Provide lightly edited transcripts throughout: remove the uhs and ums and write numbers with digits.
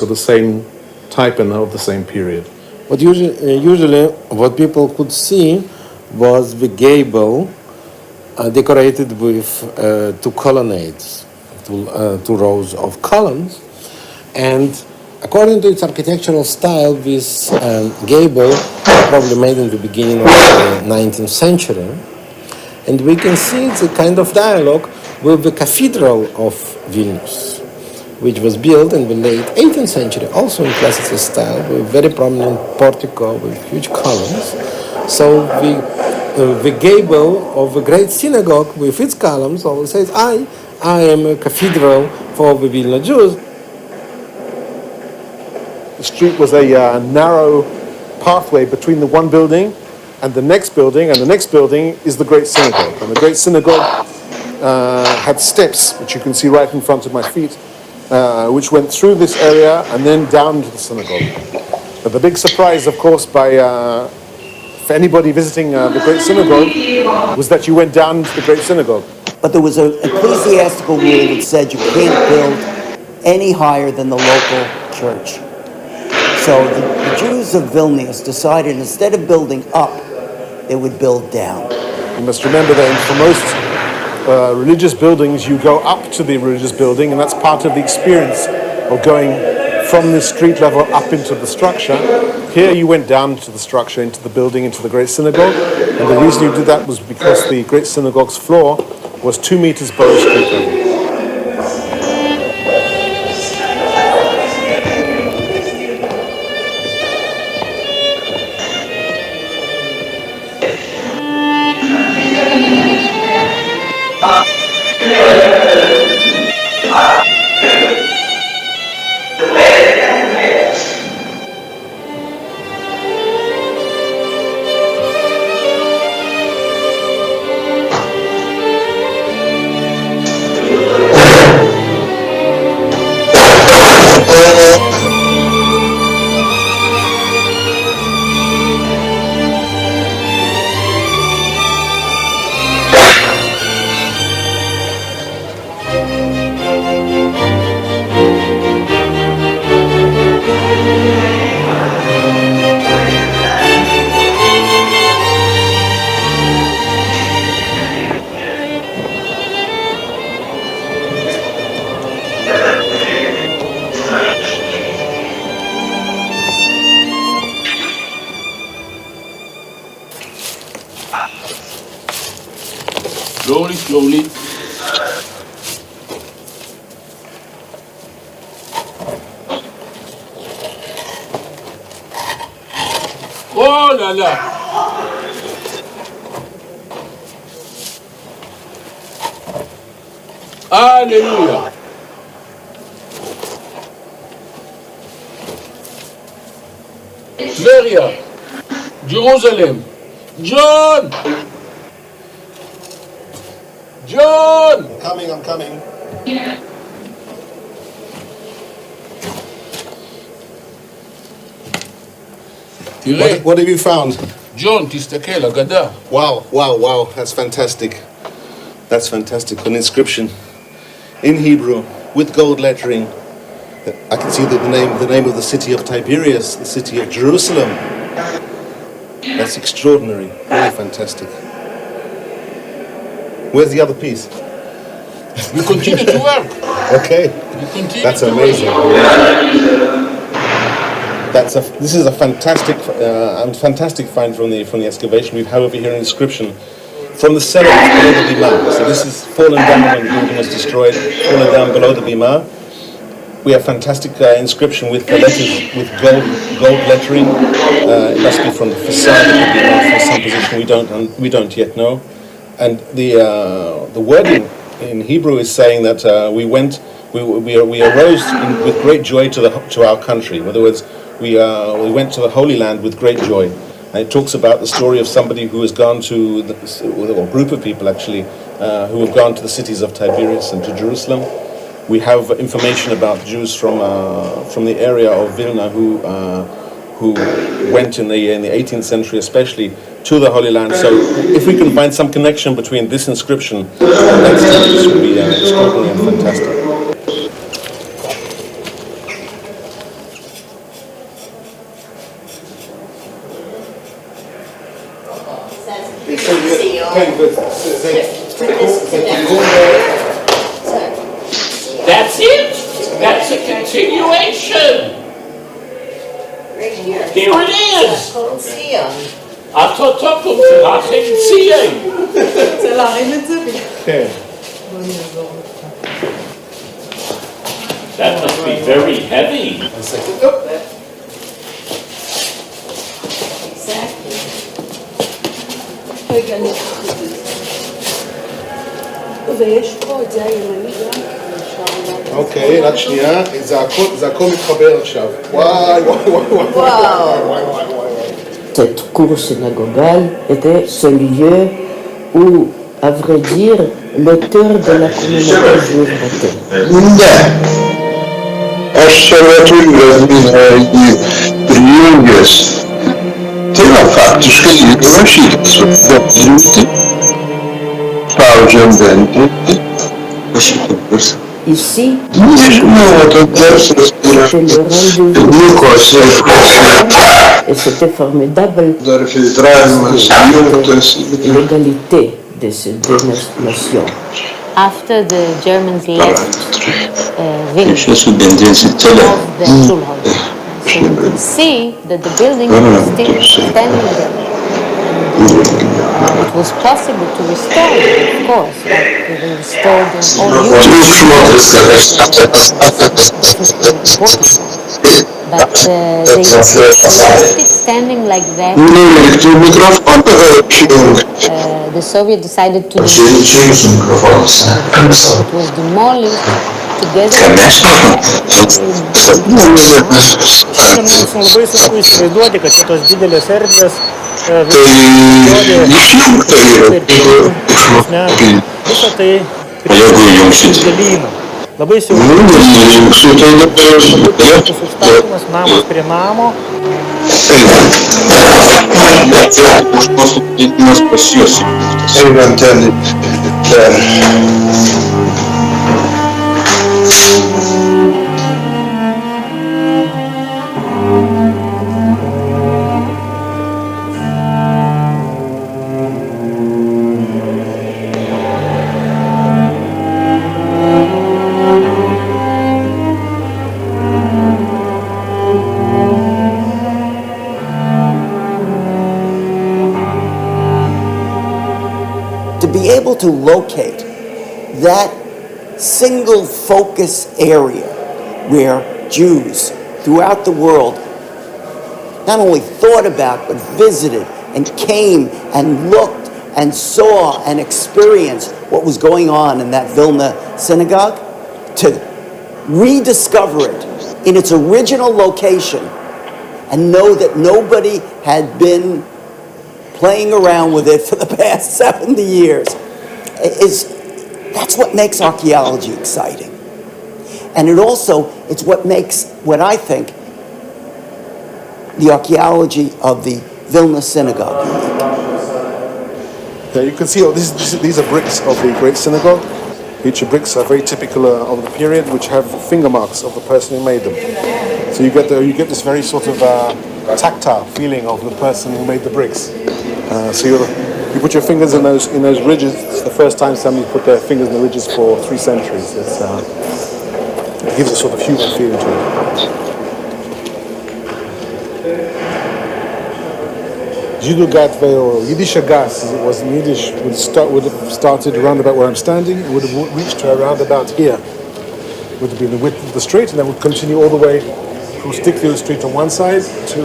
of the same type and of the same period. But usually what people could see was the gable decorated with two colonnades, two rows of columns. And according to its architectural style, this gable was probably made in the beginning of the 19th century. And we can see it's a kind of dialogue with the Cathedral of Vilnius, which was built in the late 18th century, also in classical style, with very prominent portico with huge columns. So the gable of the great synagogue with its columns always says, I am a cathedral for the Vilna Jews. The street was a narrow pathway between the one building and the next building, and the next building is the Great Synagogue. And the Great Synagogue had steps, which you can see right in front of my feet, which went through this area and then down to the synagogue. But the big surprise, of course, for anybody visiting the Great Synagogue, was that you went down into the Great Synagogue. But there was an ecclesiastical rule that said you can't build any higher than the local church. So the Jews of Vilnius decided instead of building up, they would build down. You must remember that for most religious buildings, you go up to the religious building, and that's part of the experience of going from the street level up into the structure. Here you went down to the structure, into the building, into the Great Synagogue, and the reason you did that was because the Great Synagogue's floor was 2 meters below street level. Slowly. Oh là là! Alléluia! Tveria, Jerusalem, John! I'm coming. What have you found? John, תסתכל, אגדה. Wow, that's fantastic. An inscription in Hebrew with gold lettering. I can see the name of the city of Tiberias, the city of Jerusalem. That's extraordinary, really fantastic. Where's the other piece? We continue to work. Okay, that's amazing. This is a fantastic find from the excavation. We have over here an inscription from the cellar below the bima. So this is fallen down when the building was destroyed, fallen down below the bima. We have fantastic inscription with letters with gold lettering. It must be from the facade of the bima from some position we don't yet know. And the wording in Hebrew is saying that we arose with great joy to our country. In other words, we went to the Holy Land with great joy. And it talks about the story of somebody who has gone to, or a group of people actually, who have gone to the cities of Tiberias and to Jerusalem. We have information about Jews from the area of Vilna who went in the 18th century, especially, to the Holy Land. So, if we can find some connection between this inscription and that stage, it would be extraordinary and fantastic. That's it. That's a continuation. Here it is. Atotokum Rachim Tziyeh. That must be very heavy. אוקיי, רק שנייה, זה הכל מתחבר עכשיו. וואי, וואי, וואי, וואי, וואי, וואי, וואי. Cette cour synagogale était ce lieu où, à vrai dire, l'auteur de la communauté juive était. Ici, c'était le rendez-vous et c'était formidable l'égalité de ces deux nations. After the Germans left Vilnius, Ще студенти се целя. the Schulhaus, so we could see that the building was still standing there. It was possible to restore it, of course, like we restored all units. But they left it standing like that. The Soviet decided to demolish it. It was demolished together Labai sunku įsivaizduoti, kad šitos didelės erdvės visą tai išdalyną. Labai siauras užstatymas namas prie namo. To locate that single focus area where Jews throughout the world not only thought about but visited and came and looked and saw and experienced what was going on in that Vilna synagogue, to rediscover it in its original location and know that nobody had been playing around with it for the past 70 years. That's what makes archaeology exciting. And it's what makes, what I think, the archaeology of the Vilna synagogue unique. Yeah, you can see these are bricks of the Great Synagogue. Each bricks are very typical of the period, which have finger marks of the person who made them. So you get this very sort of tactile feeling of the person who made the bricks. So you put your fingers in those ridges. It's the first time somebody put their fingers in the ridges for 3 centuries. It gives a sort of human feeling to it. Jidugat or Yiddish gas, as it was in Yiddish, would have started around about where I'm standing. It would have reached to around about here. Would have been the width of the street, and then would continue all the way through Stickfield Street on one side to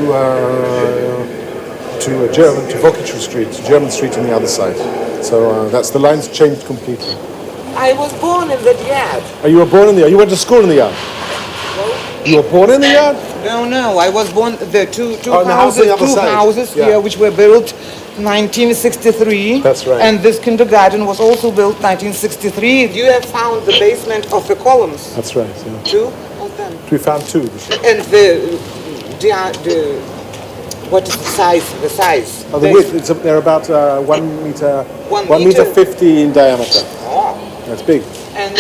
Vokitru Street, German Street on the other side. So that's the lines changed completely. I was born in that yard. Oh, you were born in the yard? You went to school in the yard? You were born in the yard? No. I was born there. Two houses yeah, here which were built 1963. That's right. And this kindergarten was also built 1963. You have found the basement of the columns. That's right. Yeah. 2 of them. We found 2. And what is the size? Oh, the width, they're about 1 meter, 1 meter 50 in diameter. Oh. That's big. And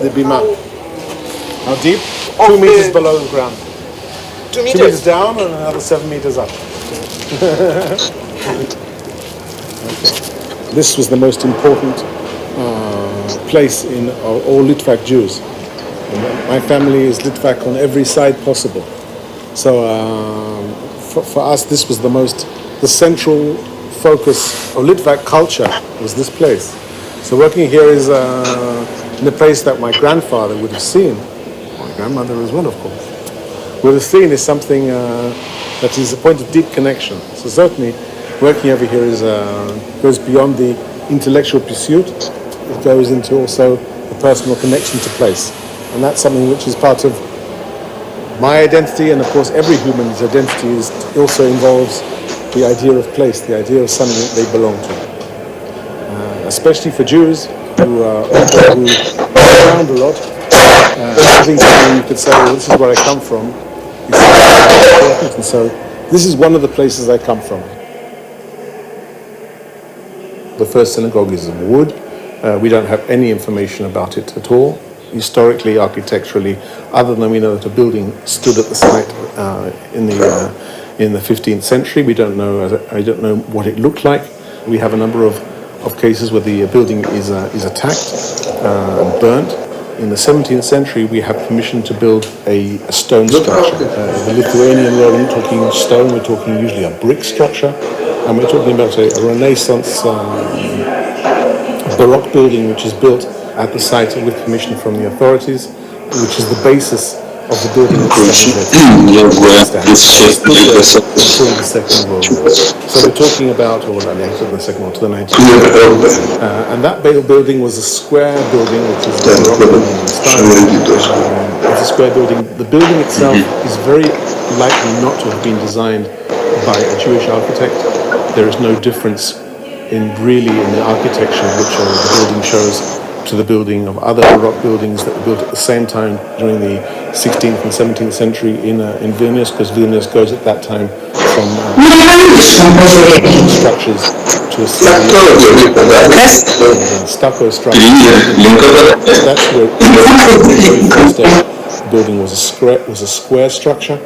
the bima. How deep? 2 meters below the ground. 2 meters? 2 meters down and another 7 meters up. This was the most important place in all Litvak Jews. My family is Litvak on every side possible. So for us, this was the central focus of Litvak culture was this place. So working here is in a place that my grandfather would have seen, my grandmother as well, of course, would have seen is something that is a point of deep connection. So certainly working over here goes beyond the intellectual pursuit. It goes into also the personal connection to place. And that's something which is part of my identity, and of course every human's identity also involves the idea of place, the idea of something that they belong to. Especially for Jews who move around a lot, having something you could say, well, this is where I come from, is important. And so this is one of the places I come from. The first synagogue is of wood. We don't have any information about it at all. Historically, architecturally, other than we know that a building stood at the site in the 15th century. I don't know what it looked like. We have a number of cases where the building is attacked and burnt. In the 17th century, we have permission to build a stone structure. The Lithuanian, we're not talking stone, we're talking usually a brick structure, and we're talking about a Renaissance Baroque building which is built at the site with permission from the authorities, which is the basis of the building itself. Until the Second World War. So we're talking about, or later the Second World, to the 19th. And that building was a square building, which is the Baroque building in style. It's a square building. The building itself is very likely not to have been designed by a Jewish architect. There is no difference in the architecture which the building shows to the building of other Baroque buildings that were built at the same time during the 16th and 17th century in Vilnius, because Vilnius goes at that time from structures to a stucco structure. That's where the first building was a square structure.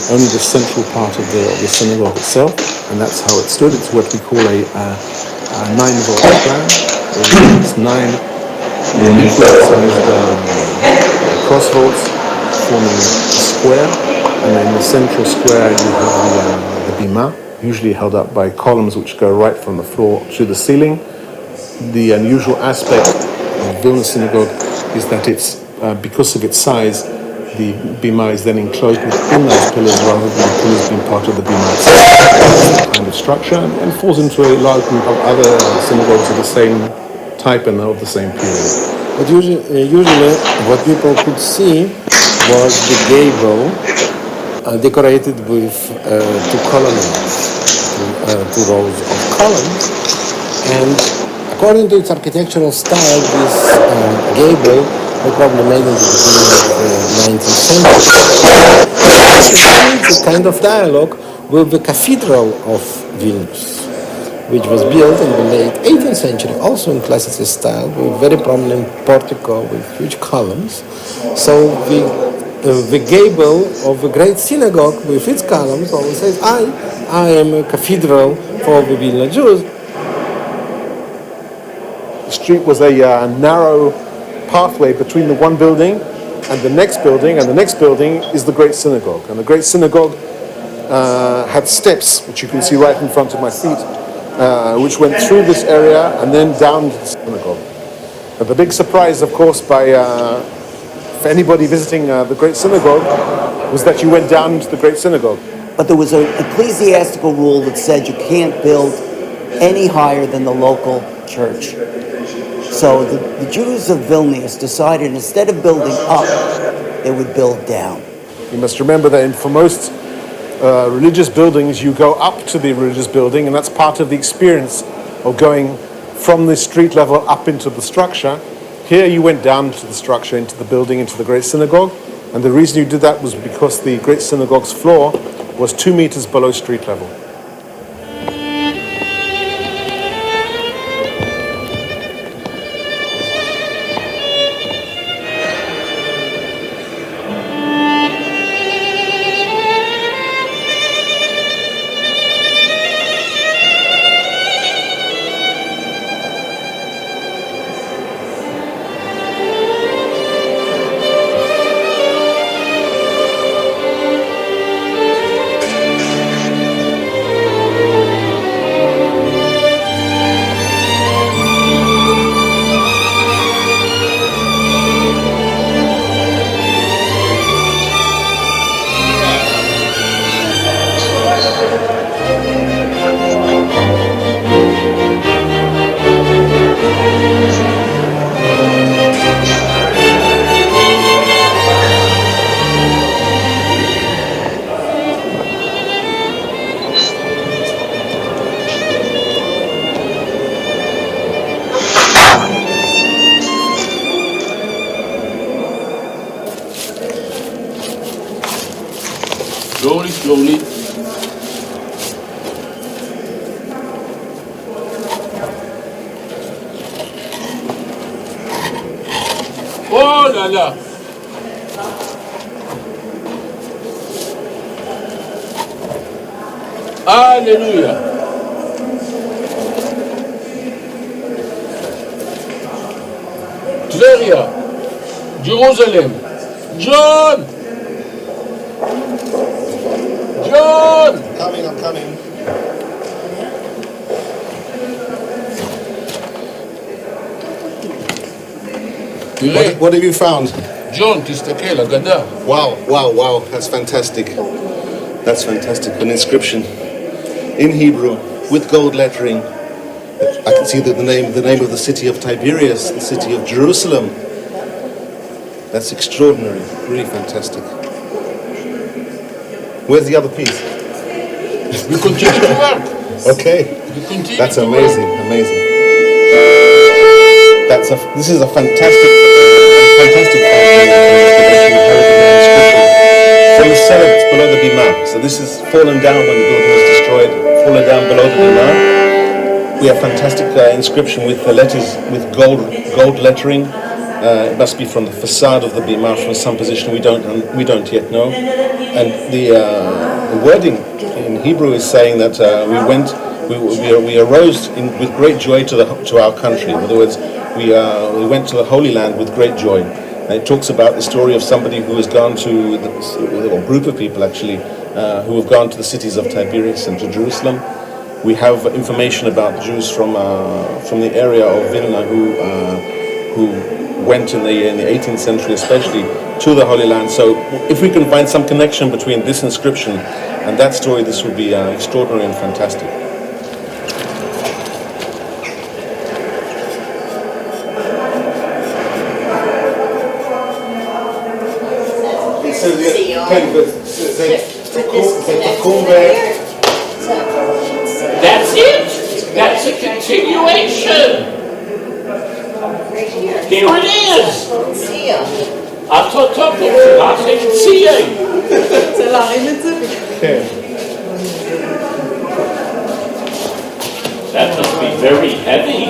Only the central part of the synagogue itself, and that's how it stood. It's what we call a 9-volt plan. It's 9 crossvolts forming a square, and in the central square you have the bima, usually held up by columns which go right from the floor to the ceiling. The unusual aspect of Vilna synagogue is that it's because of its size, the bima is then enclosed within those pillars rather than the pillars being part of the bima itself. Kind of structure, and falls into a large group of other synagogues of the same type and of the same period. But usually what people could see was the gable decorated with two colonnades, two rows of columns, and according to its architectural style, this gable was probably made in the beginning of the 19th century. It's a kind of dialogue with the Cathedral of Vilnius, which was built in the late 18th century, also in classical style, with very prominent portico with huge columns. So the gable of the great synagogue with its columns always says, I am a cathedral for the Vilna Jews. The street was a narrow pathway between the one building and the next building, and the next building is the great synagogue. And the great synagogue had steps, which you can see right in front of my seat, which went through this area and then down to the synagogue. But the big surprise, of course, for anybody visiting the Great Synagogue, was that you went down into the Great Synagogue. But there was an ecclesiastical rule that said you can't build any higher than the local church. So the Jews of Vilnius decided instead of building up, they would build down. You must remember that for most religious buildings, you go up to the religious building, and that's part of the experience of going from the street level up into the structure. Here you went down to the structure, into the building, into the Great Synagogue, and the reason you did that was because the Great Synagogue's floor was 2 meters below street level. Slowly, slowly. Oh là là. Alléluia. Tveria, Jerusalem. John! John! I'm coming. תראה, What have you found? ג'ון, תסתכל, אגדה. Wow. That's fantastic. That's fantastic. An inscription in Hebrew with gold lettering. I can see that the name of the city of Tiberias, the city of Jerusalem. That's extraordinary. Really fantastic. Where's the other piece? We continue to work. Okay. We continue That's to amazing. This is a fantastic from the cellar below the bima. So this is fallen down when the building was destroyed. Fallen down below the bima. We have fantastic inscription with the letters with gold lettering. It must be from the facade of the bima from some position we don't yet know. And the wording in Hebrew is saying that we arose with great joy to our country. In other words, we went to the Holy Land with great joy. And it talks about the story of somebody who has gone to, or a group of people actually, who have gone to the cities of Tiberias and to Jerusalem. We have information about Jews from the area of Vilna who went in the 18th century especially to the Holy Land. So if we can find some connection between this inscription and that story, this would be extraordinary and fantastic. That's it. That's a continuation. Here it is. That must be very heavy.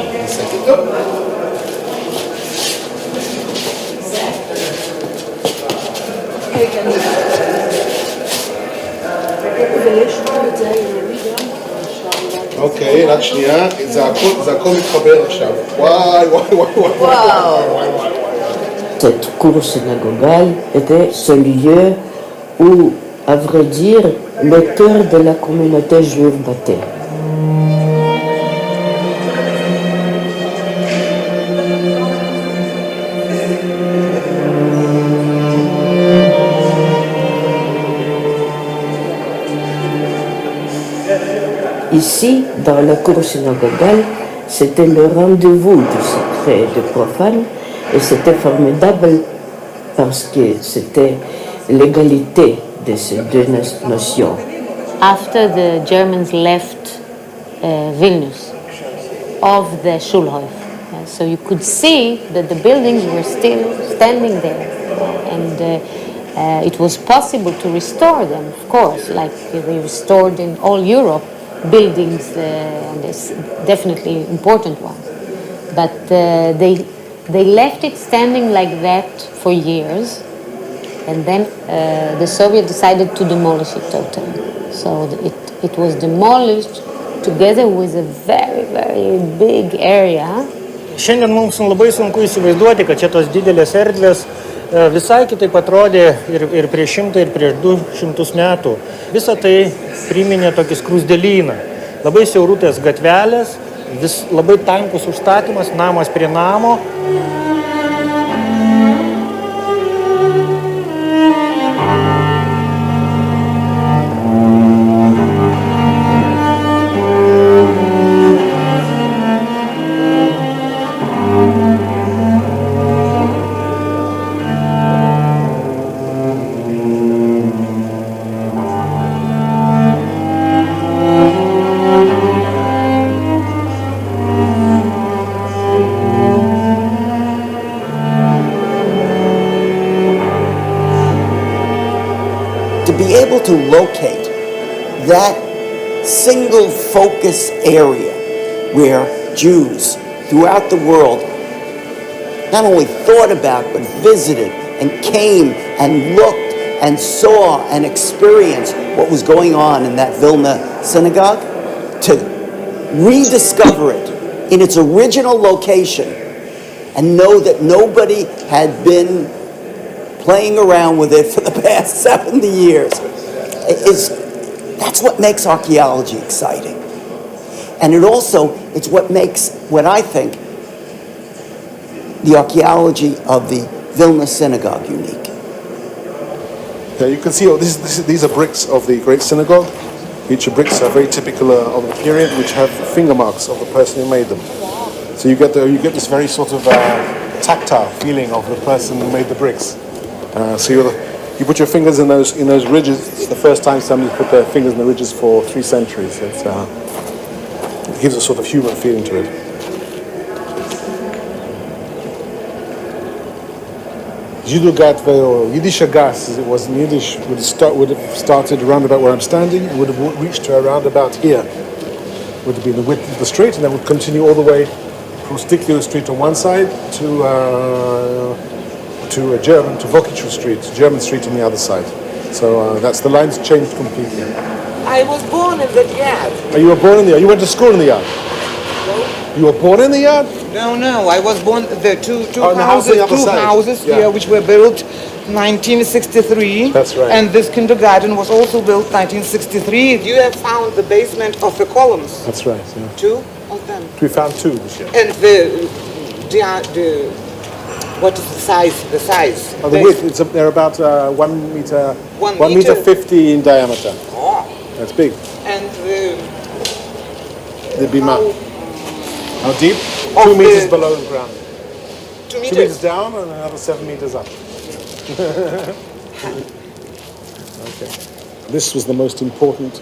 אוקיי, רק שנייה, זה הכל מתחבר עכשיו. וואי. Cette cour synagogale était ce lieu où, à vrai dire, le cœur de la communauté juive battait. Ici, dans la cour synagogale, c'était le rendez-vous du sacré et du profane, et c'était formidable parce que c'était l'égalité de ces deux notions. After the Germans left Vilnius of the Schulhof, so you could see that the buildings were still standing there, and it was possible to restore them, of course, like they restored in all Europe buildings, and it's definitely important ones. But they left it standing like that for years, and then the Soviet decided to demolish it totally. So it was demolished together with a very, very big area. Šiandien mums labai sunku įsivaizduoti, kad čia tos didelės erdvės visai kitaip atrodė ir prieš 100 ir prieš 200 metų. Visą tai priminė tokį skruzdėlyną. Labai siaurutės gatvelės, labai tankus užstatymas, namas prie namo. to be able to locate that single focus area where Jews throughout the world not only thought about but visited and came and looked and saw and experienced what was going on in that Vilna synagogue, to rediscover it in its original location and know that nobody had been playing around with it for the past 70 years. That's what makes archaeology exciting. And it's what makes, what I think, the archaeology of the Vilna synagogue unique. Yeah, you can see these are bricks of the Great Synagogue. Each bricks are very typical of the period, which have finger marks of the person who made them. So you get this very sort of tactile feeling of the person who made the bricks. So you put your fingers in those ridges. It's the first time somebody put their fingers in the ridges for 3 centuries. It gives a sort of human feeling to it. Jidugat or Yiddisher gas, as it was in Yiddish, would have started around about where I'm standing and would have reached to around about here. Would have been the width of the street, and then would continue all the way from Stikio Street on one side to Vokichu Street, German Street on the other side. So that's the lines changed completely. I was born in that yard. Oh, you were born in the yard? You went to school in the yard? You were born in the yard? No, I was born there two houses here which were built 1963. That's right. And this kindergarten was also built 1963. You have found the basement of the columns. That's right, yeah. 2 of them. We found 2 this year. And what is the size? Oh, the width, they're about 1 meter, 1 meter 50 in diameter. Oh. That's big. And The bima. How deep? 2 meters below the ground. 2 meters? 2 meters down and another 7 meters up. Okay. This was the most important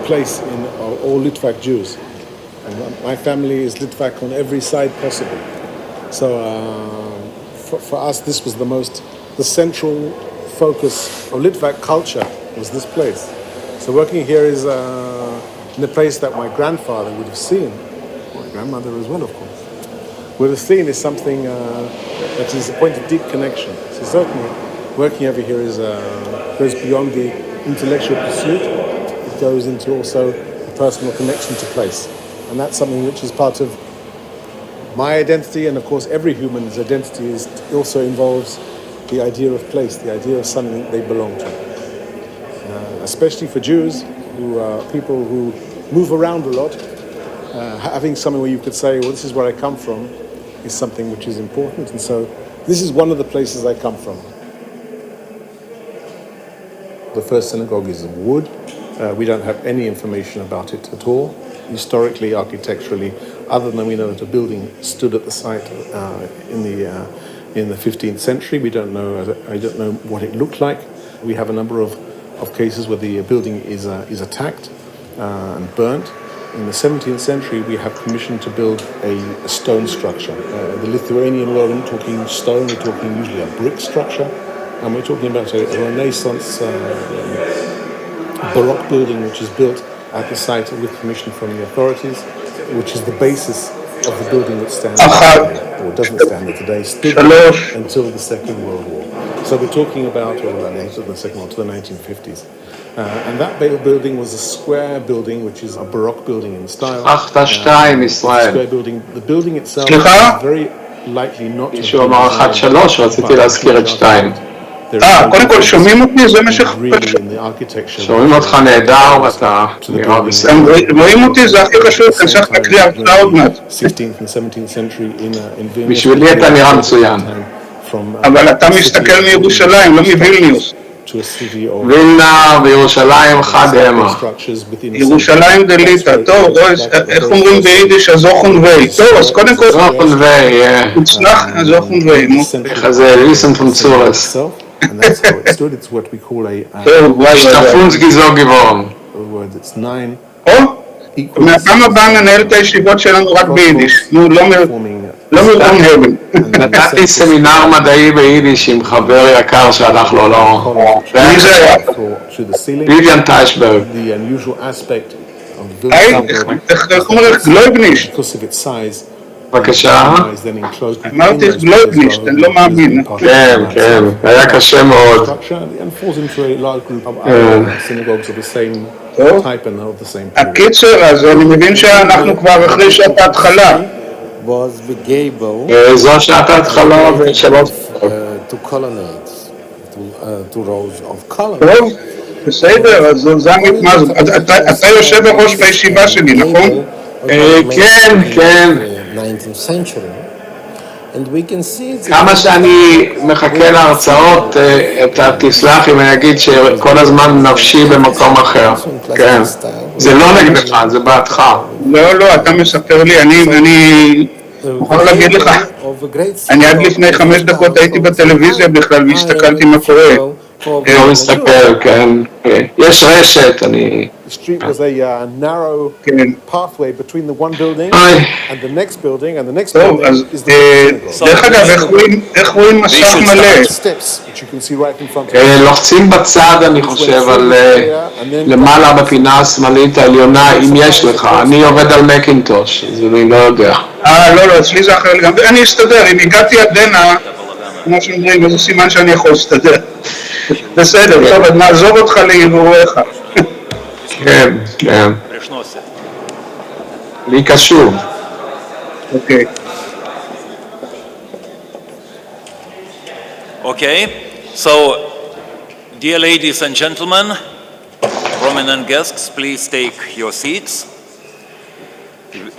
place in all Litvak Jews. And my family is Litvak on every side possible. So for us, this was the central focus of Litvak culture was this place. So working here is in a place that my grandfather would have seen, my grandmother as well, of course, would have seen is something that is a point of deep connection. So certainly working over here goes beyond the intellectual pursuit. It goes into also a personal connection to place. And that's something which is part of my identity, and of course every human's identity also involves the idea of place, the idea of something they belong to. Especially for Jews, who are people who move around a lot, having something where you could say, well, this is where I come from, is something which is important. And so this is one of the places I come from. The first synagogue is of wood. We don't have any information about it at all, historically, architecturally, other than we know that a building stood at the site in the 15th century. I don't know what it looked like. We have a number of cases where the building is attacked and burnt. In the 17th century, we have permission to build a stone structure. The Lithuanian world, we're not talking stone, we're talking usually a brick structure. And we're talking about a Renaissance Baroque building which is built at the site with permission from the authorities, which is the basis of the building that stands there, or doesn't stand there today, stood there until the Second World War. So we're talking about, until the Second War, to the 1950s. And that building was a square building, which is a Baroque building in style. Square building. The building itself is very likely not to מישהו אמר 1-3, רציתי להזכיר את 2. קודם כל שומעים אותי? זה מה שומעים אותך נהדר ואתה נראה בסדר. רואים אותי? זה הכי חשוב, אני צריך להקריא הרצאה עוד מעט. בשבילי אתה נראה מצוין. אבל אתה מסתכל מירושלים, לא מווילניוס. וילנה וירושלים חד המה. ירושלים דליטה, טוב, איך אומרים ביידיש? הזוכן ווי. טוב, אז קודם כל... זוכן ווי, נצלח, הזוכן ווי, נו. איך זה ליסן פון צורס. And that's how it stood. It's what we call a... שטפונסקי זו גיבורן. It's 9 מהפעם הבאה ננהל את הישיבות שלנו רק ביידיש. נו, לא מרומהרים. נתתי סמינר מדעי ביידיש עם חבר יקר שהלך לו לא. מי זה היה? ויויאן טיישברג. איך אומרים? גלויבניש. בבקשה. אמרתי גלויבניש, אני לא מאמין. כן, כן, היה קשה מאוד. טוב. הקיצר, אז אני מבין שאנחנו כבר אחרי שעת ההתחלה. זו שעת ההתחלה ושלוש. to colonnades, to rows of columns. טוב, בסדר, אז זה מה זה, אתה יושב בראש בישיבה שלי, נכון? כן, כן. 19th century. And we can see כמה שאני מחכה להרצאות, אתה תסלח אם אני אגיד שכל הזמן נפשי במקום אחר. כן. זה לא נגדך, זה בעדך. לא, אתה מספר לי, אני מוכרח להגיד לך, אני עד לפני 5 דקות הייתי בטלוויזיה בכלל והסתכלתי מה קורה. לא מסתכל, כן. יש רשת, אני... The street was a narrow pathway between the one building and the next building, and the next building is the synagogue. דרך אגב, איך רואים מסך מלא? Steps, which you can see right in front of you. לוחצים בצד, אני חושב, על למעלה בפינה השמאלית העליונה, אם יש לך. אני עובד על מקינטוש, אז אני לא יודע. לא, אצלי זה אחר לגמרי. אני אסתדר, אם הגעתי עד הנה, כמו שאומרים, זה סימן שאני יכול להסתדר. בסדר, טוב, אז נעזור אותך להיבוריך. כן, כן. לי קשור. אוקיי. Okay, so dear ladies and gentlemen, prominent guests, please take your seats.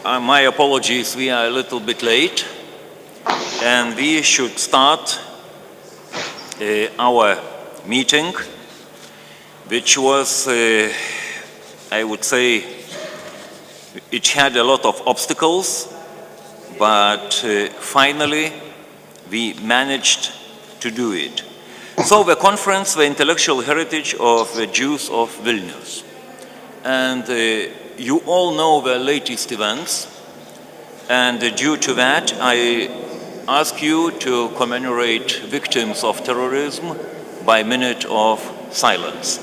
My apologies, we are a little bit late, and we should start our meeting, which was, I would say, it had a lot of obstacles, but finally we managed to do it. So the conference, the intellectual heritage of the Jews of Vilnius. And you all know the latest events, and due to that I ask you to commemorate victims of terrorism by a minute of silence.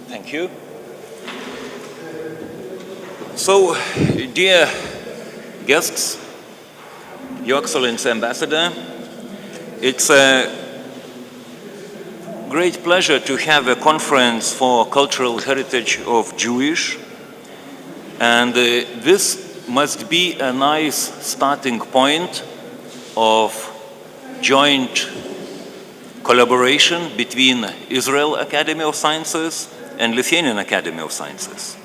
Thank you. So, dear guests, Your Excellency Ambassador, it's a great pleasure to have a conference for cultural heritage of Jewish, and this must be a nice starting point of joint collaboration between Israel Academy of Sciences and Lithuanian Academy of Sciences.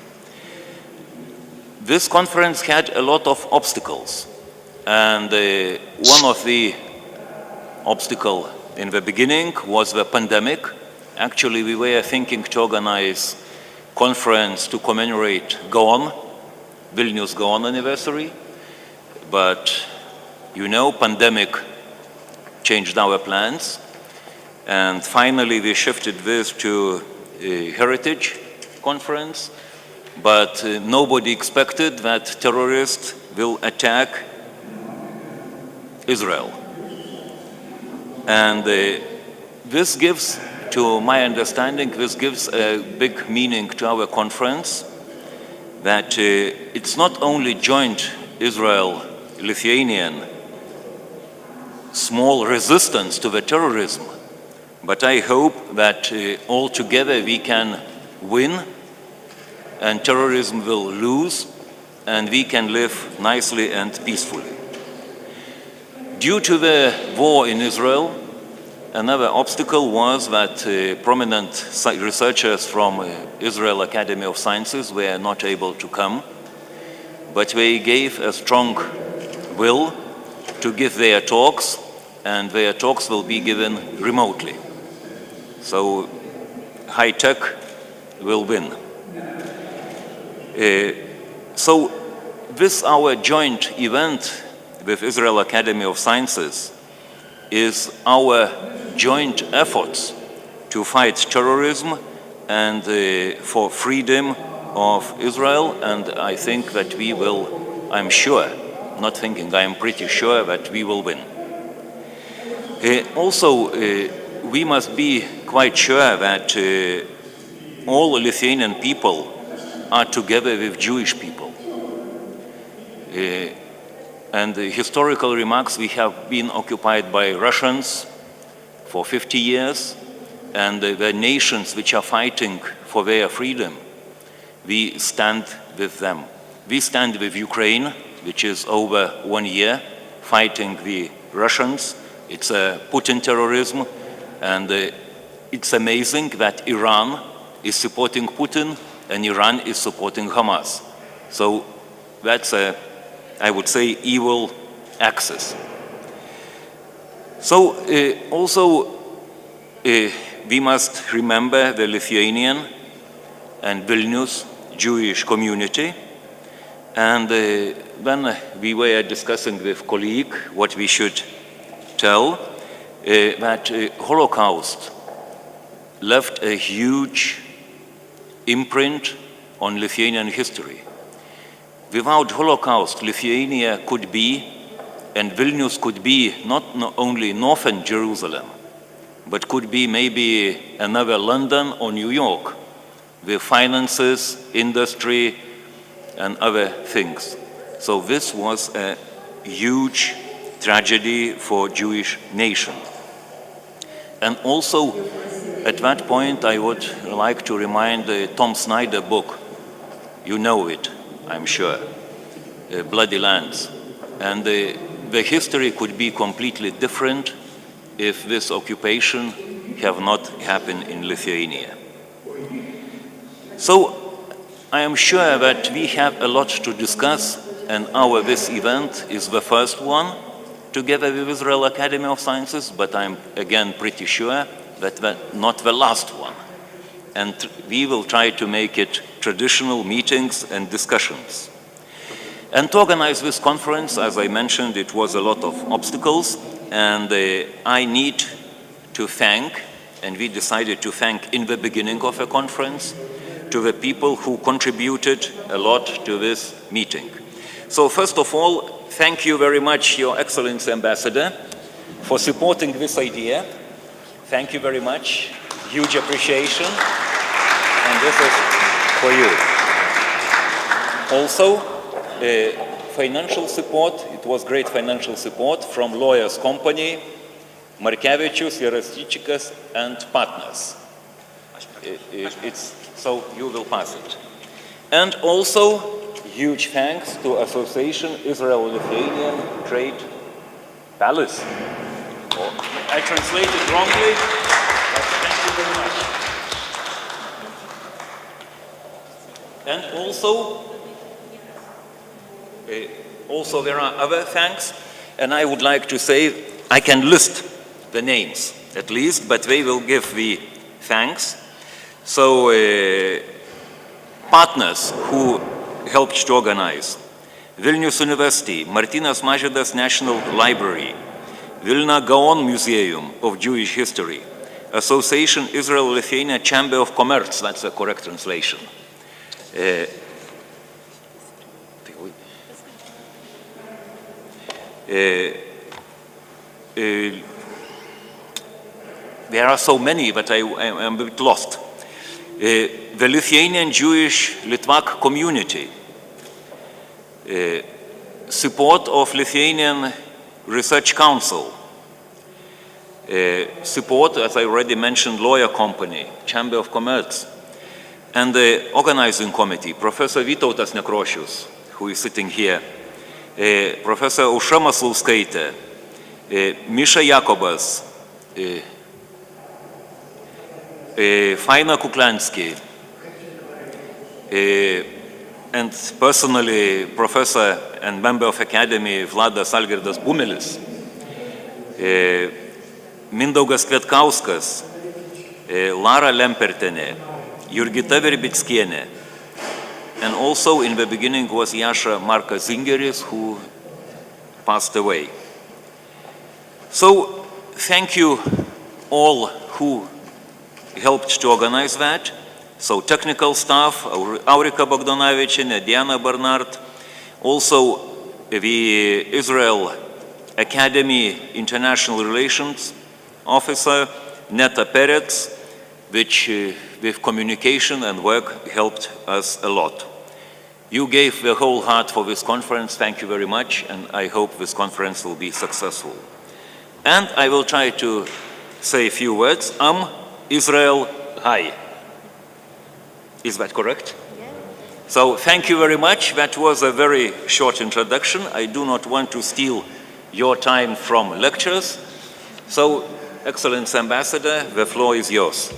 This conference had a lot of obstacles, and one of the obstacles in the beginning was the pandemic. Actually, we were thinking to organize conference to commemorate Gaon, Vilnius Gaon anniversary, but you know, pandemic changed our plans, and finally we shifted this to a heritage conference, but nobody expected that terrorists will attack Israel. And this gives, to my understanding, this gives a big meaning to our conference, that it's not only joint Israel-Lithuanian small resistance to the terrorism, but I hope that all together we can win and terrorism will lose and we can live nicely and peacefully. Due to the war in Israel, another obstacle was that prominent researchers from Israel Academy of Sciences were not able to come, but they gave a strong will to give their talks, and their talks will be given remotely. So high tech will win. So this our joint event with Israel Academy of Sciences is our joint efforts to fight terrorism and for freedom of Israel, and I think that we will, I'm sure, not thinking, I am pretty sure that we will win. Also, we must be quite sure that all Lithuanian people are together with Jewish people. And the historical remarks, we have been occupied by Russians for 50 years, and the nations which are fighting for their freedom, we stand with them. We stand with Ukraine, which is over 1 year fighting the Russians. It's a Putin terrorism, and it's amazing that Iran is supporting Putin and Iran is supporting Hamas. So that's a, I would say, evil axis. So also we must remember the Lithuanian and Vilnius Jewish community. And when we were discussing with colleague what we should tell, that Holocaust left a huge imprint on Lithuanian history. Without Holocaust, Lithuania could be, and Vilnius could be, not only northern Jerusalem, but could be maybe another London or New York, with finances, industry, and other things. So this was a huge tragedy for Jewish nation. And also, at that point, I would like to remind the Tom Snyder book. You know it, I'm sure, Bloody Lands. And the history could be completely different if this occupation have not happened in Lithuania. So I am sure that we have a lot to discuss, and this event is the first one, together with Israel Academy of Sciences, but I'm again pretty sure that not the last one. And we will try to make it traditional meetings and discussions. And to organize this conference, as I mentioned, it was a lot of obstacles, and I need to thank, and we decided to thank in the beginning of the conference, to the people who contributed a lot to this meeting. So first of all, thank you very much, Your Excellency Ambassador, for supporting this idea. Thank you very much. Huge appreciation. And this is for you. Also, financial support. It was great financial support from lawyers company, Markevičius, Jarastičikas, and partners. So you will pass it. And also, huge thanks to Association Israel-Lithuanian Trade Palace. I translated wrongly, but thank you very much. And also there are other thanks, and I would like to say, I can list the names at least, but they will give the thanks. So partners who helped to organize: Vilnius University, Martynas Mažvydas National Library, Vilna Gaon Museum of Jewish History, Association Israel-Lithuania Chamber of Commerce, that's a correct translation. There are so many, but I am a bit lost. The Lithuanian Jewish Litvak community, support of Lithuanian Research Council, support, as I already mentioned, lawyer company, Chamber of Commerce, and the organizing committee, Professor Vytautas Nekrošius, who is sitting here, Professor Aušra Maslauskaitė, Misha Jakobas, Faina Kuklansky, and personally Professor and member of Academy Vladas Algirdas Bumelis, Mindaugas Kvietkauskas, Lara Lempertene, Jurgita Verbickiene, and also in the beginning was Yasha Marka Zingeris, who passed away. So thank you all who helped to organize that. So technical staff, Aurika Bogdanovic, Diana Bernard, also the Israel Academy International Relations Officer, Neta Peretz, which with communication and work helped us a lot. You gave the whole heart for this conference. Thank you very much, and I hope this conference will be successful. And I will try to say a few words. Am Israel Hai. Is that correct? Yeah. So thank you very much. That was a very short introduction. I do not want to steal your time from lectures. So, Excellency Ambassador, the floor is yours.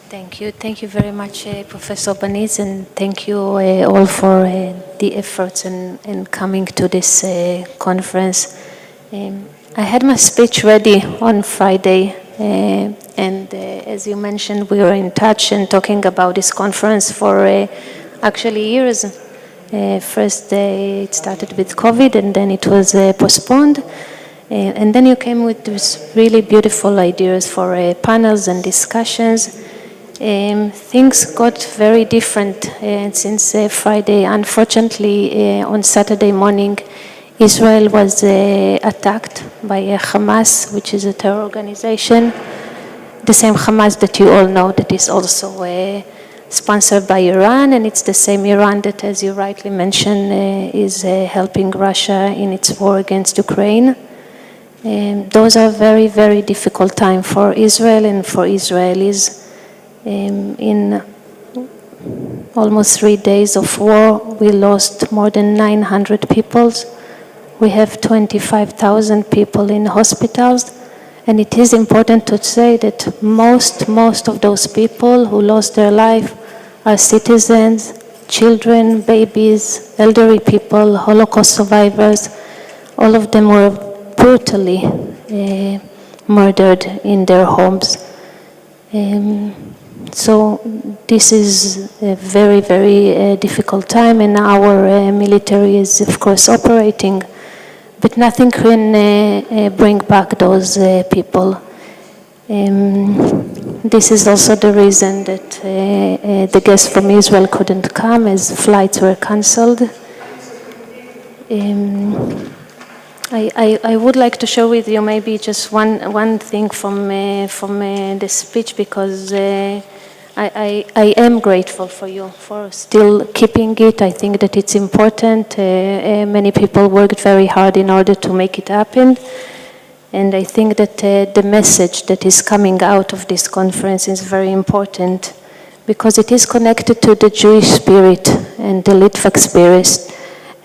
Thank you. Thank you very much, Professor Baniz, and thank you all for the efforts in coming to this conference. I had my speech ready on Friday, and as you mentioned, we were in touch and talking about this conference for actually years. First, it started with COVID, and then it was postponed. And then you came with these really beautiful ideas for panels and discussions. Things got very different since Friday. Unfortunately, on Saturday morning, Israel was attacked by Hamas, which is a terror organization. The same Hamas that you all know that is also sponsored by Iran, and it's the same Iran that, as you rightly mentioned, is helping Russia in its war against Ukraine. Those are very, very difficult times for Israel and for Israelis. In almost 3 days of war, we lost more than 900 people. We have 25,000 people in hospitals, and it is important to say that most of those people who lost their life are citizens, children, babies, elderly people, Holocaust survivors. All of them were brutally murdered in their homes. So this is a very, very difficult time, and our military is, of course, operating, but nothing can bring back those people. This is also the reason that the guests from Israel couldn't come, as flights were cancelled. I would like to share with you maybe just one thing from the speech, because I am grateful for you for still keeping it. I think that it's important. Many people worked very hard in order to make it happen. And I think that the message that is coming out of this conference is very important, because it is connected to the Jewish spirit and the Litvak spirit.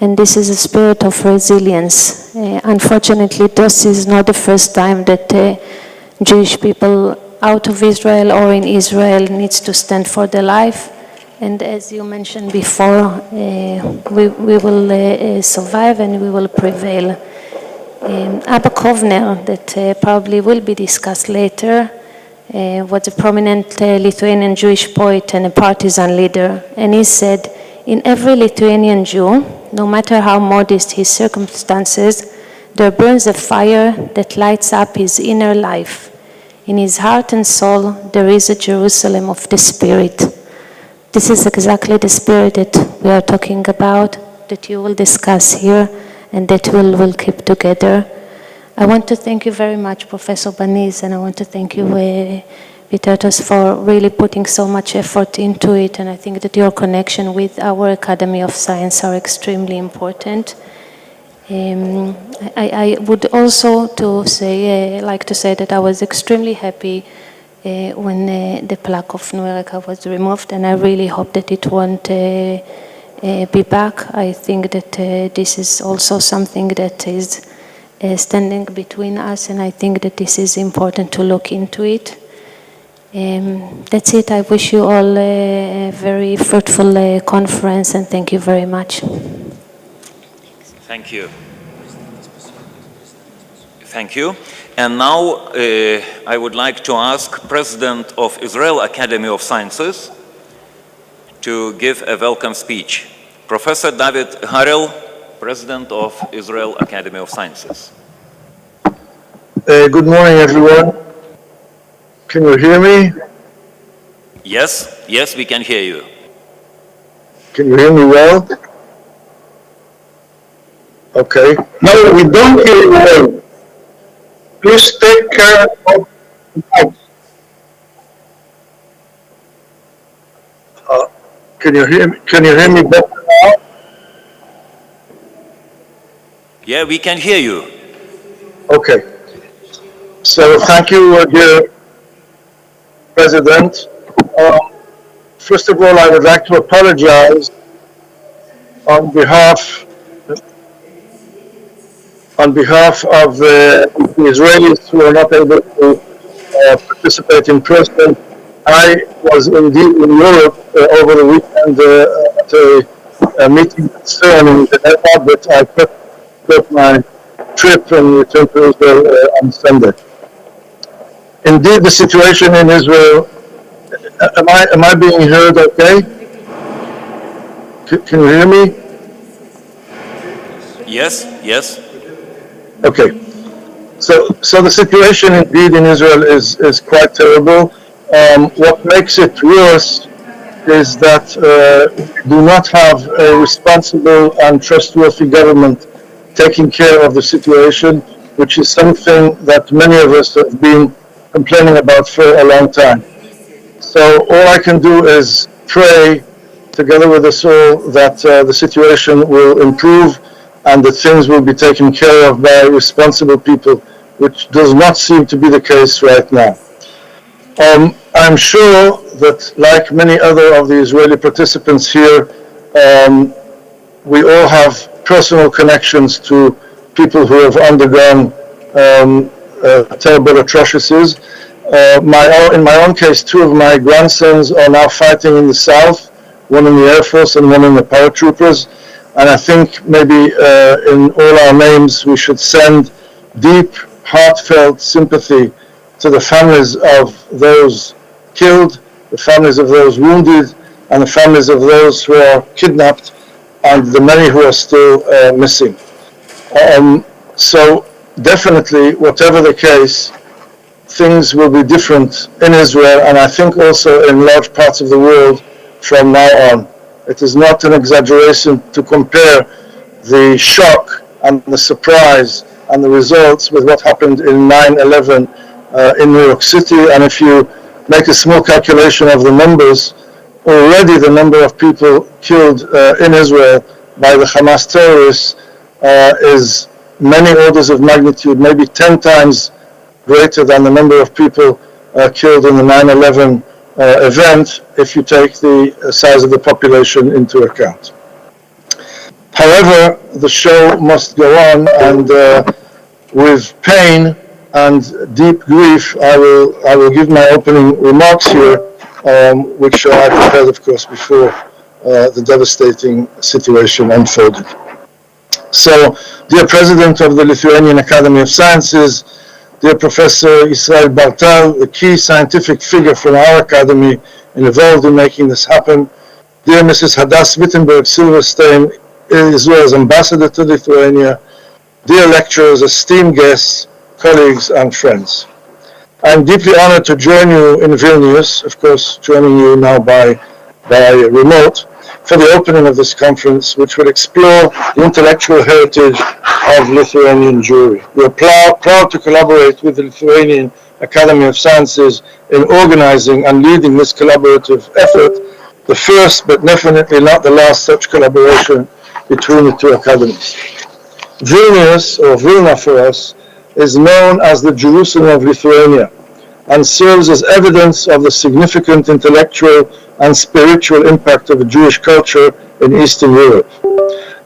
And this is a spirit of resilience. Unfortunately, this is not the first time that Jewish people out of Israel or in Israel needs to stand for their life. And as you mentioned before, we will survive and we will prevail. Abba Kovner, that probably will be discussed later, was a prominent Lithuanian Jewish poet and a partisan leader. And he said, in every Lithuanian Jew, no matter how modest his circumstances, there burns a fire that lights up his inner life. In his heart and soul, there is a Jerusalem of the Spirit. This is exactly the spirit that we are talking about, that you will discuss here, and that we'll keep together. I want to thank you very much, Professor Baniz, and I want to thank you, Vitatos, for really putting so much effort into it, and I think that your connection with our Academy of Science are extremely important. I would also like to say that I was extremely happy when the plaque of Nuereka was removed, and I really hope that it won't be back. I think that this is also something that is standing between us, and I think that this is important to look into it. That's it. I wish you all a very fruitful conference, and thank you very much. Thank you. Thank you. And now I would like to ask President of Israel Academy of Sciences to give a welcome speech. Professor David Harel, President of Israel Academy of Sciences. Good morning, everyone. Can you hear me? Yes, we can hear you. Can you hear me well? Okay. No, we don't hear you well. Please take care of the mic. Can you hear me? Can you hear me better now? Yeah, we can hear you. Okay. So thank you, dear President. First of all, I would like to apologize on behalf of the Israelis who are not able to participate in person. I was indeed in Europe over the weekend at a meeting at CERN in Geneva, but I took my trip and returned to Israel on Sunday. Indeed, the situation in Israel, am I being heard okay? Can you hear me? Yes. Okay. So the situation indeed in Israel is quite terrible. What makes it worse is that we do not have a responsible and trustworthy government taking care of the situation, which is something that many of us have been complaining about for a long time. So all I can do is pray together with us all that the situation will improve and that things will be taken care of by responsible people, which does not seem to be the case right now. I'm sure that, like many other of the Israeli participants here, we all have personal connections to people who have undergone terrible atrocities. In my own case, two of my grandsons are now fighting in the south, one in the Air Force and one in the paratroopers. And I think maybe in all our names we should send deep, heartfelt sympathy to the families of those killed, the families of those wounded, and the families of those who are kidnapped, and the many who are still missing. So definitely, whatever the case, things will be different in Israel, and I think also in large parts of the world from now on. It is not an exaggeration to compare the shock and the surprise and the results with what happened in 9/11 in New York City. And if you make a small calculation of the numbers, already the number of people killed in Israel by the Hamas terrorists is many orders of magnitude, maybe 10 times greater than the number of people killed in the 9/11 event, if you take the size of the population into account. However, the show must go on, and with pain and deep grief, I will give my opening remarks here, which I prepared, of course, before the devastating situation unfolded. So, dear President of the Lithuanian Academy of Sciences, dear Professor Israel Bartal, the key scientific figure from our academy involved in making this happen, dear Mrs. Hadass Wittenberg-Silverstein, Israel's ambassador to Lithuania, dear lecturers, esteemed guests, colleagues, and friends. I'm deeply honored to join you in Vilnius, of course, joining you now by remote, for the opening of this conference, which will explore the intellectual heritage of Lithuanian Jewry. We are proud to collaborate with the Lithuanian Academy of Sciences in organizing and leading this collaborative effort, the first but definitely not the last such collaboration between the two academies. Vilnius, or Vilna for us, is known as the Jerusalem of Lithuania and serves as evidence of the significant intellectual and spiritual impact of the Jewish culture in Eastern Europe.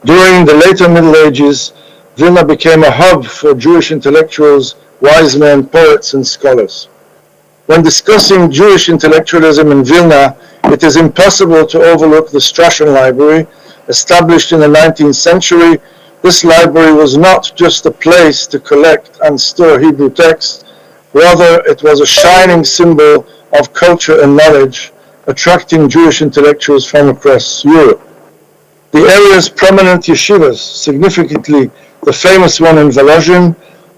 During the later Middle Ages, Vilna became a hub for Jewish intellectuals, wise men, poets, and scholars. When discussing Jewish intellectualism in Vilna, it is impossible to overlook the Strashen Library, established in the 19th century, This library was not just a place to collect and store Hebrew texts, rather it was a shining symbol of culture and knowledge, attracting Jewish intellectuals from across Europe. The area's prominent yeshivas, significantly the famous one in Volozhin,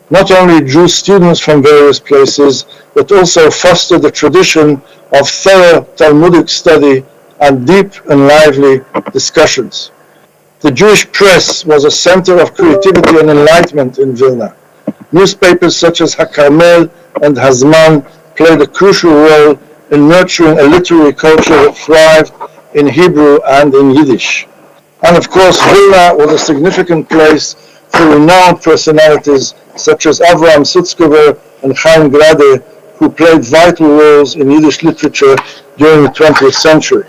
not only drew students from various places, but also fostered a tradition of thorough Talmudic study and deep and lively discussions. The Jewish press was a center of creativity and enlightenment in Vilna. Newspapers such as HaKarmel and Hazman played a crucial role in nurturing a literary culture that thrived in Hebrew and in Yiddish. And of course, Vilna was a significant place for renowned personalities such as Avraham Sutzkever and Chaim Grade, who played vital roles in Yiddish literature during the 20th century.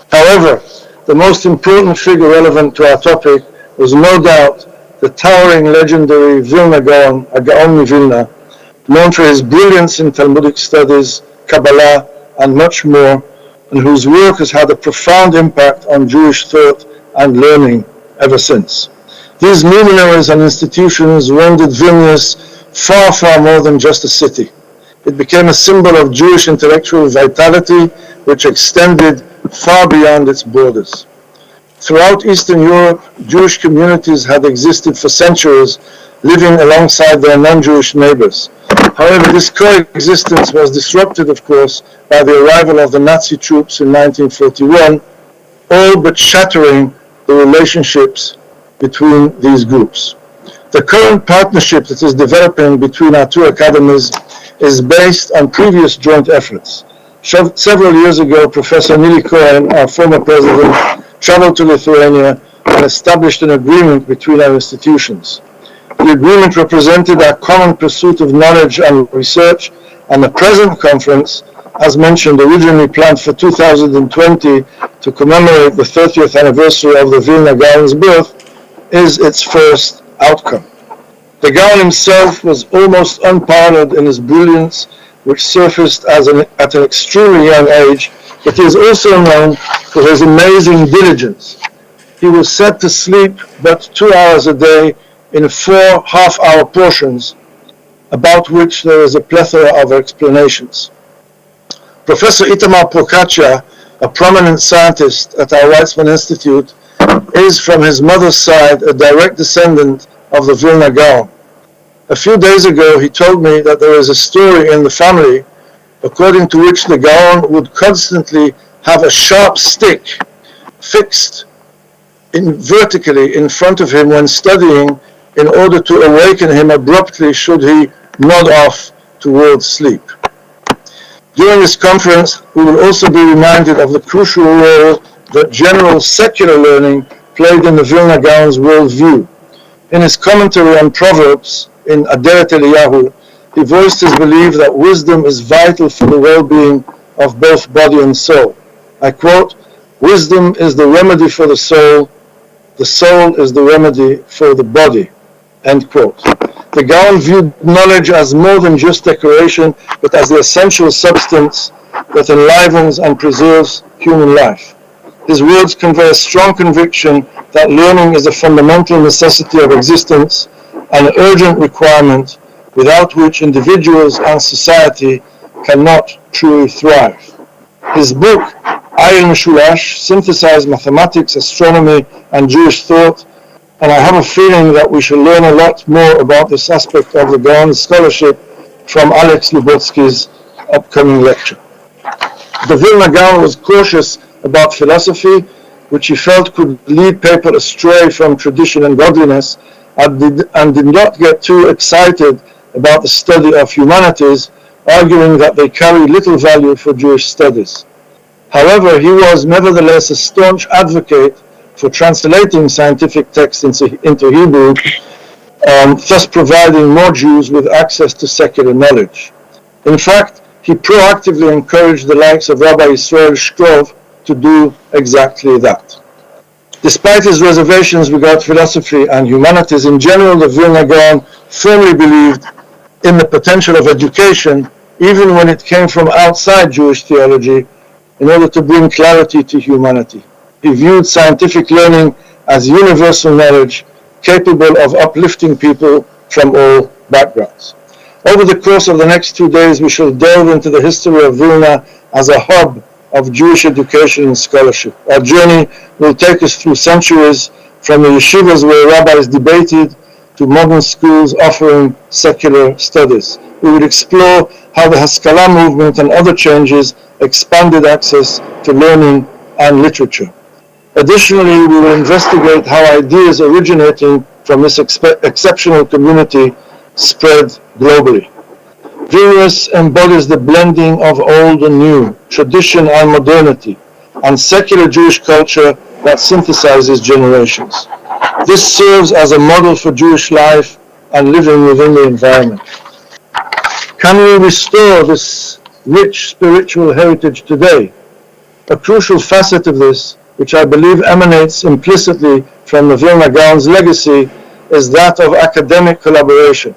However, the most important figure relevant to our topic was no doubt the towering legendary Vilna Gaon, a Gaon Vilna, known for his brilliance in Talmudic studies, Kabbalah, and much more, and whose work has had a profound impact on Jewish thought and learning ever since. These luminaries and institutions rendered Vilnius far, far more than just a city. It became a symbol of Jewish intellectual vitality, which extended far beyond its borders. Throughout Eastern Europe, Jewish communities had existed for centuries, living alongside their non-Jewish neighbors. However, this coexistence was disrupted, of course, by the arrival of the Nazi troops in 1941, all but shattering the relationships between these groups. The current partnership that is developing between our two academies is based on previous joint efforts. Several years ago, Professor Nili Cohen, our former president, traveled to Lithuania and established an agreement between our institutions. The agreement represented our common pursuit of knowledge and research, and the present conference, as mentioned, originally planned for 2020 to commemorate the 30th anniversary of the Vilna Gaon's birth, is its first outcome. The Gaon himself was almost unparalleled in his brilliance, which surfaced at an extremely young age, but he is also known for his amazing diligence. He was set to sleep but 2 hours a day in 4 half-hour portions, about which there is a plethora of explanations. Professor Itamar Procaccia, a prominent scientist at our Weizmann Institute, is from his mother's side a direct descendant of the Vilna Gaon. A few days ago he told me that there is a story in the family according to which the Gaon would constantly have a sharp stick fixed vertically in front of him when studying in order to awaken him abruptly should he nod off towards sleep. During this conference, we will also be reminded of the crucial role that general secular learning played in the Vilna Gaon's worldview. In his commentary on Proverbs in Aderet Eliyahu, he voiced his belief that wisdom is vital for the well-being of both body and soul. I quote, "Wisdom is the remedy for the soul is the remedy for the body," end quote. The Gaon viewed knowledge as more than just decoration, but as the essential substance that enlivens and preserves human life. His words convey a strong conviction that learning is a fundamental necessity of existence, an urgent requirement without which individuals and society cannot truly thrive. His book, Ayil Meshulash, synthesized mathematics, astronomy, and Jewish thought, and I have a feeling that we shall learn a lot more about this aspect of the Gaon's scholarship from Alex Lubotsky's upcoming lecture. The Vilna Gaon was cautious about philosophy, which he felt could lead people astray from tradition and godliness, and did not get too excited about the study of humanities, arguing that they carry little value for Jewish studies. However, he was nevertheless a staunch advocate for translating scientific texts into Hebrew, thus providing more Jews with access to secular knowledge. In fact, he proactively encouraged the likes of Rabbi Israel Shkrov to do exactly that. Despite his reservations regarding philosophy and humanities in general, the Vilna Gaon firmly believed in the potential of education, even when it came from outside Jewish theology, in order to bring clarity to humanity. He viewed scientific learning as universal knowledge capable of uplifting people from all backgrounds. Over the course of the next 2 days, we shall delve into the history of Vilna as a hub of Jewish education and scholarship. Our journey will take us through centuries, from the yeshivas where rabbis debated to modern schools offering secular studies. We will explore how the Haskalah movement and other changes expanded access to learning and literature. Additionally, we will investigate how ideas originating from this exceptional community spread globally. Vilnius embodies the blending of old and new, tradition and modernity, and secular Jewish culture that synthesizes generations. This serves as a model for Jewish life and living within the environment. Can we restore this rich spiritual heritage today? A crucial facet of this, which I believe emanates implicitly from the Vilna Gaon's legacy, is that of academic collaboration.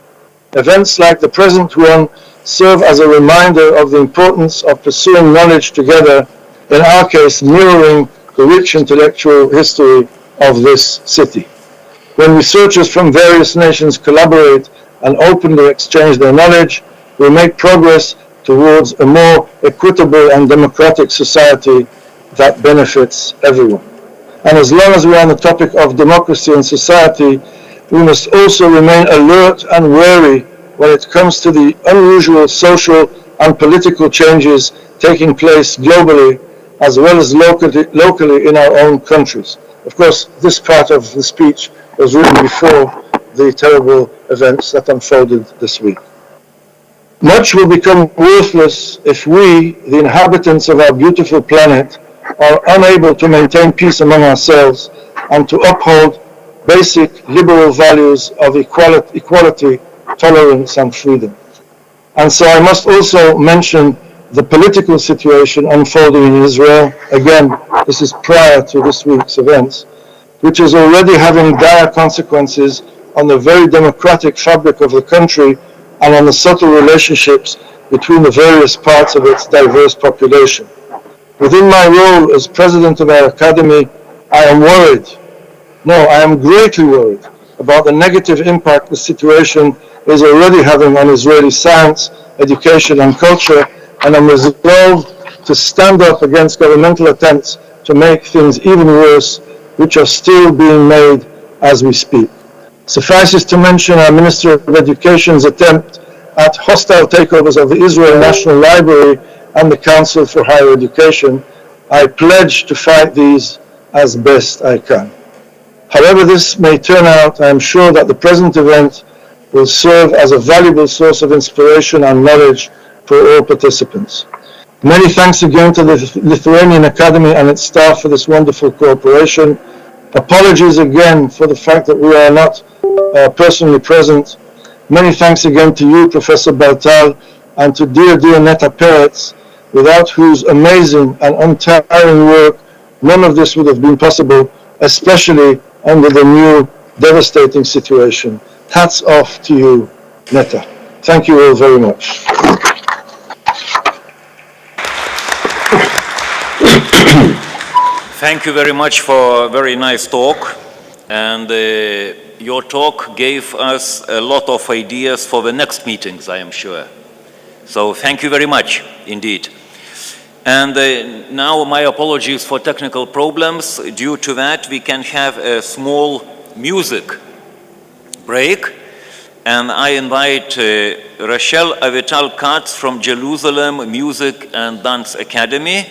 Events like the present one serve as a reminder of the importance of pursuing knowledge together, in our case mirroring the rich intellectual history of this city. When researchers from various nations collaborate and openly exchange their knowledge, we make progress towards a more equitable and democratic society that benefits everyone. And as long as we are on the topic of democracy and society, we must also remain alert and wary when it comes to the unusual social and political changes taking place globally as well as locally in our own countries. Of course, this part of the speech was written before the terrible events that unfolded this week. Much will become worthless if we, the inhabitants of our beautiful planet, are unable to maintain peace among ourselves and to uphold basic liberal values of equality, tolerance, and freedom. And so I must also mention the political situation unfolding in Israel. Again, this is prior to this week's events, which is already having dire consequences on the very democratic fabric of the country and on the subtle relationships between the various parts of its diverse population. Within my role as president of our academy, I am worried. No, I am greatly worried about the negative impact the situation is already having on Israeli science, education, and culture, and I'm resolved to stand up against governmental attempts to make things even worse, which are still being made as we speak. Suffices to mention our Minister of Education's attempt at hostile takeovers of the Israel National Library and the Council for Higher Education. I pledge to fight these as best I can. However this may turn out, I am sure that the present event will serve as a valuable source of inspiration and knowledge for all participants. Many thanks again to the Lithuanian Academy and its staff for this wonderful cooperation. Apologies again for the fact that we are not personally present. Many thanks again to you, Professor Baltal, and to dear Netta Peretz, without whose amazing and untiring work none of this would have been possible, especially under the new devastating situation. Hats off to you, Netta. Thank you all very much. Thank you very much for a very nice talk, and your talk gave us a lot of ideas for the next meetings, I am sure. So thank you very much indeed. And now my apologies for technical problems. Due to that, we can have a small music break, and I invite Rachel Avital Katz from Jerusalem Music and Dance Academy,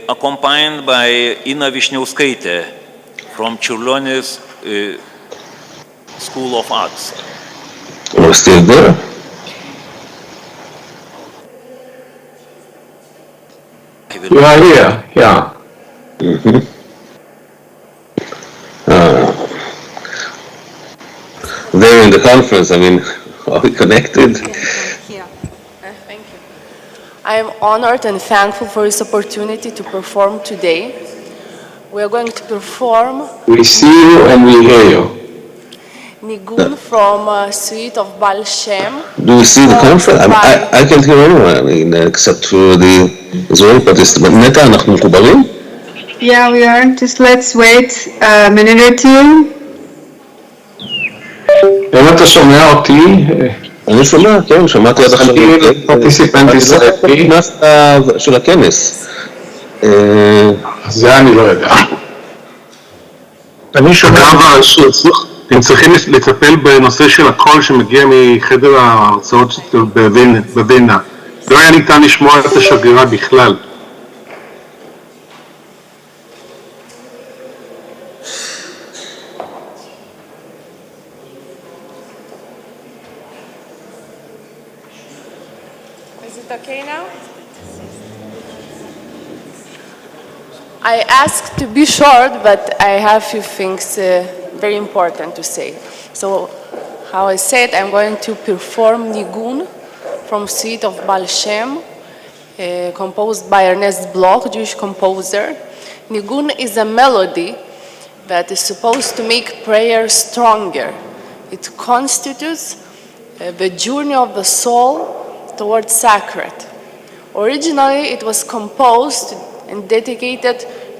accompanied by Ina Vishniauskaitė from Čiurlionis School of Arts. We're still there? You are here, yeah. Mm-hmm. They're in the conference, I mean, are we connected? Yeah. Thank you. I am honored and thankful for this opportunity to perform today. We are going to perform We see you and we hear you. Nigun from Suite of Baal Shem. Do you see the conference? I can't hear anyone, I mean, except for the Israeli participant. Netta, אנחנו מחוברים? Yeah, we are. Just let's wait a minute or two. אם אתה שומע אותי, אני שומע, כן, שמעתי עד עכשיו. אני פרטיסיפנט ישראלי. של הכנס. זה אני לא יודע. אני שומע... הם צריכים לטפל בנושא של הקול שמגיע מחדר ההרצאות בווינה. לא היה ניתן לשמוע את השגרירה בכלל. Is it okay now? I asked to be short, but I have a few things very important to say. So, how I said, I'm going to perform Nigun from Suite of Baal Shem, composed by Ernest Bloch, Jewish composer. Nigun is a melody that is supposed to make prayer stronger. It constitutes the journey of the soul towards sacred. Originally, it was composed and dedicated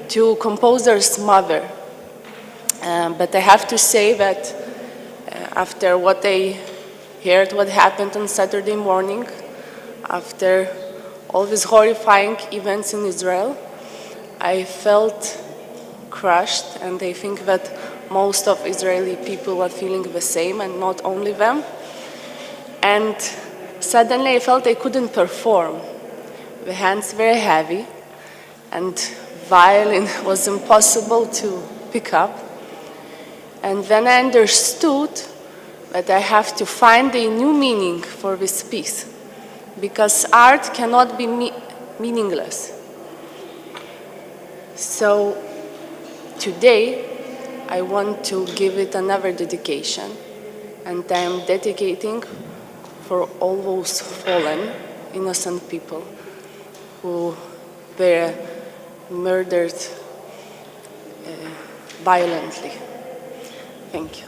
to composer's mother. But I have to say that after what I heard, what happened on Saturday morning, after all these horrifying events in Israel, I felt crushed, and I think that most of Israeli people are feeling the same, and not only them. And suddenly I felt I couldn't perform. The hands were heavy, and violin was impossible to pick up. And then I understood that I have to find a new meaning for this piece, because art cannot be meaningless. So today I want to give it another dedication, and I am dedicating for all those fallen, innocent people who were murdered violently. Thank you.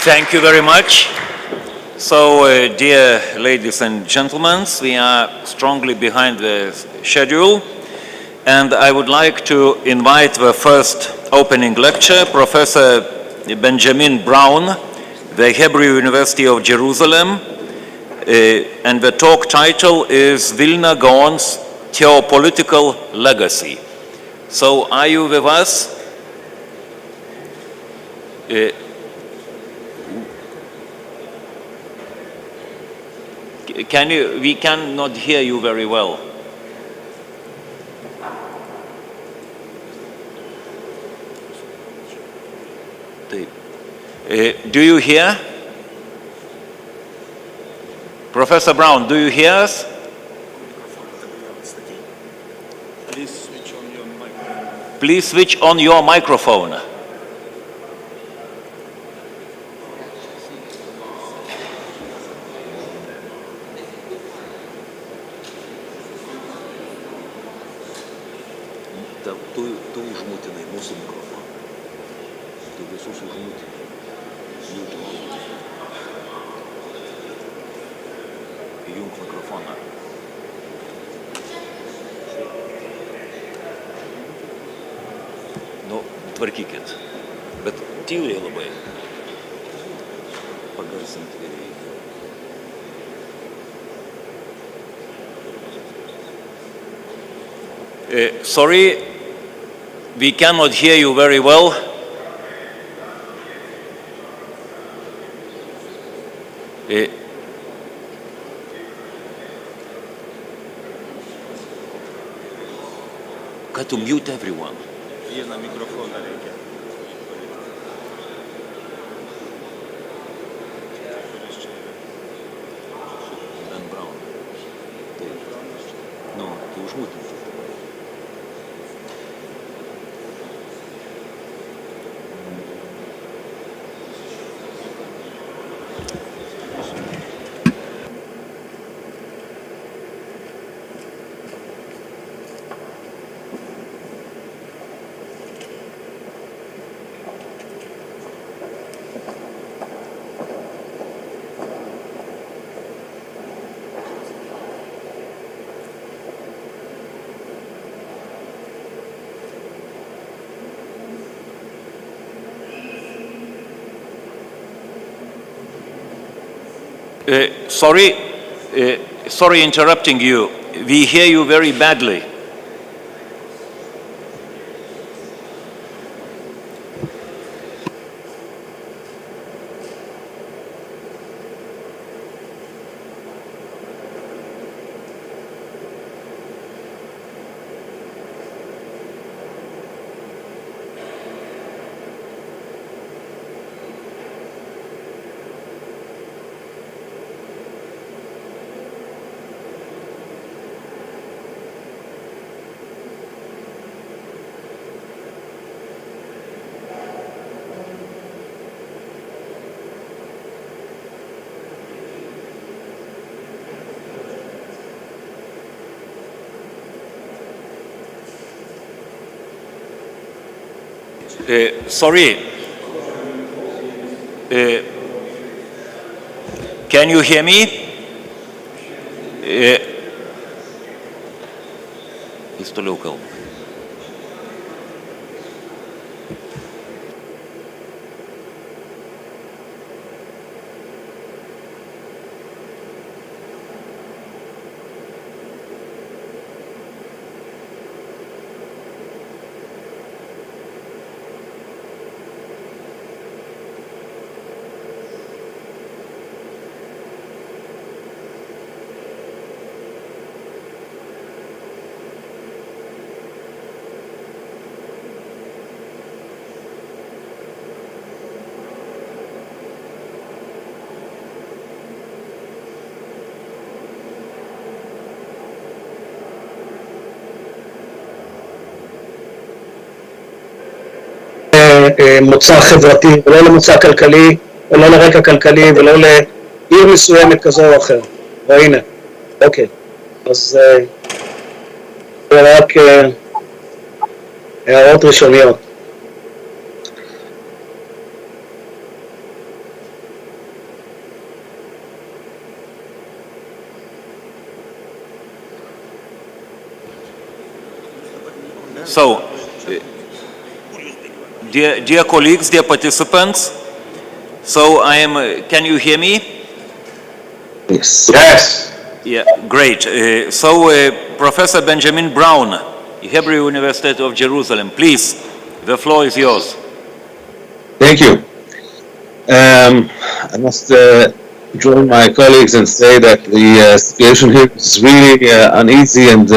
Thank you very much. So, dear ladies and gentlemen, we are strongly behind the schedule, and I would like to invite the first opening lecture, Professor Benjamin Brown, the Hebrew University of Jerusalem, and the talk title is Vilna Gaon's Theopolitical Legacy. So, are you with us? We cannot hear you very well. Do you hear? Professor Brown, do you hear us? Please switch on your microphone. Tu užmutinai mūsų mikrofoną. Tu visus užmutinai. Įjunk mikrofoną. Nu, tvarkykit. Bet tyliai labai. Pagarsinti reikia. Sorry, we cannot hear you very well. Got to mute everyone. Vieną mikrofoną reikia. užmutinti. Sorry interrupting you. We hear you very badly. Sorry. Can you hear me? Jis toliau kalba. מוצא חברתי ולא למוצא כלכלי ולא לרקע כלכלי ולא לעיר מסוימת כזו או אחר. והנה, אוקיי, אז זה רק הערות ראשוניות. So, dear colleagues, dear participants, so can you hear me? Yes. Yes. Yeah, great. Professor Benjamin Brown, Hebrew University of Jerusalem, please, the floor is yours. Thank you. I must join my colleagues and say that the situation here is really uneasy, and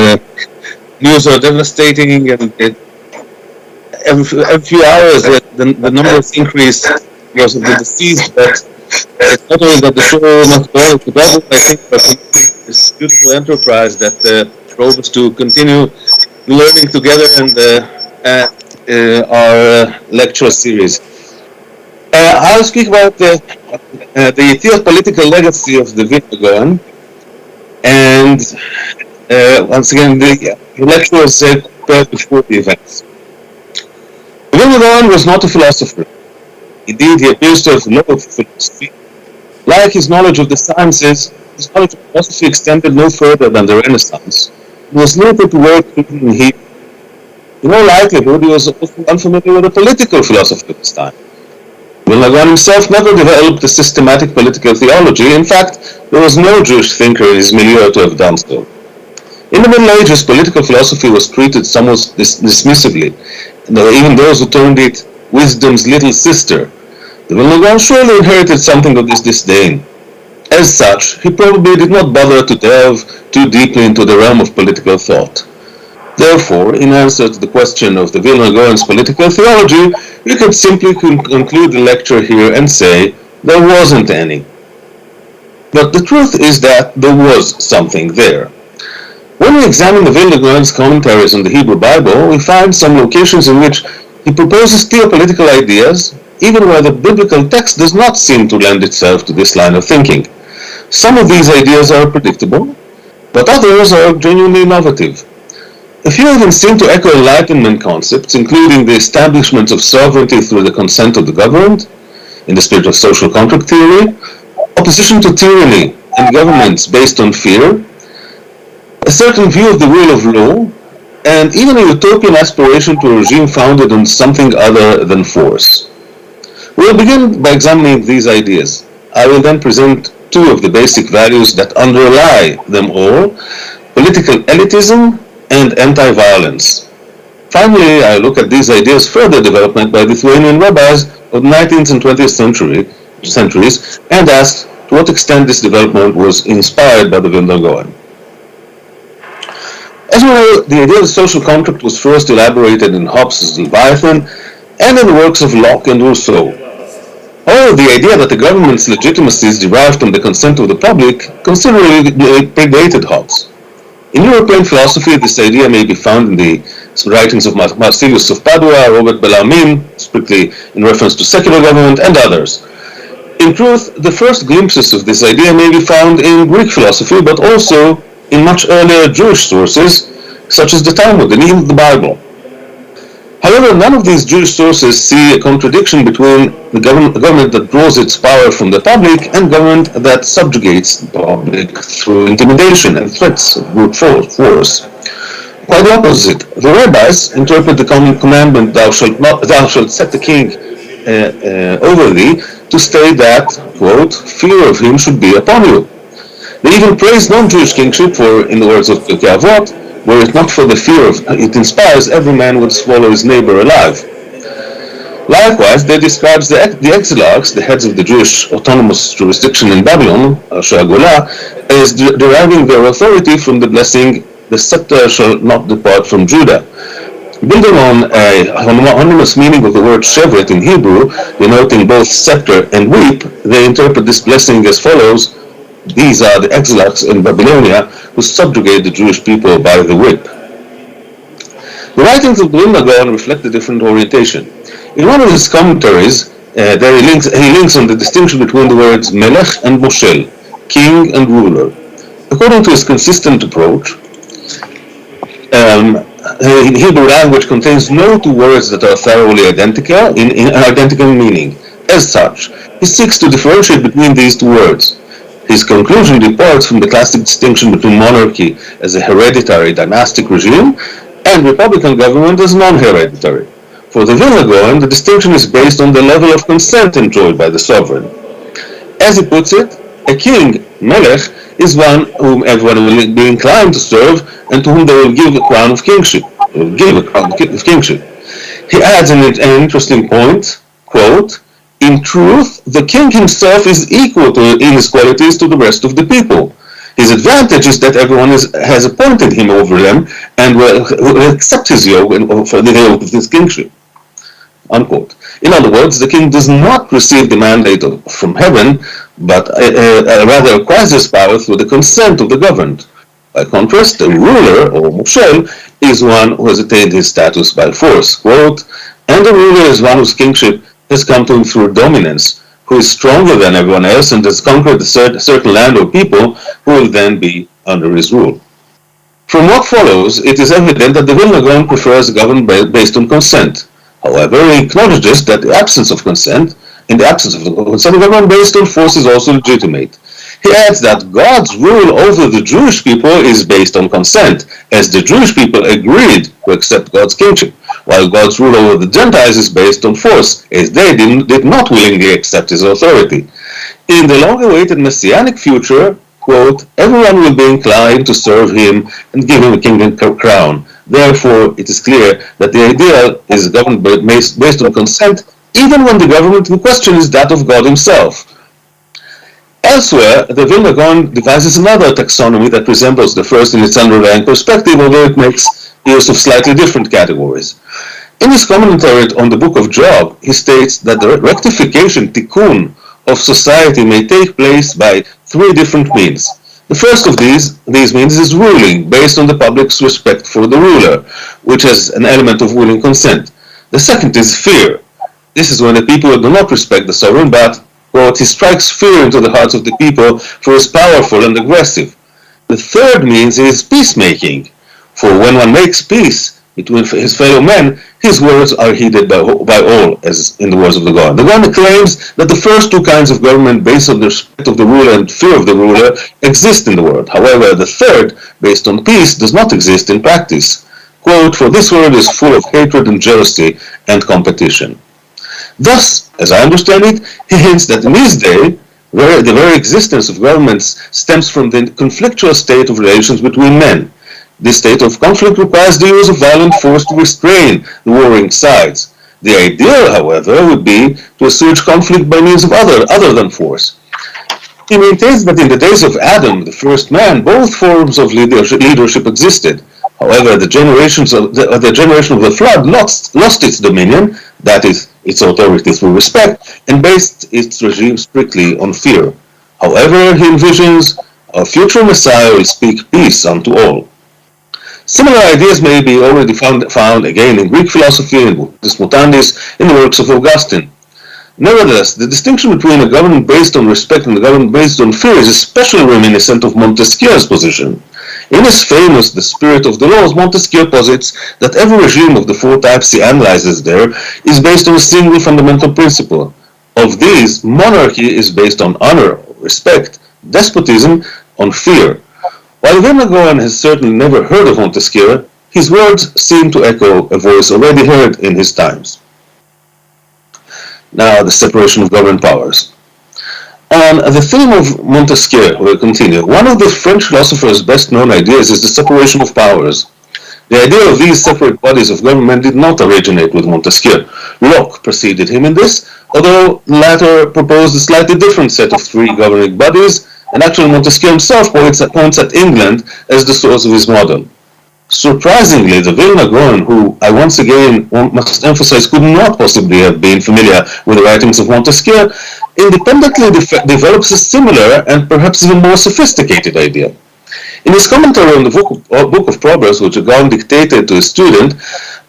news are devastating, and every few hours the numbers increase because of the deceased, but it's not only that the show must go on to double, I think, but this beautiful enterprise that drove us to continue learning together and our lecture series. I'll speak about the theopolitical legacy of the Vilna Gaon, and once again the lecture was prepared before the events. The Vilna Gaon was not a philosopher. Indeed, he appears to have loathed philosophy. Like his knowledge of the sciences, his knowledge of philosophy extended no further than the Renaissance. He was limited to work in Hebrew. In all likelihood, he was also unfamiliar with the political philosophy of his time. Vilna Gaon himself never developed a systematic political theology. In fact, there was no Jewish thinker in his milieu to have done so. In the Middle Ages, political philosophy was treated somewhat dismissively. There were even those who termed it wisdom's little sister. The Vilna Gaon surely inherited something of this disdain. As such, he probably did not bother to delve too deeply into the realm of political thought. Therefore, in answer to the question of the Vilna Gaon's political theology, we could simply conclude the lecture here and say there wasn't any. But the truth is that there was something there. When we examine the Vilna Gaon's commentaries on the Hebrew Bible, we find some locations in which he proposes theopolitical ideas, even where the biblical text does not seem to lend itself to this line of thinking. Some of these ideas are predictable, but others are genuinely innovative. A few even seem to echo Enlightenment concepts, including the establishment of sovereignty through the consent of the governed, in the spirit of social contract theory, opposition to tyranny and governments based on fear, a certain view of the rule of law, and even a utopian aspiration to a regime founded on something other than force. We'll begin by examining these ideas. I will then present two of the basic values that underlie them all: political elitism and anti-violence. Finally, I look at these ideas' further development by Lithuanian rabbis of the 19th and 20th centuries and ask to what extent this development was inspired by the Vilna Gaon. As we know, the idea of social contract was first elaborated in Hobbes' Leviathan and in the works of Locke and Rousseau. However, the idea that the government's legitimacy is derived from the consent of the public considerably predated Hobbes. In European philosophy, this idea may be found in the writings of Marsilius of Padua, Robert Bellarmine, strictly in reference to secular government, and others. In truth, the first glimpses of this idea may be found in Greek philosophy, but also in much earlier Jewish sources, such as the Talmud and even the Bible. However, none of these Jewish sources see a contradiction between the government that draws its power from the public and government that subjugates the public through intimidation and threats of brute force. Quite the opposite. The rabbis interpret the commandment, thou shalt set the king over thee, to state that, quote, fear of him should be upon you. They even praise non-Jewish kingship, for, in the words of Pirkei Avot, were it not for the fear it inspires, every man would swallow his neighbor alive. Likewise, they describe the exilarchs, the heads of the Jewish autonomous jurisdiction in Babylon, Shagola, as deriving their authority from the blessing, the scepter shall not depart from Judah. Building on a homonymous meaning of the word shevet in Hebrew, denoting both scepter and whip, they interpret this blessing as follows: these are the exilarchs in Babylonia who subjugate the Jewish people by the whip. The writings of the Vilna Gaon reflect a different orientation. In one of his commentaries, he links on the distinction between the words melech and moshel, king and ruler. According to his consistent approach, in Hebrew language contains no two words that are thoroughly identical in identical meaning. As such, he seeks to differentiate between these two words. His conclusion departs from the classic distinction between monarchy as a hereditary dynastic regime and republican government as non-hereditary. For the Vilna Gaon, the distinction is based on the level of consent enjoyed by the sovereign. As he puts it, a king, melech, is one whom everyone will be inclined to serve and to whom they will give a crown of kingship. He adds an interesting point, quote, in truth, the king himself is equal in his qualities to the rest of the people. His advantage is that everyone has appointed him over them and will accept his yoke for the yoke of his kingship. Unquote. In other words, the king does not receive the mandate from heaven, but rather acquires his power through the consent of the governed. By contrast, a ruler, or moshel, is one who has attained his status by force. Quote, and a ruler is one whose kingship has come to him through dominance, who is stronger than everyone else and has conquered a certain land or people who will then be under his rule. From what follows, it is evident that the Vilna Gaon prefers government based on consent. However, he acknowledges that in the absence of consent, government based on force is also legitimate. He adds that God's rule over the Jewish people is based on consent, as the Jewish people agreed to accept God's kingship, while God's rule over the Gentiles is based on force, as they did not willingly accept his authority. In the long-awaited messianic future, quote, everyone will be inclined to serve him and give him a kingdom crown. Therefore, it is clear that the ideal is government based on consent, even when the government in question is that of God himself. Elsewhere, the Vilna Gaon devises another taxonomy that resembles the first in its underlying perspective, although it makes use of slightly different categories. In his commentary on the book of Job, he states that the rectification, tikkun, of society may take place by three different means. The first of these means is ruling, based on the public's respect for the ruler, which has an element of willing consent. The second is fear. This is when the people do not respect the sovereign, but, quote, he strikes fear into the hearts of the people, for he is powerful and aggressive. The third means is peacemaking, for when one makes peace between his fellow men, his words are heeded by all, as in the words of the Gaon. The Gaon claims that the first two kinds of government, based on the respect of the ruler and fear of the ruler, exist in the world. However, the third, based on peace, does not exist in practice. Quote, for this world is full of hatred and jealousy and competition. Thus, as I understand it, he hints that in his day, the very existence of governments stems from the conflictual state of relations between men. This state of conflict requires the use of violent force to restrain the warring sides. The ideal, however, would be to assuage conflict by means of other than force. He maintains that in the days of Adam, the first man, both forms of leadership existed. However, the generation of the flood lost its dominion, that is, its authority through respect, and based its regime strictly on fear. However, he envisions a future Messiah will speak peace unto all. Similar ideas may be already found again in Greek philosophy, in Buddhist Mutandis, in the works of Augustine. Nevertheless, the distinction between a government based on respect and a government based on fear is especially reminiscent of Montesquieu's position. In his famous The Spirit of the Laws, Montesquieu posits that every regime of the four types he analyzes there is based on a single fundamental principle. Of these, monarchy is based on honor, respect, despotism on fear. While Vilna has certainly never heard of Montesquieu, his words seem to echo a voice already heard in his times. Now, the separation of government powers. On the theme of Montesquieu, we'll continue. One of the French philosopher's best-known ideas is the separation of powers. The idea of these separate bodies of government did not originate with Montesquieu. Locke preceded him in this, although the latter proposed a slightly different set of three governing bodies, and actually Montesquieu himself points at England as the source of his model. Surprisingly, the Vilna Gaon, who I once again must emphasize could not possibly have been familiar with the writings of Montesquieu, independently develops a similar and perhaps even more sophisticated idea. In his commentary on the Book of Proverbs, which the Gaon dictated to a student,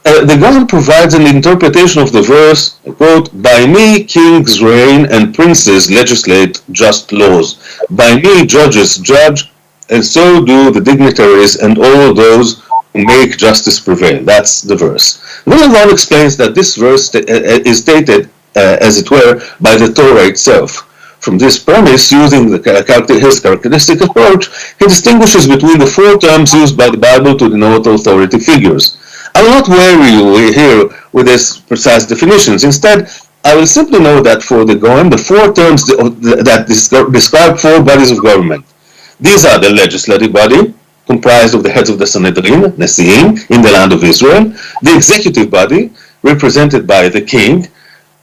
the Gaon provides an interpretation of the verse, quote, by me kings reign and princes legislate just laws. By me judges judge, and so do the dignitaries and all those who make justice prevail. That's the verse. Vilna Gaon explains that this verse is stated, as it were, by the Torah itself. From this premise, using his characteristic approach, he distinguishes between the four terms used by the Bible to denote authority figures. I will not weary you here with these precise definitions. Instead, I will simply note that for the Gaon, the four terms that describe four bodies of government. These are the legislative body, comprised of the heads of the Sanhedrin, Nesiim, in the land of Israel, the executive body, represented by the king,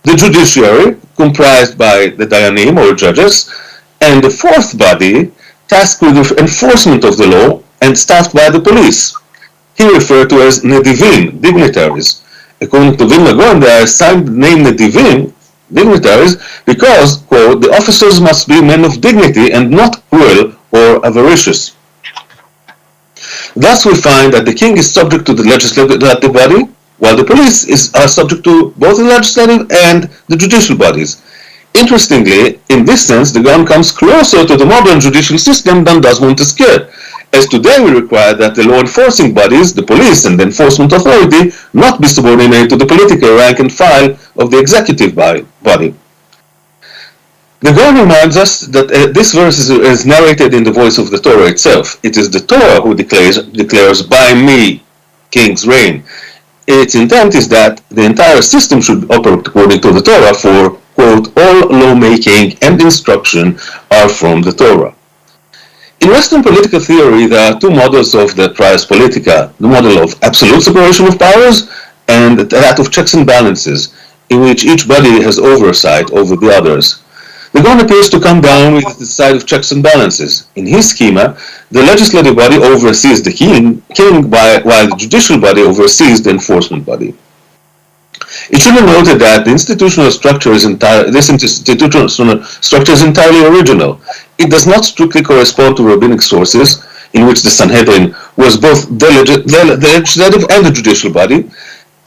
the judiciary, comprised by the Dayanim, or judges, and the fourth body, tasked with the enforcement of the law and staffed by the police. He referred to as Nedivim, dignitaries. According to Vilna Gaon, they are assigned the name Nedivim, dignitaries, because, quote, the officers must be men of dignity and not cruel or avaricious. Thus we find that the king is subject to the legislative body, while the police are subject to both the legislative and the judicial bodies. Interestingly, in this sense, the Gaon comes closer to the modern judicial system than does Montesquieu, as today we require that the law enforcing bodies, the police and the enforcement authority, not be subordinated to the political rank and file of the executive body. The Gaon reminds us that this verse is narrated in the voice of the Torah itself. It is the Torah who declares, by me, kings reign. Its intent is that the entire system should operate according to the Torah, for, quote, all lawmaking and instruction are from the Torah. In Western political theory, there are two models of the trias politica, the model of absolute separation of powers and that of checks and balances, in which each body has oversight over the others. The Gaon appears to come down with the side of checks and balances. In his schema, the legislative body oversees the king while the judicial body oversees the enforcement body. It should be noted that the institutional structure is entirely original. It does not strictly correspond to rabbinic sources, in which the Sanhedrin was both the legislative and the judicial body.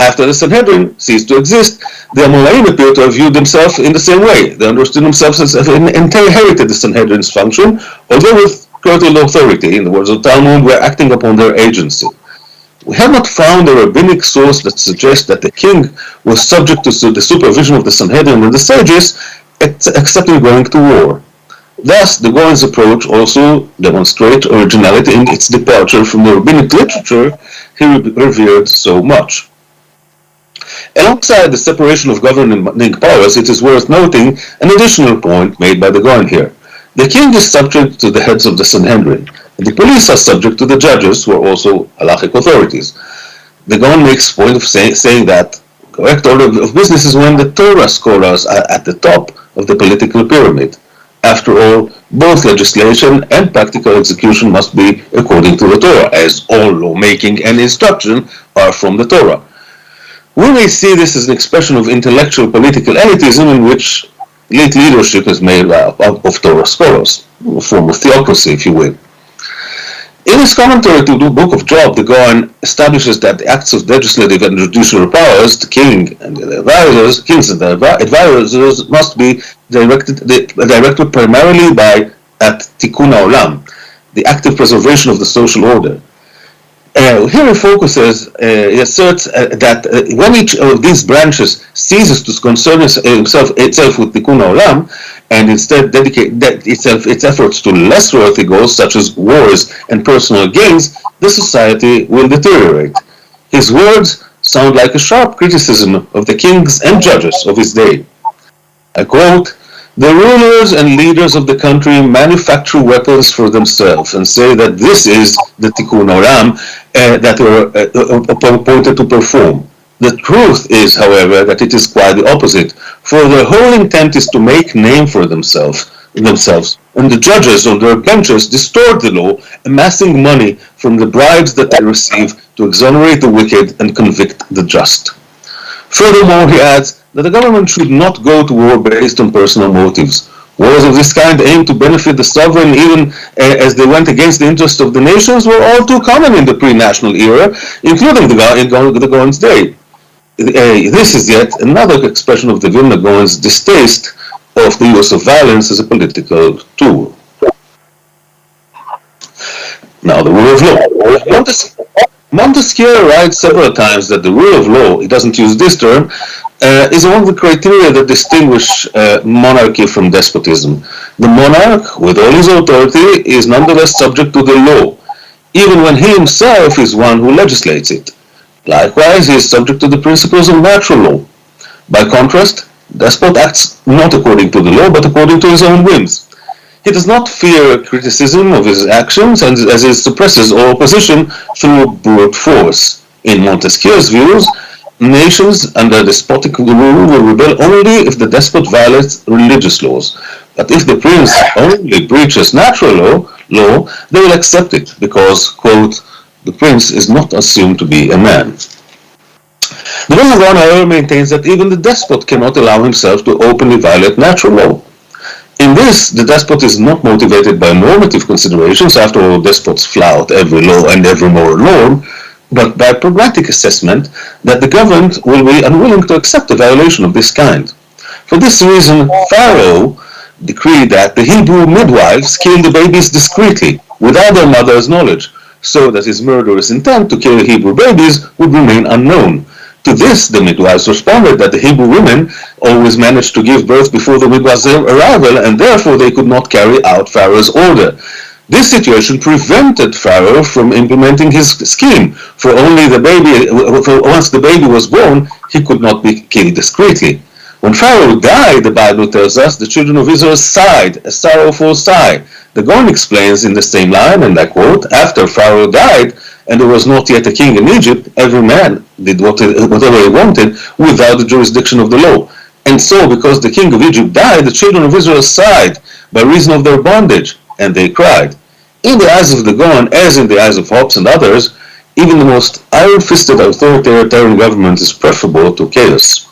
After the Sanhedrin ceased to exist, the Amoraim appear to have viewed themselves in the same way. They understood themselves as having inherited the Sanhedrin's function, although with curtailed authority. In the words of Talmud, were acting upon their agency. We have not found a rabbinic source that suggests that the king was subject to the supervision of the Sanhedrin and the sages, except in going to war. Thus, the Gaon's approach also demonstrates originality in its departure from the rabbinic literature he revered so much. Alongside the separation of governing powers, it is worth noting an additional point made by the Gaon here. The king is subject to the heads of the Sanhedrin, and the police are subject to the judges, who are also halachic authorities. The Gaon makes point of saying that correct order of business is when the Torah scholars are at the top of the political pyramid. After all, both legislation and practical execution must be according to the Torah, as all lawmaking and instruction are from the Torah. We may see this as an expression of intellectual political elitism in which elite leadership is made up of Torah scholars, a form of theocracy, if you will. In his commentary to the Book of Job, the Gaon establishes that the acts of legislative and judicial powers, the king and the advisors, kings and the advisors, must be directed primarily at tikkun haolam, the active preservation of the social order. Here he focuses, he asserts that when each of these branches ceases to concern itself with tikkun haolam, and instead dedicate its efforts to less worthy goals such as wars and personal gains, the society will deteriorate. His words sound like a sharp criticism of the kings and judges of his day. I quote, "The rulers and leaders of the country manufacture weapons for themselves and say that this is the tikkun haolam that they were appointed to perform. The truth is, however, that it is quite the opposite, for their whole intent is to make name for themselves, and the judges on their benches distort the law, amassing money from the bribes that they receive to exonerate the wicked and convict the just." Furthermore, he adds that the government should not go to war based on personal motives. Wars of this kind aimed to benefit the sovereign even as they went against the interests of the nations were all too common in the pre-national era, including the Gaon's day. This is yet another expression of the Vilna Gaon's distaste of the use of violence as a political tool. Now, the rule of law. Montesquieu writes several times that the rule of law, he doesn't use this term, is one of the criteria that distinguish monarchy from despotism. The monarch, with all his authority, is nonetheless subject to the law, even when he himself is one who legislates it. Likewise, he is subject to the principles of natural law. By contrast, despot acts not according to the law, but according to his own whims. He does not fear criticism of his actions, and as he suppresses all opposition through brute force. In Montesquieu's views, nations under despotic rule will rebel only if the despot violates religious laws. But if the prince only breaches natural law, they will accept it because, quote, "the prince is not assumed to be a man." The Vilna Gaon, however, maintains that even the despot cannot allow himself to openly violate natural law. In this, the despot is not motivated by normative considerations, after all, despots flout every law and every moral norm, but by pragmatic assessment that the governed will be unwilling to accept a violation of this kind. For this reason, Pharaoh decreed that the Hebrew midwives kill the babies discreetly, without their mother's knowledge, so that his murderous intent to kill Hebrew babies would remain unknown. To this, the midwives responded that the Hebrew women always managed to give birth before the midwives' arrival, and therefore they could not carry out Pharaoh's order. This situation prevented Pharaoh from implementing his scheme, for once the baby was born, he could not be killed discreetly. When Pharaoh died, the Bible tells us, the children of Israel sighed, a sorrowful sigh. The Gaon explains in the same line, and I quote, "After Pharaoh died, and there was not yet a king in Egypt, every man did whatever he wanted without the jurisdiction of the law. And so, because the king of Egypt died, the children of Israel sighed by reason of their bondage, and they cried." In the eyes of the Gaon, as in the eyes of Hobbes and others, even the most iron-fisted authoritarian government is preferable to chaos.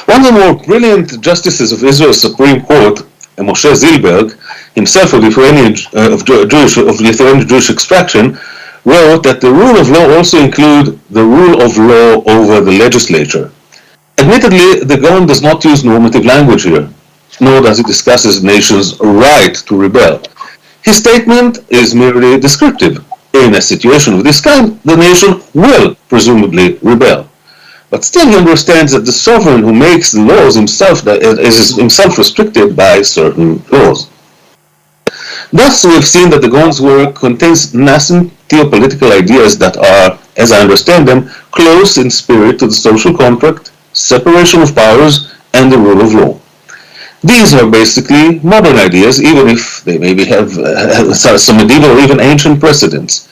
One of the more brilliant justices of Israel's Supreme Court, Moshe Zilberg, himself of Lithuanian Jewish extraction, wrote that the rule of law also includes the rule of law over the legislature. Admittedly, the Gaon does not use normative language here, nor does it discuss the nation's right to rebel. His statement is merely descriptive. In a situation of this kind, the nation will presumably rebel. But still he understands that the sovereign who makes the laws is himself restricted by certain laws. Thus, we have seen that the Gaon's work contains nascent theopolitical ideas that are, as I understand them, close in spirit to the social contract, separation of powers, and the rule of law. These are basically modern ideas, even if they maybe have some medieval or even ancient precedents.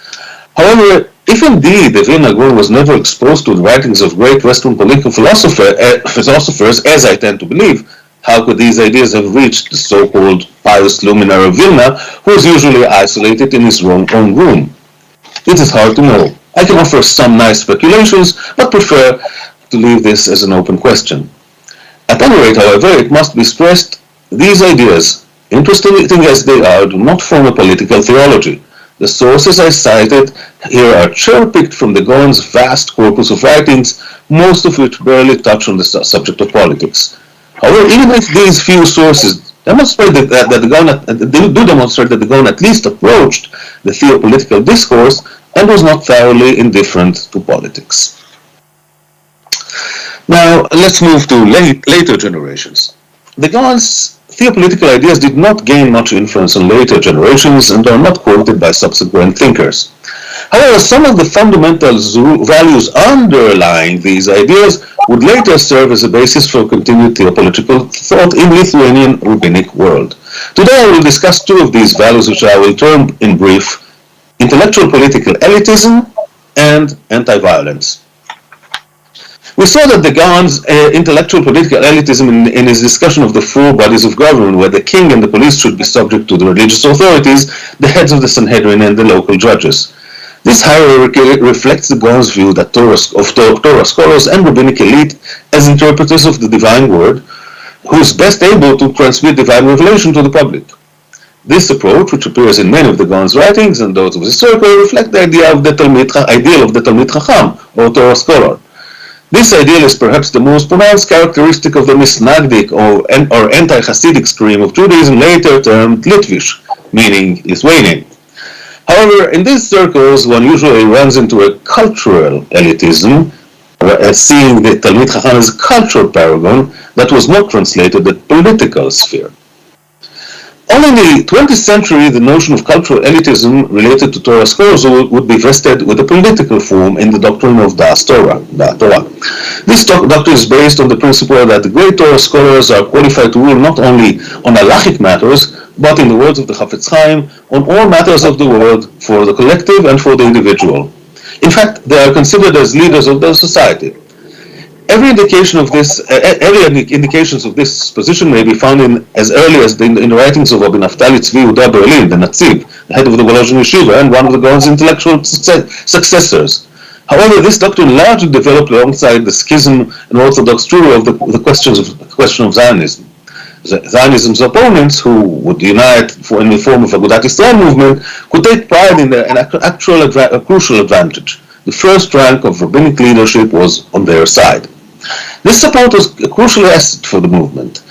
However, if indeed the Vilna Gaon was never exposed to the writings of great Western political philosophers, as I tend to believe, how could these ideas have reached the so-called pious luminary of Vilna, who is usually isolated in his own room? It is hard to know. I can offer some nice speculations, but prefer to leave this as an open question. At any rate, however, it must be stressed, these ideas, interesting as they are, do not form a political theology. The sources I cited here are cherry-picked from the Gaon's vast corpus of writings, most of which barely touch on the subject of politics. However, even if these few sources demonstrate that the Gaon at least approached the theopolitical discourse and was not thoroughly indifferent to politics. Now, let's move to later generations. The Gaon's theopolitical ideas did not gain much influence on later generations and are not quoted by subsequent thinkers. However, some of the fundamental values underlying these ideas would later serve as a basis for continued theopolitical thought in Lithuanian rabbinic world. Today I will discuss two of these values, which I will term in brief intellectual political elitism and anti-violence. We saw that the Gaon's intellectual political elitism in his discussion of the four bodies of government, where the king and the police should be subject to the religious authorities, the heads of the Sanhedrin and the local judges. This hierarchy reflects the Gaon's view that Torah scholars and rabbinic elite as interpreters of the divine word, who is best able to transmit divine revelation to the public. This approach, which appears in many of the Gaon's writings and those of his circle, reflect the ideal of the Talmid Chacham, or Torah scholar. This ideal is perhaps the most pronounced characteristic of the Misnagdic or anti-Hasidic stream of Judaism, later termed Litvish, meaning Lithuanian. However, in these circles, one usually runs into a cultural elitism, seeing the Talmid Chacham as a cultural paragon that was not translated to the political sphere. Only in the 20th century, the notion of cultural elitism related to Torah scholars would be vested with a political form in the doctrine of Das Torah. This doctrine is based on the principle that the great Torah scholars are qualified to rule not only on halachic matters, but in the words of the Chafetz Chaim, on all matters of the world, for the collective and for the individual. In fact, they are considered as leaders of the society. Early indications of this position may be found as early as in the writings of Rabbi Naftali Tzvi Yehuda Berlin, the Natzib, the head of the Volozhin Yeshiva, and one of the Gaon's intellectual successors. However, this doctrine largely developed alongside the schism and orthodox theory of the question of Zionism. Zionism's opponents, who would unite in the form of a Agudat Yisrael movement, could take pride in a crucial advantage. The first rank of rabbinic leadership was on their side. This support was a crucial asset for the movement.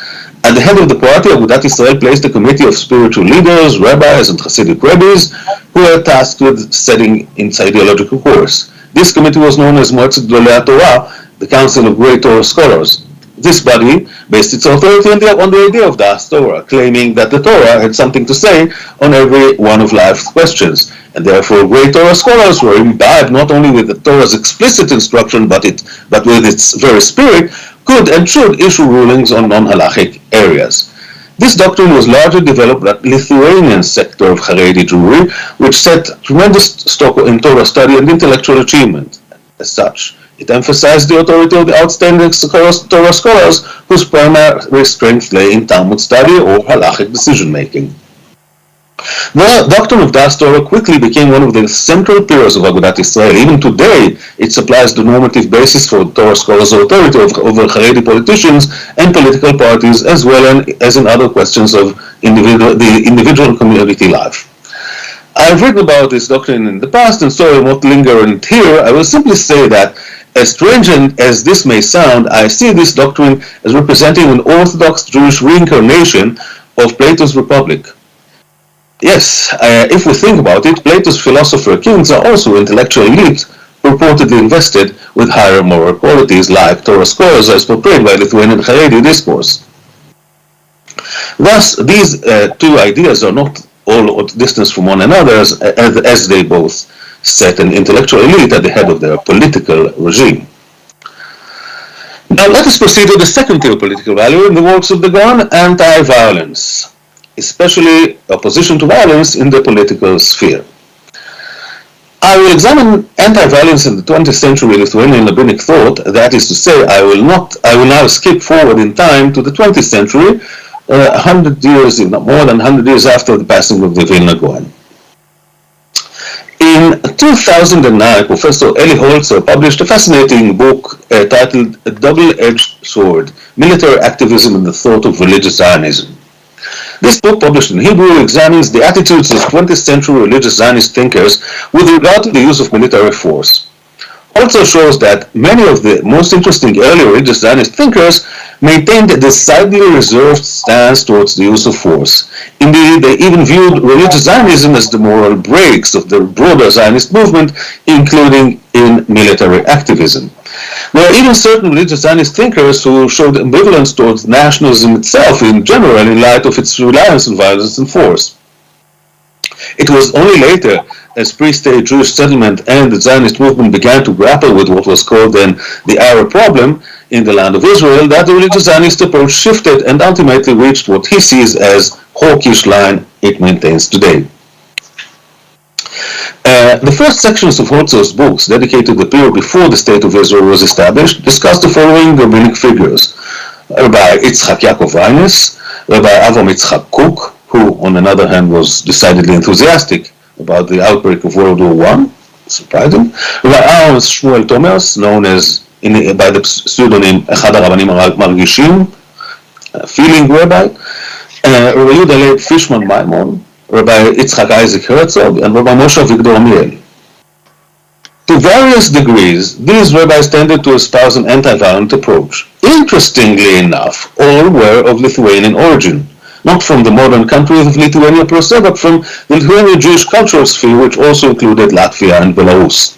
At the head of the party, Agudat Yisrael placed a committee of spiritual leaders, rabbis, and Hasidic rabbis who were tasked with setting its ideological course. This committee was known as Moetzet Gdolei HaTorah, the Council of Great Torah Scholars. This body based its authority on the idea of Das Torah, claiming that the Torah had something to say on every one of life's questions, and therefore great Torah scholars were imbibed not only with the Torah's explicit instruction, but with its very spirit, could and should issue rulings on non-halachic areas. This doctrine was largely developed at the Lithuanian sector of Haredi Jewry, which set tremendous stock in Torah study and intellectual achievement. As such, it emphasized the authority of the outstanding Torah scholars whose primary strength lay in Talmud study or halachic decision-making. The doctrine of Das Torah quickly became one of the central pillars of Agudat Israel. Even today, it supplies the normative basis for Torah scholars' authority over Haredi politicians and political parties, as well as in other questions of the individual community life. I've written about this doctrine in the past, and so I won't linger on it here. I will simply say that, as strange as this may sound, I see this doctrine as representing an Orthodox Jewish reincarnation of Plato's Republic. Yes, if we think about it, Plato's philosopher kings are also intellectual elites purportedly invested with higher moral qualities like Torah scholars as portrayed by Lithuanian Haredi discourse. Thus, these two ideas are not all at distance from one another as they both set an intellectual elite at the head of their political regime. Now let us proceed to the second tier political value in the works of the Gaon, anti-violence, especially opposition to violence in the political sphere. I will examine anti-violence in the 20th century Lithuanian rabbinic thought, that is to say, I will now skip forward in time to the 20th century, 100 years, if not more than 100 years after the passing of the Vilna Gaon. In 2009, Professor Eli Holzer published a fascinating book titled A Double-Edged Sword, Military Activism and the Thought of Religious Zionism. This book, published in Hebrew, examines the attitudes of 20th century religious Zionist thinkers with regard to the use of military force. Also shows that many of the most interesting early religious Zionist thinkers maintained a decidedly reserved stance towards the use of force. Indeed, they even viewed religious Zionism as the moral brakes of the broader Zionist movement, including in military activism. There are even certain religious Zionist thinkers who showed ambivalence towards nationalism itself in general in light of its reliance on violence and force. It was only later, as pre-state Jewish settlement and the Zionist movement began to grapple with what was called then the Arab problem in the land of Israel, that the religious Zionist approach shifted and ultimately reached what he sees as hawkish line it maintains today. The first sections of Holzer's books, dedicated to the period before the State of Israel was established, discuss the following rabbinic figures: Rabbi Yitzchak Yaakov Reines, Rabbi Avram Yitzchak Kook, who, on another hand, was decidedly enthusiastic about the outbreak of World War I, surprising. Rabbi Aaron Shmuel Tomers, known as by the pseudonym Echad HaRabbanim HaMargishim, feeling rabbi, Rabbi Yehuda Leib Fishman Maimon, Rabbi Yitzchak Isaac Herzog, and Rabbi Moshe Avigdor Amiel. To various degrees, these rabbis tended to espouse an anti-violent approach. Interestingly enough, all were of Lithuanian origin, not from the modern country of Lithuania per se, but from the Lithuanian Jewish cultural sphere, which also included Latvia and Belarus.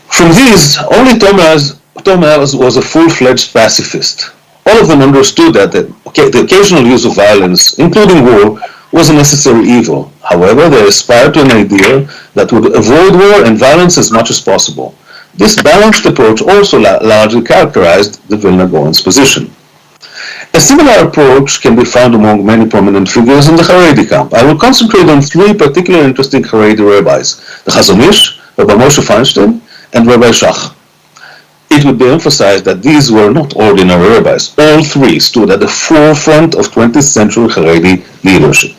From these, only Tomaz was a full-fledged pacifist. All of them understood that the occasional use of violence, including war, was a necessary evil. However, they aspired to an idea that would avoid war and violence as much as possible. This balanced approach also largely characterized the Vilna Gaon's position. A similar approach can be found among many prominent figures in the Haredi camp. I will concentrate on three particularly interesting Haredi rabbis: the Chazon Ish, Rabbi Moshe Feinstein, and Rabbi Shach. It would be emphasized that these were not ordinary rabbis. All three stood at the forefront of 20th century Haredi leadership.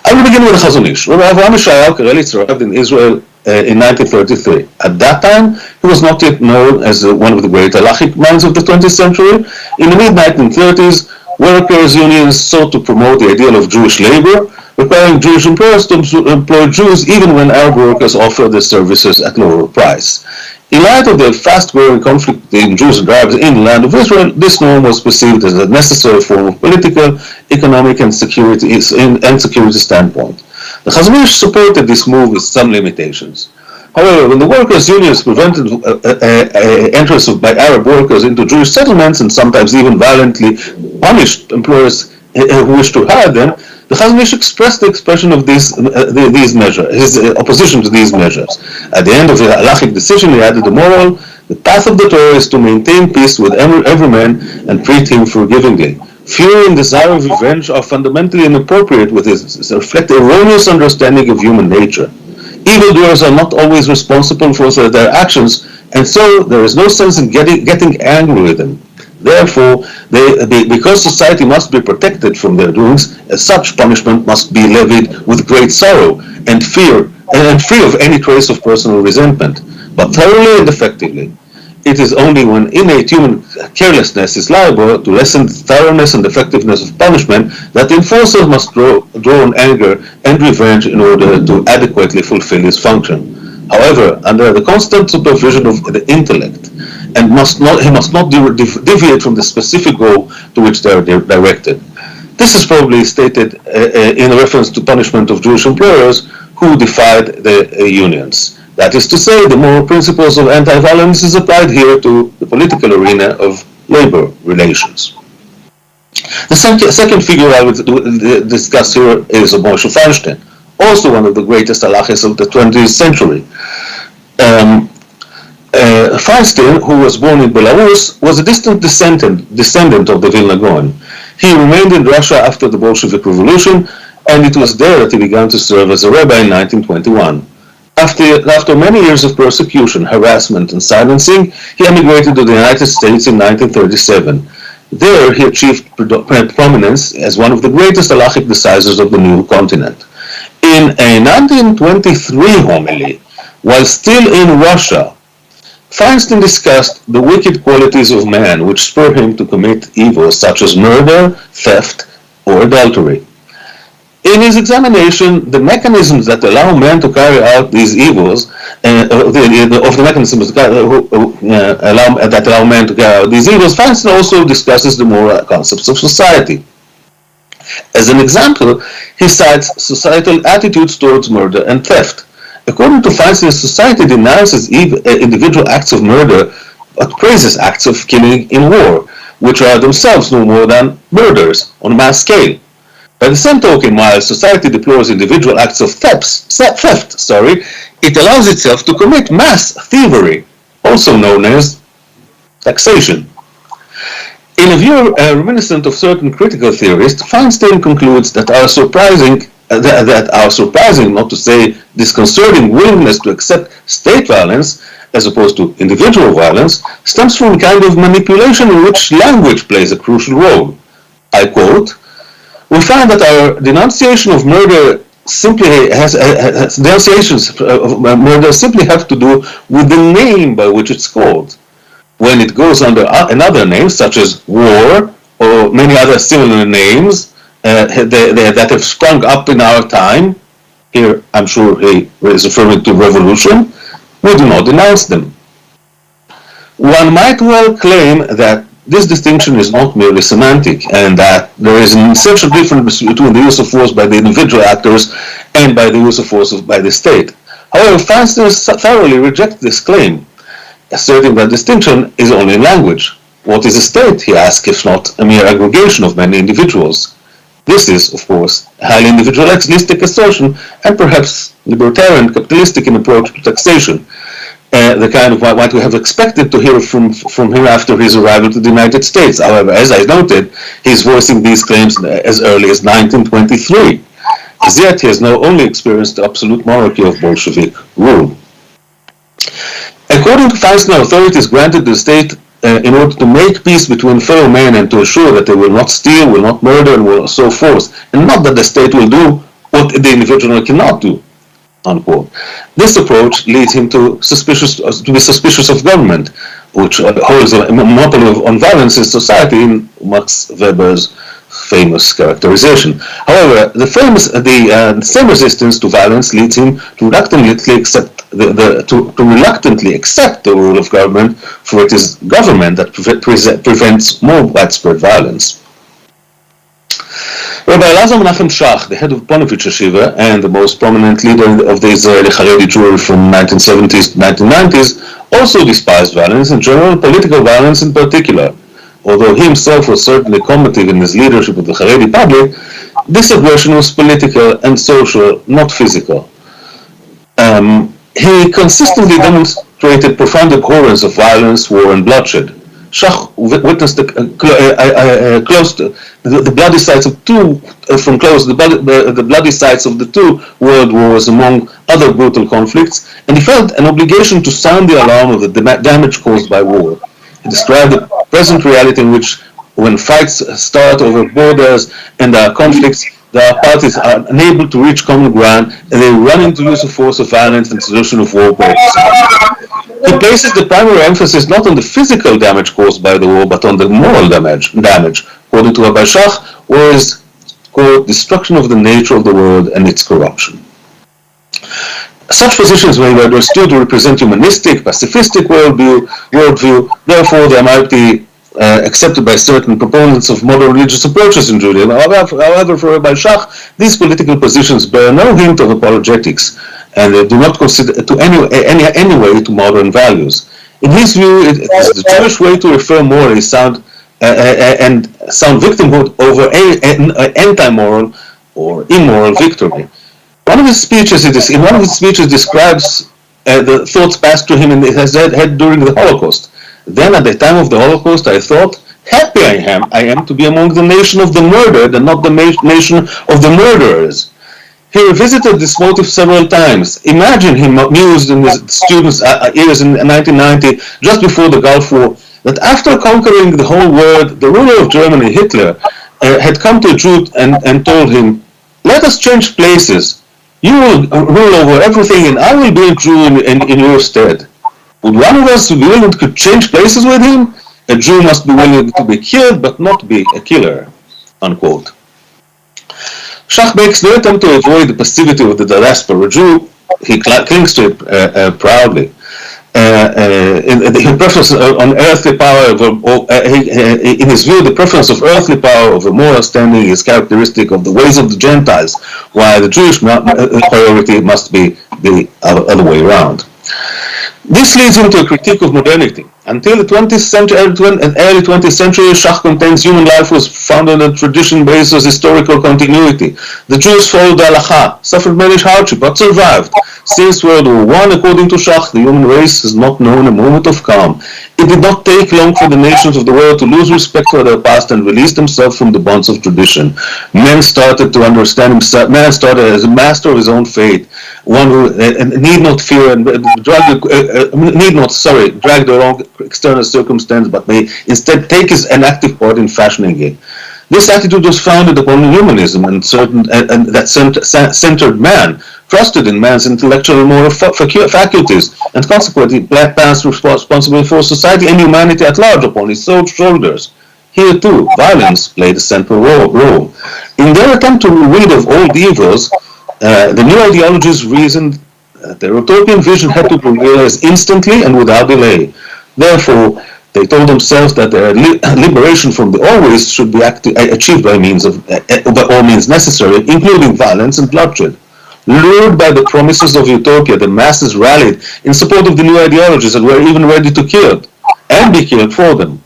I will begin with the Chazon Ish. Rabbi Avraham Yeshayahu Karelitz arrived in Israel in 1933. At that time, he was not yet known as one of the great halachic minds of the 20th century. In the mid-1930s, workers' unions sought to promote the ideal of Jewish labor, requiring Jewish employers to employ Jews even when Arab workers offered their services at lower price. In light of the fast-growing conflict between Jews and Arabs in the land of Israel, this norm was perceived as a necessary form of political, economic, and security standpoint. The Chazon Ish supported this move with some limitations. However, when the workers' unions prevented entrance by Arab workers into Jewish settlements and sometimes even violently punished employers who wished to hire them, the Chazon Ish expressed the expression of these measures, his opposition to these measures. At the end of the halachic decision, he added the moral: the path of the Torah is to maintain peace with every man and treat him forgivingly. Fear and desire of revenge are fundamentally inappropriate with this reflect erroneous understanding of human nature. Evildoers are not always responsible for their actions, and so there is no sense in getting angry with them. Therefore, because society must be protected from their doings, such punishment must be levied with great sorrow and fear, and free of any trace of personal resentment, but thoroughly and effectively. It is only when innate human carelessness is liable to lessen the thoroughness and effectiveness of punishment that the enforcer must draw on anger and revenge in order to adequately fulfill his function. However, under the constant supervision of the intellect, and he must not deviate from the specific goal to which they are directed. This is probably stated in reference to punishment of Jewish employers who defied the unions. That is to say, the moral principles of anti-violence is applied here to the political arena of labor relations. The second figure I would discuss here is Moshe Feinstein, also one of the greatest halachis of the 20th century. Feinstein, who was born in Belarus, was a distant descendant of the Vilna Gaon. He remained in Russia after the Bolshevik Revolution, and it was there that he began to serve as a rabbi in 1921. After many years of persecution, harassment, and silencing, he emigrated to the United States in 1937. There, he achieved prominence as one of the greatest halachic decisors of the new continent. In a 1923 homily, while still in Russia, Feinstein discussed the wicked qualities of man which spur him to commit evils such as murder, theft, or adultery. In his examination, the mechanisms that allow man to carry out these evils, that allow man to carry out these evils, Feinstein also discusses the moral concepts of society. As an example, he cites societal attitudes towards murder and theft. According to Feinstein, society denounces individual acts of murder, but praises acts of killing in war, which are themselves no more than murders on a mass scale. By the same token, while society deplores individual acts of theft, it allows itself to commit mass thievery, also known as taxation. In a view reminiscent of certain critical theorists, Feinstein concludes that our surprising, not to say disconcerting, willingness to accept state violence as opposed to individual violence stems from a kind of manipulation in which language plays a crucial role. I quote, "We find that our denunciation of murder denunciations of murder simply have to do with the name by which it's called. When it goes under another name, such as war or many other similar names that have sprung up in our time," here I'm sure he is referring to revolution, "we do not denounce them." One might well claim that this distinction is not merely semantic, and that there is an essential difference between the use of force by the individual actors and by the use of force by the state. However, Feinstein thoroughly rejects this claim, asserting that distinction is only in language. What is a state, he asks, if not a mere aggregation of many individuals? This is, of course, a highly individualistic assertion, and perhaps libertarian, capitalistic in approach to taxation, the kind of what we have expected to hear from him after his arrival to the United States. However, as I noted, he's voicing these claims as early as 1923. As yet, he has now only experienced the absolute monarchy of Bolshevik rule. According to Feinstein, authorities granted the state in order to make peace between fellow men and to ensure that they will not steal, will not murder, and will so forth, and not that the state will do what the individual cannot do, unquote. This approach leads him to be suspicious of government, which holds a monopoly on violence in society in Max Weber's famous characterization. However, the same resistance to violence leads him to reluctantly accept the rule of government, for it is government that prevents more widespread violence. Rabbi Elazar Menachem Shach, the head of Ponevezh Yeshiva and the most prominent leader of the Israeli Haredi Jewry from 1970s to 1990s, also despised violence, and general political violence in particular. Although he himself was certainly combative in his leadership of the Haredi public, this aggression was political and social, not physical. He consistently demonstrated profound abhorrence of violence, war, and bloodshed. Shach witnessed the bloody sites of the bloody sites of the two world wars, among other brutal conflicts, and he felt an obligation to sound the alarm of the damage caused by war. He described the present reality in which when fights start over borders and there are conflicts, the parties are unable to reach common ground and they run into use of force of violence and solution of war breaks. He places the primary emphasis not on the physical damage caused by the war, but on the moral damage. According to Rabbi Shach, war is called destruction of the nature of the world and its corruption. Such positions may be understood to represent humanistic, pacifistic worldview. Therefore, they might be accepted by certain proponents of modern religious approaches in Judaism. However, for Rabbi Shach, these political positions bear no hint of apologetics, and they do not consider to any way to modern values. In his view, it is the Jewish way to refer morally sound and sound victimhood over anti-moral or immoral victory. In one of his speeches describes the thoughts passed to him in his head during the Holocaust. Then, at the time of the Holocaust, I thought, happy I am to be among the nation of the murdered and not the nation of the murderers. He revisited this motive several times. Imagine him mused in his students' ears in 1990, just before the Gulf War, that after conquering the whole world, the ruler of Germany, Hitler, had come to a Jew and told him, let us change places. You will rule over everything and I will be a Jew in your stead. Would one of us be willing to change places with him? A Jew must be willing to be killed but not be a killer. Unquote. Shach makes no attempt to avoid the passivity of the diaspora Jew. He clings to it proudly. In preference on earthly power, in his view, the preference of earthly power over moral standing is characteristic of the ways of the Gentiles, while the Jewish priority must be the other way around. This leads him to a critique of modernity. Until the 20th century, early 20th century, Shach contends human life was founded on tradition based on historical continuity. The Jews followed the Halacha, suffered many hardship, but survived. Since World War I, according to Shach, the human race has not known a moment of calm. It did not take long for the nations of the world to lose respect for their past and release themselves from the bonds of tradition. Man started to understand himself. Man started as a master of his own fate, one who need not fear and drag the wrong external circumstance, but may instead take an active part in fashioning it. This attitude was founded upon humanism and that centered man, trusted in man's intellectual and moral faculties, and consequently passed responsibility for society and humanity at large upon his shoulders. Here too, violence played a central role. In their attempt to rid of all evils, the new ideologies reasoned that their utopian vision had to be realized instantly and without delay. Therefore, they told themselves that their liberation from the always should be achieved by all means necessary, including violence and bloodshed. Lured by the promises of utopia, the masses rallied in support of the new ideologies and were even ready to kill and be killed for them.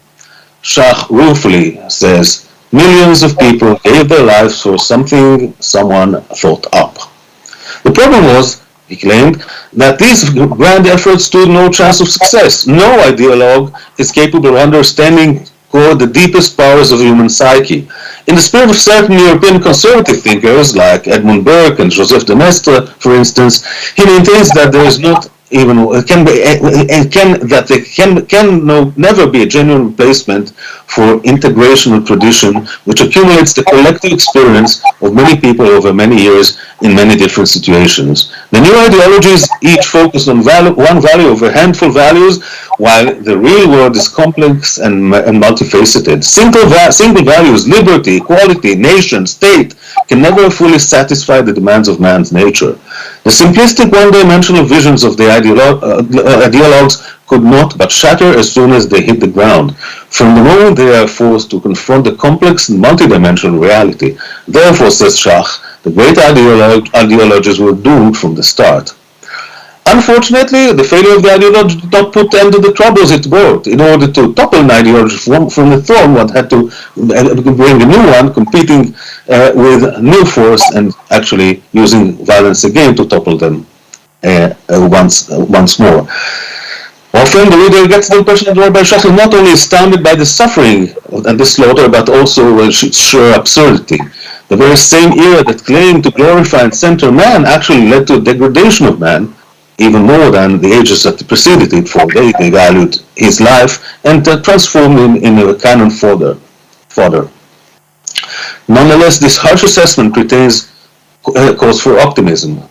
Shach ruefully says, millions of people gave their lives for something someone thought up. The problem was, he claimed, that these grand efforts stood no chance of success. No ideologue is capable of understanding the deepest powers of human psyche. In the spirit of certain European conservative thinkers like Edmund Burke and Joseph de Maistre, for instance, he maintains that there is not even never be a genuine replacement for integration of tradition, which accumulates the collective experience of many people over many years in many different situations. The new ideologies each focus on one value over a handful of values, while the real world is complex and multifaceted. Single values, liberty, equality, nation, state, can never fully satisfy the demands of man's nature. The simplistic one-dimensional visions of the ideologues could not but shatter as soon as they hit the ground, from the moment they are forced to confront the complex and multidimensional reality. Therefore, says Shach, the great ideologies were doomed from the start. Unfortunately, the failure of the ideology did not put end to the troubles it brought. In order to topple an ideology from the throne, one had to bring a new one, competing with new force and actually using violence again to topple them once more. Often the reader gets the impression that Rabbi Shach is not only astounded by the suffering and the slaughter, but also its sheer absurdity. The very same era that claimed to glorify and center man actually led to a degradation of man, even more than the ages that preceded it, for they valued his life and transformed him into a cannon fodder. Nonetheless, this harsh assessment retains cause for optimism.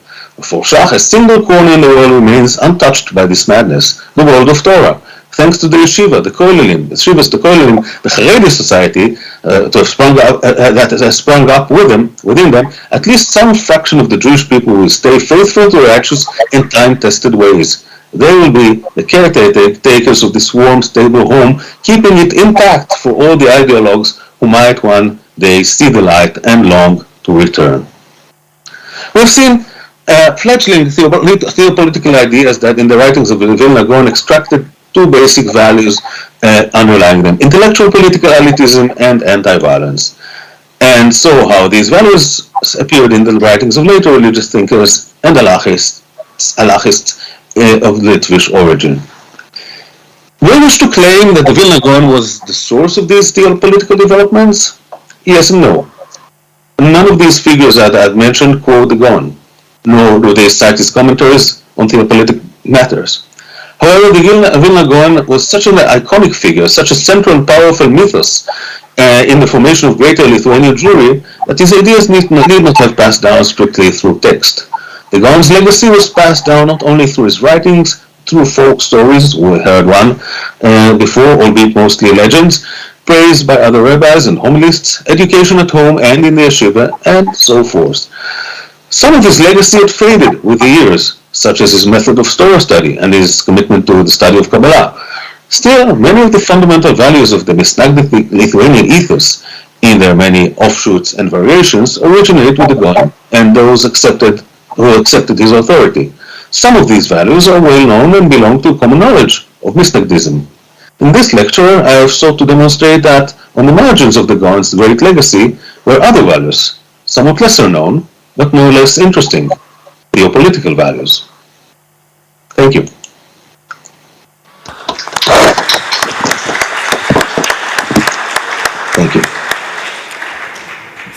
For Shach, a single corner in the world remains untouched by this madness, the world of Torah. Thanks to the yeshiva, the koilelim, the Haredi society that has sprung up within them, at least some fraction of the Jewish people will stay faithful to righteous and time-tested ways. They will be the caretakers of this warm, stable home, keeping it intact for all the ideologues who might one day see the light and long to return. We've seen fledgling theopolitical ideas that in the writings of Vilna Gaon extracted two basic values underlying them: intellectual political elitism and anti-violence. And so how these values appeared in the writings of later religious thinkers and halachists of Litvish origin. We wish to claim that the Vilna Gaon was the source of these theopolitical developments? Yes and no. None of these figures that I've mentioned quote the Gaon, nor do they cite his commentaries on theopolitical matters. However, the Vilna Gaon was such an iconic figure, such a central and powerful mythos in the formation of greater Lithuanian Jewry, that his ideas need not have passed down strictly through text. The Gaon's legacy was passed down not only through his writings, through folk stories, we heard one before, albeit mostly legends, praised by other rabbis and homilists, education at home and in the yeshiva, and so forth. Some of his legacy had faded with the years, such as his method of Torah study and his commitment to the study of Kabbalah. Still, many of the fundamental values of the Misnagdic Lithuanian ethos, in their many offshoots and variations, originate with the Gaon and those who accepted his authority. Some of these values are well known and belong to common knowledge of Misnagdism. In this lecture, I have sought to demonstrate that on the margins of the Gaon's great legacy were other values, somewhat lesser known, but no less interesting, theopolitical values. Thank you. Thank you.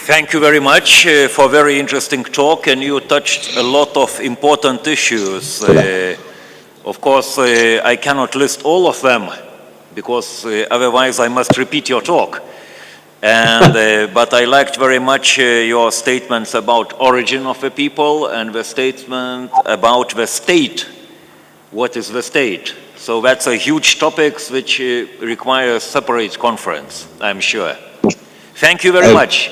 Thank you very much for a very interesting talk, and you touched a lot of important issues. Of course, I cannot list all of them, because otherwise I must repeat your talk. And, but I liked very much your statements about origin of the people and the statement about the state. What is the state? So that's a huge topic which requires separate conference, I'm sure. Thank you very much.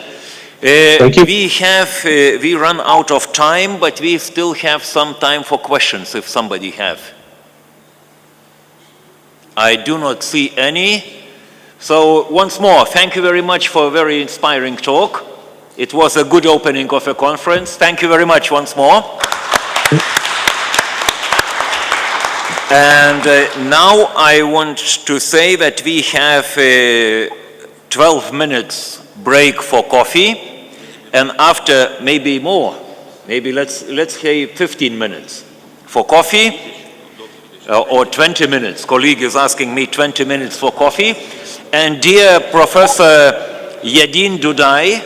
Thank you. We run out of time, but we still have some time for questions if somebody have. I do not see any. So once more, thank you very much for a very inspiring talk. It was a good opening of a conference. Thank you very much once more. And now I want to say that we have 12 minutes break for coffee, and after maybe more, maybe let's say 15 minutes for coffee, or 20 minutes. Colleague is asking me 20 minutes for coffee. And dear Professor Yadin Dudai,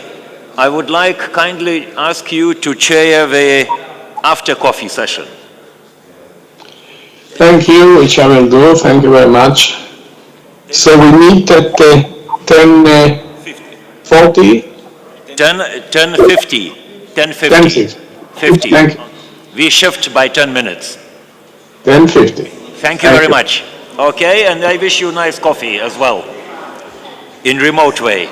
I would like kindly ask you to chair the after coffee session. Thank you, which I will do. Thank you very much. So we meet at 10:40? 10:50. 10:50. 50. Thank you. We shift by 10 minutes. 10:50. Thank you very much. Okay, and I wish you nice coffee as well, in remote way.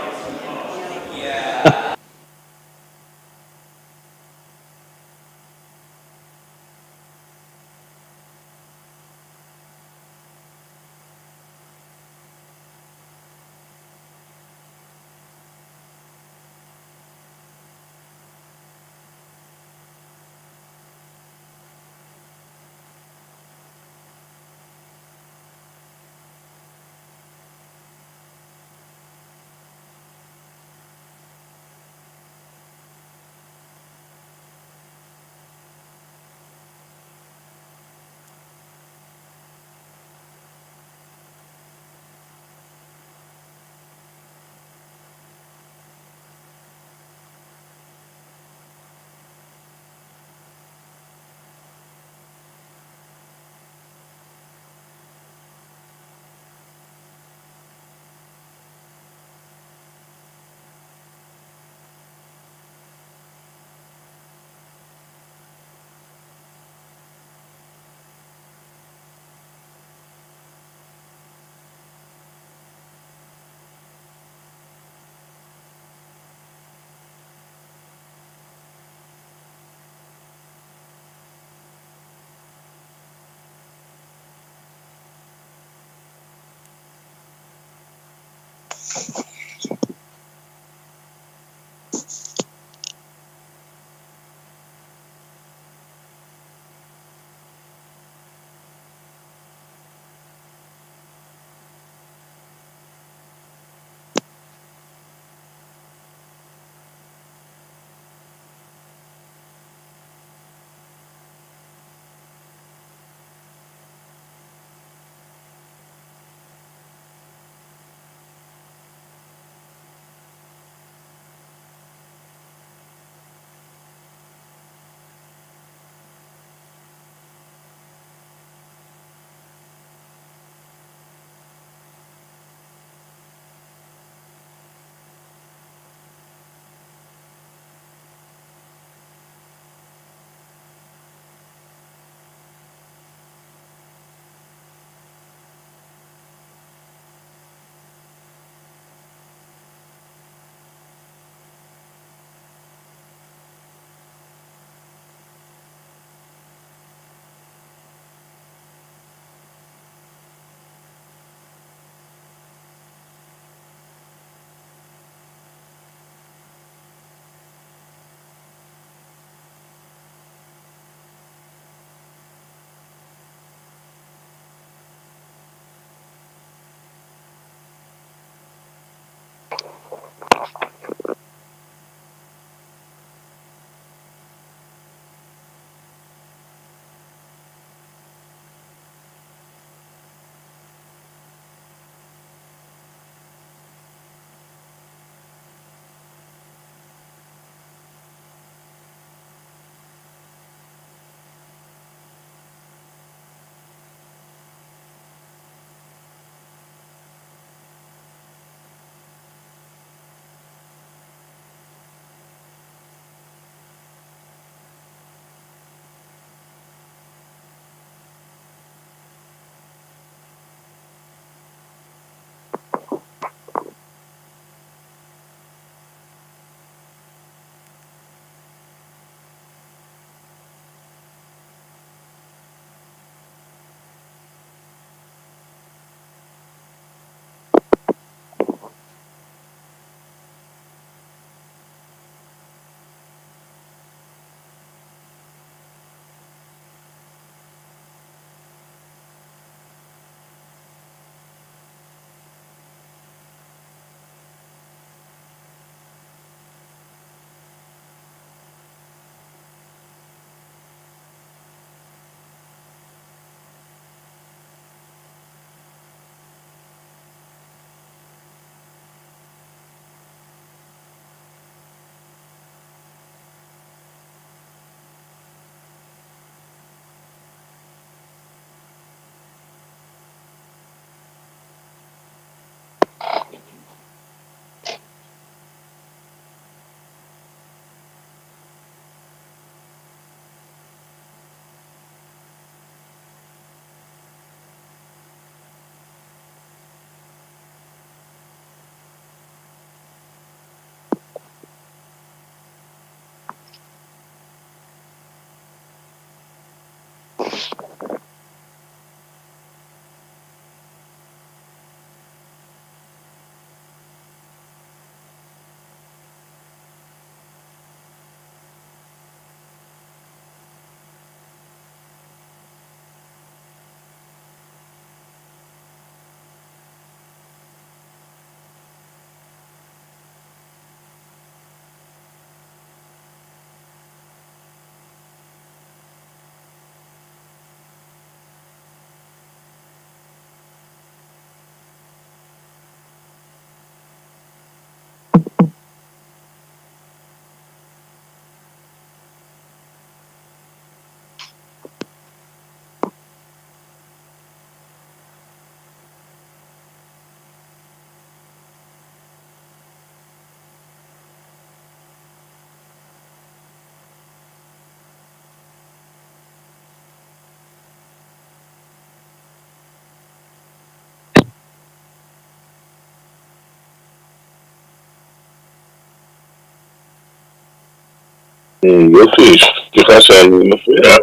יופי, סליחה שאני מפריע.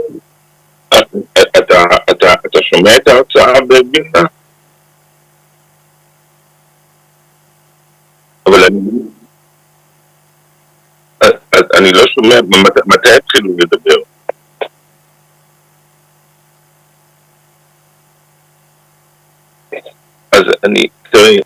אתה שומע את ההרצאה בווילנה? אבל אני לא שומע, מתי התחילו לדבר? אז תראי,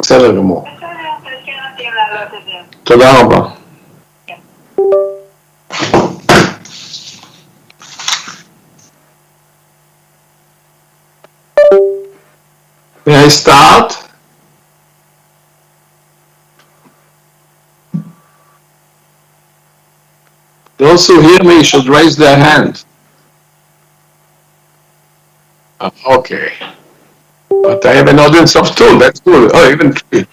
בסדר גמור. תודה רבה. May I start? Those who hear me should raise their hand. Okay. But I have an audience of two, that's good. Oh, even three.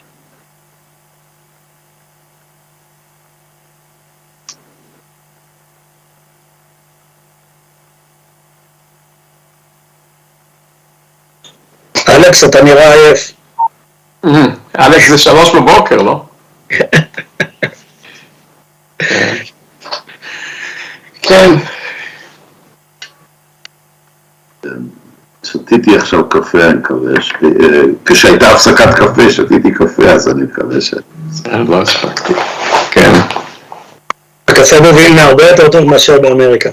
אלכס, אתה נראה עייף. אלכס, זה 3 בבוקר, לא? כן. שתיתי עכשיו קפה, אני מקווה, כשהייתה הפסקת קפה, שתיתי קפה, אז אני מקווה לא הספקתי. כן. הקפה בווילנה הרבה יותר טוב מאשר באמריקה.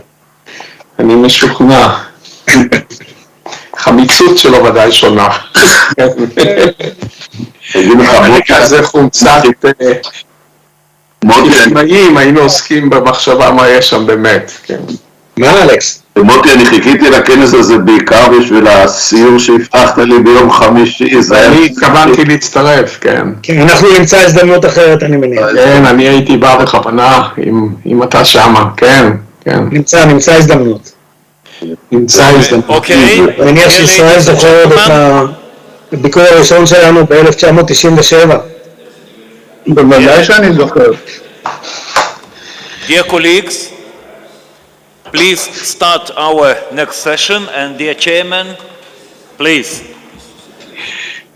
אני משוכנע. החמיצות שלו ודאי שונה. באמריקה זה חומצת נשמעים, היינו עוסקים במחשבה מה יש שם באמת. מה אלכס? מוטי, אני חיכיתי לכנס הזה בעיקר בשביל הסיור שהבטחת לי ביום חמישי. אני התכוונתי להצטרף, כן. כן, אנחנו נמצא הזדמנות אחרת, אני מניח. כן, אני הייתי בא בכוונה, אם אתה שמה, כן, כן. נמצא הזדמנות. נמצא הזדמנות. אוקיי. אני מניח שישראל זוכרת את הביקור הראשון שלנו ב-1997. בוודאי שאני זוכר. Dear colleagues, please start our next session, and dear chairman, please.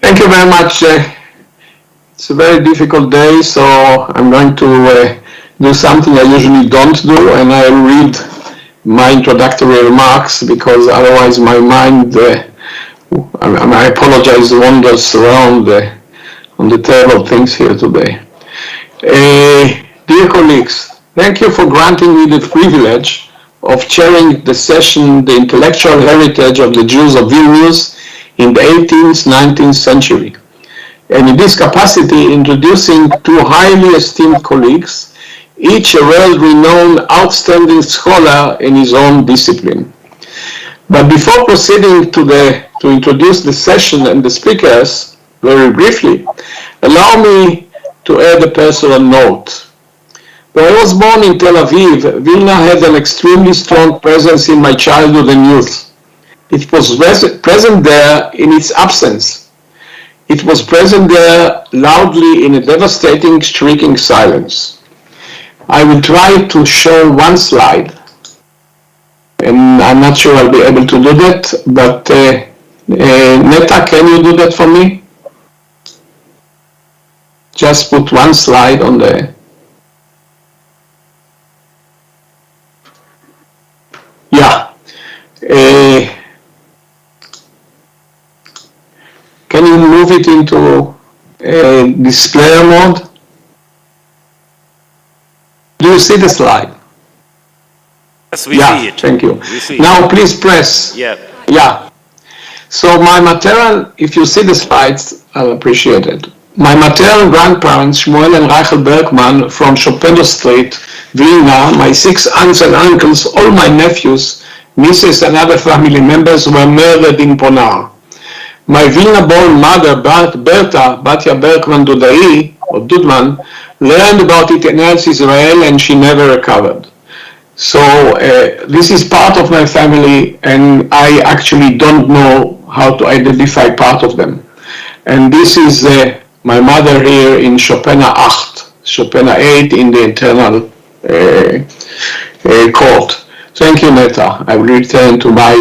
Thank you very much. It's a very difficult day, so I'm going to do something I usually don't do, and I'll read my introductory remarks because otherwise my mind, I apologize, wanders around on the terrible things here today. Dear colleagues, thank you for granting me the privilege of chairing the session, The Intellectual Heritage of the Jews of Vilnius in the 18th, 19th century. And in this capacity, introducing 2 highly esteemed colleagues, each a world-renowned outstanding scholar in his own discipline. But before proceeding to introduce the session and the speakers, very briefly, allow me to add a personal note. When I was born in Tel Aviv, Vilna had an extremely strong presence in my childhood and youth. It was present there in its absence. It was present there loudly in a devastating, shrieking silence. I will try to show one slide, and I'm not sure I'll be able to do that, but Neta, can you do that for me? Just put one slide on the... Yeah. Can you move it into display mode? Do you see the slide? Yes, we see it. Thank you. Now please press. Yeah. So my maternal, if you see the slides, I'll appreciate it. My maternal grandparents, Shmuel and Rachel Bergman from Chopin Street, Vilna, my 6 aunts and uncles, all my nephews, nieces and other family members were murdered in Ponar. My Vilna-born mother, Berta, Batya Bergman Dudman, learned about it in Eretz Israel and she never recovered. So this is part of my family and I actually don't know how to identify part of them. And this is my mother here in Chopina 8, Chopina 8 in the internal court. Thank you, Neta. I will return to my,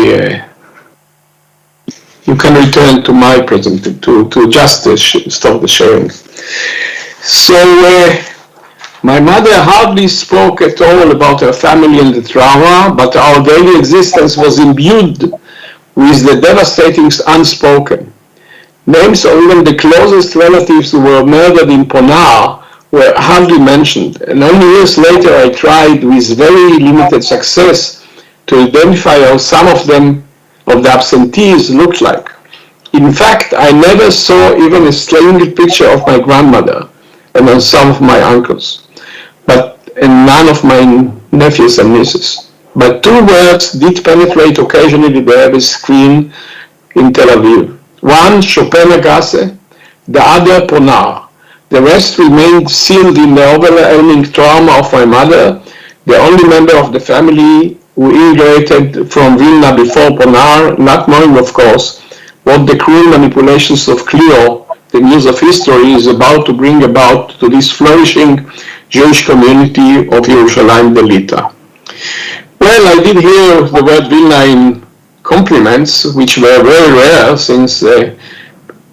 you can return to my presentation, to just stop the sharing. So my mother hardly spoke at all about her family and the trauma, but our daily existence was imbued with the devastating unspoken. Names of even the closest relatives who were murdered in Ponar were hardly mentioned, and only years later I tried with very limited success to identify how some of them, of the absentees, looked like. In fact, I never saw even a single picture of my grandmother and on some of my uncles, and none of my nephews and nieces. But 2 words did penetrate occasionally the heavy screen in Tel Aviv. One, Chopina Gasse, the other, Ponar. The rest remained sealed in the overwhelming trauma of my mother, the only member of the family who immigrated from Vilna before Ponar, not knowing, of course, what the cruel manipulations of Clio, the news of history, is about to bring about to this flourishing Jewish community of Yerushalayim Delita. Well, I did hear the word Vilna in compliments, which were very rare since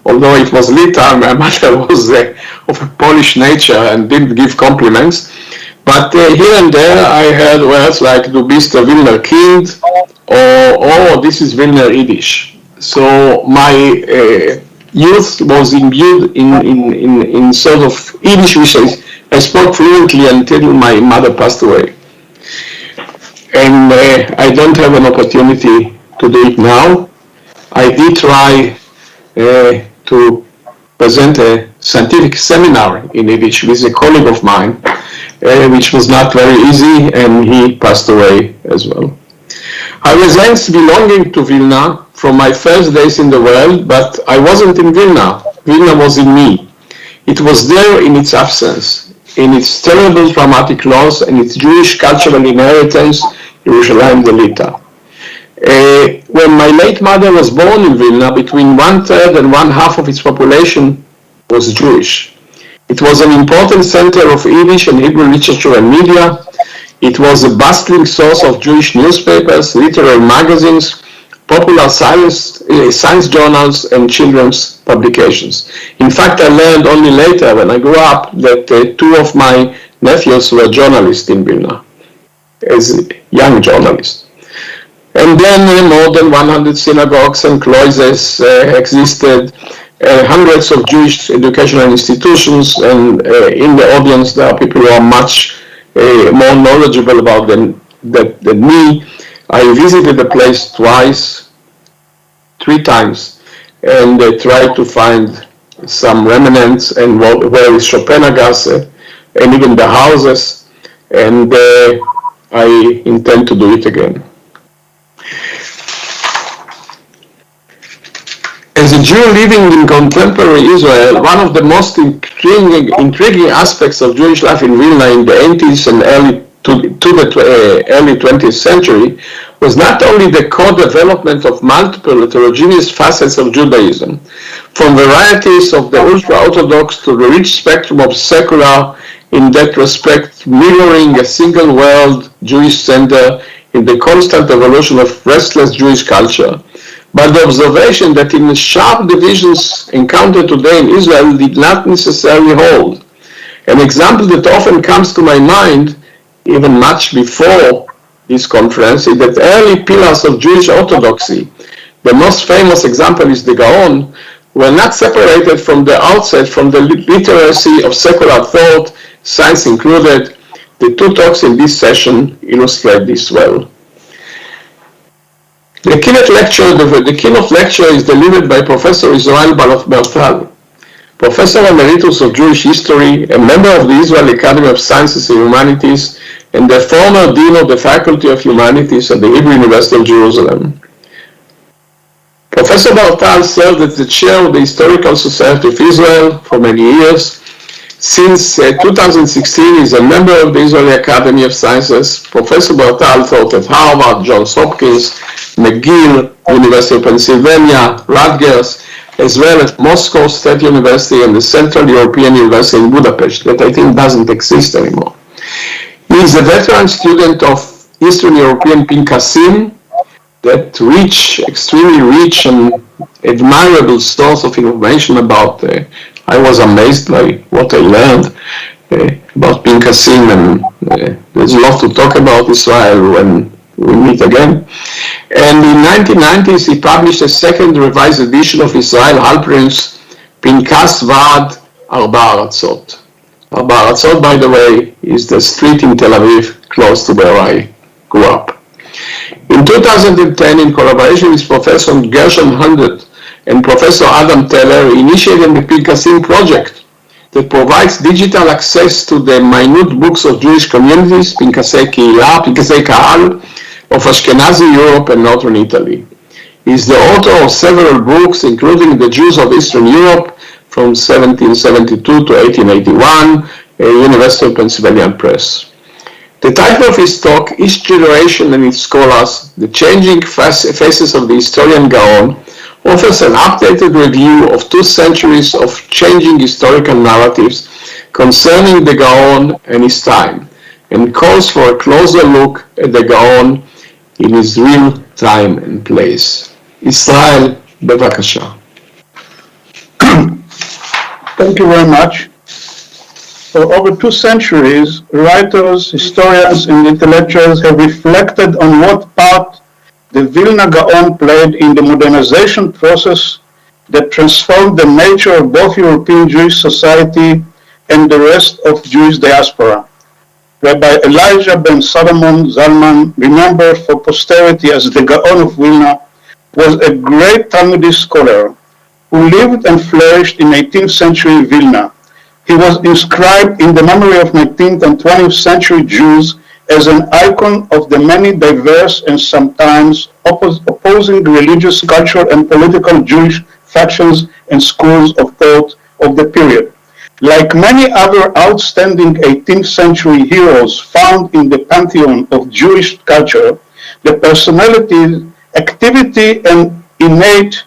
although it was Lita, my mother was of a Polish nature and didn't give compliments. But here and there I heard words like "Du bist a Wiener Kind" or "Oh, this is Wiener Yiddish." So my youth was imbued in sort of Yiddish, which I spoke fluently until my mother passed away. And I don't have an opportunity to do it now. I did try to present a scientific seminar in Yiddish with a colleague of mine, which was not very easy, and he passed away as well. I was hence belonging to Vilna from my first days in the world, but I wasn't in Vilna. Vilna was in me. It was there in its absence, in its terrible traumatic loss and its Jewish cultural inheritance, Yerushalayim Delita. When my late mother was born in Vilna, between 1/3 and 1/2 of its population was Jewish. It was an important center of Yiddish and Hebrew literature and media. It was a bustling source of Jewish newspapers, literary magazines, popular science journals, and children's publications. In fact, I learned only later, when I grew up, that two of my nephews were journalists in Vilna, as young journalists. And then more than 100 synagogues and cloisters existed, hundreds of Jewish educational institutions, and in the audience there are people who are much more knowledgeable about them than me. I visited the place three times, and tried to find some remnants and where is Chopinagasse, and even the houses, and I intend to do it again. As a Jew living in contemporary Israel, one of the most intriguing aspects of Jewish life in Vilna in the 80s and early 20th century was not only the co-development of multiple heterogeneous facets of Judaism, from varieties of the ultra-Orthodox to the rich spectrum of secular, in that respect mirroring a single world Jewish center in the constant evolution of restless Jewish culture, but the observation that in the sharp divisions encountered today in Israel did not necessarily hold. An example that often comes to my mind, even much before this conference, is that early pillars of Jewish orthodoxy, the most famous example is the Gaon, were not separated from the outset from the literacy of secular thought, science included. The two talks in this session illustrate this well. The keynote lecture is delivered by Professor Israel Bartal, Professor Emeritus of Jewish History, a member of the Israel Academy of Sciences and Humanities, and the former Dean of the Faculty of Humanities at the Hebrew University of Jerusalem. Professor Bartal served as the chair of the Historical Society of Israel for many years. Since 2016, he is a member of the Israeli Academy of Sciences. Professor Bartal taught at Harvard, Johns Hopkins, McGill, University of Pennsylvania, Rutgers, as well as Moscow State University and the Central European University in Budapest, that I think doesn't exist anymore. He is a veteran student of Eastern European Pinkasim, that extremely rich and admirable source of information about. I was amazed by what I learned about Pinkasim, and there's a lot to talk about Israel when we meet again. And in 1990s, he published a second revised edition of Israel Halperin's Pinkas Vad Arba Aratzot. Arba Aratzot, by the way, is the street in Tel Aviv close to where I grew up. In 2010, in collaboration with Professor Gershon Hundert and Professor Adam Teller, initiated the Pinkasim project that provides digital access to the minute books of Jewish communities, Pinkasei Kehila, Pinkasei Kahal, of Ashkenazi Europe and Northern Italy. He is the author of several books, including The Jews of Eastern Europe from 1772 to 1881, University of Pennsylvania Press. The title of his talk, Each Generation and Its Scholars, The Changing Faces of the Historian Gaon, offers an updated review of 2 centuries of changing historical narratives concerning the Gaon and his time, and calls for a closer look at the Gaon in his real time and place. ישראל, בבקשה. Thank you very much. For over 2 centuries, writers, historians, and intellectuals have reflected on what part the Vilna Gaon played in the modernization process that transformed the nature of both European Jewish society and the rest of Jewish diaspora. Rabbi Elijah ben Solomon Zalman, remembered for posterity as the Gaon of Vilna, was a great Talmudic scholar who lived and flourished in 18th century Vilna. He was inscribed in the memory of 19th and 20th century Jews as an icon of the many diverse and sometimes opposing religious, cultural, and political Jewish factions and schools of thought of the period. Like many other outstanding 18th century heroes found in the pantheon of Jewish culture, the personality, activity, and innate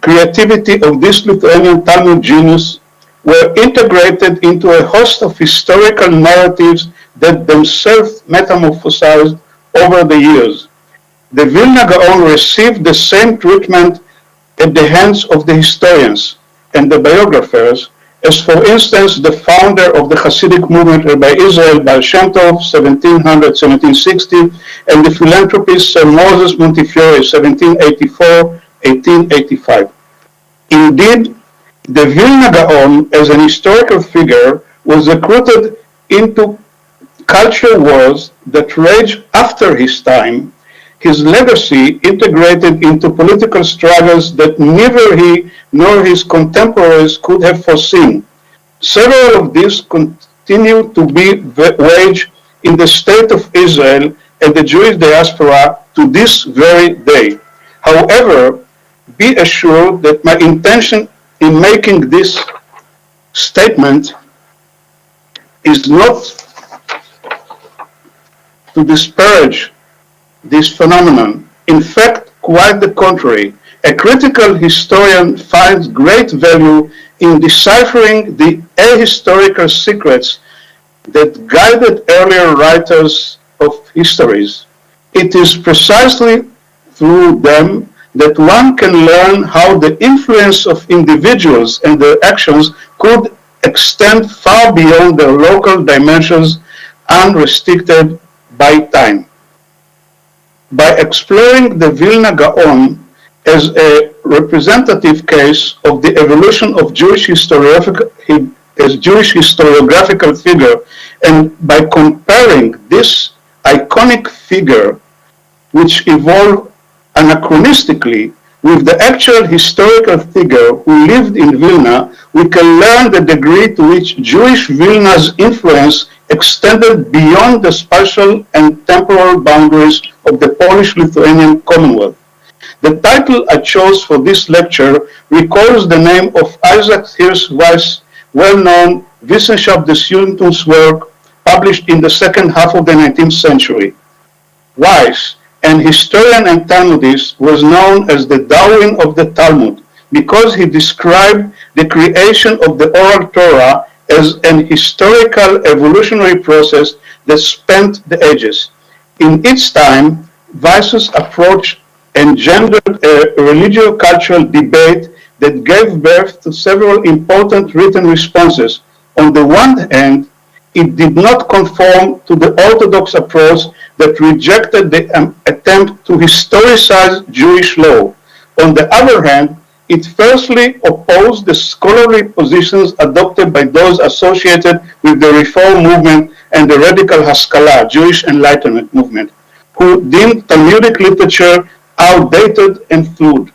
creativity of this Lithuanian Talmud genius were integrated into a host of historical narratives that themselves metamorphosized over the years. The Vilna Gaon received the same treatment at the hands of the historians and the biographers as, for instance, the founder of the Hasidic movement, Rabbi Israel Baal Shem Tov, 1700-1760, and the philanthropist Sir Moses Montefiore, 1784-1885. Indeed, the Vilna Gaon, as an historical figure, was recruited into culture wars that raged after his time, his legacy integrated into political struggles that neither he nor his contemporaries could have foreseen. Several of these continue to be waged in the state of Israel and the Jewish diaspora to this very day. However, be assured that my intention in making this statement is not to disparage this phenomenon. In fact, quite the contrary. A critical historian finds great value in deciphering the ahistorical secrets that guided earlier writers of histories. It is precisely through them that one can learn how the influence of individuals and their actions could extend far beyond their local dimensions, unrestricted by time. By exploring the Vilna Gaon as a representative case of the evolution of Jewish historiographical figure, and by comparing this iconic figure, which evolved anachronistically, with the actual historical figure who lived in Vilna, we can learn the degree to which Jewish Vilna's influence extended beyond the spatial and temporal boundaries of the Polish-Lithuanian Commonwealth. The title I chose for this lecture recalls the name of Isaac Hirsch-Weiss' well-known Wissenschaft des Judentums work published in the second half of the 19th century. Weiss, an historian and Talmudist, was known as the Darwin of the Talmud because he described the creation of the oral Torah as an historical evolutionary process that spanned the ages. In its time, Weiss's approach engendered a religio-cultural debate that gave birth to several important written responses. On the one hand, it did not conform to the orthodox approach that rejected the attempt to historicize Jewish law. On the other hand, it firstly opposed the scholarly positions adopted by those associated with the Reform movement and the radical Haskalah, Jewish Enlightenment movement, who deemed Talmudic literature outdated and flawed.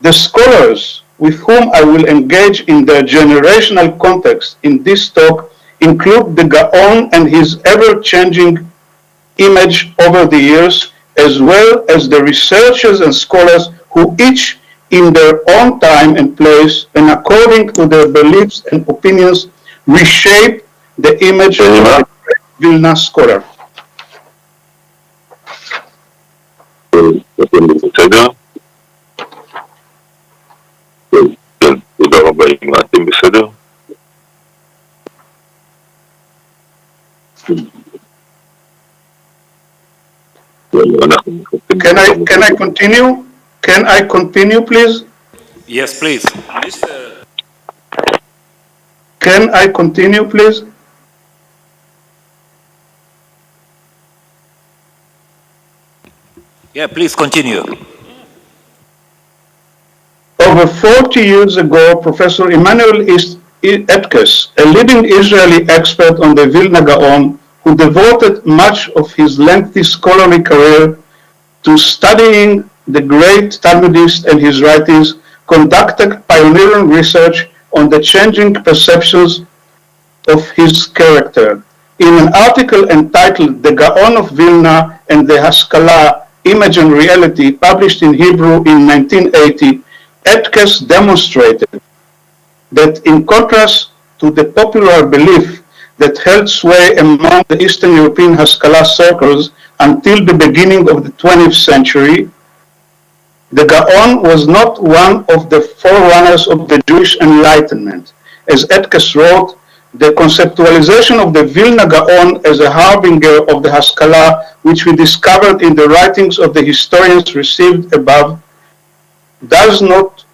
The scholars with whom I will engage in the generational context in this talk include the Gaon and his ever-changing image over the years, as well as the researchers and scholars who each in their own time and place and according to their beliefs and opinions reshape the image of the Vilna scholar. תודה רבה, אם אתם בסדר? אנחנו Can I continue? Can I continue, please? Yes, please. Can I continue, please? Yeah, please continue. Over 40 years ago, Professor Emanuel Etkes, a leading Israeli expert on the Vilna Gaon, who devoted much of his lengthy scholarly career to studying the great Talmudist and his writings, conducted pioneering research on the changing perceptions of his character. In an article entitled The Gaon of Vilna and the Haskalah, Image and Reality, published in Hebrew in 1980, Etkes demonstrated that in contrast to the popular belief that held sway among the Eastern European Haskalah circles until the beginning of the 20th century, the Gaon was not one of the forerunners of the Jewish Enlightenment. As Etkes wrote, the conceptualization of the Vilna Gaon as a harbinger of the Haskalah, which we discovered in the writings of the historians received above, does not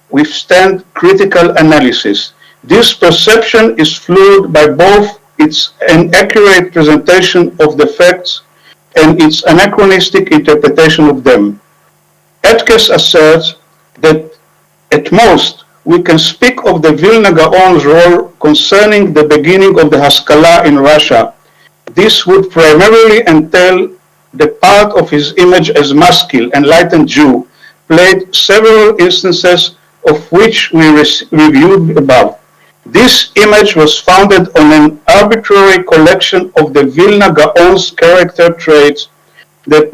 withstand critical analysis. This perception is fluid by both its inaccurate presentation of the facts and its anachronistic interpretation of them. Etkes asserts that at most we can speak of the Vilna Gaon's role concerning the beginning of the Haskalah in Russia. This would primarily entail the part of his image as maskil, enlightened Jew, played several instances of which we reviewed above. This image was founded on an arbitrary collection of the Vilna Gaon's character traits that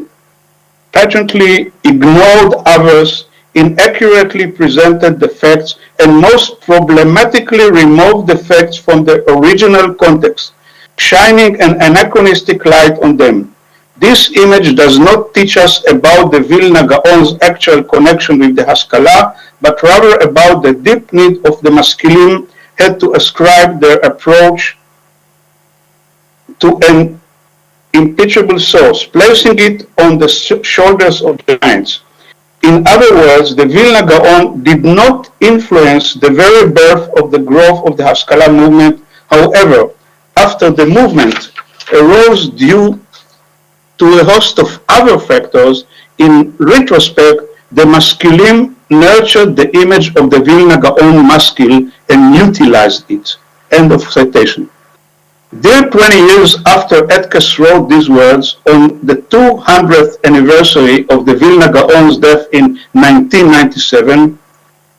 patently ignored others, inaccurately presented the facts, and most problematically removed the facts from the original context, shining an anachronistic light on them. This image does not teach us about the Vilna Gaon's actual connection with the Haskalah, but rather about the deep need of the Maskilim had to ascribe their approach to an impeachable source, placing it on the shoulders of giants. In other words, the Vilna Gaon did not influence the very birth of the growth of the Haskalah movement. However, after the movement arose due to a host of other factors, in retrospect, the Maskilim nurtured the image of the Vilna Gaon maskil and utilized it. End of citation. Dear 20 years after Etkes wrote these words, on the 200th anniversary of the Vilna Gaon's death in 1997,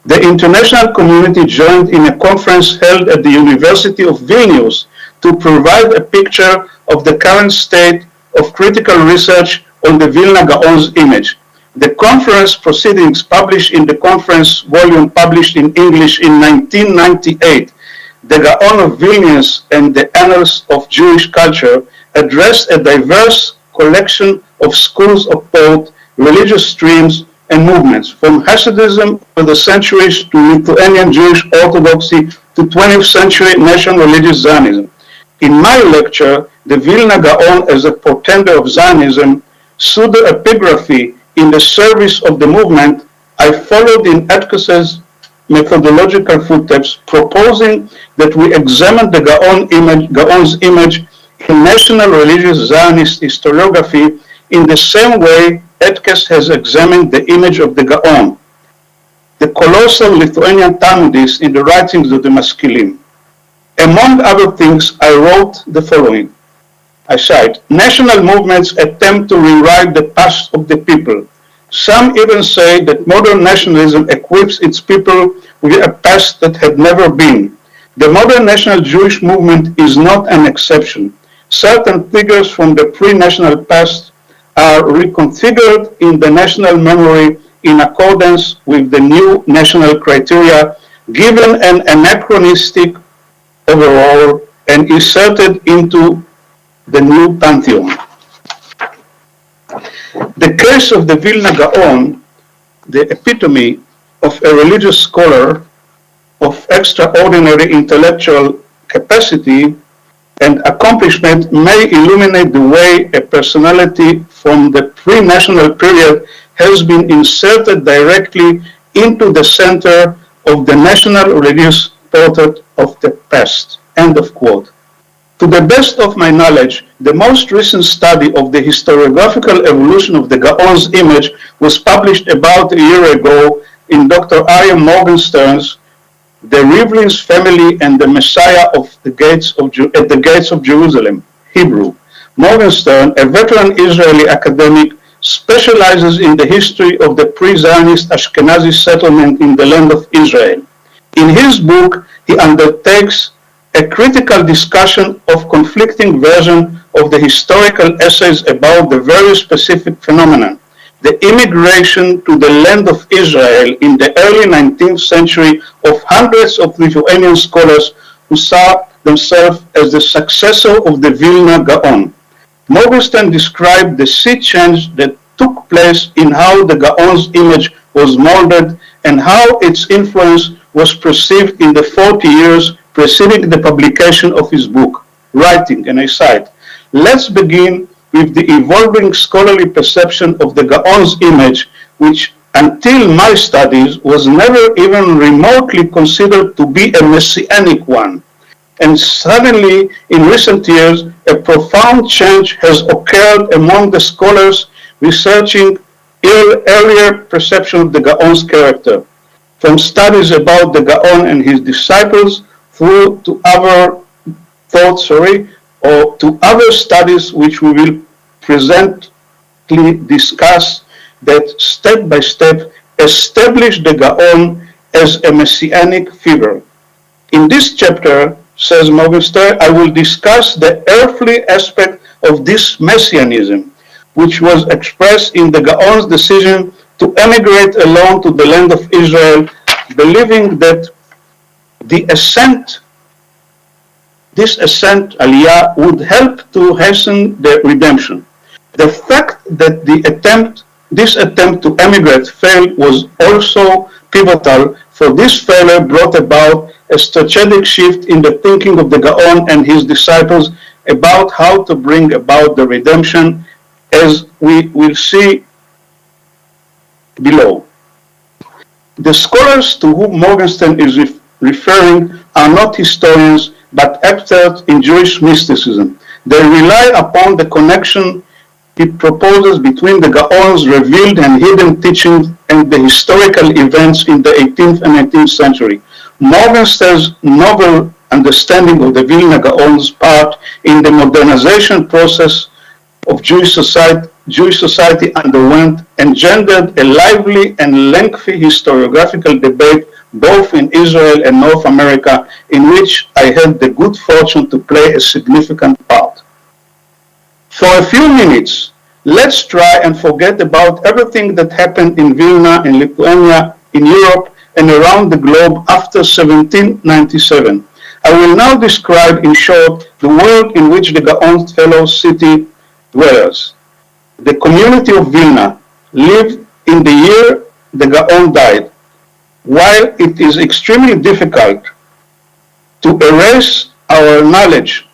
the international community joined in a conference held at the University of Vilnius to provide a picture of the current state of critical research on the Vilna Gaon's image. The conference proceedings, published in the conference volume published in English in 1998, The Gaon of Vilnius and the Annals of Jewish Culture, addressed a diverse collection of schools of thought, religious streams, and movements, from Hasidism over the centuries to Lithuanian Jewish Orthodoxy to 20th century national religious Zionism. In my lecture, The Vilna Gaon as a Portender of Zionism, Pseudo-Epigraphy in the Service of the Movement, I followed in Etkes's methodological footsteps, proposing that we examine the Gaon's image in national religious Zionist historiography in the same way Etkes has examined the image of the Gaon, the colossal Lithuanian Talmudist, in the writings of the Maskilim. Among other things, I wrote the following. I cite, national movements attempt to rewrite the past of the people. Some even say that modern nationalism equips its people with a past that had never been. The modern national Jewish movement is not an exception. Certain figures from the pre-national past are reconfigured in the national memory in accordance with the new national criteria, given an anachronistic overall, and inserted into the new pantheon. The case of the Vilna Gaon, the epitome of a religious scholar of extraordinary intellectual capacity and accomplishment, may illuminate the way a personality from the pre-national period has been inserted directly into the center of the national religious portrait of the past. End of quote. To the best of my knowledge, the most recent study of the historiographical evolution of the Gaon's image was published about a year ago in Dr. Arya Morgenstern's The Rivlin's Family and the Messiah at the Gates of Jerusalem, Hebrew. Morgenstern, a veteran Israeli academic, specializes in the history of the pre-Zionist Ashkenazi settlement in the land of Israel. In his book, he undertakes a critical discussion of conflicting versions of the historical essays about the very specific phenomenon, the immigration to the land of Israel in the early 19th century of hundreds of Lithuanian scholars who saw themselves as the successor of the Vilna Gaon. Morgenstern described the sea change that took place in how the Gaon's image was molded and how its influence was perceived in the 40 years preceding the publication of his book, writing, and I cite, "Let's begin with the evolving scholarly perception of the Gaon's image, which until my studies was never even remotely considered to be a messianic one. And suddenly, in recent years, a profound change has occurred among the scholars researching earlier perception of the Gaon's character, from studies about the Gaon and his disciples through to other thoughts, or to other studies which we will presently discuss that step by step establish the Gaon as a messianic figure. In this chapter, says Morgenstern, I will discuss the earthly aspect of this messianism, which was expressed in the Gaon's decision to emigrate alone to the land of Israel, believing that this ascent, Aliyah, would help to hasten the redemption. The fact that this attempt to emigrate failed was also pivotal, for this failure brought about a strategic shift in the thinking of the Gaon and his disciples about how to bring about the redemption, as we will see below. The scholars to whom Morgenstern is referring are not historians, but experts in Jewish mysticism. They rely upon the connection he proposes between the Gaon's revealed and hidden teachings and the historical events in the 18th and 19th century. Morgenstern's novel understanding of the Vilna Gaon's part in the modernization process of Jewish society underwent engendered a lively and lengthy historiographical debate both in Israel and North America, in which I had the good fortune to play a significant part. For a few minutes, let's try and forget about everything that happened in Vilna, in Lithuania, in Europe, and around the globe after 1797. I will now describe in short the world in which the Gaon's fellow city dwellers. The community of Vilna lived in the year the Gaon died. While it is extremely difficult to erase our knowledge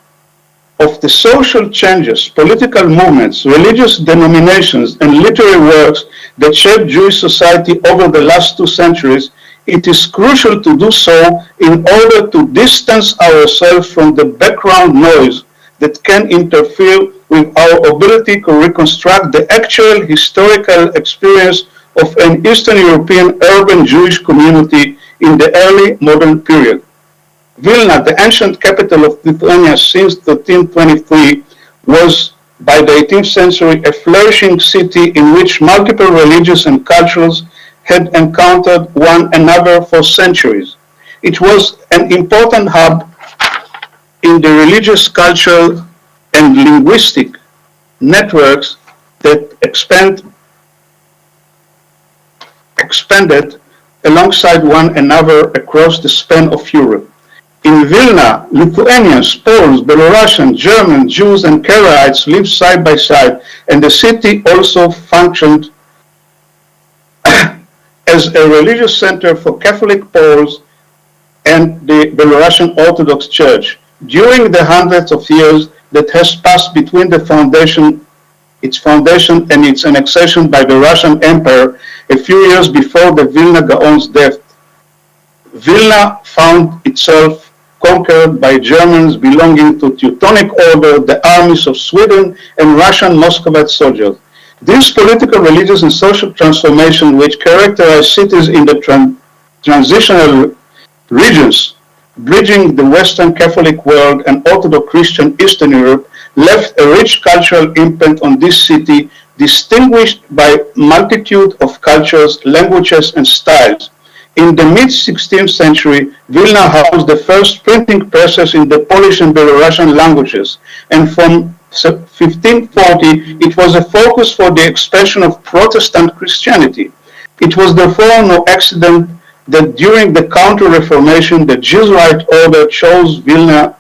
of the social changes, political movements, religious denominations, and literary works that shaped Jewish society over the last 2 centuries, it is crucial to do so in order to distance ourselves from the background noise that can interfere with our ability to reconstruct the actual historical experience of an Eastern European urban Jewish community in the early modern period. Vilna, the ancient capital of Lithuania since 1323, was by the 18th century a flourishing city in which multiple religious and cultures had encountered one another for centuries. It was an important hub in the religious, cultural, and linguistic networks that expanded alongside one another across the span of Europe. In Vilna, Lithuanians, Poles, Belarusians, Germans, Jews, and Karaites lived side by side, and the city also functioned as a religious center for Catholic Poles and the Belarusian Orthodox Church. During the hundreds of years that has passed between the foundation its foundation and its annexation by the Russian Empire a few years before the Vilna Gaon's death. Vilna found itself conquered by Germans belonging to Teutonic Order, the armies of Sweden, and Russian Muscovite soldiers. This political, religious, and social transformation, which characterized cities in the transitional regions, bridging the Western Catholic world and Orthodox Christian Eastern Europe, left a rich cultural imprint on this city, distinguished by multitude of cultures, languages, and styles. In the mid-16th century, Vilna housed the first printing presses in the Polish and Belarusian languages, and from 1540 it was a focus for the expansion of Protestant Christianity. It was therefore no accident that during the Counter-Reformation the Jesuit order chose Vilna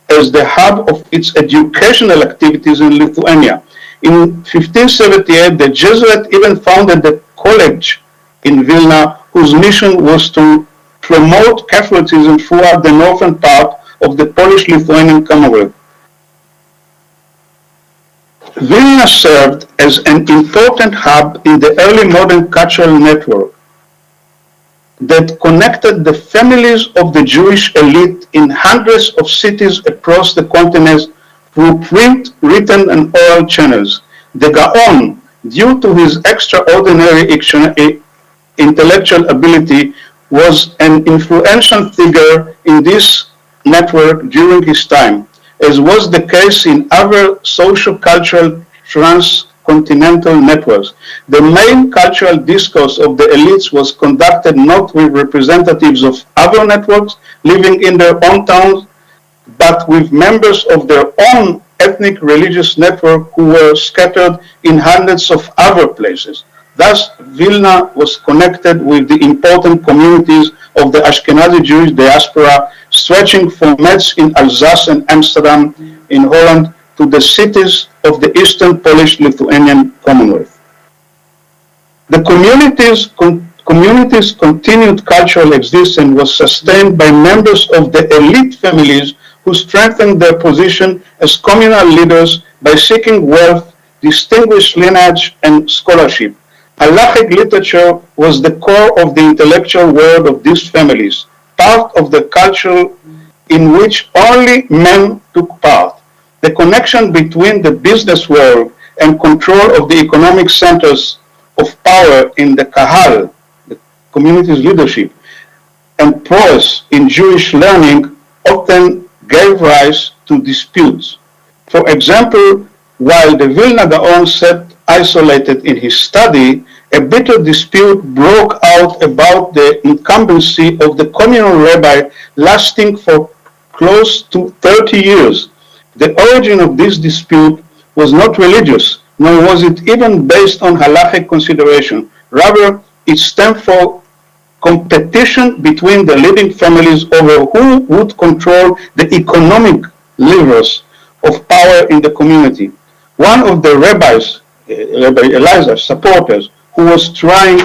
as the hub of its educational activities in Lithuania. In 1578, the Jesuits even founded the college in Vilna, whose mission was to promote Catholicism throughout the northern part of the Polish-Lithuanian Commonwealth. Vilna served as an important hub in the early modern cultural network that connected the families of the Jewish elite in hundreds of cities across the continent through print, written, and oral channels. The Gaon, due to his extraordinary intellectual ability, was an influential figure in this network during his time, as was the case in other socio-cultural transcontinental networks. The main cultural discourse of the elites was conducted not with representatives of other networks living in their own towns, but with members of their own ethnic religious network who were scattered in hundreds of other places. Thus, Vilna was connected with the important communities of the Ashkenazi Jewish diaspora, stretching from Metz in Alsace and Amsterdam in Holland to the cities of the Eastern Polish-Lithuanian Commonwealth. The community's continued cultural existence was sustained by members of the elite families who strengthened their position as communal leaders by seeking wealth, distinguished lineage, and scholarship. Halachic literature was the core of the intellectual world of these families, part of the culture in which only men took part. The connection between the business world and control of the economic centers of power in the Kahal, the community's leadership, and prowess in Jewish learning often gave rise to disputes. For example, while the Vilna Gaon sat isolated in his study, a bitter dispute broke out about the incumbency of the communal rabbi lasting for close to 30 years. The origin of this dispute was not religious, nor was it even based on halachic consideration. Rather, it stemmed from competition between the leading families over who would control the economic levers of power in the community. One of the rabbis, Rabbi Elazar's supporters, who was trying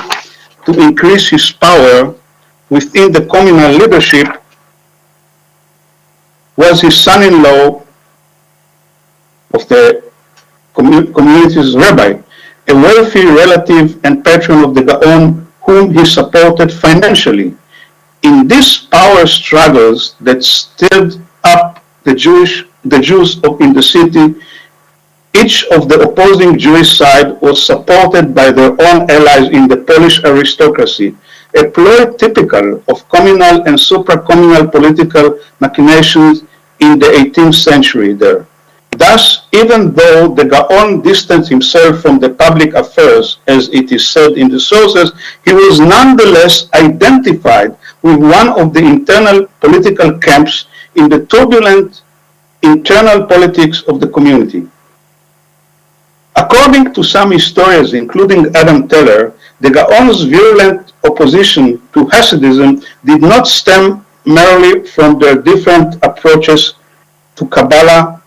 to increase his power within the communal leadership, was his son-in-law of the community's rabbi, a wealthy relative and patron of the Gaon, whom he supported financially. In these power struggles that stirred up the Jews in the city, each of the opposing Jewish side was supported by their own allies in the Polish aristocracy, a ploy typical of communal and supracommunal political machinations in the 18th century there. Thus, even though the Gaon distanced himself from the public affairs, as it is said in the sources, he was nonetheless identified with one of the internal political camps in the turbulent internal politics of the community. According to some historians, including Adam Teller, the Gaon's virulent opposition to Hasidism did not stem merely from their different approaches to Kabbalah,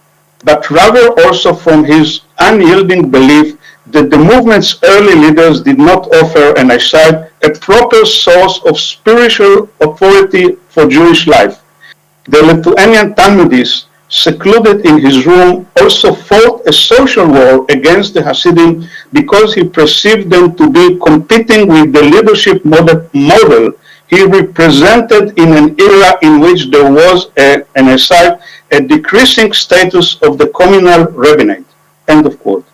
but rather also from his unyielding belief that the movement's early leaders did not offer, and I cite, a proper source of spiritual authority for Jewish life. The Lithuanian Talmudists secluded in his room, also fought a social war against the Hasidim because he perceived them to be competing with the leadership model he represented in an era in which there was, an aside, a decreasing status of the communal rabbinate. End of quote.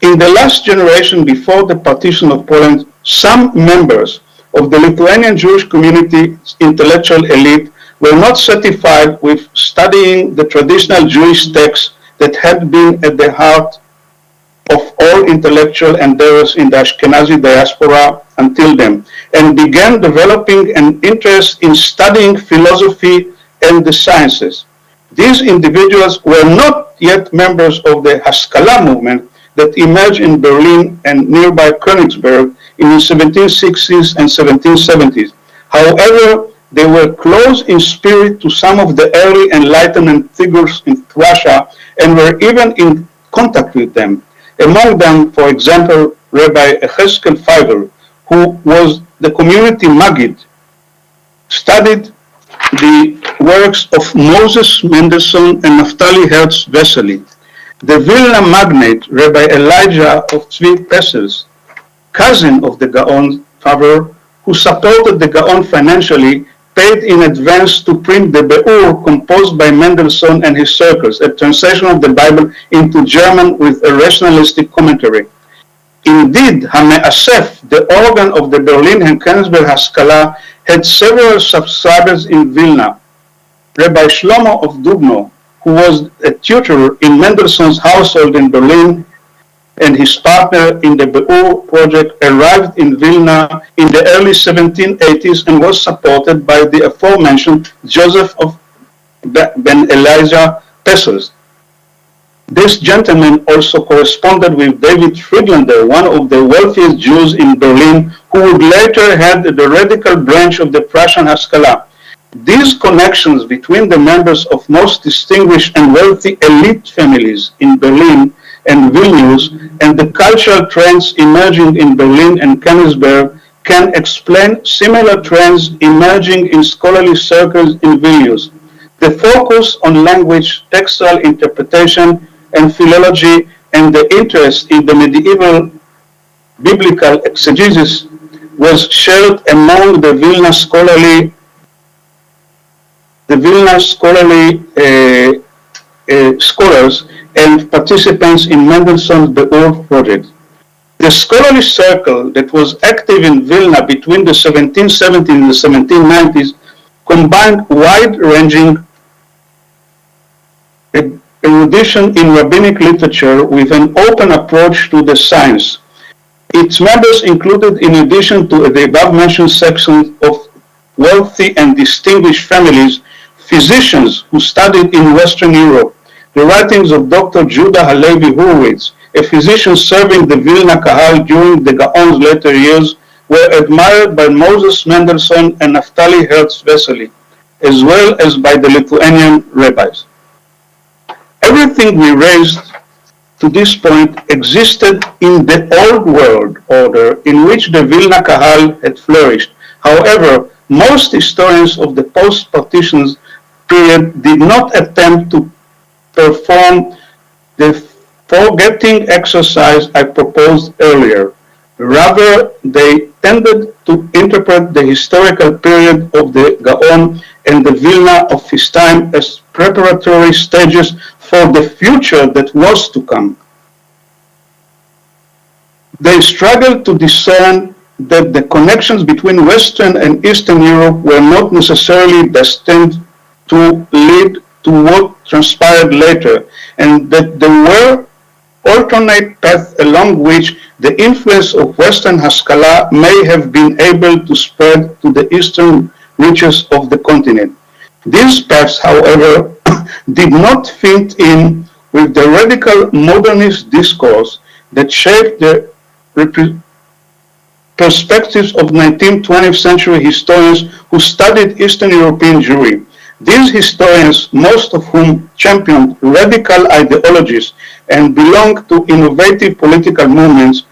In the last generation before the partition of Poland, some members of the Lithuanian Jewish community's intellectual elite were not satisfied with studying the traditional Jewish texts that had been at the heart of all intellectual endeavors in the Ashkenazi diaspora until then, and began developing an interest in studying philosophy and the sciences. These individuals were not yet members of the Haskalah movement that emerged in Berlin and nearby Königsberg in the 1760s and 1770s. However, they were close in spirit to some of the early Enlightenment figures in Russia and were even in contact with them. Among them, for example, Rabbi Echeskel Feivel, who was the community Maggid, studied the works of Moses Mendelssohn and Naftali Herz Vesely. The Vilna magnate, Rabbi Elijah of Tzvi Pessels, cousin of the Gaon father, who supported the Gaon financially, paid in advance to print the Beur composed by Mendelssohn and his circles, a translation of the Bible into German with a rationalistic commentary. Indeed, HaMe'asef, the organ of the Berlin and Königsberg Haskalah, had several subscribers in Vilna. Rabbi Shlomo of Dubno, who was a tutor in Mendelssohn's household in Berlin, and his partner in the Beur project arrived in Vilna in the early 1780s and was supported by the aforementioned Joseph of Ben Elijah Pessels. This gentleman also corresponded with David Friedlander, one of the wealthiest Jews in Berlin, who would later head the radical branch of the Prussian Haskalah. These connections between the members of most distinguished and wealthy elite families in Berlin and Vilnius and the cultural trends emerging in Berlin and Königsberg can explain similar trends emerging in scholarly circles in Vilnius. The focus on language, textual interpretation, and philology, and the interest in the medieval biblical exegesis was shared among the Vilna scholarly scholars and participants in Mendelssohn's Beur project. The scholarly circle that was active in Vilna between the 1770s and the 1790s combined wide-ranging erudition in rabbinic literature with an open approach to the science. Its members included, in addition to the above-mentioned section of wealthy and distinguished families, physicians who studied in Western Europe. The writings of Dr. Judah Halevi Hurwitz, a physician serving the Vilna Kahal during the Gaon's later years, were admired by Moses Mendelssohn and Naftali Herz Vesely, as well as by the Lithuanian rabbis. Everything we raised to this point existed in the old world order in which the Vilna Kahal had flourished. However, most historians of the post-partition period did not attempt to perform the forgetting exercise I proposed earlier. Rather, they tended to interpret the historical period of the Gaon and the Vilna of his time as preparatory stages for the future that was to come. They struggled to discern that the connections between Western and Eastern Europe were not necessarily destined to lead to what transpired later, and that there were alternate paths along which the influence of Western Haskalah may have been able to spread to the eastern reaches of the continent. These paths, however, did not fit in with the radical modernist discourse that shaped the perspectives of 19th, 20th century historians who studied Eastern European Jewry. These historians, most of whom championed radical ideologies and belonged to innovative political movements,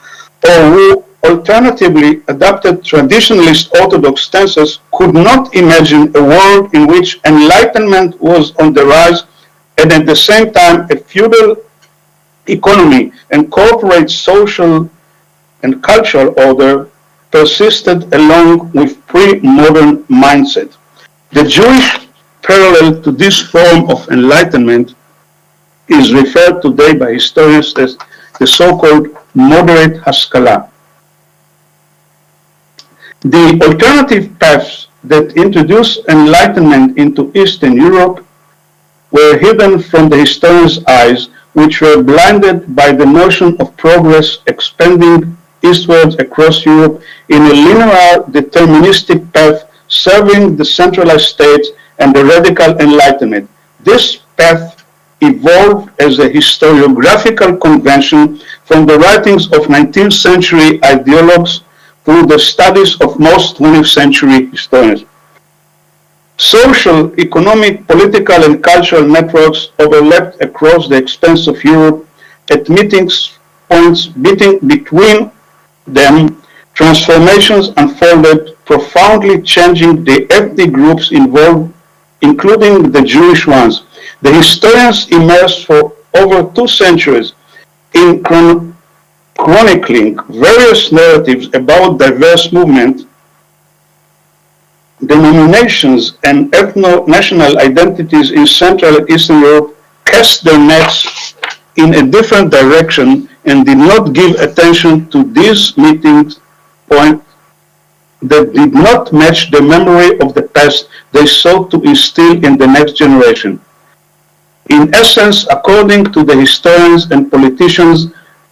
or who alternatively adopted traditionalist orthodox stances, could not imagine a world in which enlightenment was on the rise and at the same time a feudal economy and corporate social and cultural order persisted along with pre-modern mindset. The Jewish parallel to this form of enlightenment is referred today by historians as the so-called moderate Haskalah. The alternative paths that introduced enlightenment into Eastern Europe were hidden from the historians' eyes, which were blinded by the notion of progress expanding eastwards across Europe in a linear deterministic path serving the centralized states and the radical enlightenment. This path evolved as a historiographical convention from the writings of 19th century ideologues through the studies of most 20th century historians. Social, economic, political, and cultural networks overlapped across the expanse of Europe at meeting points between them. Transformations unfolded, profoundly changing the ethnic groups involved, including the Jewish ones. The historians immersed for over 2 centuries in chronicling various narratives about diverse movements, denominations, and ethno-national identities in Central and Eastern Europe cast their nets in a different direction and did not give attention to these meeting points that did not match the memory of the past they sought to instill in the next generation. In essence, according to the historians and politicians,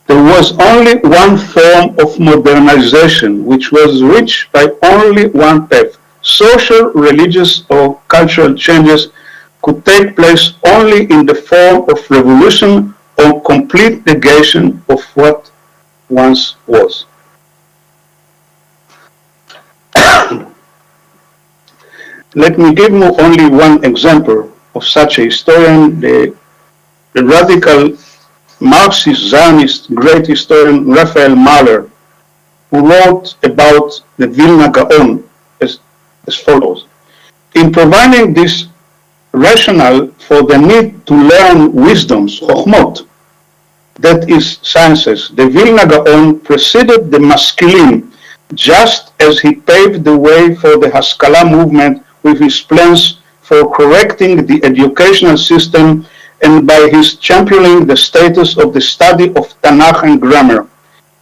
there was only one form of modernization which was reached by only one path. Social, religious, or cultural changes could take place only in the form of revolution or complete negation of what once was. Let me give you only one example of such a historian, the radical Marxist Zionist great historian Raphael Mahler, who wrote about the Vilna Gaon as follows. In providing this rationale for the need to learn wisdoms, chokhmot, that is sciences, the Vilna Gaon preceded the Maskilim, just as he paved the way for the Haskalah movement with his plans for correcting the educational system and by his championing the status of the study of Tanakh and grammar.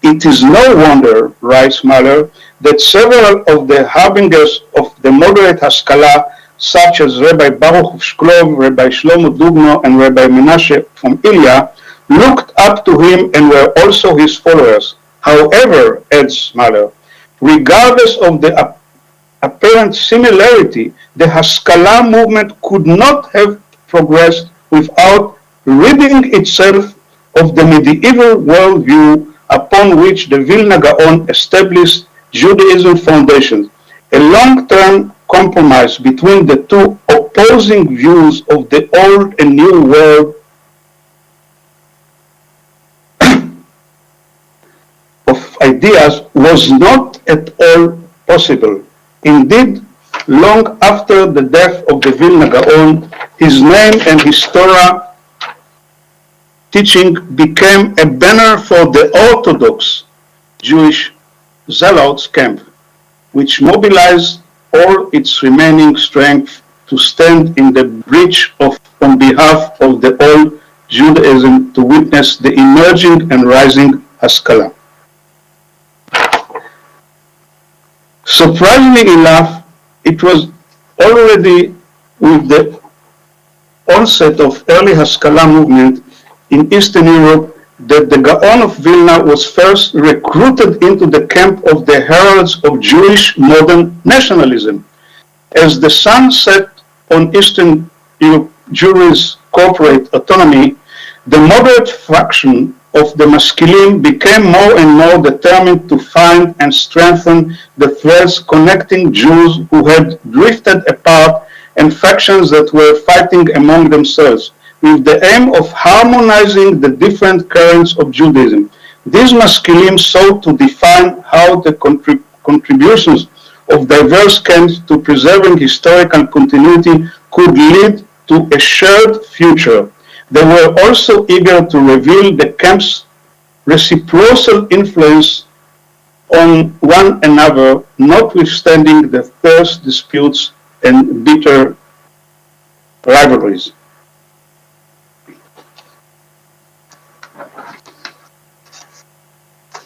It is no wonder, writes Mahler, that several of the harbingers of the moderate Haskalah, such as Rabbi Baruch Shklov, Rabbi Shlomo Dugno, and Rabbi Menashe from Ilya, looked up to him and were also his followers. However, adds Mahler, regardless of the apparent similarity, the Haskalah movement could not have progressed without ridding itself of the medieval worldview upon which the Vilna Gaon established Judaism foundations. A long-term compromise between the two opposing views of the old and new world of ideas was not at all possible. Indeed, long after the death of the Vilna Gaon, his name and his Torah teaching became a banner for the Orthodox Jewish Zealots camp, which mobilized all its remaining strength to stand in the breach on behalf of the old Judaism to witness the emerging and rising Haskalah. Surprisingly enough, it was already with the onset of early Haskalah movement in Eastern Europe that the Gaon of Vilna was first recruited into the camp of the heralds of Jewish modern nationalism. As the sun set on Eastern Europe Jewry's corporate autonomy, the moderate faction of the Maskilim became more and more determined to find and strengthen the threads connecting Jews who had drifted apart and factions that were fighting among themselves, with the aim of harmonizing the different currents of Judaism. These Maskilim sought to define how the contributions of diverse camps to preserving historical continuity could lead to a shared future. They were also eager to reveal the camp's reciprocal influence on one another, notwithstanding the fierce disputes and bitter rivalries.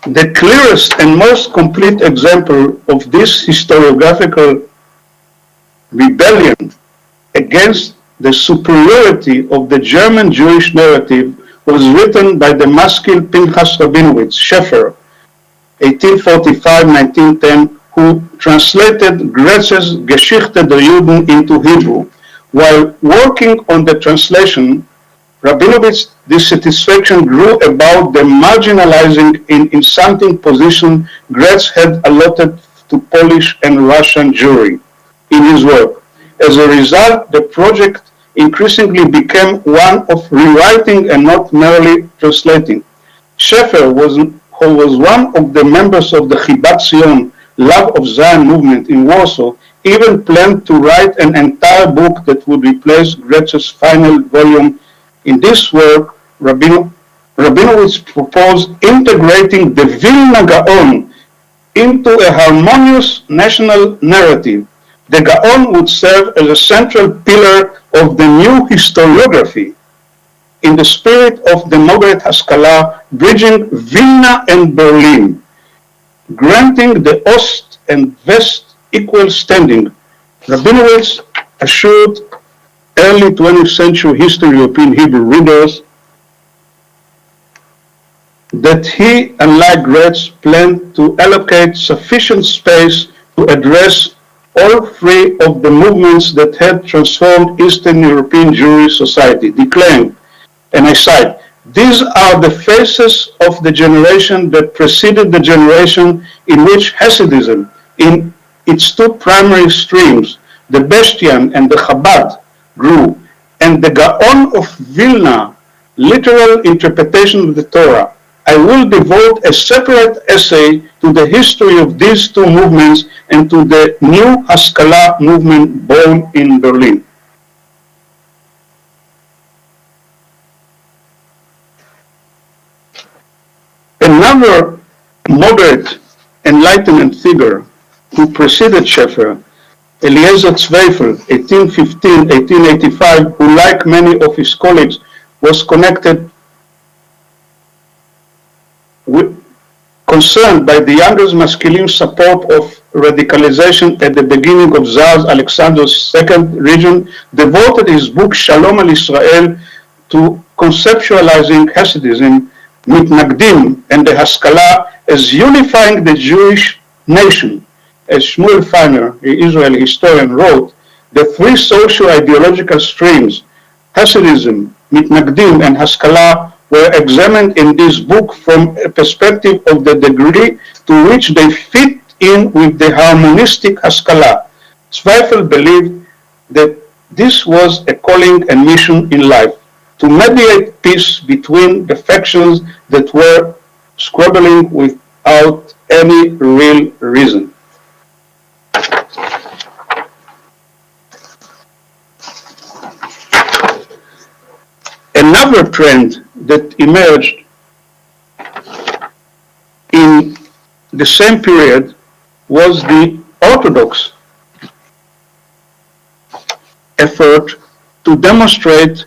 The clearest and most complete example of this historiographical rebellion against the superiority of the German Jewish narrative was written by the maskil Pinchas Rabinowitz, Scheffer, 1845-1910, who translated Goethe's Geschichte der Juden into Hebrew. While working on the translation, Rabinowitz's dissatisfaction grew about the marginalizing and insulting position Goethe had allotted to Polish and Russian Jewry in his work. As a result, the project increasingly became one of rewriting and not merely translating. Scheffer, who was one of the members of the Chibat Zion, Love of Zion movement in Warsaw, even planned to write an entire book that would replace Goethe's final volume. In this work, Rabinowitz proposed integrating the Vilna Gaon into a harmonious national narrative. The Gaon would serve as a central pillar of the new historiography in the spirit of the moderate Haskalah, bridging Vilna and Berlin, granting the Ost and West equal standing. Rabinowitz assured early 20th century history European Hebrew readers that he, unlike Goethe, planned to allocate sufficient space to address all three of the movements that had transformed Eastern European Jewish society, declaring, and I cite, "These are the faces of the generation that preceded the generation in which Hasidism, in its two primary streams, the Bestian and the Chabad, grew, and the Gaon of Vilna, literal interpretation of the Torah. I will devote a separate essay to the history of these two movements and to the new Haskalah movement born in Berlin." Another moderate Enlightenment figure who preceded Scheffer, Eliezer Zweifel, 1815-1885, who, like many of his colleagues, was concerned by the youngest masculine support of radicalization at the beginning of Tsar Alexander's second regime, devoted his book Shalom al Israel to conceptualizing Hasidism, Mitnagdim, and the Haskalah as unifying the Jewish nation. As Shmuel Feiner, the Israeli historian, wrote, the three socio-ideological streams, Hasidism, Mitnagdim, and Haskalah, were examined in this book from a perspective of the degree to which they fit in with the harmonistic Haskalah. Zweifel believed that this was a calling and mission in life, to mediate peace between the factions that were squabbling without any real reason. Another trend that emerged in the same period was the Orthodox effort to demonstrate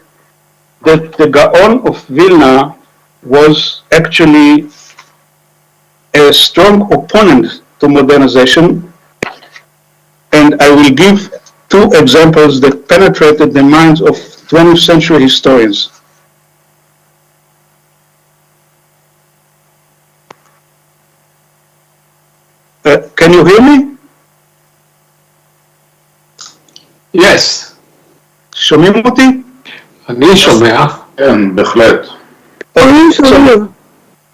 that the Gaon of Vilna was actually a strong opponent to modernization, and I will give two examples that penetrated the minds of 20th century historians. Can you hear me? Yes. שומעים אותי? אני שומע. כן, בהחלט.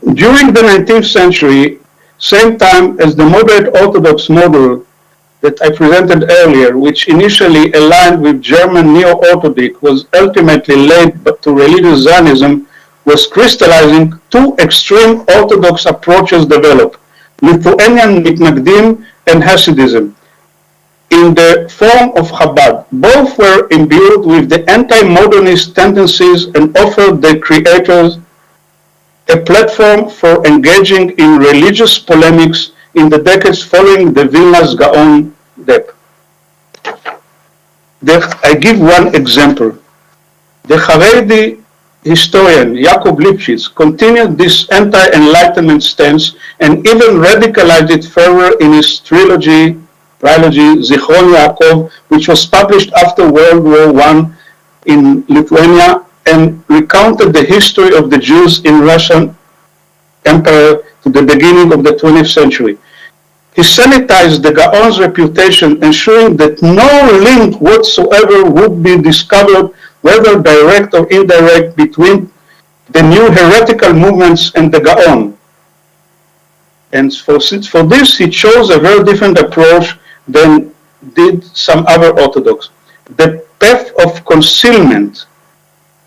During the 19th century, same time as the moderate Orthodox model that I presented earlier, which initially aligned with German Neo-Orthodox, was ultimately led to religious Zionism, was crystallizing two extreme Orthodox approaches developed, Lithuanian Mitnagdim and Hasidism. in the form of Chabad. Both were imbued with the anti-modernist tendencies and offered their creators a platform for engaging in religious polemics in the decades following the Vilna's Gaon death. I give one example. The Haredi historian Yaakov Lipschitz continued this anti-enlightenment stance and even radicalized it further in his trilogy Zichron Yaakov, which was published after World War I in Lithuania and recounted the history of the Jews in Russian Empire to the beginning of the 20th century. He sanitized the Gaon's reputation, ensuring that no link whatsoever would be discovered, whether direct or indirect, between the new heretical movements and the Gaon. And for this, he chose a very different approach than did some other Orthodox. The path of concealment,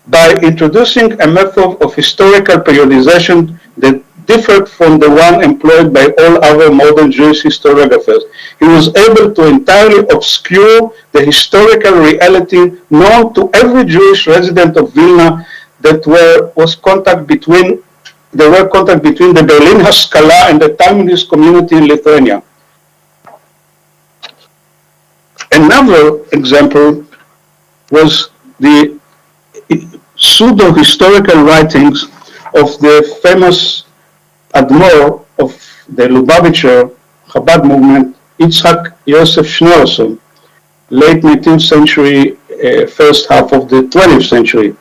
by introducing a method of historical periodization that differed from the one employed by all other modern Jewish historiographers. He was able to entirely obscure the historical reality known to every Jewish resident of Vilna that there were contact between the Berlin Haskalah and the Talmudist community in Lithuania. Another example was the pseudo-historical writings of the famous Admor of the Lubavitcher Chabad movement, Yitzhak Yosef Schneerson, late 19th century, first half of the 20th century.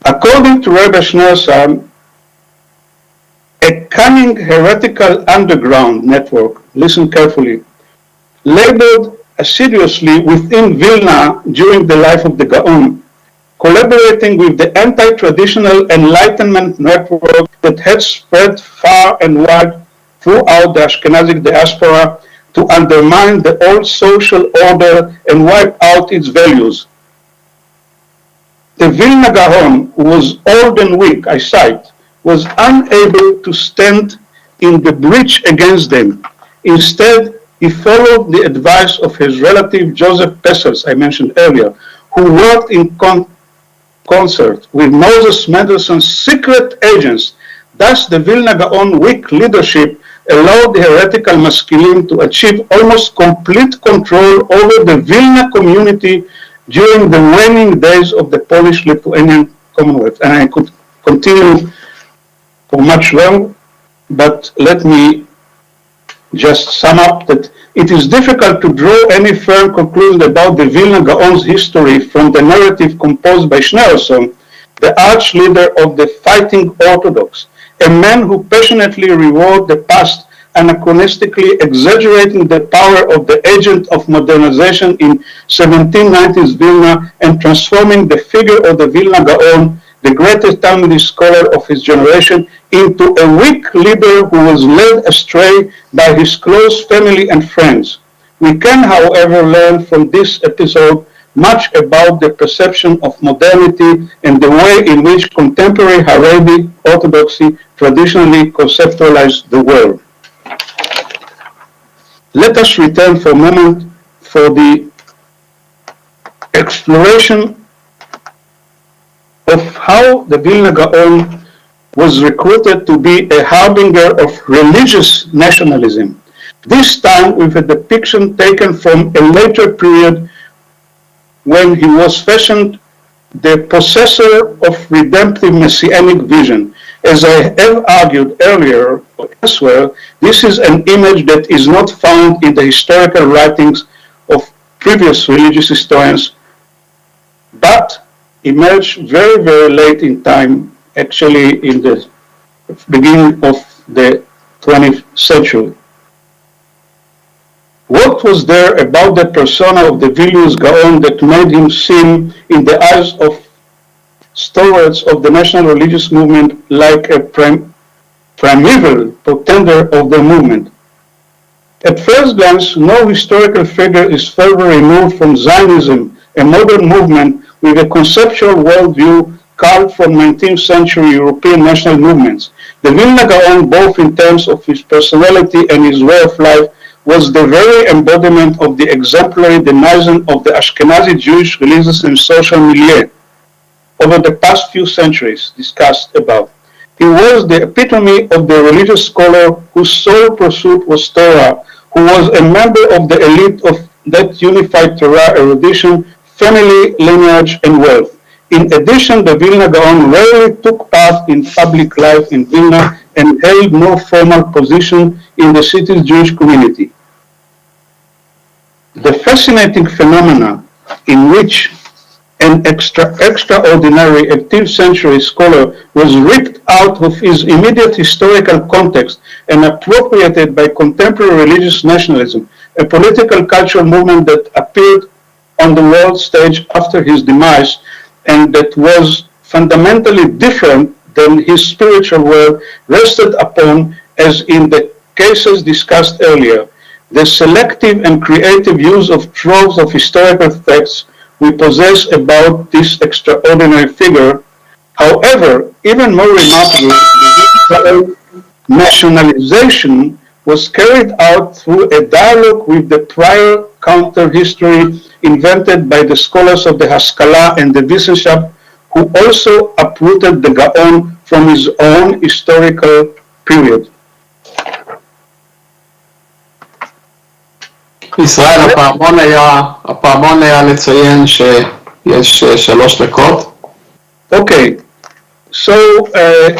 According to Rabbi Schneerson, a cunning heretical underground network, listen carefully, labored assiduously within Vilna during the life of the Gaon, collaborating with the anti-traditional Enlightenment network that had spread far and wide throughout the Ashkenazic diaspora to undermine the old social order and wipe out its values. The Vilna Gaon, who was old and weak, I cite, was unable to stand in the breach against them. Instead, he followed the advice of his relative Joseph Pessels, I mentioned earlier, who worked in concert with Moses Mendelssohn's secret agents. Thus, the Vilna Gaon weak leadership allowed the heretical Maskilim to achieve almost complete control over the Vilna community during the waning days of the Polish-Lithuanian Commonwealth. And I could continue for much longer, but let me just sum up that it is difficult to draw any firm conclusion about the Vilna Gaon's history from the narrative composed by Schneerson, the arch leader of the Fighting Orthodox, a man who passionately rewrote the past, anachronistically exaggerating the power of the agent of modernization in 1790s Vilna and transforming the figure of the Vilna Gaon, the greatest Talmudist scholar of his generation, into a weak leader who was led astray by his close family and friends. We can, however, learn from this episode much about the perception of modernity and the way in which contemporary Haredi orthodoxy traditionally conceptualized the world. Let us return for a moment for the exploration of how the Vilna Gaon was recruited to be a harbinger of religious nationalism, this time with a depiction taken from a later period when he was fashioned the possessor of redemptive messianic vision. As I have argued earlier or elsewhere, this is an image that is not found in the historical writings of previous religious historians, but emerged very, very late in time, actually in the beginning of the 20th century. What was there about the persona of the Vilnius Gaon that made him seem, in the eyes of stalwarts of the national religious movement, like a primeval pretender of the movement? At first glance, no historical figure is further removed from Zionism, a modern movement with a conceptual worldview carved from 19th century European national movements. The Vilna Gaon, both in terms of his personality and his way of life, was the very embodiment of the exemplary denizen of the Ashkenazi Jewish religious and social milieu over the past few centuries discussed above. He was the epitome of the religious scholar whose sole pursuit was Torah, who was a member of the elite of that unified Torah erudition, family, lineage, and wealth. In addition, the Vilna Gaon rarely took part in public life in Vilna and held no formal position in the city's Jewish community. The fascinating phenomena in which an extraordinary 18th century scholar was ripped out of his immediate historical context and appropriated by contemporary religious nationalism, a political cultural movement that appeared on the world stage after his demise and that was fundamentally different than his spiritual world, rested upon, as in the cases discussed earlier, the selective and creative use of troves of historical texts we possess about this extraordinary figure. However, even more remarkably, the nationalization was carried out through a dialogue with the prior counter-history invented by the scholars of the Haskalah and the Wissenschaft, who also uprooted the Gaon from his own historical period. ישראל, הפעמון היה לציין שיש 3 דקות. Okay, so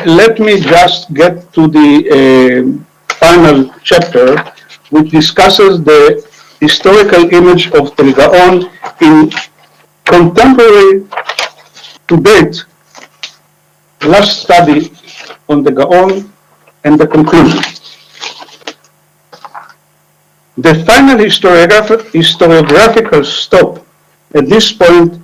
let me just get to the final chapter, which discusses the historical image of the Gaon in contemporary to date, last study on the Gaon and the conclusion. The final historiographical stop at this point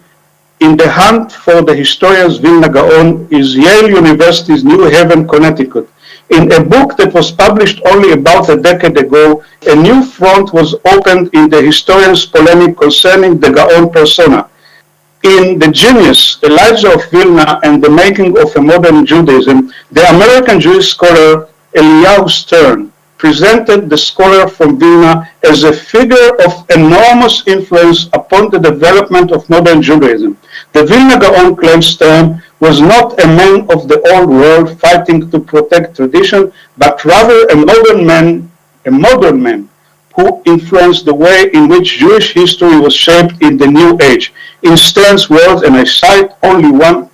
in the hunt for the historian's Vilna Gaon is Yale University's New Haven, Connecticut. In a book that was published only about a decade ago, a new front was opened in the historian's polemic concerning the Gaon persona. In The Genius, Elijah of Vilna and the Making of a Modern Judaism, the American Jewish scholar Eliyahu Stern presented the scholar from Vilna as a figure of enormous influence upon the development of modern Judaism. The Vilna Gaon, claims Stern, was not a man of the old world fighting to protect tradition, but rather a modern man who influenced the way in which Jewish history was shaped in the New Age. In Stern's words, and I cite only one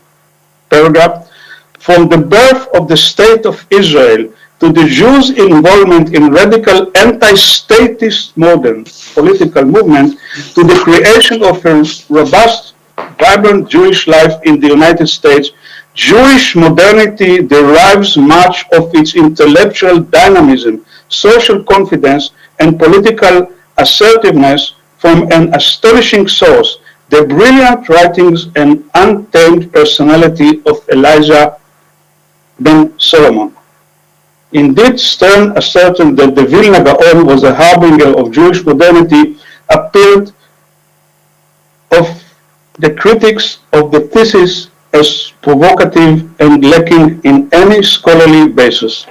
paragraph, from the birth of the State of Israel to the Jews' involvement in radical anti-statist modern political movement, to the creation of a robust, vibrant Jewish life in the United States, Jewish modernity derives much of its intellectual dynamism, social confidence, and political assertiveness from an astonishing source, the brilliant writings and untamed personality of Elijah ben Solomon. Indeed, Stern asserted that the Vilna Gaon was a harbinger of Jewish modernity, appeared of the critics of the thesis as provocative and lacking in any scholarly basis.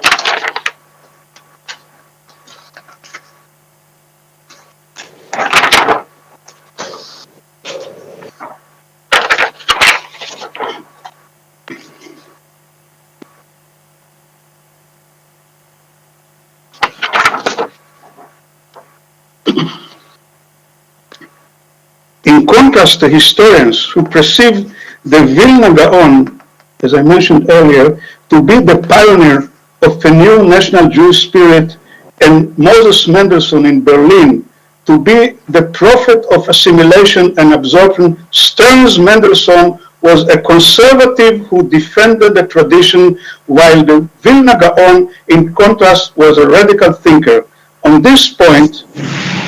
In contrast to historians who perceive the Vilna Gaon, as I mentioned earlier, to be the pioneer of a new national Jewish spirit, and Moses Mendelssohn in Berlin to be the prophet of assimilation and absorption, Stern's Mendelssohn was a conservative who defended the tradition, while the Vilna Gaon, in contrast, was a radical thinker. On this point,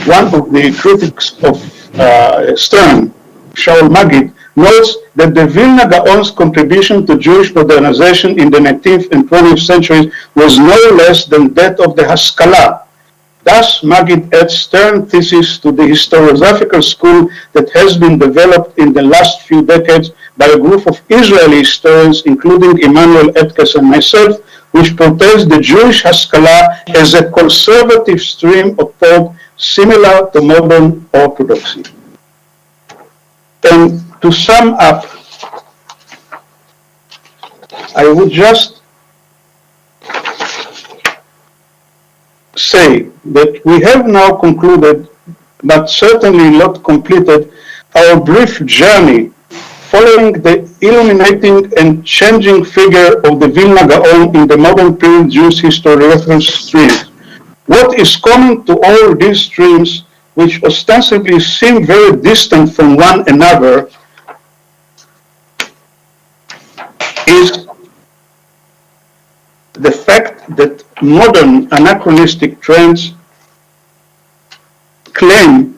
one of the critics of Stern, Shaul Magid, notes that the Vilna Gaon's contribution to Jewish modernization in the 19th and 20th centuries was no less than that of the Haskalah. Thus, Magid adds Stern's thesis to the historiographical school that has been developed in the last few decades by a group of Israeli historians, including Emmanuel Etkes and myself, which portrays the Jewish Haskalah as a conservative stream of thought similar to modern Orthodoxy. And to sum up, I would just say that we have now concluded, but certainly not completed, our brief journey following the illuminating and changing figure of the Vilna Gaon in the modern period Jewish historiographical streams. What is common to all these streams, which ostensibly seem very distant from one another, is the fact that modern anachronistic trends claim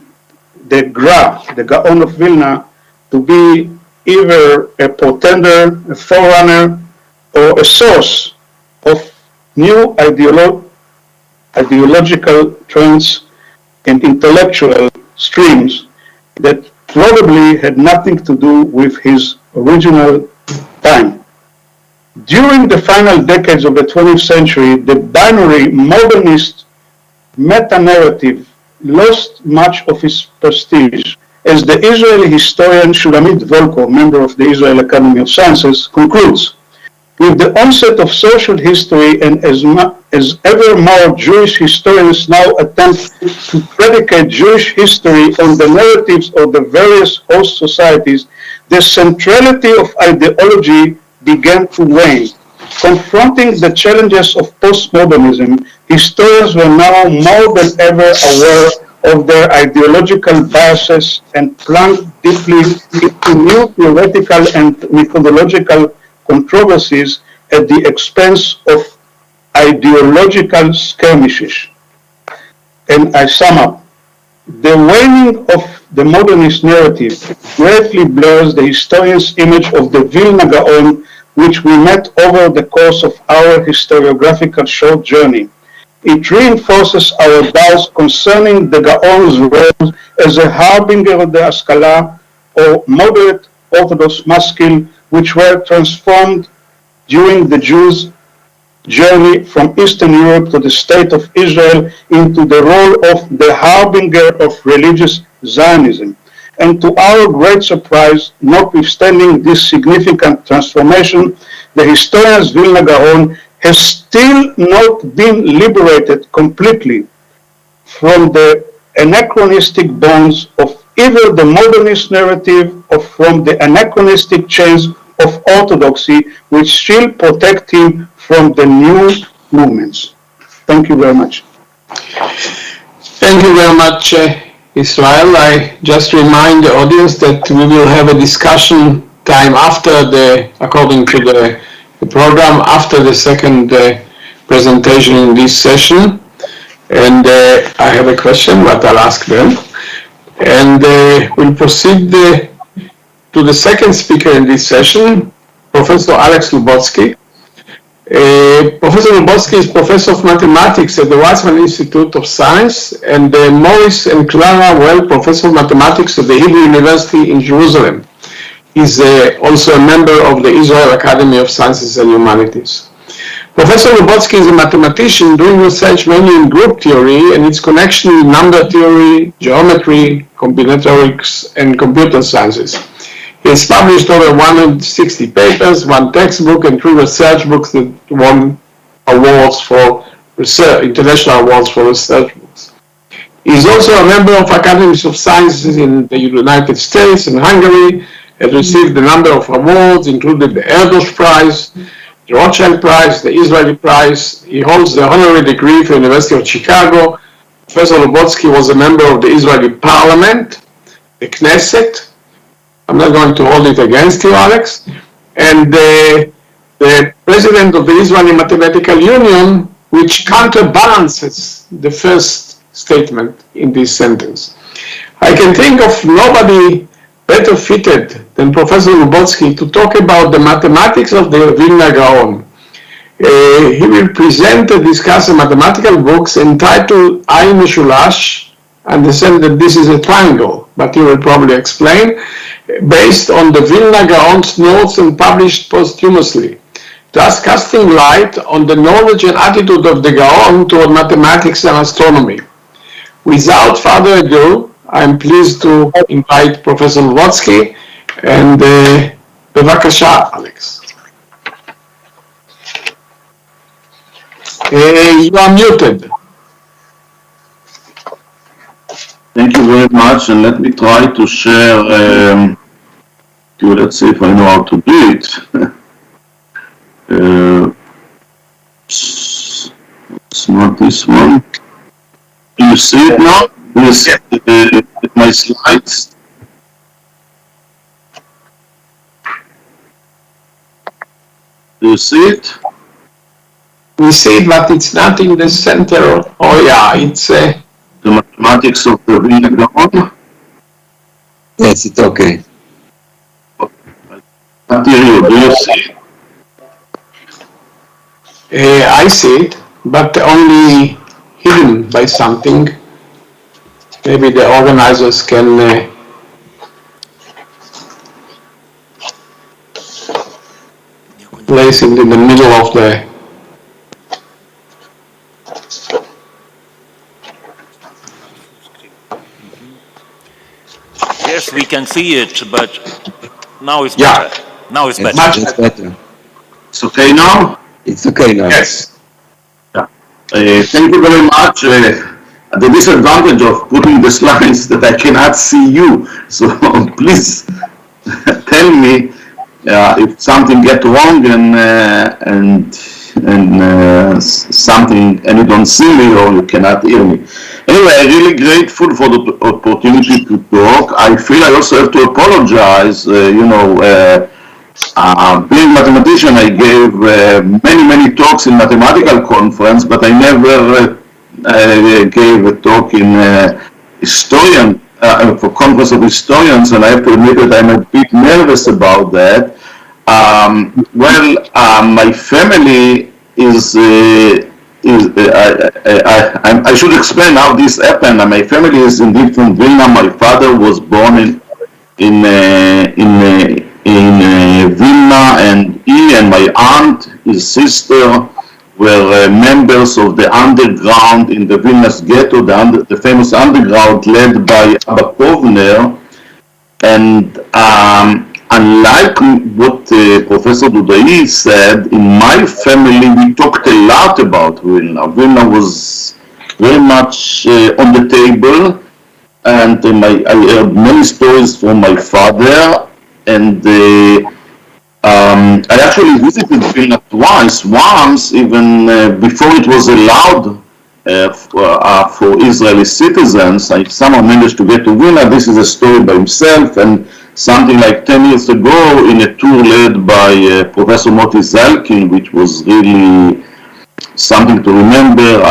the Gaon of Vilna, to be either a portender, a forerunner, or a source of new ideological trends and intellectual streams that probably had nothing to do with his original time. During the final decades of the 20th century, the binary modernist meta-narrative lost much of its prestige. As the Israeli historian Shulamit Volkov, member of the Israel Academy of Sciences, concludes, with the onset of social history and as ever more Jewish historians now attempt to predicate Jewish history on the narratives of the various host societies, the centrality of ideology began to wane. Confronting the challenges of postmodernism, historians were now more than ever aware of their ideological biases and plunged deeply into new theoretical and methodological controversies at the expense of ideological skirmishes. And I sum up. The waning of the modernist narrative greatly blurs the historian's image of the Vilna Gaon, which we met over the course of our historiographical short journey. It reinforces our doubts concerning the Gaon's role as a harbinger of the Haskalah or moderate Orthodox maskil, which were transformed during the Jews' journey from Eastern Europe to the State of Israel into the role of the harbinger of religious Zionism. And to our great surprise, notwithstanding this significant transformation, the historian's Vilna Gaon has still not been liberated completely from the anachronistic bonds of either the modernist narrative or from the anachronistic chains of orthodoxy, which still protect him from the new movements. Thank you very much. Thank you very much, Israel. I just remind the audience that we will have a discussion time according to the program, after the second presentation in this session. And I have a question, but I'll ask them. And we'll proceed to the second speaker in this session, Professor Alex Lubotsky. Professor Lubotsky is Professor of Mathematics at the Weizmann Institute of Science, and Maurice and Clara Well, Professor of Mathematics at the Hebrew University in Jerusalem. He's also a member of the Israel Academy of Sciences and Humanities. Professor Lubotsky is a mathematician doing research mainly in group theory and its connection with number theory, geometry, combinatorics, and computer sciences. He has published over 160 papers, one textbook, and 3 research books that won awards for research, international awards for research books. He is also a member of academies of sciences in the United States and Hungary, has received a number of awards, including the Erdos Prize, the Rothschild Prize, the Israeli Prize. He holds the honorary degree from the University of Chicago. Professor Lubotsky was a member of the Israeli Parliament, the Knesset. I'm not going to hold it against you, Alex. And the president of the Israeli Mathematical Union, which counterbalances the first statement in this sentence. I can think of nobody better fitted than Professor Lubotsky to talk about the mathematics of the Vilna Gaon. He will present and discuss a mathematical books entitled I Meshulash. Understand that this is a triangle, but he will probably explain, based on the Vilna Gaon's notes and published posthumously, thus casting light on the knowledge and attitude of the Gaon toward mathematics and astronomy. without further ado, I'm pleased to invite Professor Lwotsky and בבקשה, Alex. You are muted. Thank you very much, and let me try to share, let's see if I know how to do it. It's not this one. Do you see it now? Do you see my slides? Do you see it? We see it, but it's not in the center. Oh yeah, it's the mathematics of the Vilna Gaon. Yes, it's okay. Do you see it? I see it, but only hidden by something. Maybe the organizers can place it in the middle of the. Yes, we can see it, but now it's better. Now it's better. It's better. It's okay now? It's okay now. Yes. Yeah. Thank you very much. The disadvantage of putting the slides that I cannot see you. So please tell me if something get wrong and something and you don't see me or you cannot hear me. Anyway, I'm really grateful for the opportunity to talk. I feel I also have to apologize. Being a mathematician, I gave many talks in mathematical conference, but I never gave a talk in historian for conference of historians, and I have to admit that I'm a bit nervous about that. My family is. I should explain how this happened. My family is indeed from Vilna. My father was born in Vilna, and he and my aunt, his sister, were members of the underground in the Vilnius ghetto, the famous underground led by Abba Kovner. And unlike what Professor Dudai said, in my family we talked a lot about Vilna. Vilna was very much on the table, and I heard many stories from my father, and I actually visited Vilna twice, once even before it was allowed for Israeli citizens. I somehow managed to get to Vilna. This is a story by himself, and something like 10 years ago in a tour led by Professor Moti Zalkin, which was really something to remember.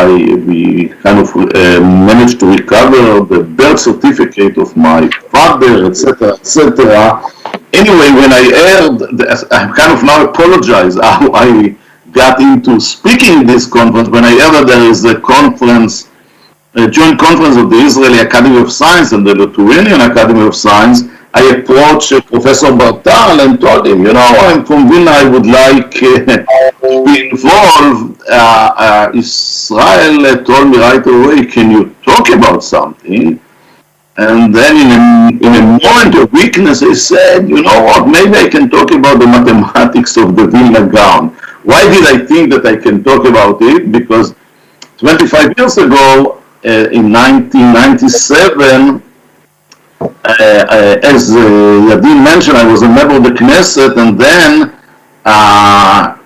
We kind of managed to recover the birth certificate of my father, etc., etc. Anyway, when I heard, I kind of now apologize how I got into speaking in this conference. When I heard that there is a conference, a joint conference of the Israeli Academy of Science and the Lithuanian Academy of Science, I approached Professor Bartal and told him, I'm from Vilna, I would like to be involved. Israel told me right away, can you talk about something? And then in a moment of weakness, I said, you know what, maybe I can talk about the mathematics of the Vilna Gaon. Why did I think that I can talk about it? Because 25 years ago, in 1997, as Yadin mentioned, I was a member of the Knesset, and then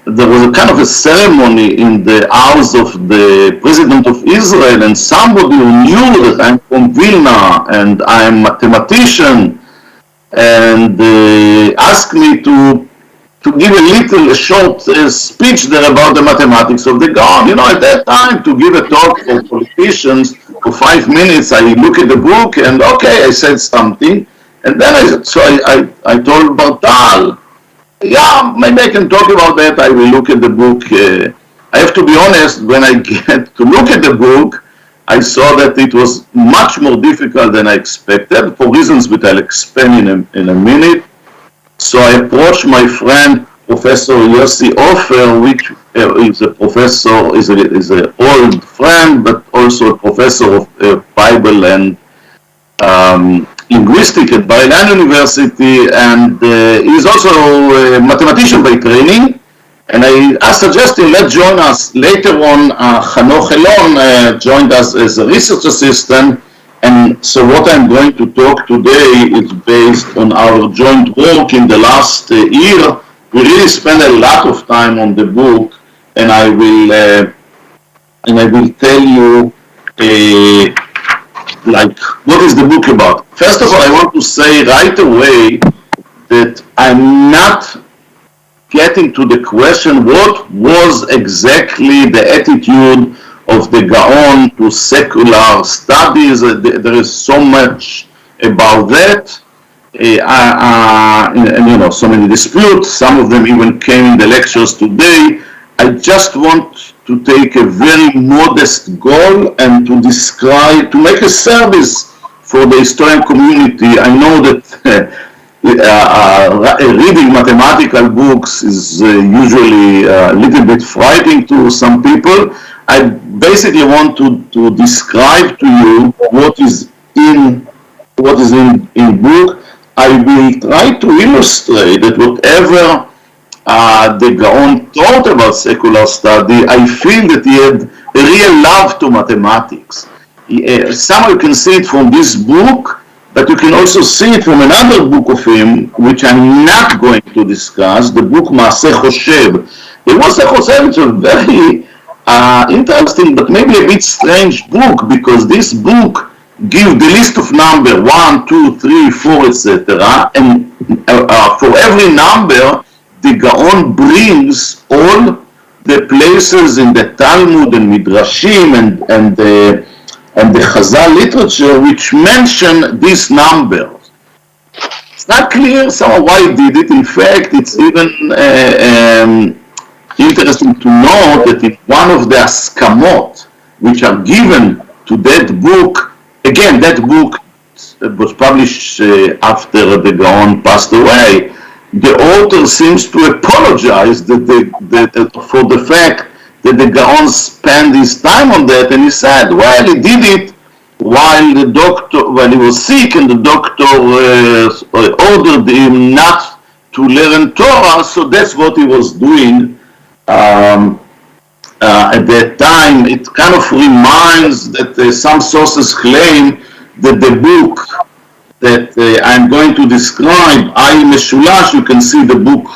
there was a kind of a ceremony in the house of the President of Israel, and somebody who knew that I'm from Vilna and I'm a mathematician, and asked me to give a short speech there about the mathematics of the Gaon. At that time, to give a talk for politicians for 5 minutes, I look at the book and okay, I said something, and then I told Bartal, yeah, maybe I can talk about that. I will look at the book. I have to be honest, when I get to look at the book, I saw that it was much more difficult than I expected, for reasons which I'll explain in a minute. So I approached my friend, Professor Yossi Ofer, is a professor, is an old friend, but also a professor of Bible and linguistics at Bar-Ilan University, and he's also a mathematician by training. And I suggest him, let's join us. Later on, Hanoch Elon joined us as a research assistant. And so what I'm going to talk today is based on our joint work in the last year. We really spent a lot of time on the book, and I will tell you like what is the book about. First of all, I want to say right away that I'm not getting to the question what was exactly the attitude of the Gaon to secular studies. There is so much about that, and so many disputes. Some of them even came in the lectures today. I just want to take a very modest goal and to describe, to make a service for the historian community. I know that reading mathematical books is usually a little bit frightening to some people. I basically want to describe to you what is in book. I will try to illustrate that whatever the Gaon thought about secular study, I feel that he had a real love to mathematics. Some you can see it from this book, but you can also see it from another book of him, which I'm not going to discuss, the book Maaseh Choshev. The Maaseh Choshev is a very interesting, but maybe a bit strange book, because this book gives the list of number 1, 2, 3, 4, etc. And for every number, the Gaon brings all the places in the Talmud and Midrashim and the Chazal literature which mention this number. It's not clear somehow why he did it. In fact, it's even interesting to note that in one of the askamot which are given to that book, again, that book was published after the Gaon passed away, the author seems to apologize for the fact that the Gaon spent his time on that, and he said, well, he did it while he was sick, and the doctor ordered him not to learn Torah, so that's what he was doing at that time. It kind of reminds that some sources claim that the book that I'm going to describe, Ayin Meshulash, you can see the book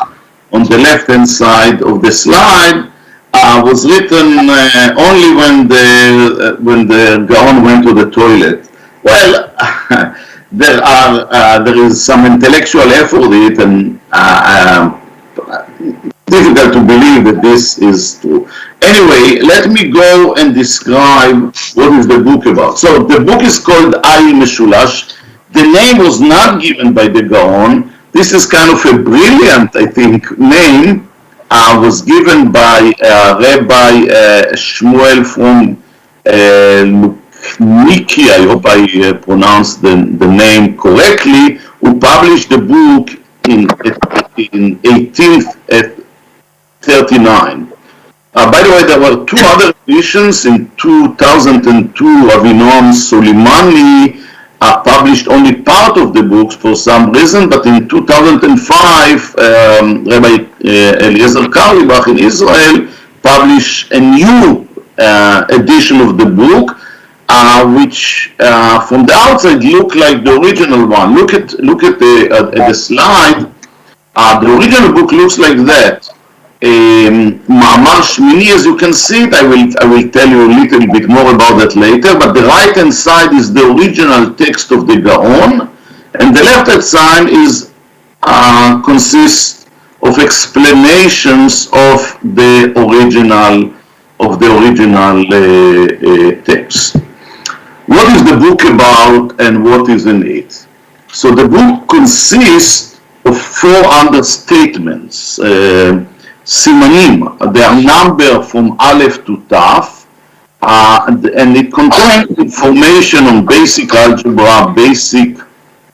on the left-hand side of the slide, was written only when the Gaon went to the toilet. Well, there is some intellectual effort in it, and difficult to believe that this is true. Anyway, let me go and describe what is the book about. So the book is called Ayin Meshulash. The name was not given by the Gaon. This is kind of a brilliant, I think, name. Was given by Rabbi Shmuel from Lukniki, I hope I pronounced the name correctly, who published the book in 1839. By the way, there were two other editions. In 2002, Avinoam Soleimani published only part of the books for some reason, but in 2005, Rabbi Eliezer Karlibach in Israel published a new edition of the book, which from the outside looked like the original one. Look at the slide. The original book looks like that. Ma'amar Shmini, as you can see it, I will tell you a little bit more about that later, but the right hand side is the original text of the Gaon, and the left hand side consists of explanations of the original text. What is the book about and what is in it? So the book consists of 4 understatements. Simanim, they are numbered from Aleph to Taf, and it contains information on basic algebra, basic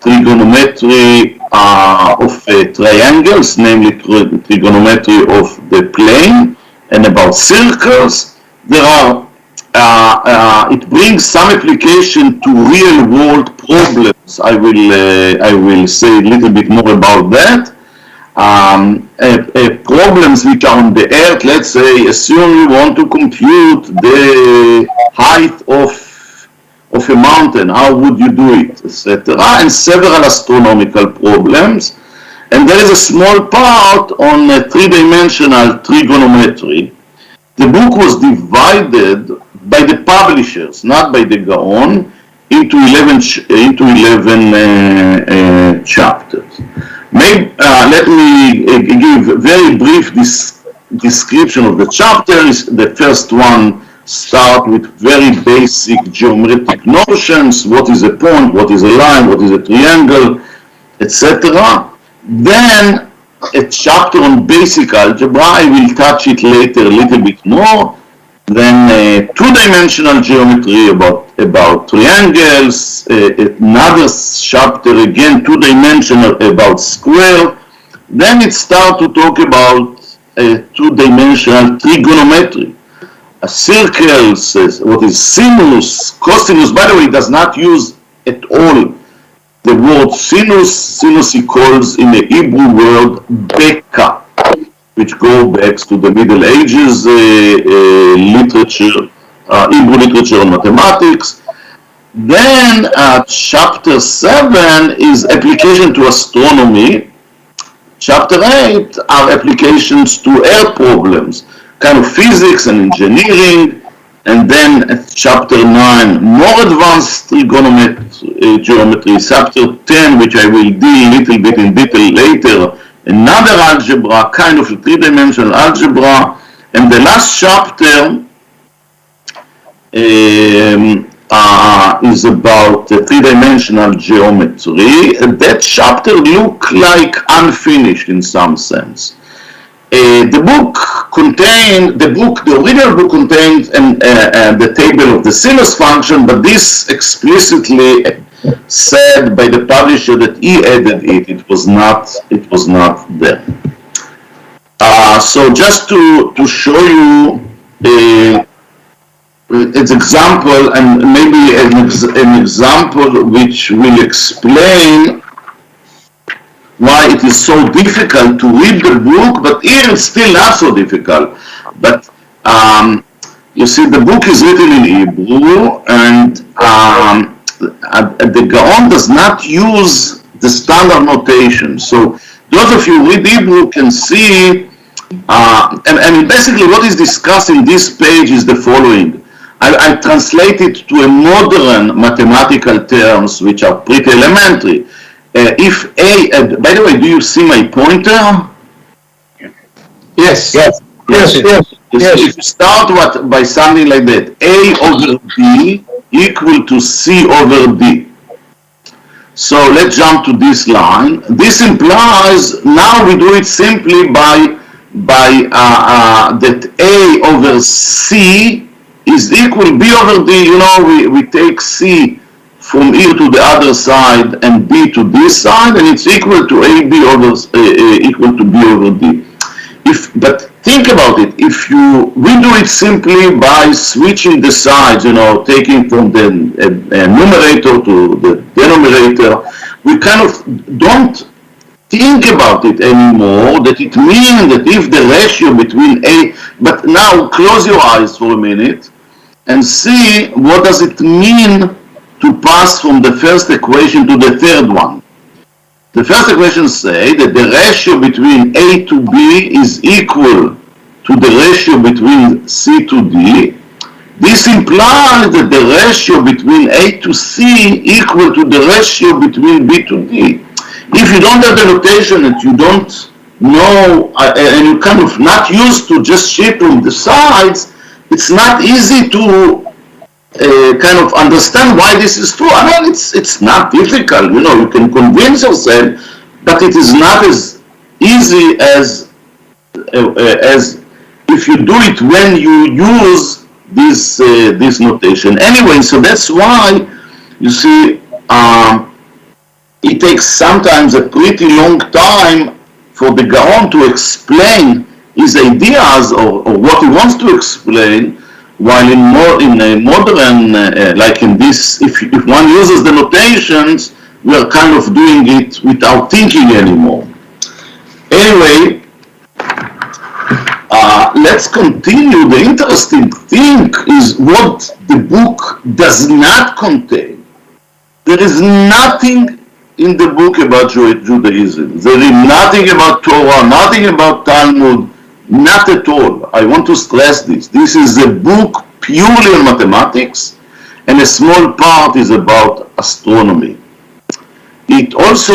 trigonometry of triangles, namely trigonometry of the plane, and about circles. There are it brings some application to real world problems. I will say a little bit more about that. Problems which are on the earth, let's say, assume you want to compute the height of a mountain, how would you do it, etc., and several astronomical problems. And there is a small part on three-dimensional trigonometry. The book was divided by the publishers, not by the Gaon, into 11 chapters. Let me give a very brief description of the chapters. The first one starts with very basic geometric notions: what is a point, what is a line, what is a triangle, etc. Then a chapter on basic algebra. I will touch it later a little bit more. Then two-dimensional geometry about triangles, another chapter again two-dimensional about square. Then it starts to talk about two-dimensional trigonometry. Circles, what is sinus, cosinus. By the way, it does not use at all the word sinus. Sinus he calls in the Hebrew word beka, which go back to the Middle Ages literature, Hebrew literature and mathematics. Then chapter 7 is application to astronomy. Chapter 8 are applications to earth problems, kind of physics and engineering. And then chapter 9, more advanced trigonometry, geometry. Chapter 10, which I will deal a little bit in detail later, another algebra, kind of a three-dimensional algebra. And the last chapter is about three-dimensional geometry. That chapter looks like unfinished in some sense. The original book contained the table of the sinus function, but this explicitly said by the publisher that he added it. It was not there. So just to show you its example, and maybe an example which will explain why it is so difficult to read the book, but here it's still not so difficult. But you see, the book is written in Hebrew, and the Gaon does not use the standard notation. So those of you who read Hebrew can see, and basically what is discussed in this page is the following. I translate it to a modern mathematical terms, which are pretty elementary. If A, by the way, do you see my pointer? Yes. Yes. If you start by something like that, A over B equal to C over D. So let's jump to this line. This implies, now we do it simply by that A over C is equal B over D. You know, we take C from here to the other side and B to this side, and it's equal to AB over equal to B over D. But think about it. If we do it simply by switching the sides, you know, taking from the numerator to the denominator, we kind of don't think about it anymore, that it means that if the ratio between A, but now close your eyes for a minute and see what does it mean to pass from the first equation to the third one. The first equation says that the ratio between A to B is equal to the ratio between C to D. This implies that the ratio between A to C equal to the ratio between B to D. If you don't have the notation that you don't know, and you're kind of not used to just shaping the sides, it's not easy to kind of understand why this is true. I mean, it's not difficult, you know, you can convince yourself, but it is not as easy as if you do it when you use this notation. Anyway, so that's why, you see, it takes sometimes a pretty long time for the Gaon to explain his ideas or what he wants to explain, while in a modern, like in this, if one uses the notations, we are kind of doing it without thinking anymore. Anyway, let's continue. The interesting thing is what the book does not contain. There is nothing in the book about Judaism. There is nothing about Torah, nothing about Talmud, not at all. I want to stress this. This is a book purely on mathematics, and a small part is about astronomy. It also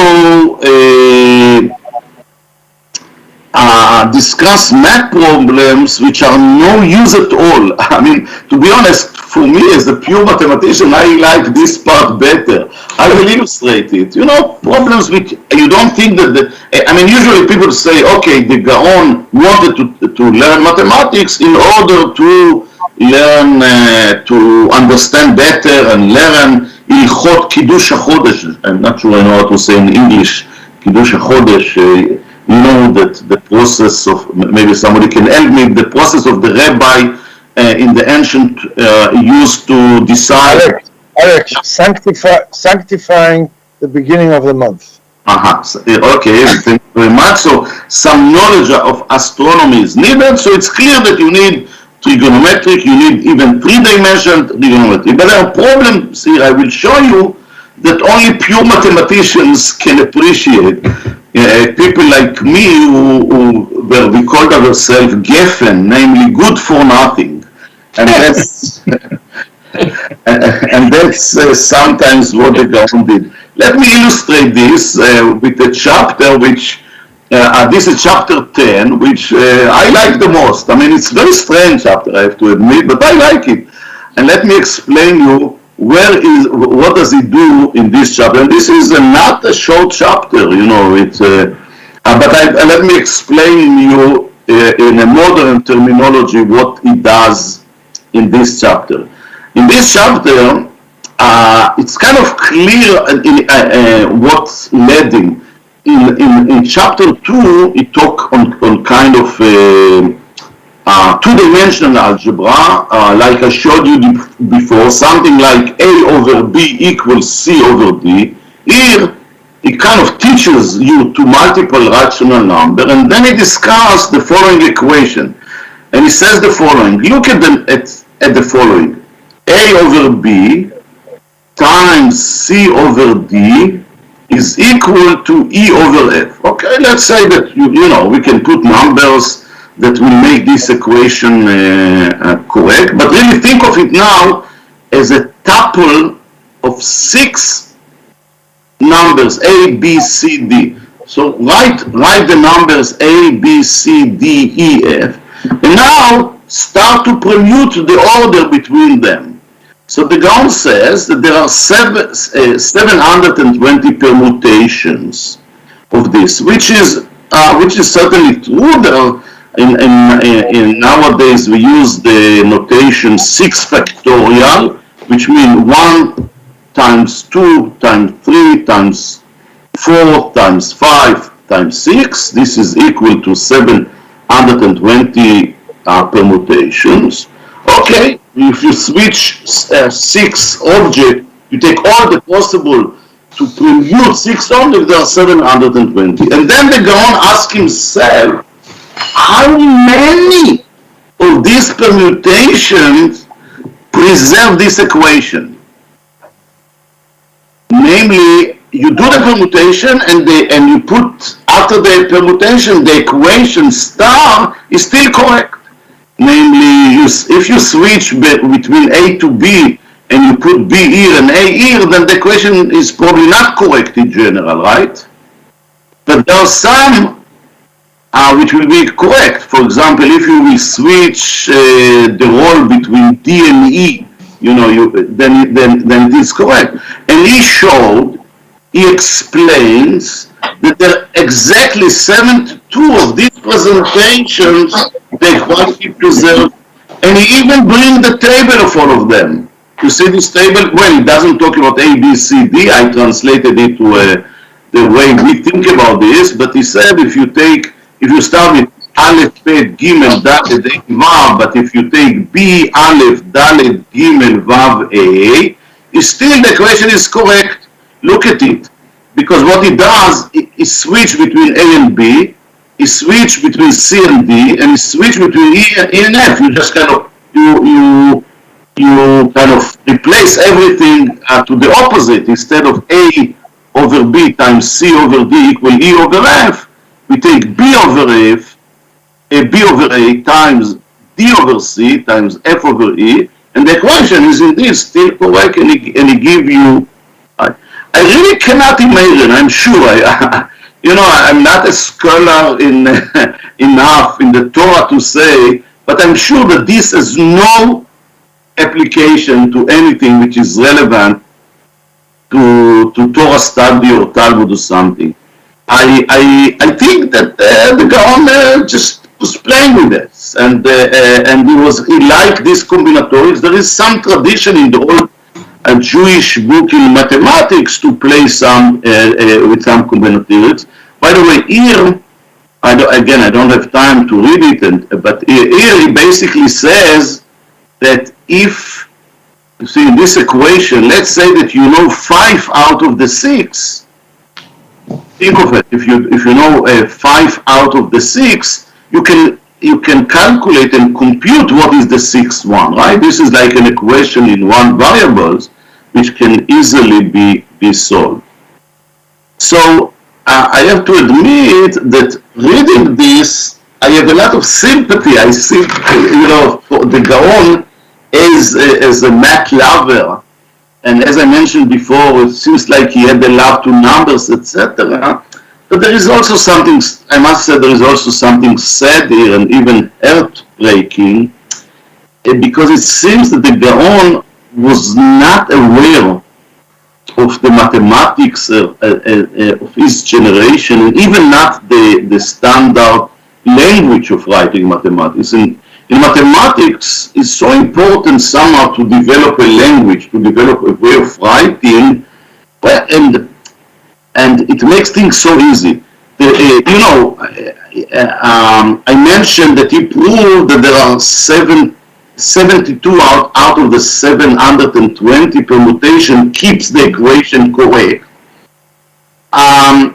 discuss math problems which are no use at all. I mean, to be honest, for me as a pure mathematician, I like this part better. I will illustrate it. You know, problems which you don't think that usually people say, okay, the Gaon wanted to learn mathematics in order to learn, to understand better and learn Ilchot Kiddush HaChodesh. I'm not sure I know how to say in English, Kiddush HaChodesh. You know that the process of, maybe somebody can help me, the process of the rabbi in the ancient used to decide. Eric, sanctifying the beginning of the month. Okay, thank you very much. So some knowledge of astronomy is needed. So it's clear that you need trigonometric, you need even three-dimensional trigonometry. But there are problems here. I will show you that only pure mathematicians can appreciate. People like me who we called ourselves Geffen, namely good for nothing. And that's and that's sometimes what the Gaon did. Let me illustrate this with a chapter which, this is chapter 10, which I like the most. I mean, it's a very strange chapter, I have to admit, but I like it. And let me explain you what does he do in this chapter. And this is not a short chapter, you know, it's, but let me explain you in a modern terminology what he does in this chapter. In this chapter, it's kind of clear what led him. In chapter 2, he talk on kind of two-dimensional algebra, like I showed you before, something like A over B equals C over D. Here, he kind of teaches you to multiple rational number, and then he discusses the following equation. And he says the following, look at the following. A over B times C over D is equal to E over F. Okay, let's say that, you know, we can put numbers that will make this equation correct, but really think of it now as a tuple of 6 numbers, A, B, C, D. So write the numbers A, B, C, D, E, F, and now start to permute the order between them. So the Gaon says that there are 720 permutations of this, which is certainly true. There are, in nowadays we use the notation 6 factorial, which means 1 times 2 times 3 times 4 times 5 times 6. This is equal to 720 permutations. Okay, if you switch 6 objects, you take all the possible to permute 6 objects, there are 720. And then the Gaon asks himself, how many of these permutations preserve this equation? Namely, you do the permutation and you put after the permutation the equation star is still correct. Namely, if you switch between A to B and you put B here and A here, then the equation is probably not correct in general, right? But there are some which will be correct. For example, if you will switch the role between D and E, you know, then it is correct. And he explains that there are exactly 72 of these presentations the equality preserved, and he even brings the table of all of them. You see this table? Well, it doesn't talk about A, B, C, D. I translated it to the way we think about this, but he said if you start with Aleph, Bet, Gimel, Dalet, A, Vav, but if you take B, Aleph, Dalet, Gimel, Vav, A, still the equation is correct. Look at it. Because what it does is switch between A and B, is switch between C and D, and is switch between E and F. You just kind of, you kind of replace everything to the opposite. Instead of A over B times C over D equal E over F, we take B over F, B over A times D over C times F over E, and the equation is indeed still correct, and it give you, I really cannot imagine, I'm sure, I'm not a scholar enough in the Torah to say, but I'm sure that this has no application to anything which is relevant to Torah study or Talmud or something. I think that the Gaon just was playing with this, and he liked these combinatorics. There is some tradition in the old Jewish book in mathematics to play some with some combinatorics. By the way, here, I don't have time to read it, but here he basically says that if, you see, in this equation, let's say that you know 5 out of the 6. Think of it. If you know 5 out of the 6, you can calculate and compute what is the 6th one, right? This is like an equation in one variables, which can easily be solved. So I have to admit that reading this, I have a lot of sympathy. I see, for the Gaon as a math lover, and as I mentioned before, it seems like he had a love to numbers, etc. But there is also something, I must say, there is also something sad here and even heartbreaking, because it seems that the Gaon was not aware of the mathematics of his generation, and even not the standard language of writing mathematics. And in mathematics, it's so important somehow to develop a language, to develop a way of writing, and it makes things so easy. I mentioned that he proved that there are 72 out of the 720 permutation keeps the equation correct. Well,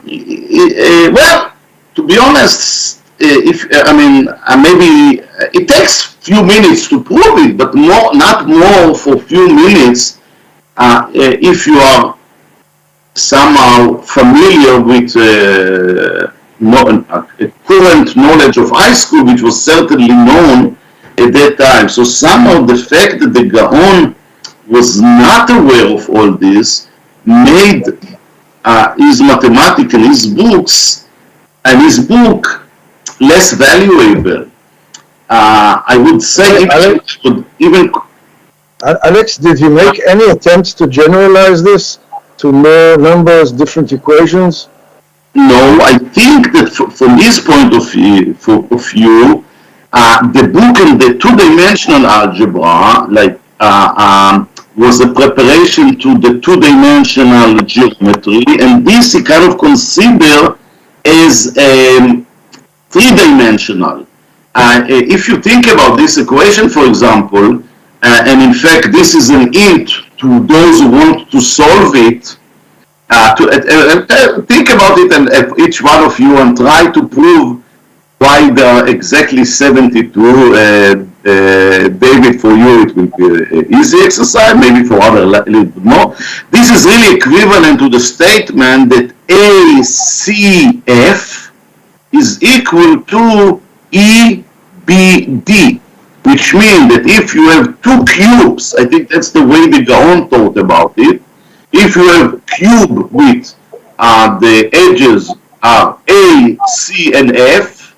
to be honest, maybe it takes few minutes to prove it, but not more for few minutes if you are somehow familiar with current knowledge of high school, which was certainly known at that time. So somehow the fact that the Gaon was not aware of all this made his mathematics and his books and his book less valuable. I would say Alex, did he make any attempts to generalize this to more numbers, different equations? No, I think that from his point of view, the book in the two-dimensional algebra, was a preparation to the two-dimensional geometry, and this he kind of considered as three-dimensional. If you think about this equation, for example, and in fact this is an hint to those who want to solve it, think about it, and each one of you, and try to prove why there are exactly 72. David, for you it will be an easy exercise, maybe for others a little bit more. This is really equivalent to the statement that ACF is equal to EBD, which means that if you have two cubes, I think that's the way the Gaon thought about it, if you have cube with the edges are A, C, and F,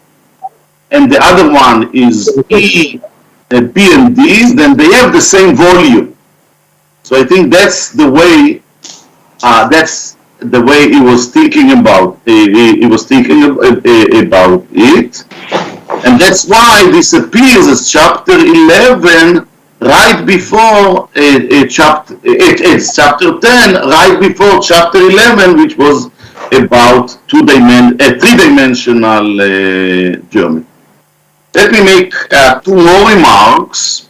and the other one is E, B, and D, then they have the same volume. So I think that's the way he was thinking about. He was thinking about it, and that's why this appears as chapter 11. Right before chapter 10, right before chapter 11, which was about three-dimensional geometry. Let me make two more remarks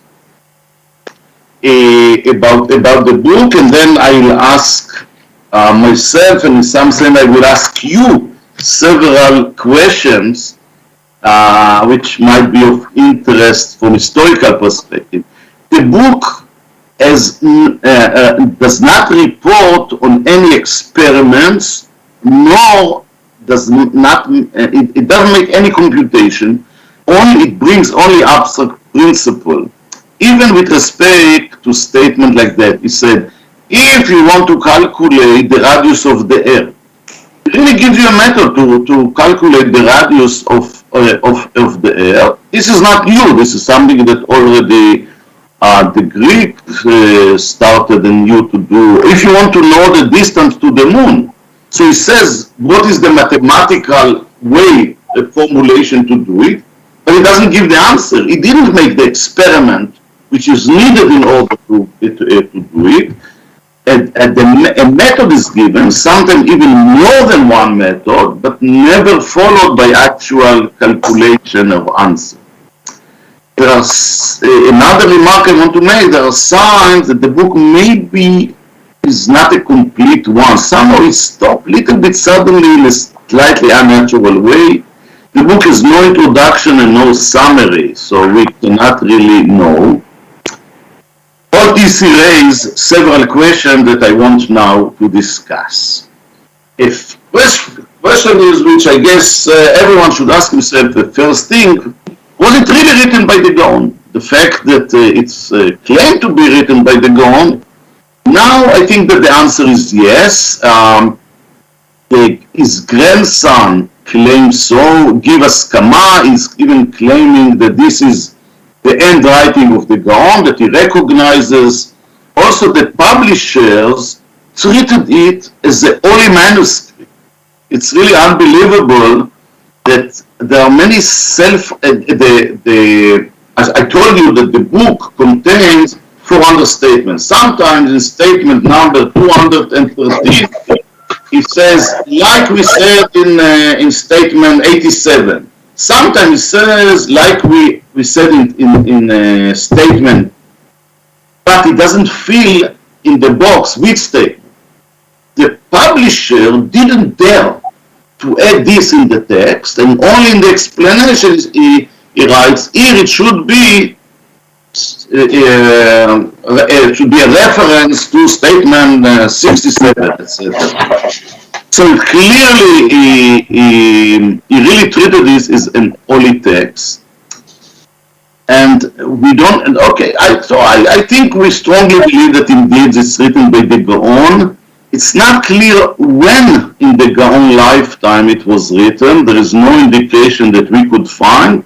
about the book, and then I'll ask myself, and in some sense I will ask you several questions which might be of interest from historical perspective. The book does not report on any experiments, nor does not it doesn't make any computation. Only it brings only abstract principle. Even with respect to statement like that, he said, if you want to calculate the radius of the Earth, it really gives you a method to calculate the radius of the Earth. This is not new. This is something that already the Greeks started and knew to do. If you want to know the distance to the moon, so he says, what is the mathematical way, the formulation to do it? But he doesn't give the answer. He didn't make the experiment which is needed in order to do it. A method is given, sometimes even more than one method, but never followed by actual calculation of answer. There are another remark I want to make. There are signs that the book maybe is not a complete one. Somehow it stopped a little bit suddenly in a slightly unnatural way. The book has no introduction and no summary, so we cannot really know. All this raises several questions that I want now to discuss. If question is, which I guess everyone should ask himself, the first thing, was it really written by the Gaon? The fact that it's claimed to be written by the Gaon, now I think that the answer is yes. His grandson claims so. Give Askama is even claiming that this is the handwriting of the Gaon, that he recognizes. Also, the publishers treated it as a holy manuscript. It's really unbelievable that there are many as I told you that the book contains 400 statements. Sometimes in statement number 213, it says, like we said in statement 87. Sometimes it says, like we said in statement, but it doesn't fill in the box with statement. The publisher didn't dare to add this in the text, and only in the explanation he writes, here it should be a reference to statement 67, etc. So clearly he really treated this as an holy text. And we don't, okay, I think we strongly believe that indeed it's written by the Gaon. It's not clear when in the Gaon lifetime it was written. There is no indication that we could find.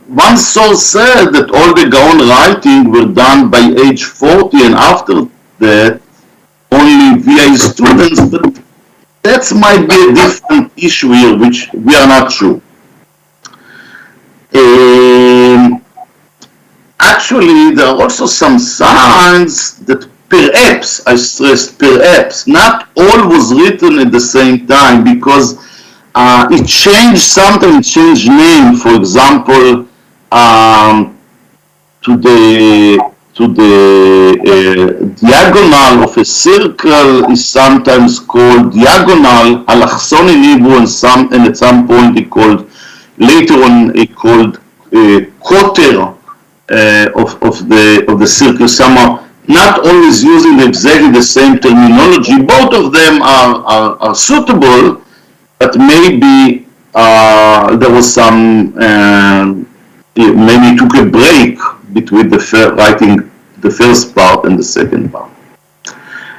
One source said that all the Gaon writing were done by age 40, and after that only via his students, but that might be a different issue here, which we are not sure. Actually, there are also some signs that perhaps, I stress perhaps, not all was written at the same time, because it changed, sometimes it changed name. For example, to the diagonal of a circle is sometimes called diagonal, alachson in Hebrew, and at some point later on he called quarter of the circle. Somehow not always using exactly the same terminology. Both of them are suitable, but maybe there was some maybe took a break between writing the first part and the second part.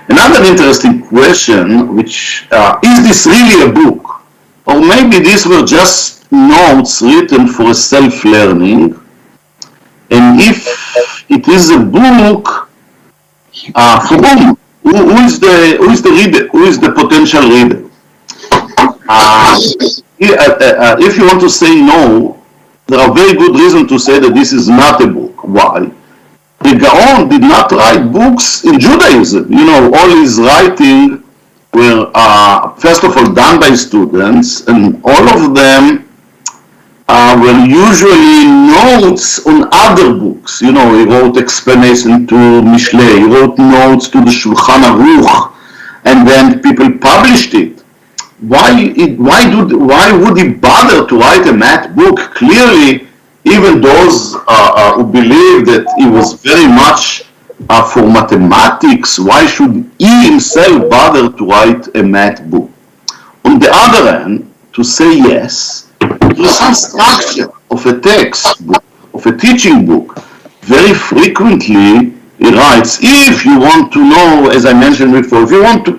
Another interesting question, which is this really a book, or maybe these were just notes written for self-learning? And if it is a book, for whom? Who is the reader? Who is the potential reader? If you want to say no, there are very good reasons to say that this is not a book. Why? The Gaon did not write books in Judaism. You know, all his writing were first of all done by students, and all of them were usually notes on other books. You know, he wrote explanation to Mishlei, he wrote notes to the Shulchan Aruch, and then people published it. Why would he bother to write a math book? Clearly, even those who believe that he was very much for mathematics, why should he himself bother to write a math book? On the other hand, to say yes, there's some structure of a textbook, of a teaching book. Very frequently, he writes, if you want to know, as I mentioned before, if you want to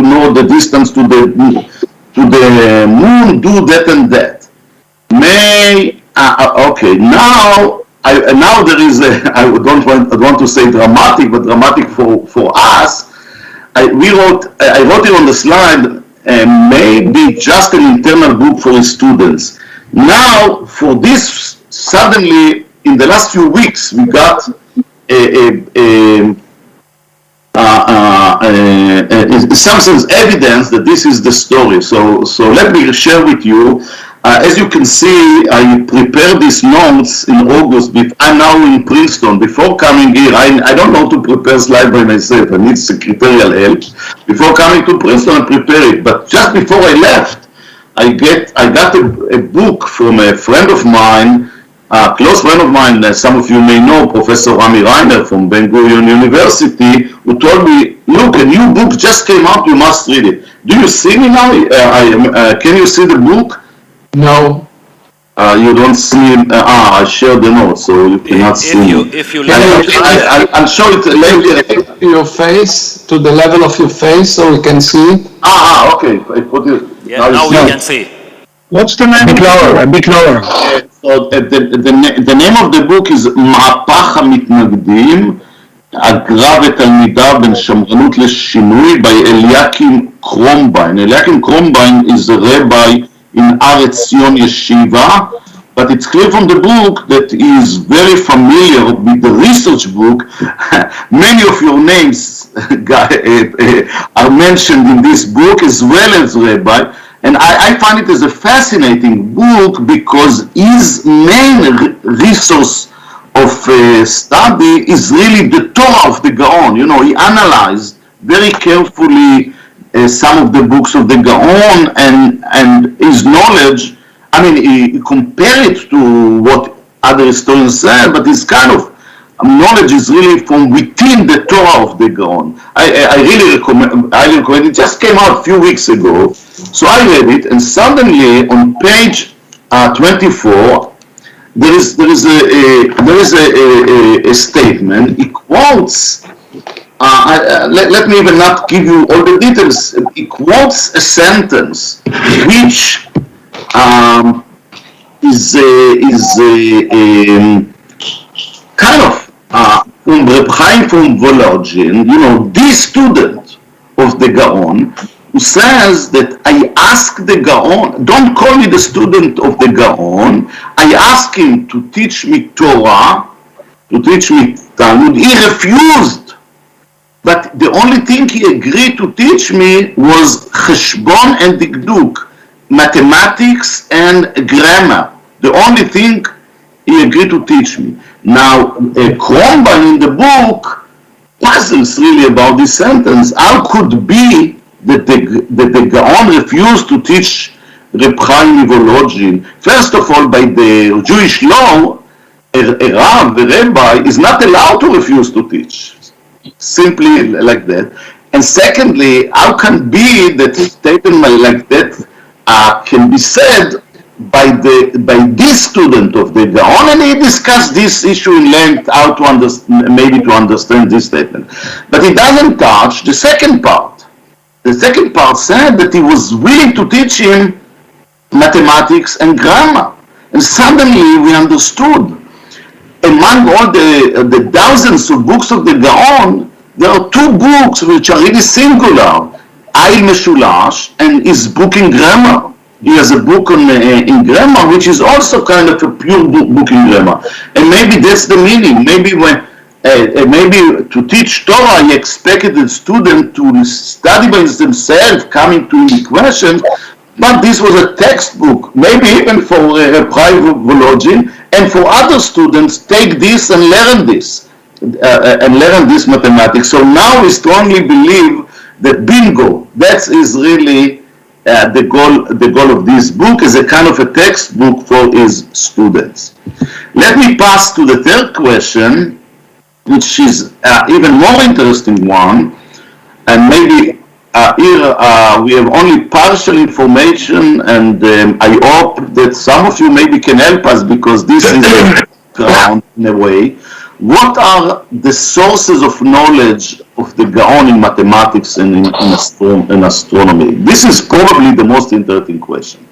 know the distance to the moon, do that and that. Okay, now there is I don't want to say dramatic, but dramatic for us. I wrote it on the slide, maybe just an internal book for his students. Now, for this, suddenly, in the last few weeks, we got some evidence that this is the story. So let me share with you. As you can see, I prepared these notes in August. I'm now in Princeton. Before coming here, I don't know to prepare slides by myself. I need secretarial help. Before coming to Princeton, I prepare it. But just before I left, I got a book from a friend of mine, a close friend of mine, some of you may know, Professor Rami Reiner from Ben-Gurion University, who told me, look, a new book just came out, you must read it. Do you see me now? Can you see the book? No. You don't see, I shared the notes, so you cannot see me. If you I'll show it later. Your face, to the level of your face, so we can see. Okay. I put it. Yeah, now we can see. What's the name? A bit lower. So the name of the book is מהפך המתנגדים, הגר"א ותלמידיו בין שמרנות לשינוי, by Eliakim Krombein. Eliakim Krombein is a rabbi in Aretz Zion Yeshiva, but it's clear from the book that he is very familiar with the research book. Many of your names are mentioned in this book as well as rabbi. And I find it as a fascinating book because his main resource of study is really the Torah of the Gaon. You know, he analyzed very carefully some of the books of the Gaon, and his knowledge, I mean, he compared it to what other historians said, but his kind of knowledge is really from within the Torah of the Gaon. I really recommend it. It just came out a few weeks ago. So I read it, and suddenly on page 24, there is a statement. He quotes. Let me even not give you all the details. He quotes a sentence which is kind of from Reb Chaim from Volodyin, you know, the student of the Gaon, who says that I asked the Gaon, don't call me the student of the Gaon, I asked him to teach me Torah, to teach me Talmud. He refused, but the only thing he agreed to teach me was Cheshbon and Dikduk, mathematics and grammar. The only thing he agreed to teach me. Now, Krombein in the book puzzles really about this sentence. How could be that the Gaon refused to teach Reb Chaim Volodyin? First of all, by the Jewish law, a Rav, a rabbi, is not allowed to refuse to teach. Simply like that. And secondly, how can be that a statement like that can be said by this student of the Gaon, and he discussed this issue in length, how to understand this statement. But he doesn't touch the second part. The second part said that he was willing to teach him mathematics and grammar. And suddenly we understood, among all the thousands of books of the Gaon, there are two books which are really singular, Ayil Meshulash and his book in grammar. He has a book in grammar, which is also kind of a pure book in grammar. And maybe that's the meaning. Maybe maybe to teach Torah, he expected the student to study by themselves, coming to the questions. But this was a textbook, maybe even for Volodin, and for other students, take this and learn this, mathematics. So now we strongly believe that bingo, that is really the goal of this book, is a kind of a textbook for his students. Let me pass to the third question, which is even more interesting one, and maybe here we have only partial information, and I hope that some of you maybe can help us, because this is a background in a way. What are the sources of knowledge of the Gaon in mathematics and in astronomy? This is probably the most interesting question.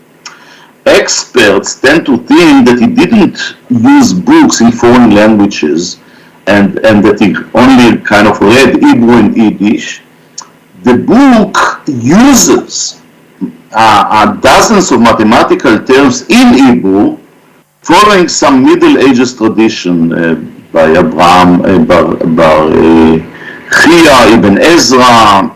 Experts tend to think that he didn't use books in foreign languages, and that he only kind of read Hebrew and Yiddish. The book uses dozens of mathematical terms in Hebrew, following some Middle Ages tradition by Abraham, Bar Chia, Ibn Ezra,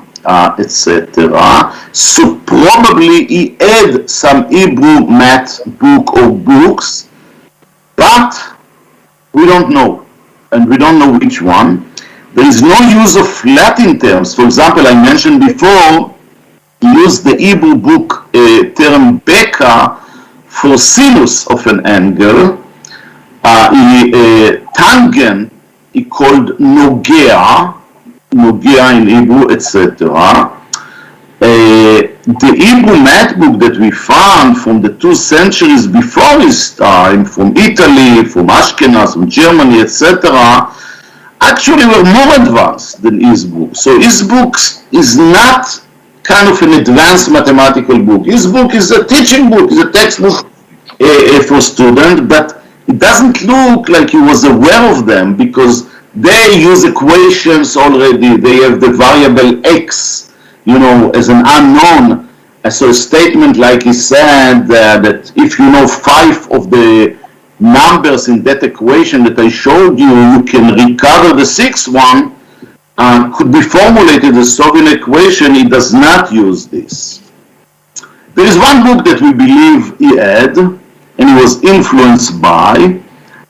etc. So probably he had some Hebrew math book or books, but we don't know, and we don't know which one. There is no use of Latin terms. For example, I mentioned before, he used the Hebrew book term beka for sinus of an angle. Tangent he called nogea in Hebrew, etc. The Hebrew math book that we found from the 2 centuries before his time, from Italy, from Ashkenaz, from Germany, etc., actually were more advanced than his book. So his book is not kind of an advanced mathematical book. His book is a teaching book, is a textbook for students, but it doesn't look like he was aware of them, because they use equations already. They have the variable x, as an unknown. So a statement like he said that if you know 5 of the numbers in that equation that I showed you, you can recover the 6th one, could be formulated as solving an equation. He does not use this. There is one book that we believe he had, and he was influenced by,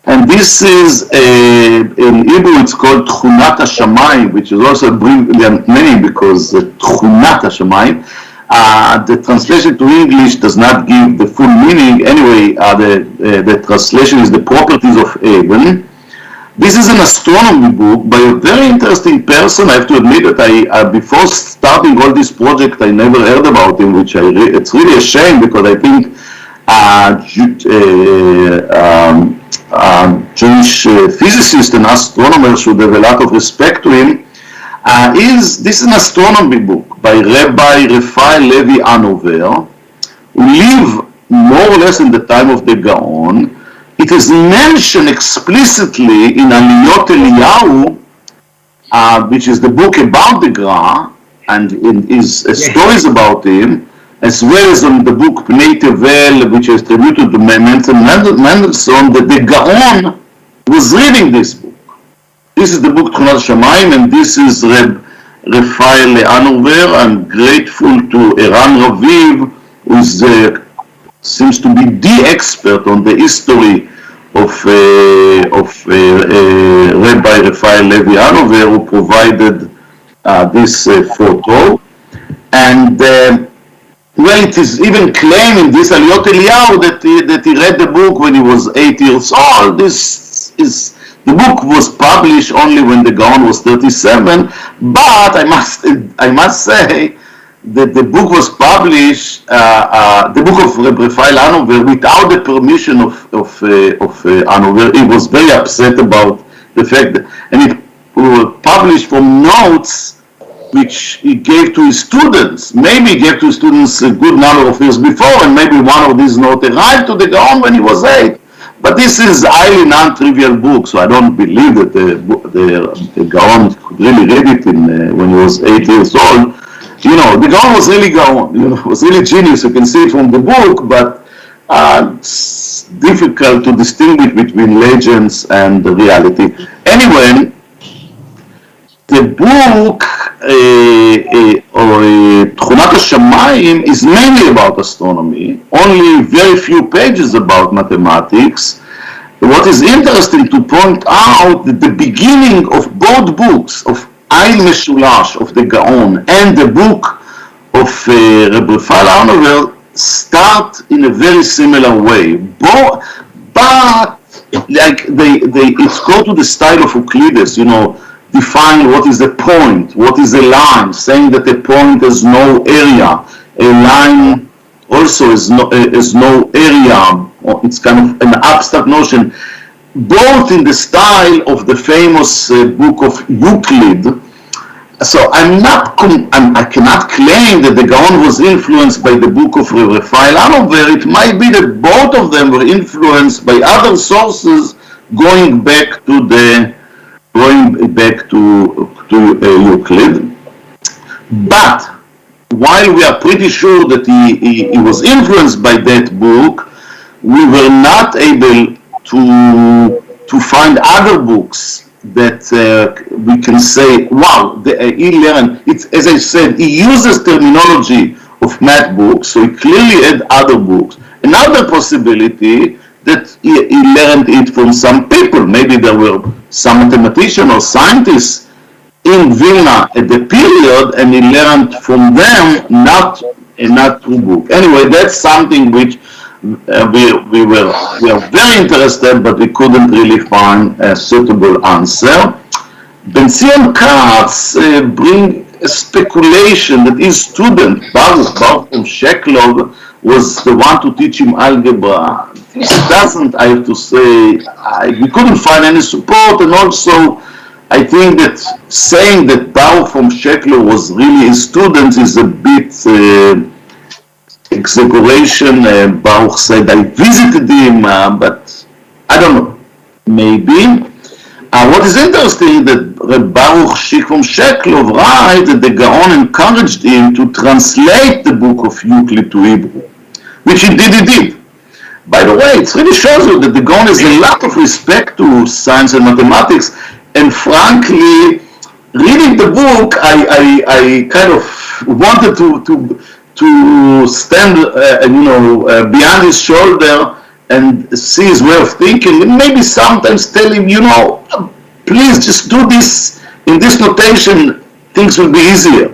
and this is in Hebrew it's called Tchunat HaShamayim, which is also a brilliant name, because Tchunat HaShamayim, the translation to English does not give the full meaning. Anyway, the translation is the properties of heaven. This is an astronomy book by a very interesting person. I have to admit that I before starting all this project, I never heard about him, which it's really a shame, because I think Jewish physicists and astronomers should have a lot of respect to him. This is an astronomy book by Rabbi Raphael Levi Hanover, who lived more or less in the time of the Gaon. It is mentioned explicitly in Aliyot Eliyahu, which is the book about the Gra, and in his stories about him, as well as on the book Pnei Tevel, which is attributed to Mendelssohn, that the Gaon was reading this book. This is the book Tchunat HaShamayim, and this is Raphael Hanover. I'm grateful to Eran Raviv, who seems to be the expert on the history of Rabbi Raphael Levi Hanover, who provided this photo. And well, it is even claimed in this Aliyot Eliyahu that he read the book when he was 8 years old. The book was published only when the Gaon was 37, but I must say that the book was published, the book of Raphael Hanover, without the permission of Hanover. He was very upset about the fact that, and it was published from notes which he gave to his students. Maybe he gave to his students a good number of years before, and maybe one of these notes arrived to the Gaon when he was 8. But this is a highly non-trivial book, so I don't believe that the Gaon could really read it when he was 8 years old. The Gaon was really Gaon, was really genius. You can see it from the book, but it's difficult to distinguish between legends and the reality. Anyway, the book, or תכונת השמיים is mainly about astronomy, only very few pages about mathematics. What is interesting to point out that the beginning of both books, of Ein Meshulash of the Gaon and the book of Reb Rafael Arnover, start in a very similar way. But like it's go to the style of Euclides, you know, define what is a point, what is a line, saying that a point has no area, a line also is no area. It's kind of an abstract notion, both in the style of the famous book of Euclid. So I cannot claim that the Gaon was influenced by the book of Rafael Arnover. It might be that both of them were influenced by other sources going back to Euclid. But while we are pretty sure that he was influenced by that book, we were not able to find other books that we can say, wow, he learned. It's, as I said, he uses terminology of math books, so he clearly had other books. Another possibility that he learned it from some people. Maybe there were some mathematicians or scientists in Vilna at the period, and he learned from them, not through book. Anyway, that's something which we are very interested, but we couldn't really find a suitable answer. Ben Zion Katz bring a speculation that his student, Baruch from Sheklov, was the one to teach him algebra. This doesn't, I have to say, we couldn't find any support, and also I think that saying that Baruch from Sheklov was really his student is a bit exaggeration. Baruch said, I visited him, but I don't know, maybe. What is interesting that Baruch from Sheklov writes that the Gaon encouraged him to translate the book of Euclid to Hebrew, which indeed he did. By the way, it really shows you that the Gaon has a lot of respect to science and mathematics, and frankly, reading the book, I kind of wanted to stand, behind his shoulder and see his way of thinking, and maybe sometimes tell him, please just do this in this notation, things will be easier.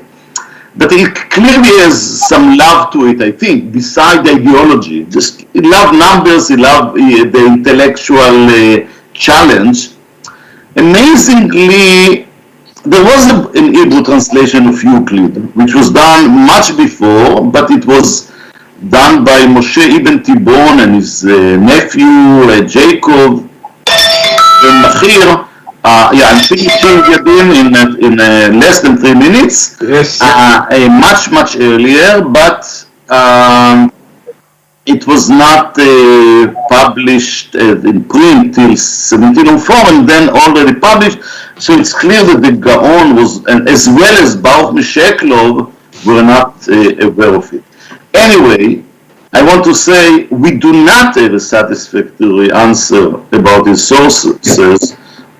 But he clearly has some love to it, I think, beside the ideology. Just he loved numbers, he loved the intellectual challenge. Amazingly, there was an Hebrew translation of Euclid, which was done much before, but it was done by Moshe Ibn Tibon and his nephew Jacob Ben Machir. I'm finishing Yadim in less than 3 minutes. Yes. Much earlier, but it was not published in print till 1704, and then already published. So it's clear that the Gaon was, and as well as Baruch Sheklov, were not aware of it. Anyway, I want to say we do not have a satisfactory answer about his sources.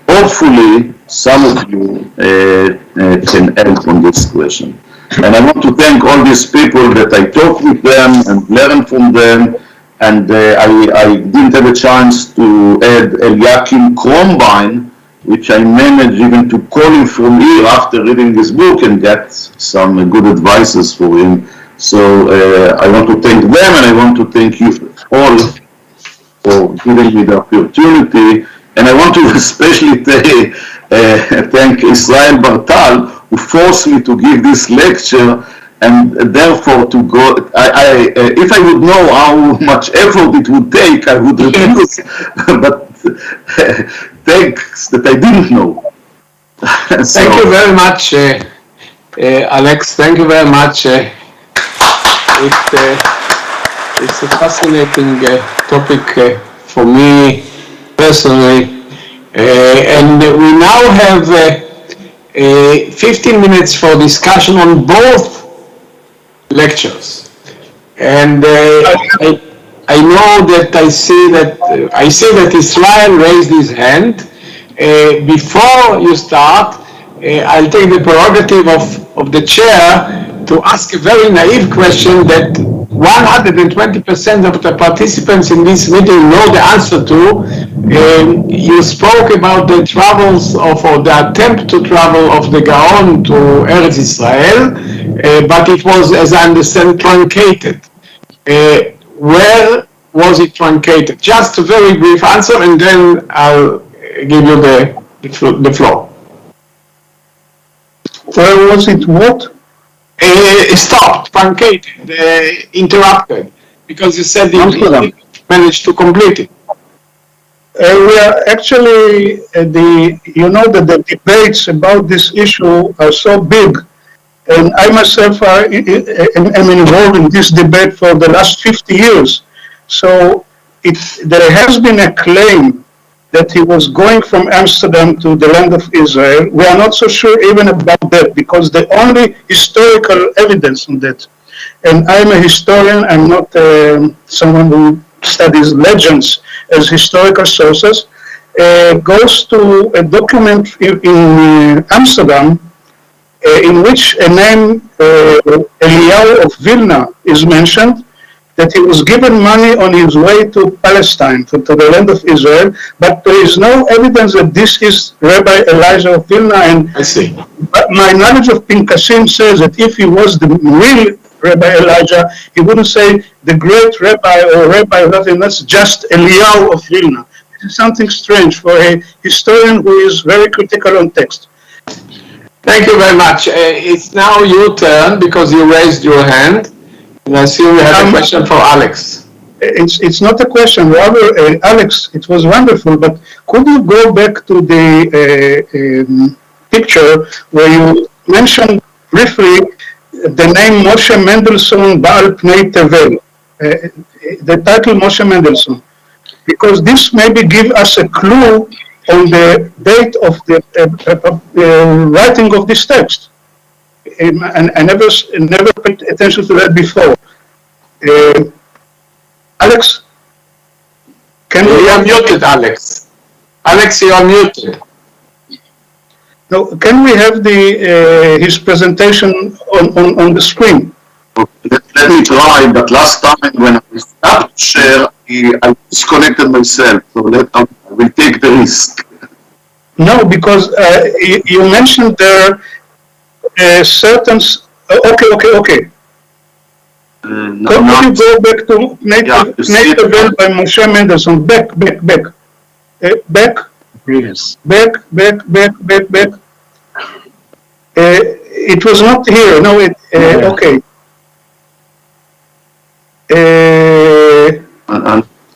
Hopefully, some of you can help on this question. And I want to thank all these people that I talked with them and learned from them. And I didn't have a chance to add Eliakim Krombine, which I managed even to call him from here after reading this book and get some good advices for him. So I want to thank them, and I want to thank you all for giving me the opportunity. And I want to especially thank Israel Bartal, who forced me to give this lecture, and therefore to go. If I would know how much effort it would take, I would refuse. But thanks that I didn't know. Thank you very much, Alex. Thank you very much. It's a fascinating topic for me personally, and we now have 15 minutes for discussion on both lectures. And I know that I see that Israel raised his hand. Before you start, I'll take the prerogative of the chair to ask a very naive question that 120% of the participants in this meeting know the answer to. You spoke about the travels or the attempt to travel of the Gaon to Eretz Israel, but it was, as I understand, truncated. Where was it truncated? Just a very brief answer, and then I'll give you the floor. Where was it what? Stopped, truncated, interrupted, because you said you didn't manage to complete it. We are actually, that the debates about this issue are so big, and I myself am involved in this debate for the last 50 years. So there has been a claim that he was going from Amsterdam to the land of Israel. We are not so sure even about that, because the only historical evidence on that, and I'm a historian, I'm not someone who studies legends as historical sources, goes to a document in Amsterdam in which a name Eliyahu of Vilna is mentioned, that he was given money on his way to Palestine, to the land of Israel, but there is no evidence that this is Rabbi Elijah of Vilna. And I see. But my knowledge of Pinkasim says that if he was the real Rabbi Elijah, he wouldn't say the great Rabbi or Rabbi of nothing, that's just Eliyahu of Vilna. This is something strange for a historian who is very critical on text. Thank you very much. It's now your turn because you raised your hand. And I see we have a question for Alex. It's not a question, rather, Alex, it was wonderful, but could you go back to the picture where you mentioned briefly the name Moshe Mendelssohn Baal Pnei Tevel, the title Moshe Mendelssohn, because this maybe give us a clue on the date of the writing of this text. And I never paid attention to that before. Alex, can you are muted, Alex. Alex, you are muted. No, can we have his presentation on the screen? Let me try, but last time when I stopped to share, I disconnected myself, so I will take the risk. No, because you mentioned there certain... Okay. Could you go back to Native Bell by Moshe Mendelssohn? Back. Yes. Back. It was not here. No, okay.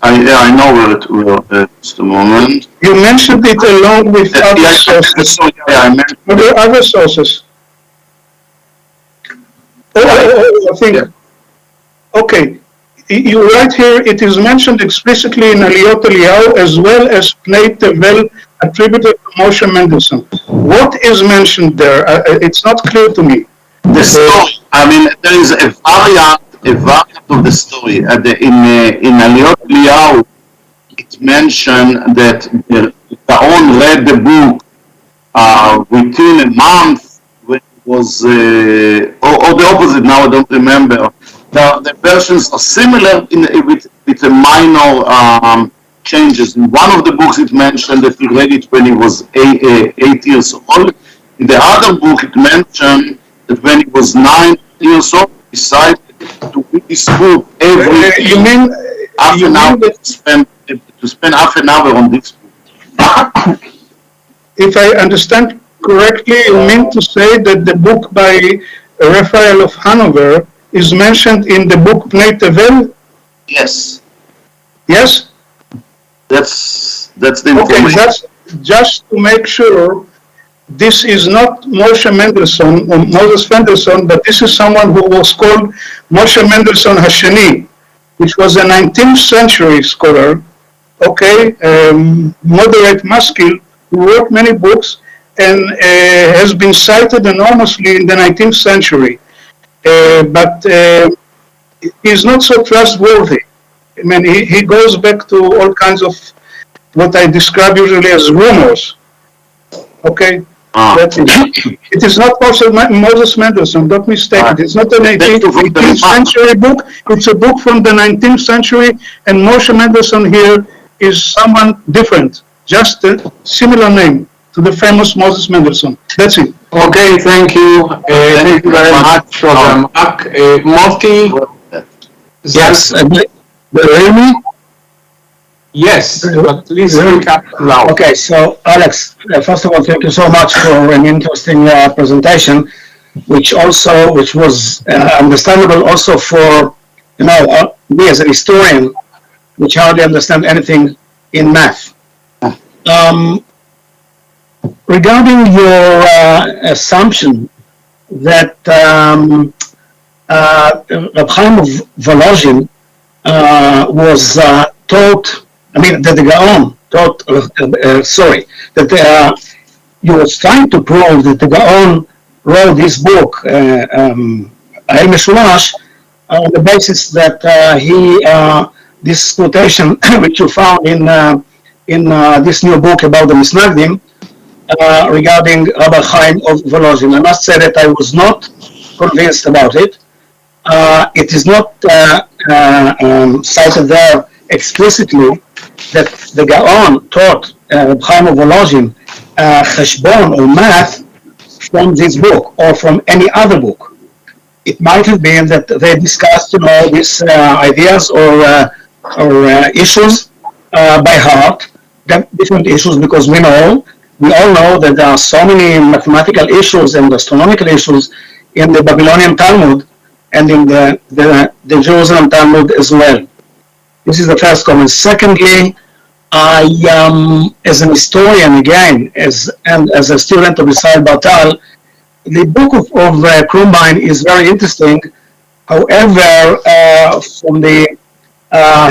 I know where it will just a moment. You mentioned it along with other sources. Were there other sources? I think. Okay. You write here, it is mentioned explicitly in Aliyot Eliyahu as well as Pnei Tevel attributed to Moshe Mendelssohn. What is mentioned there? It's not clear to me. The story. I mean, there is a variant of the story. In Aliyot Eliyahu, it mentioned that the Gaon read the book within a month when it was, or the opposite, now I don't remember. The versions are similar with a minor changes. In one of the books it mentioned that he read it when he was 8 years old. In the other book it mentioned that when he was 9 years old, he decided to read this book every You mean half an hour to spend half an hour on this book. If I understand correctly, you mean to say that the book by Raphael of Hanover is mentioned in the book Pnei Tevel? Yes. Yes? That's the information. Okay, that's just to make sure this is not Moshe Mendelssohn or Moses Mendelssohn, but this is someone who was called Moshe Mendelssohn Hasheni, which was a 19th century scholar, okay, moderate masculine, who wrote many books and has been cited enormously in the 19th century. But he's not so trustworthy. I mean, he goes back to all kinds of what I describe usually as rumors. Okay? It is not Moses Mendelssohn, don't mistake it. It's not an 18th century book. It's a book from the 19th century, and Moshe Mendelssohn here is someone different, just a similar name to the famous Moses Mendelssohn. That's it. Okay, thank you. Thank you very much for the mark. Moti? Yes, hear me? Yes, but please speak up loud. Okay, so Alex, first of all, thank you so much for an interesting presentation, which was understandable also for, me as a historian, which hardly understand anything in math. Regarding your assumption that Reb Chaim of Volozhin was taught, that the Gaon taught, that you was trying to prove that the Gaon wrote this book, El Meshulash, on the basis that this quotation which you found in this new book about the Misnagdim, regarding Rabbi Chaim of Volozhin. I must say that I was not convinced about it. It is not cited there explicitly that the Gaon taught Rabbi Chaim of Volozhin cheshbon or math from this book or from any other book. It might have been that they discussed, these ideas or issues by heart, different issues, because we all know that there are so many mathematical issues and astronomical issues in the Babylonian Talmud and in the Jerusalem Talmud as well. This is the first comment. Secondly, I, as an historian again, and as a student of Israel Bartal, the book of Krumbine is very interesting. However, from the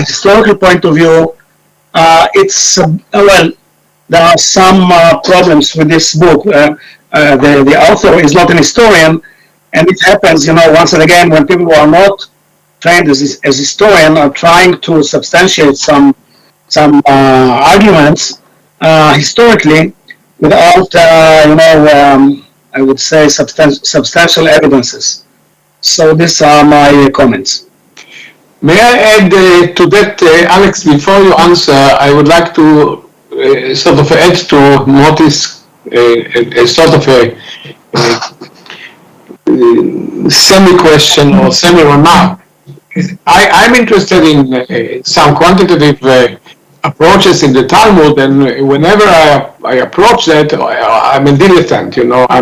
historical point of view, it's, there are some problems with this book. The author is not an historian, and it happens, once and again, when people who are not trained as historian are trying to substantiate some arguments historically without, I would say, substantial evidences. So these are my comments. May I add to that, Alex, before you answer, I would like to sort of add to Moti's sort of a semi-question or semi-remark. I'm interested in some quantitative approaches in the Talmud, and whenever I approach that, I'm a dilettante. I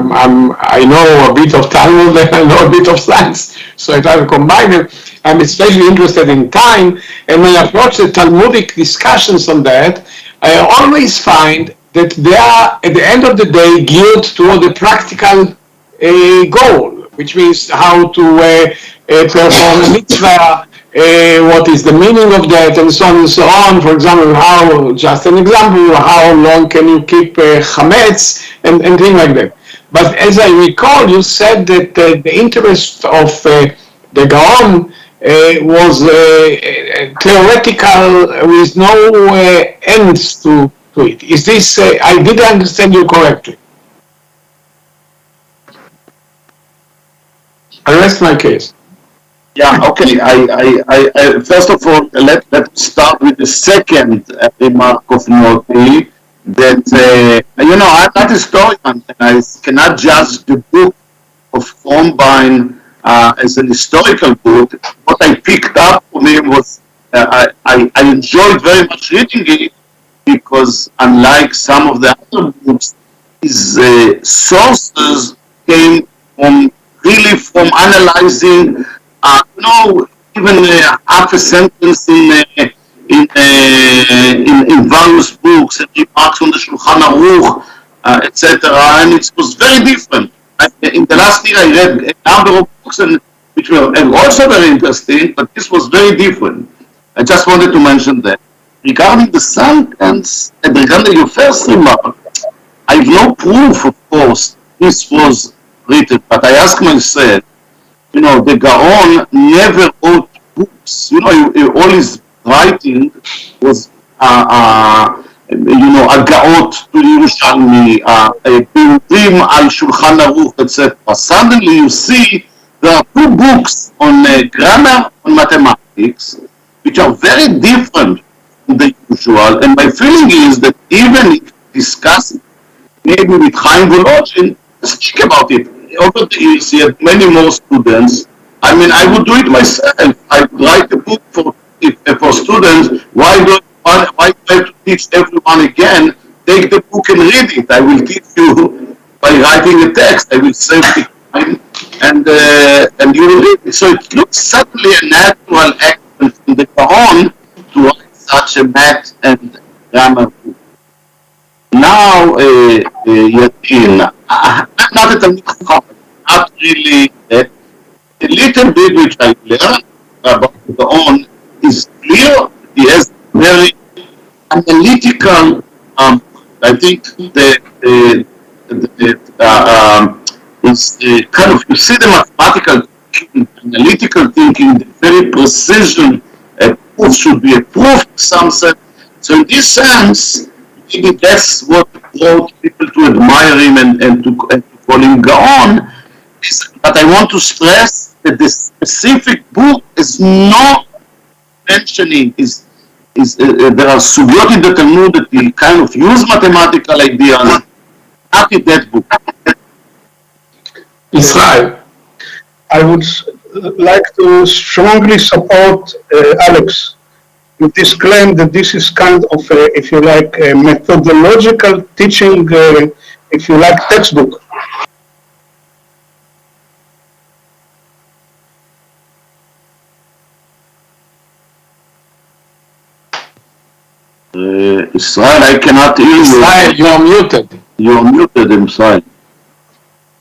know a bit of Talmud and I know a bit of science, so I try to combine them. I'm especially interested in time, and when I approach the Talmudic discussions on that, I always find that they are, at the end of the day, geared toward the practical goal, which means how to perform a mitzvah, what is the meaning of that, and so on and so on. For example, just an example, how long can you keep chametz, and things like that. But as I recall, you said that the interest of the Gaon was theoretical with no ends to it. Is this, I did understand you correctly? I rest my case. Yeah, okay. I first of all, let's start with the second remark of Moti, that, I'm not a historian, and I cannot judge the book of Krumbine as an historical book. What I picked up from him was, I enjoyed very much reading it, because unlike some of the other books, his sources came from analyzing, even half a sentence in various books, and remarks on the Shulchan Aruch, etc. And it was very different. In the last year, I read a number of books, which were also very interesting, but this was very different. I just wanted to mention that. Regarding the sentence, and regarding your first remark, I have no proof, of course, this was written, but I ask myself, the Gaon never wrote books. All his writing was הגאות to ירושלמי, פירוטים על שולחן ערוך, etc. Suddenly you see there are two books on grammar and mathematics which are very different from the usual, and my feeling is that even if discussing maybe with Chaim Volozhin, speak about it. Over the years, he had many more students. I mean, I would do it myself. I would write a book for students. Why do I have to teach everyone again? Take the book and read it. I will teach you by writing a text. I will save the time, and you will read it. So it looks certainly a natural action from the Gaon to write such a math and grammar book. Now, Yatin, I'm not a Talmid Chacham, not really. The little bit which I learned about the Gaon is clear. He has very analytical. I think it's kind of, you see the mathematical thinking, analytical thinking, the very precision. A proof should be a proof of some sense. So in this sense, maybe that's what brought people to admire him and to call him Gaon. But I want to stress that the specific book is not mentioning, there are sugyot in the Talmud that he kind of use mathematical ideas, not in that book. Israel, I would like to strongly support Alex with this claim that this is kind of, if you like, a methodological teaching, if you like, textbook. Israel, I cannot hear you. Israel, you are muted. You are muted, Israel.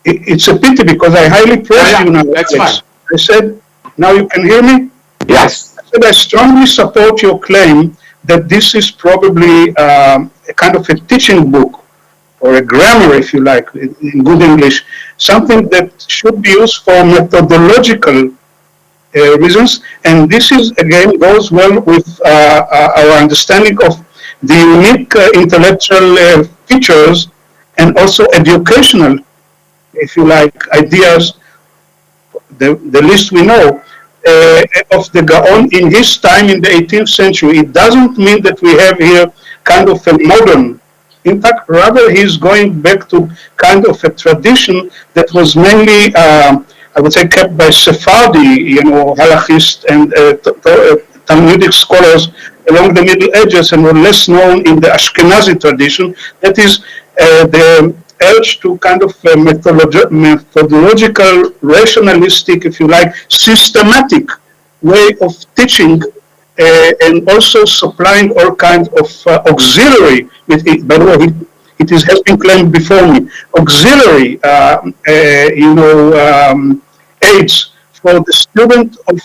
It's a pity because I highly praise you now, that's Alex. fine. I said, now you can hear me? Yes. I said I strongly support your claim that this is probably a kind of a teaching book or a grammar, if you like, in good English, something that should be used for methodological reasons. And this is, again, goes well with our understanding of the unique intellectual features and also educational, if you like, ideas, the least we know, of the Gaon in his time in the 18th century. It doesn't mean that we have here kind of a modern. In fact, rather he's going back to kind of a tradition that was mainly, I would say, kept by Sephardi, halachist and Talmudic scholars along the Middle Ages, and were less known in the Ashkenazi tradition. That is the urge to kind of methodological, rationalistic, if you like, systematic way of teaching, and also supplying all kinds of auxiliary with it. By the way, it has been claimed before me, auxiliary, aids for the student of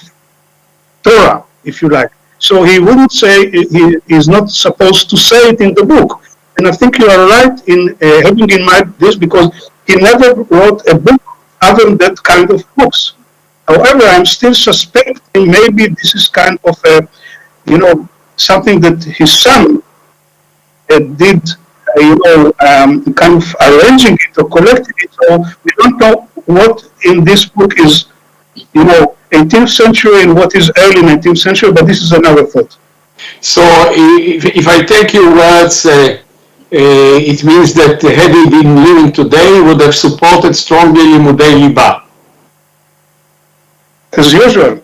Torah, if you like. So he wouldn't say, he is not supposed to say it in the book. And I think you are right in having in mind this, because he never wrote a book other than that kind of books. However, I'm still suspecting maybe this is kind of a, something that his son did, kind of arranging it or collecting it. So we don't know what in this book is, 18th century and what is early 19th century, but this is another thought. So if I take your words, it means that had he been living today, he would have supported strongly Limudei Liba. As usual.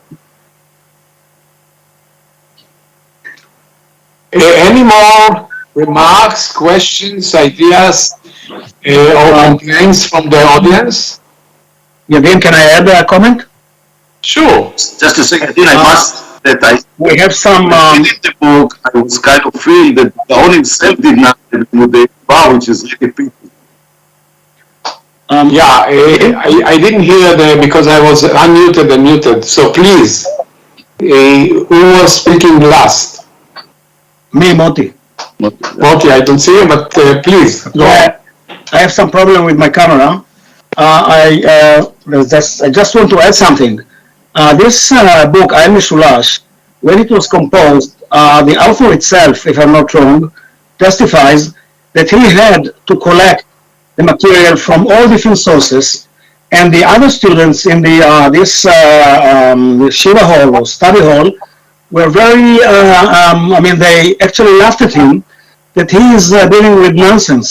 Any more remarks, questions, ideas, or complaints from the audience? Yavin, can I add a comment? Sure. Just a second, I must that we have some. In the book, I was kind of feel that the Gaon himself did not have the power, which is really pity. I didn't hear because I was unmuted and muted. So please, who was speaking last? Me, Moti. Moti, I don't see you, but please go ahead. I have some problem with my camera. I just want to add something. This book, Al Mishulash, when it was composed, the author itself, if I'm not wrong, testifies that he had to collect the material from all different sources, and the other students in the Shiva hall or study hall were very, they actually laughed at him that he is dealing with nonsense,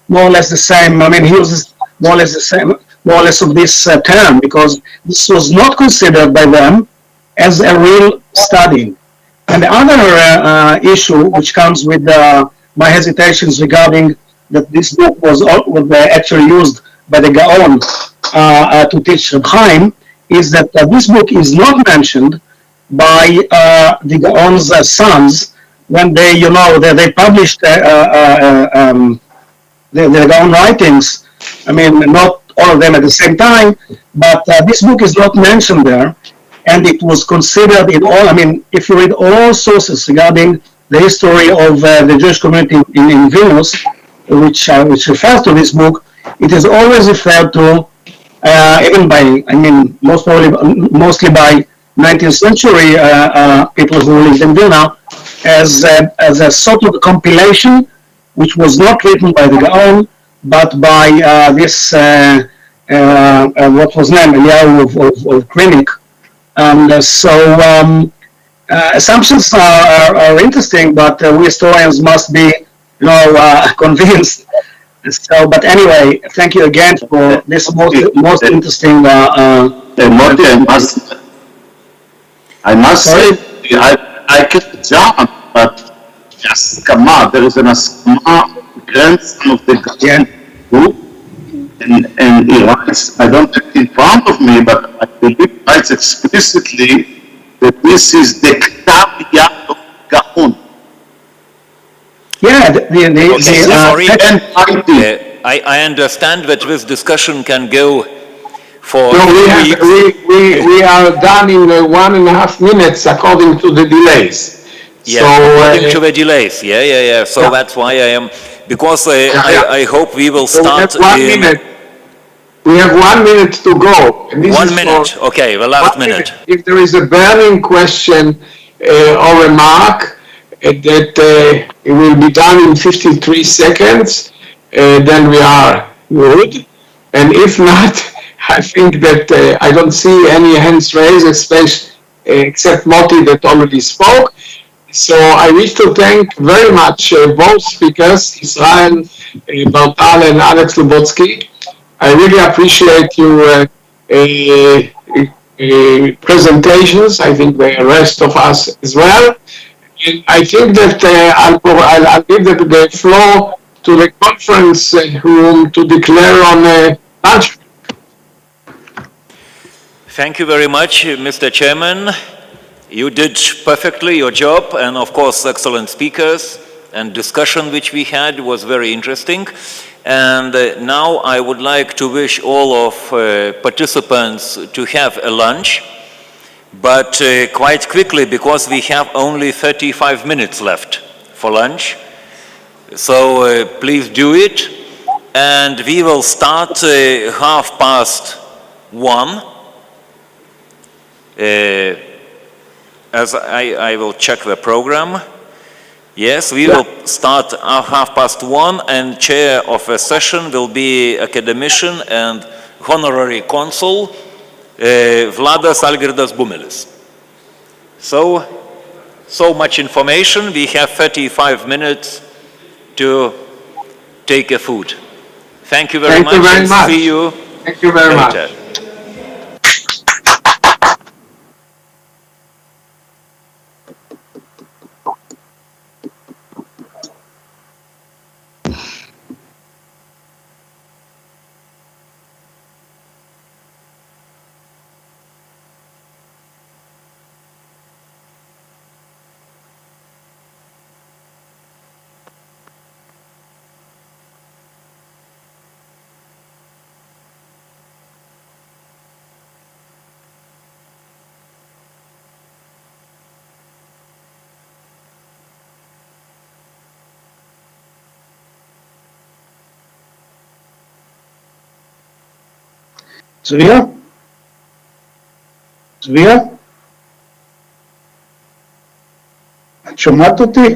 more or less the same. I mean, he uses more or less the same, more or less of this term, because this was not considered by them as a real study. And the other issue, which comes with my hesitations regarding that this book was actually used by the Gaon to teach Reb Chaim, is that this book is not mentioned by the Gaon's sons when they, they published their own writings. I mean, not all of them at the same time, but this book is not mentioned there. And it was considered in all, I mean, if you read all sources regarding the history of the Jewish community in Vilnius, which refers to this book, it is always referred to, even by, I mean, mostly by 19th century people who lived in Vilna, as a sort of compilation, which was not written by the Gaon, but by this, what was named, Eliyahu of Krinik. Assumptions are interesting, but we historians must be, convinced. So, but anyway, thank you again for this most interesting. Moti, I must say, I can jump, but Askama, there is an Askama, grandson of the Gaon group, and he writes, I don't have it in front of me, but I believe he writes explicitly that this is the Ktab Yad of Gaon. Yeah, I understand that this discussion can go for we are done in 1.5 minutes according to the delays. Yeah, according to the delays. Yeah. So that's why I am, because I hope we will start in... We have 1 minute to go. And this 1 minute, okay, the last minute. If there is a burning question or remark that it will be done in 53 seconds, then we are good. And if not, I think that I don't see any hands raised, especially except Moti that already spoke. So I wish to thank very much both speakers, Israel Bartal and Alex Lubotsky. I really appreciate your presentations. I think the rest of us as well. And I think that I'll give the floor to the conference room to declare on lunch. Thank you very much, Mr. Chairman. You did perfectly your job, and of course, excellent speakers, and discussion which we had was very interesting. And now I would like to wish all of participants to have a lunch, but quite quickly, because we have only 35 minutes left for lunch. So please do it, and we will start 1:30. As I will check the program. Yes, we will start at 1:30, and chair of a session will be academician and honorary consul Vladas Algirdas Bumelis. So much information. We have 35 minutes to take a food. Thank you very much. See you. Thank you very later. much. צביה? צביה? את שומעת אותי?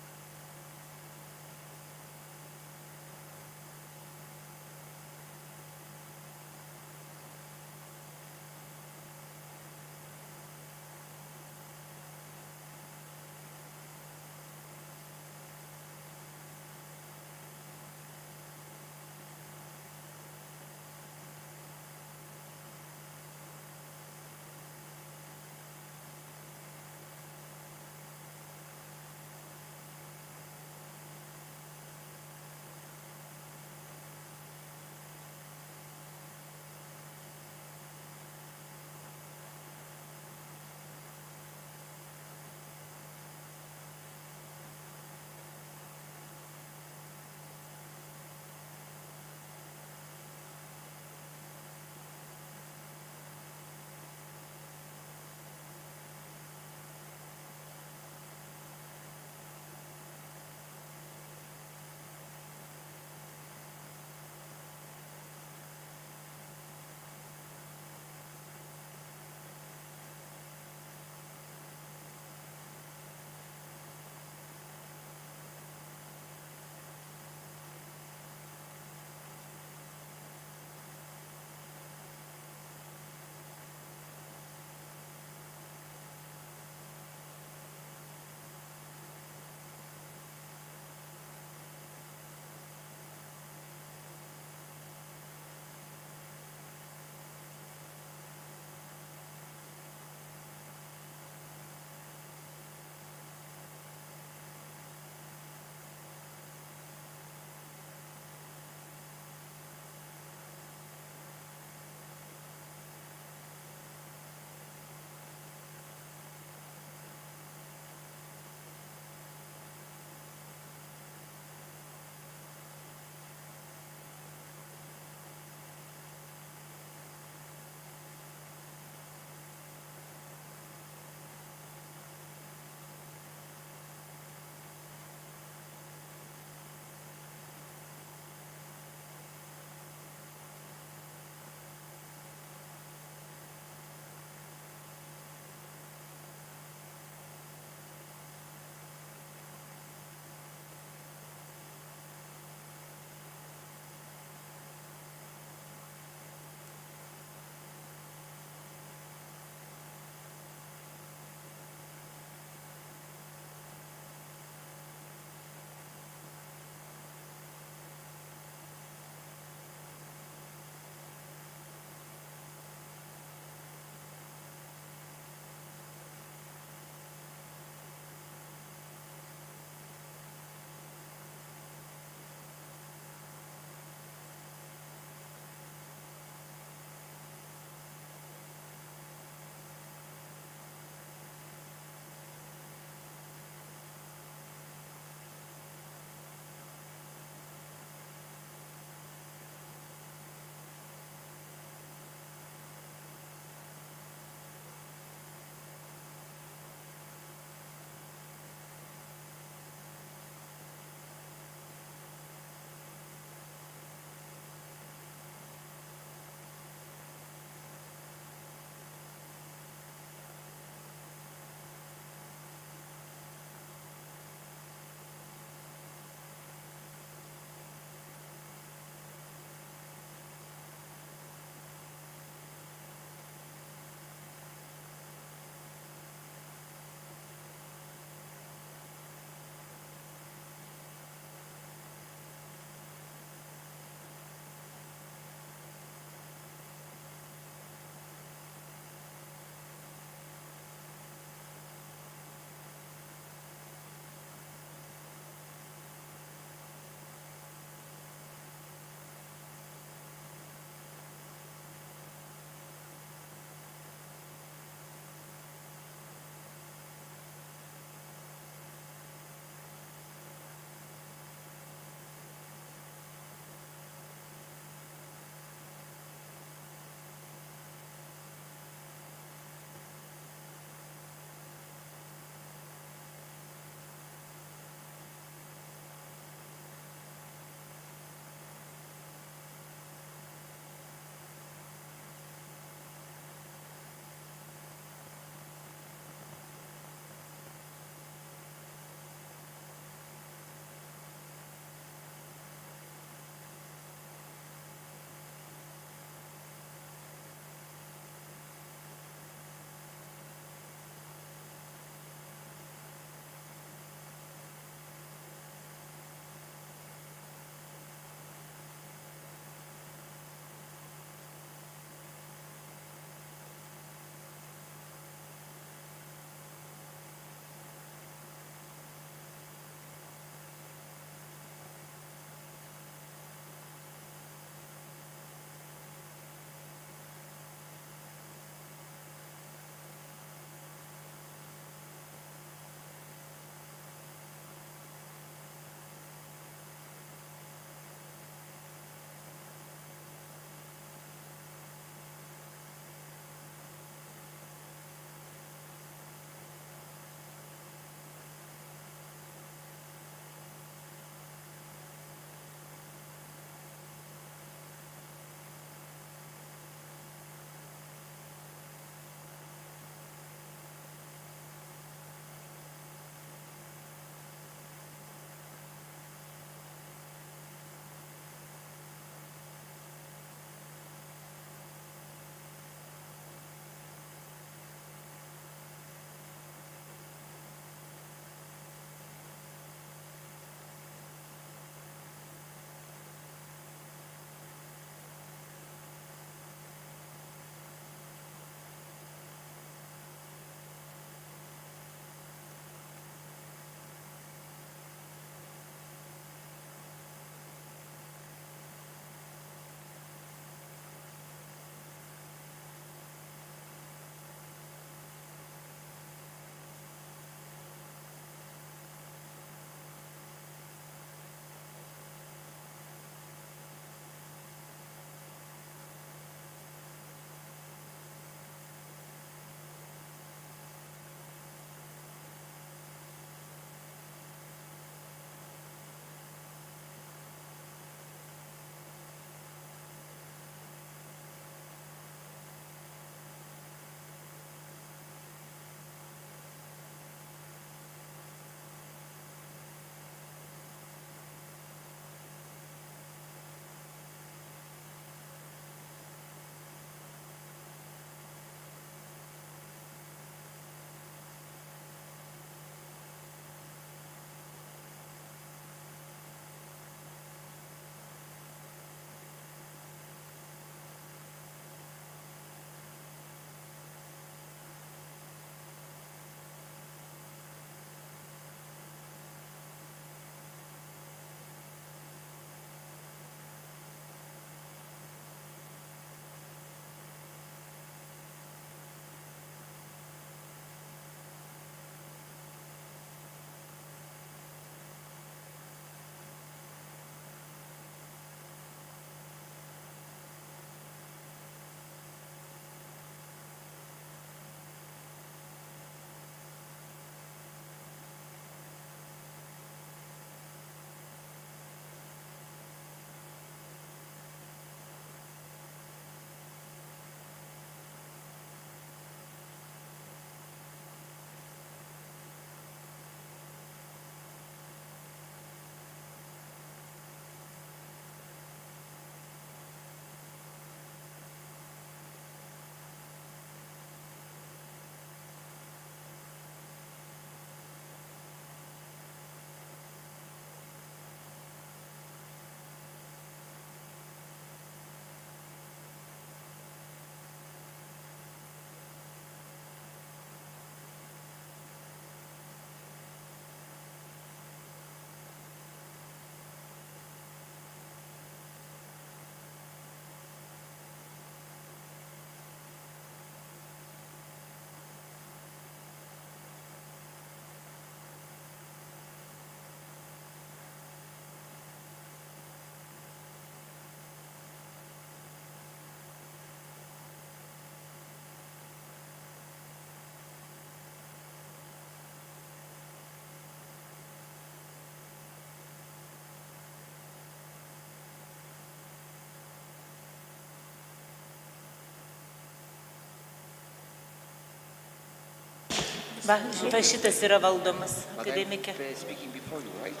Va šitas yra valdomas akademikė. Speaking before you, right?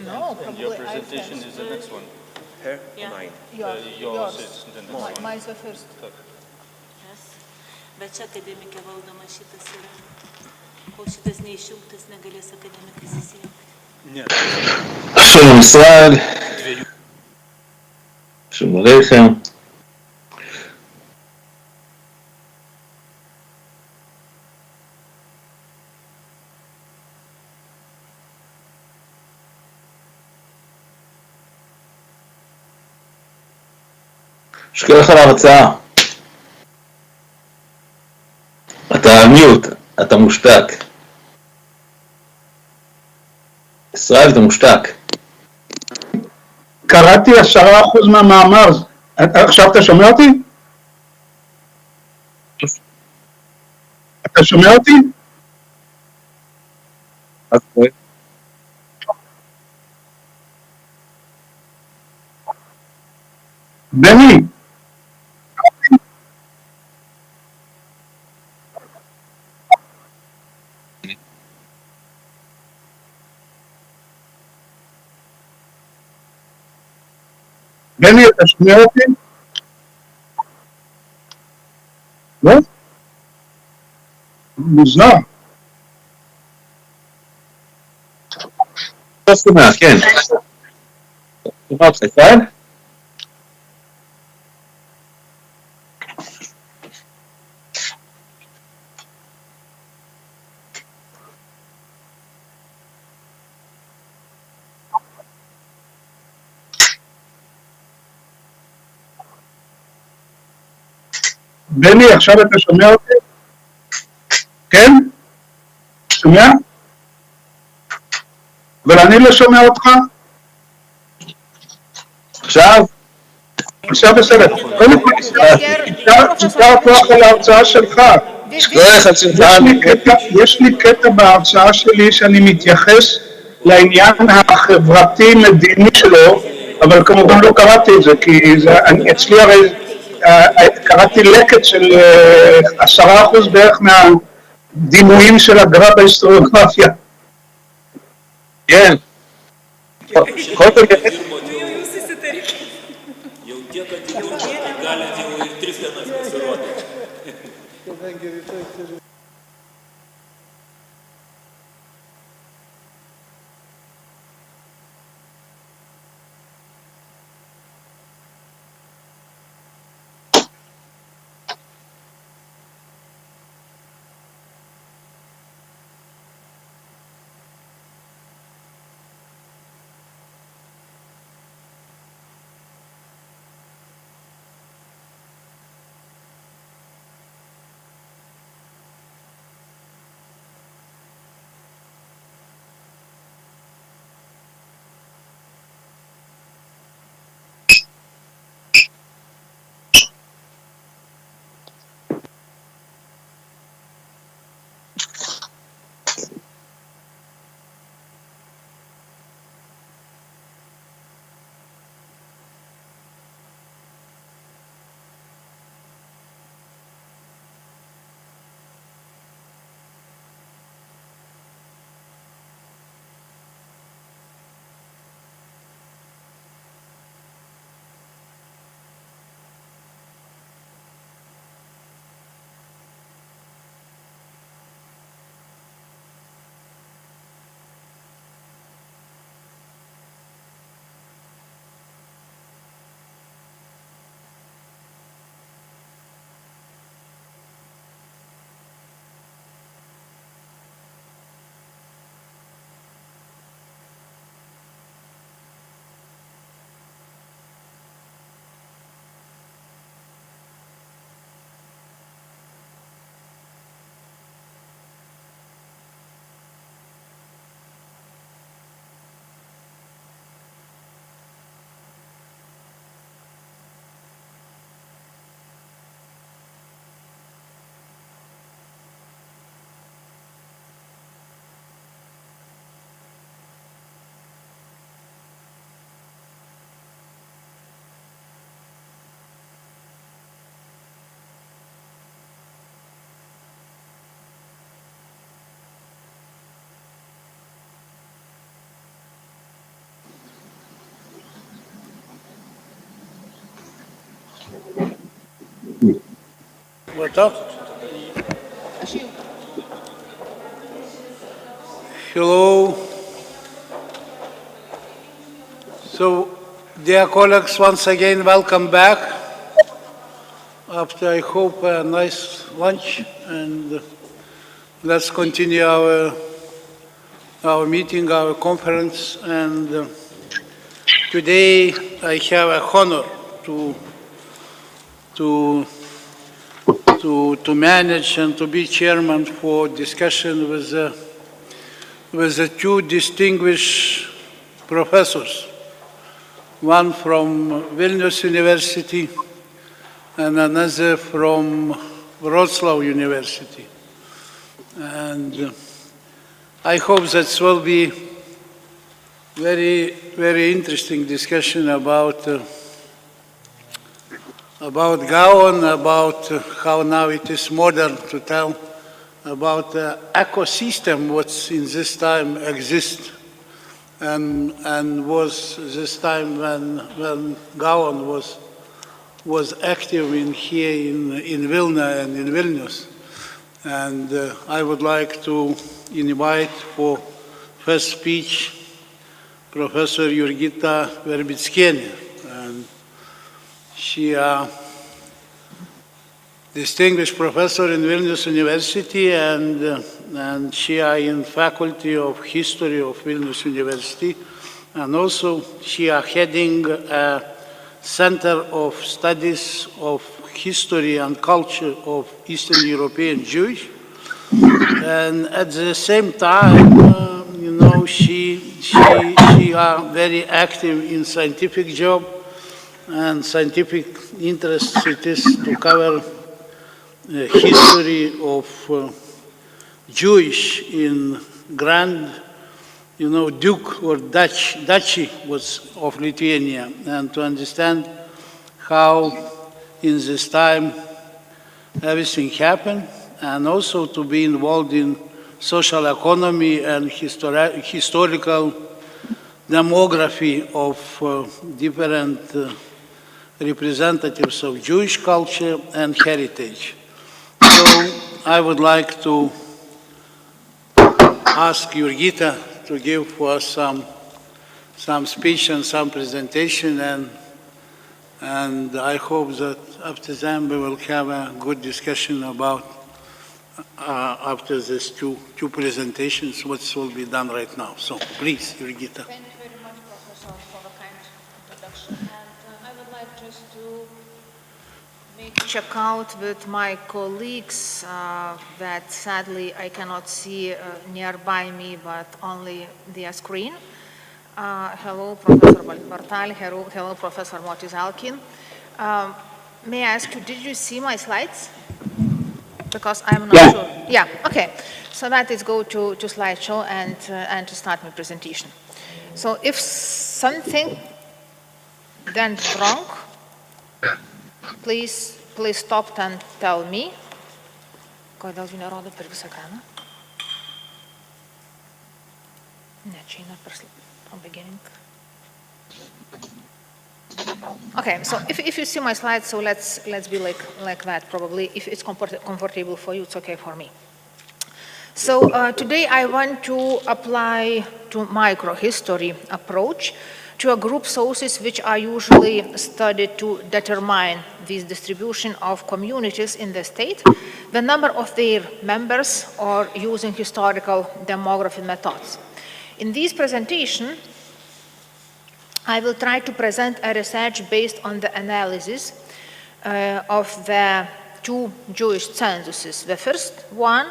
No, Your presentation is the next one. Her? Yeah. Mine. Yours is the next one. Mine's the first. Yes. Bet čia akademikė valdoma šitas yra. Kol šitas neišjungtas, negalės akademikas įsijungti. שלום המשרד, שלום עליכם. שוקל לך להרצאה. אתה מיוט, אתה מושתק. ישראל, אתה מושתק. קראתי 10% מהמאמר. עכשיו אתה שומע אותי? אתה שומע אותי? בני, בני, אתה שומע אותי? לא? מוזר. לא שומע, כן. שומע אותך, ישראל? בני, עכשיו אתה שומע אותי? כן? שומע? אבל אני לא שומע אותך? עכשיו? עכשיו בסדר. קודם כל, תשאר כוח על ההרצאה שלך. יש לי קטע בהרצאה שלי שאני מתייחס לעניין החברתי-מדיני שלו, אבל כמובן לא קראתי את זה, כי אצלי הרי קראתי לקט של 10% בערך מהדימויים של הגר"א בהיסטוריוגרפיה. כן. קודם Jau tiek atidirbau, kad galit jau ir 3 dienas pasirodyti. What's up? Hello. So, dear colleagues, once again, welcome back. After, I hope, a nice lunch, and let's continue our meeting, our conference. And today, I have a honor to manage and to be chairman for discussion with the two distinguished professors, one from Vilnius University and another from Wrocław University. And I hope that will be very, very interesting discussion about Gaon, about how now it is modern to tell about the ecosystem what's in this time exists and was this time when Gaon was active here in Vilna and in Vilnius. And I would like to invite for first speech Professor Jurgita Verbickienė. And she distinguished professor in Vilnius University, and she is in Faculty of History of Vilnius University, and also she is heading a Center of Studies of History and Culture of Eastern European Jewish. And at the same time, she is very active in scientific job and scientific interests. It is to cover the history of Jewish in Grand, Duke or Duchy was of Lithuania, and to understand how in this time everything happened, and also to be involved in social economy and historical demography of different representatives of Jewish culture and heritage. So I would like to ask Jurgita to give for us some speech and some presentation, and I hope that after that we will have a good discussion about after these two presentations what will be done right now. So please, Jurgita. Thank you very much, Professor, for the kind introduction. And I would like just to make a check out with my colleagues that sadly I cannot see nearby me, but only their screen. Hello, Professor Bartal. Hello, Professor Motizalkin. May I ask you, did you see my slides? Because I'm not sure. Yeah, okay. So that is go to slideshow and to start my presentation. So if something went wrong, please stop and tell me. Kodėl jų nerodo per visą ekraną? Ne, čia eina from beginning. Okay, so if you see my slides, so let's be like that probably. If it's comfortable for you, it's okay for me. So today I want to apply to microhistory approach to a group sources which are usually studied to determine this distribution of communities in the state, the number of their members, or using historical demography methods. In this presentation, I will try to present a research based on the analysis of the two Jewish censuses. The first one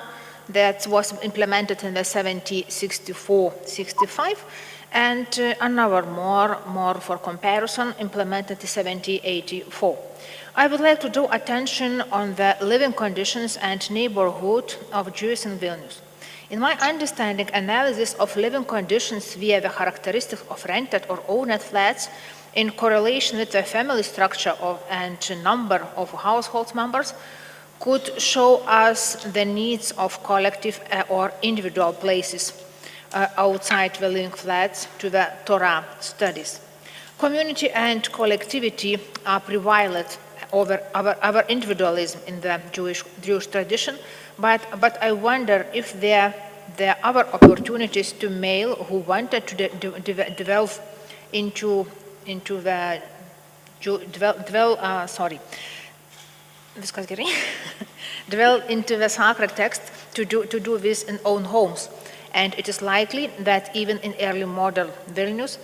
that was implemented in the 1764-65, and another more for comparison, implemented in 1784. I would like to draw attention on the living conditions and neighborhood of Jews in Vilnius. In my understanding, analysis of living conditions via the characteristics of rented or owned flats in correlation with the family structure and number of household members could show us the needs of collective or individual places outside the living flats to the Torah studies. Community and collectivity are prevalent over our individualism in the Jewish tradition, but I wonder if there are other opportunities to male who wanted to develop into the dwell into the sacred text to do this in own homes. And it is likely that even in early modern Vilnius,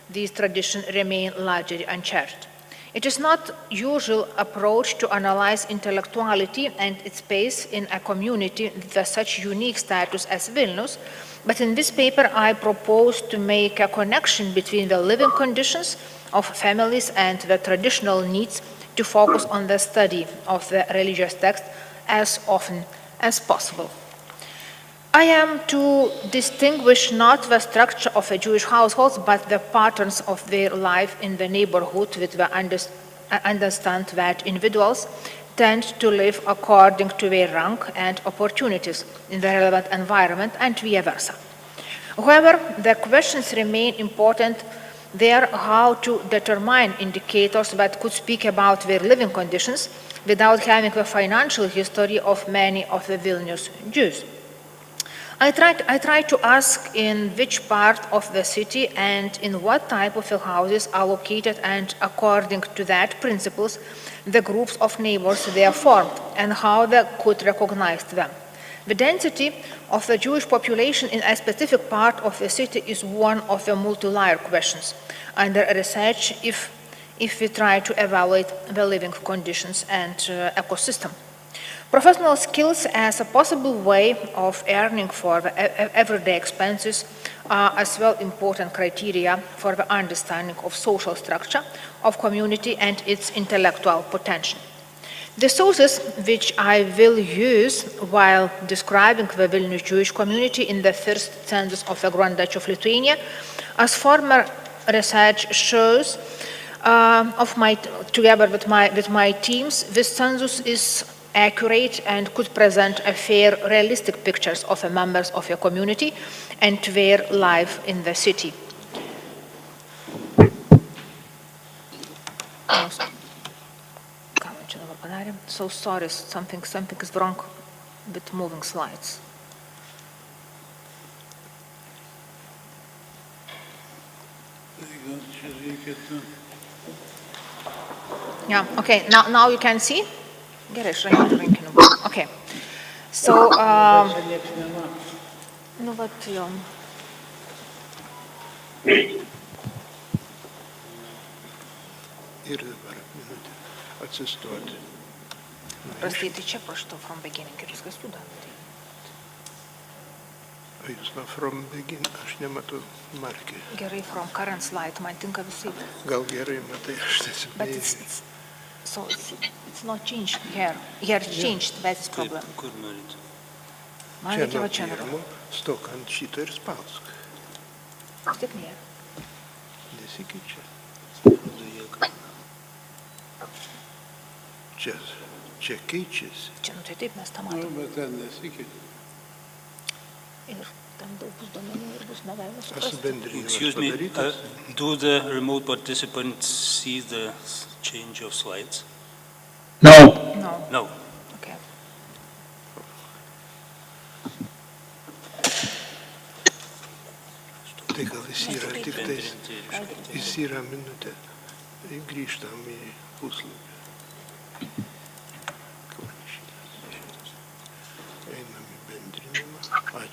these traditions remain largely unchanged. It is not usual approach to analyze intellectuality and its place in a community with such unique status as Vilnius, but in this paper I propose to make a connection between the living conditions of families and the traditional needs to focus on the study of the religious text as often as possible. I am to distinguish not the structure of a Jewish household, but the patterns of their life in the neighborhood, with the understand that individuals tend to live according to their rank and opportunities in the relevant environment and vice versa. However, the questions remain important there how to determine indicators that could speak about their living conditions without having the financial history of many of the Vilnius Jews. I tried to ask in which part of the city and in what type of houses are located, and according to that principles, the groups of neighbors they are formed and how they could recognize them. The density of the Jewish population in a specific part of the city is one of the multi-layered questions under research if we try to evaluate the living conditions and ecosystem. Professional skills as a possible way of earning for the everyday expenses are as well important criteria for the understanding of social structure of community and its intellectual potential. The sources which I will use while describing the Vilnius Jewish community in the first census of the Grand Duchy of Lithuania, as former research shows, together with my teams, this census is accurate and could present a fair, realistic pictures of the members of your community and their life in the city. So sorry, something is wrong with moving slides. Yeah, okay, now you can see? Okay, so, nu vat jo. Ir dabar minutė atsistoti. Простите, čia prašau from beginning ir viskas juda. A jūs nuo from begin, aš nematau markį. Gerai, from current slide, man tinka visai. Gal gerai matai, aš tiesiog But it's not changed here. Here it's changed, that's the problem. Kur norit? Man reikia va čia nėra. Stok ant šito ir spausk. Tik nėra. Nesikeičia. Čia keičiasi. Čia, nu tai taip mes tą matom. Bet ten nesikeičia. Ir ten daug bus duomenų ir bus negalima Excuse me, do the remote participants see the change of slides? No. No. Okay. Tai gal jis yra tik tais, jis yra minutė. Grįžtam į puslapį. Einam į bendrinimą.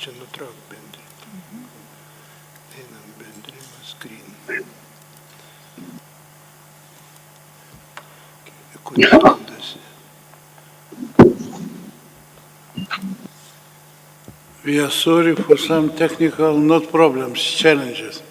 Čia nutrauk bendrinimą. Einam bendrinimą, screen. Kur randasi? We are sorry for some technical, not problems, challenges.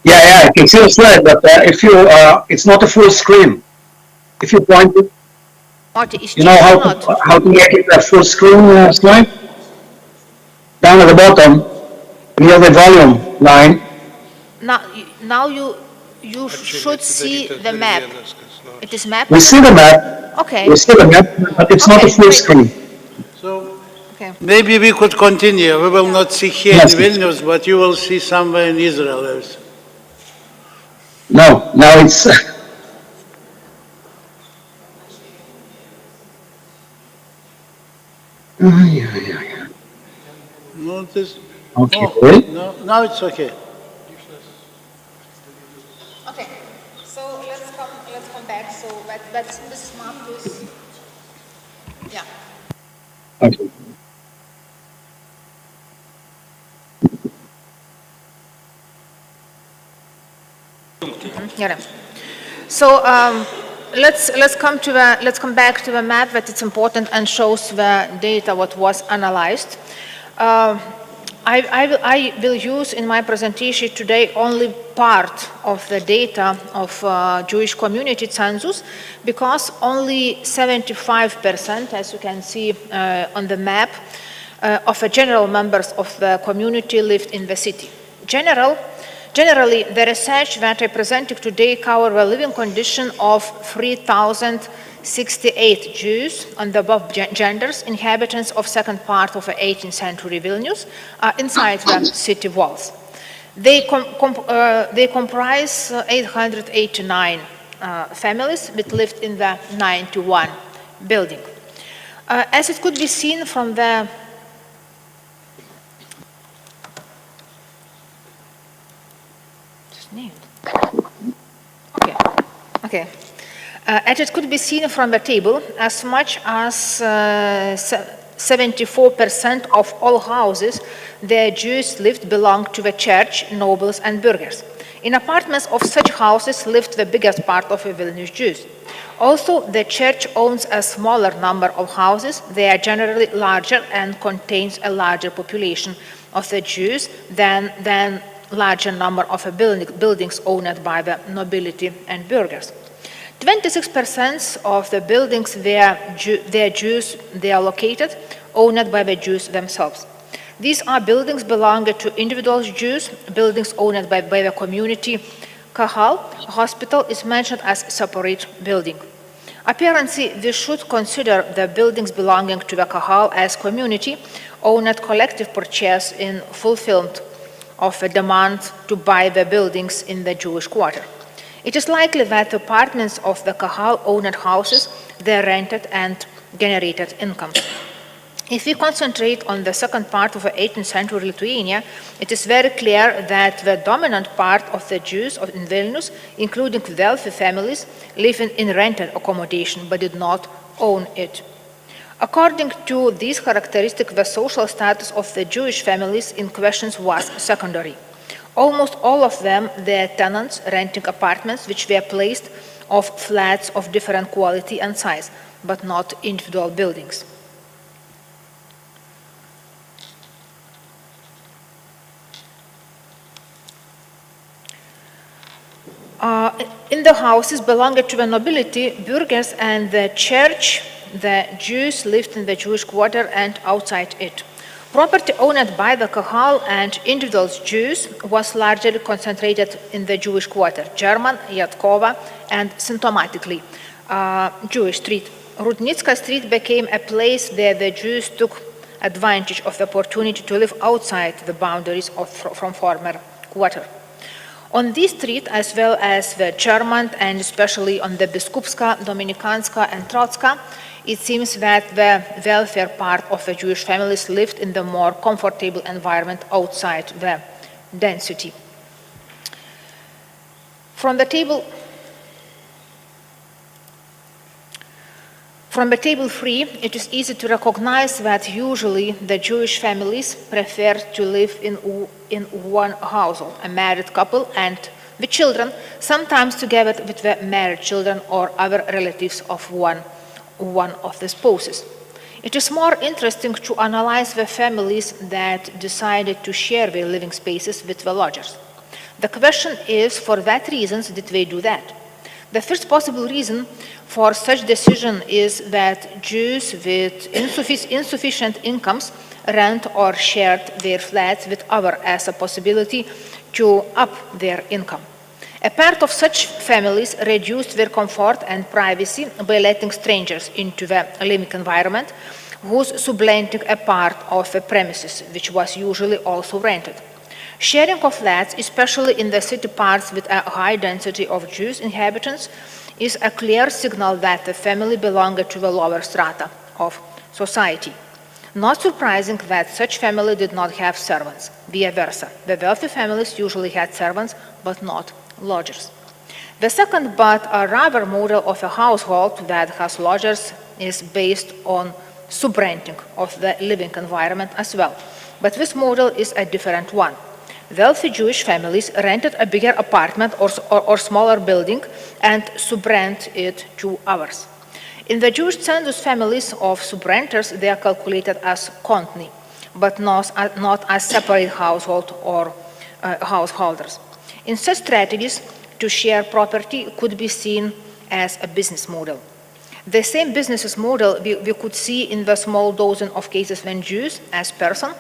Yeah, I can see the slide, but if you, it's not a full screen. If you point it, you know how to make it a full screen slide? Down at the bottom, near the volume line. Now you should see the map. It is map? We see the map. Okay. We see the map, but it's not a full screen. So maybe we could continue. We will not see here in Vilnius, but you will see somewhere in Israel also. No, now it's. No, this. Okay. Oh, no, now it's okay. Okay. So let's come back. So this map is. Yeah. Okay. Yeah. So let's come back to the map that it's important and shows the data what was analyzed. I will use in my presentation today only part of the data of Jewish community census because only 75%, as you can see on the map, of the general members of the community lived in the city. Generally, the research that I presented today cover the living condition of 3,068 Jews on the above genders, inhabitants of second part of the 18th century Vilnius, inside the city walls. They comprise 889 families that lived in the 91 building. As it could be seen from the Okay. As it could be seen from the table, as much as 74% of all houses the Jews lived belonged to the church, nobles, and burghers. In apartments of such houses lived the biggest part of the Vilnius Jews. Also, the church owns a smaller number of houses. They are generally larger and contains a larger population of the Jews than larger number of buildings owned by the nobility and burghers. 26% of the buildings where Jews they are located, owned by the Jews themselves. These are buildings belonging to individual Jews, buildings owned by the community. Kahal hospital is mentioned as a separate building. Apparently, we should consider the buildings belonging to the Kahal as community-owned collective purchase in fulfillment of a demand to buy the buildings in the Jewish quarter. It is likely that the apartments of the Kahal-owned houses, they rented and generated income. If we concentrate on the second part of the 18th century Lithuania, it is very clear that the dominant part of the Jews in Vilnius, including wealthy families, live in rented accommodation but did not own it. According to these characteristics, the social status of the Jewish families in question was secondary. Almost all of them were tenants renting apartments which were placed of flats of different quality and size, but not individual buildings. In the houses belonging to the nobility, burghers, and the church, the Jews lived in the Jewish quarter and outside it. Property owned by the Kahal and individual Jews was largely concentrated in the Jewish quarter, German, Yatkova, and symptomatically Jewish street. Rudnitska Street became a place where the Jews took advantage of the opportunity to live outside the boundaries from former quarter. On this street, as well as the German and especially on the Biskupska, Dominikanska, and Trotska, it seems that the wealthier part of the Jewish families lived in the more comfortable environment outside the density. From the table 3, it is easy to recognize that usually the Jewish families prefer to live in one household, a married couple and the children, sometimes together with the married children or other relatives of one of the spouses. It is more interesting to analyze the families that decided to share their living spaces with the lodgers. The question is, for what reasons did they do that? The first possible reason for such decision is that Jews with insufficient incomes rent or shared their flats with others as a possibility to up their income. A part of such families reduced their comfort and privacy by letting strangers into the living environment, thus supplanting a part of the premises, which was usually also rented. Sharing of flats, especially in the city parts with a high density of Jewish inhabitants, is a clear signal that the family belonged to the lower strata of society. Not surprising that such family did not have servants, vice versa. The wealthy families usually had servants, but not lodgers. The second, but a rather model of a household that has lodgers is based on subrenting of the living environment as well. But this model is a different one. Wealthy Jewish families rented a bigger apartment or smaller building and subrent it to others. In the Jewish census, families of subrenters, they are calculated as kontni, but not as separate household or householders. In such strategies, to share property could be seen as a business model. The same business model we could see in the small dozen of cases when Jews, as person,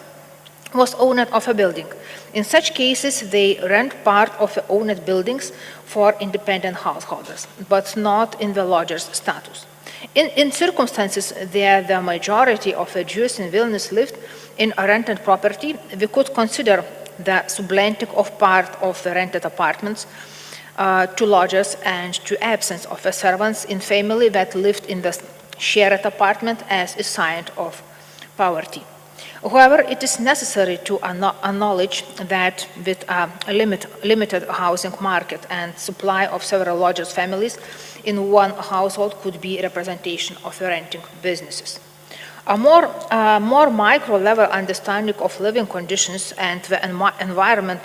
was owner of a building. In such cases, they rent part of the owned buildings for independent householders, but not in the lodger's status. In circumstances where the majority of the Jews in Vilnius lived in a rented property, we could consider the subletting of part of the rented apartments to lodgers and to absence of the servants in family that lived in the shared apartment as a sign of poverty. However, it is necessary to acknowledge that with a limited housing market and supply of several lodgers' families in one household could be representation of the renting businesses. A more micro-level understanding of living conditions and the environment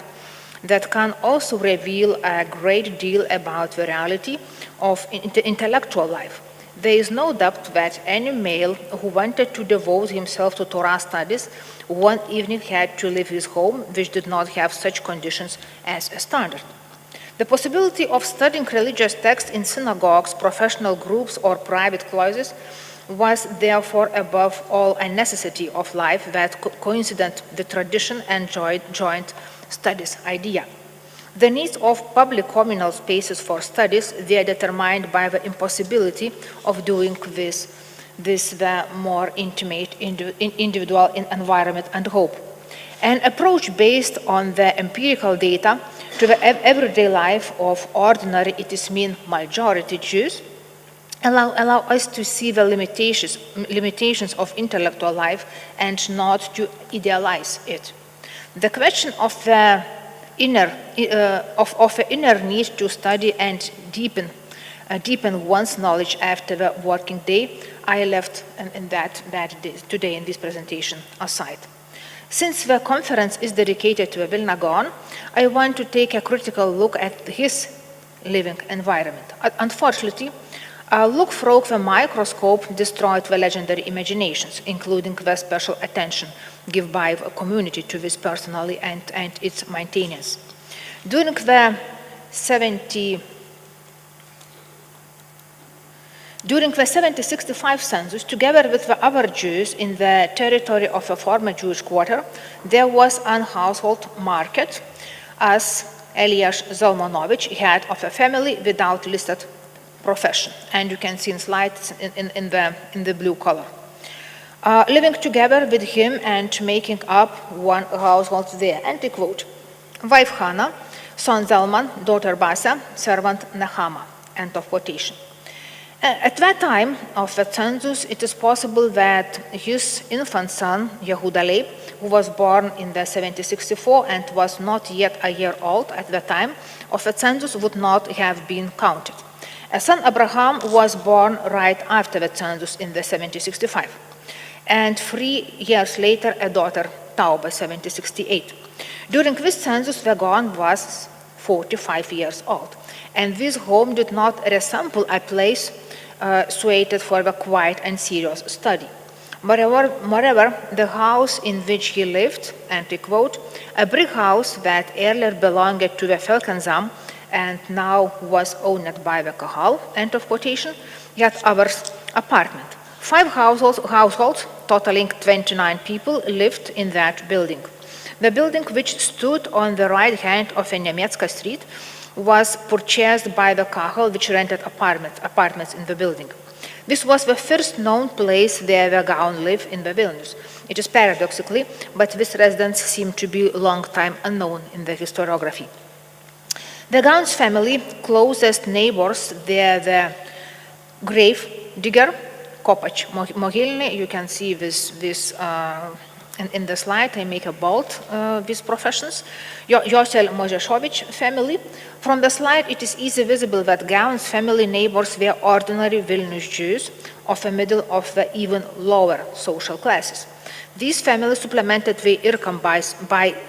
that can also reveal a great deal about the reality of intellectual life. There is no doubt that any male who wanted to devote himself to Torah studies one evening had to leave his home, which did not have such conditions as a standard. The possibility of studying religious texts in synagogues, professional groups, or private closets was therefore above all a necessity of life that coincided the tradition and joint studies idea. The needs of public communal spaces for studies were determined by the impossibility of doing this the more intimate individual environment and hope. An approach based on the empirical data to the everyday life of ordinary, it is mean majority Jews, allow us to see the limitations of intellectual life and not to idealize it. The question of the inner need to study and deepen one's knowledge after the working day, I left today in this presentation aside. Since the conference is dedicated to Vilna Gaon, I want to take a critical look at his living environment. Unfortunately, a look through the microscope destroyed the legendary imaginations, including the special attention given by the community to this personally and its maintenance. During the 70-65 census, together with the other Jews in the territory of a former Jewish quarter, there was an household market, as Elias Zalmanovich, head of a family without listed profession. And you can see in slides in the blue color. Living together with him and making up one household there. And I quote, wife Hannah, son Zalman, daughter Basa, servant Nehama, end of quotation. At that time of the census, it is possible that his infant son, Yehuda Leib, who was born in the 1764 and was not yet a year old at the time of the census, would not have been counted. A son Abraham was born right after the census in the 1765. And 3 years later, a daughter, Tauba, 1768. During this census, the Gaon was 45 years old. And this home did not resemble a place suited for the quiet and serious study. Moreover, the house in which he lived, and I quote, a brick house that earlier belonged to the Felkensam and now was owned by the Kahal, end of quotation, yet others apartment. 5 households totaling 29 people, lived in that building. The building, which stood on the right hand of a Nemetska street, was purchased by the Kahal, which rented apartments in the building. This was the first known place where the Gaon lived in the Vilnius. It is paradoxically, but this residence seemed to be a long time unknown in the historiography. The Gaon's family closest neighbors were the grave digger, Kopach Mogilny. You can see this in the slide. I make a bold these professions. Yosel Mozheshovich family. From the slide, it is easily visible that Gaon's family neighbors were ordinary Vilnius Jews of the middle of the even lower social classes. These families supplemented the income by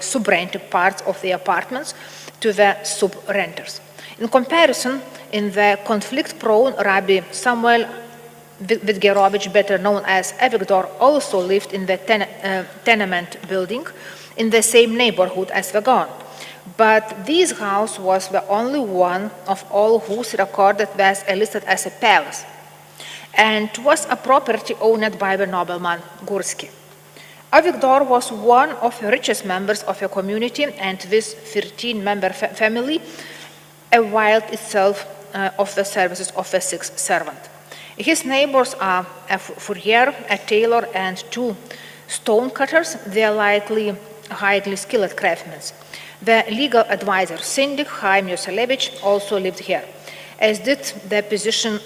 sub-renting parts of the apartments to the sub-renters. In comparison, in the conflict-prone Rabbi Samuel Vidgerovich, better known as Avigdor, also lived in the tenement building in the same neighborhood as the Gaon. But this house was the only one of all whose recorded was listed as a palace, and was a property owned by the nobleman Gursky. Avigdor was one of the richest members of a community, and this 13-member family availed itself of the services of a sixth servant. His neighbors are a furrier, a tailor, and 2 stonecutters. They are likely highly skilled craftsmen. The legal advisor, Syndic Chaim Yoselevich, also lived here, as did the physician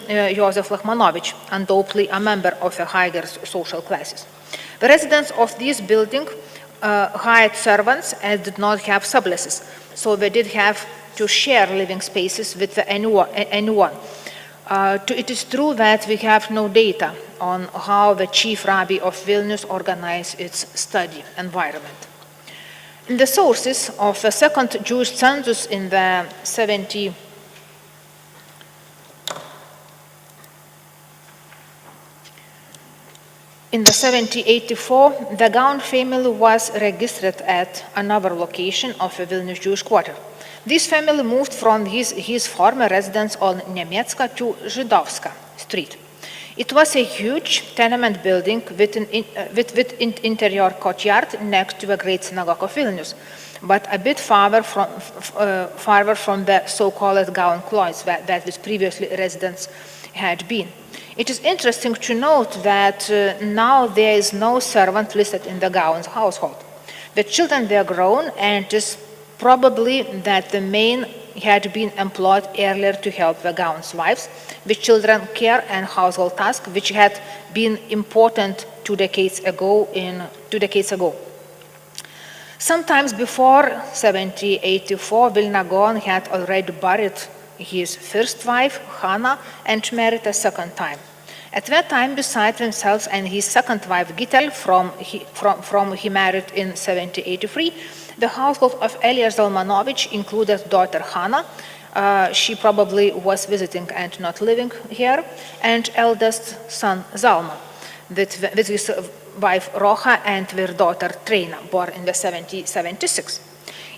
Joseph Lachmanovich, undoubtedly a member of the higher social classes. The residents of this building hired servants and did not have subleases, so they did have to share living spaces with anyone. It is true that we have no data on how the chief rabbi of Vilnius organized its study environment. In the sources of the second Jewish census in the 1784, the Gaon family was registered at another location of a Vilnius Jewish quarter. This family moved from his former residence on Nemetska to Zhidovska Street. It was a huge tenement building with interior courtyard next to a great synagogue of Vilnius, but a bit farther from the so-called Gaon Klois that this previously residence had been. It is interesting to note that now there is no servant listed in the Gaon's household. The children were grown, and it is probably that the men had been employed earlier to help the Gaon's wives with children care and household tasks, which had been important 2 decades ago. Sometimes before 1784, Vilna Gaon had already buried his first wife, Hannah, and married a second time. At that time, besides himself and his second wife, Gitel, from he married in 1783, the household of Elias Zalmanovich included daughter Hannah. She probably was visiting and not living here, and eldest son Zalman, with his wife Rocha and their daughter Trina, born in the 1776.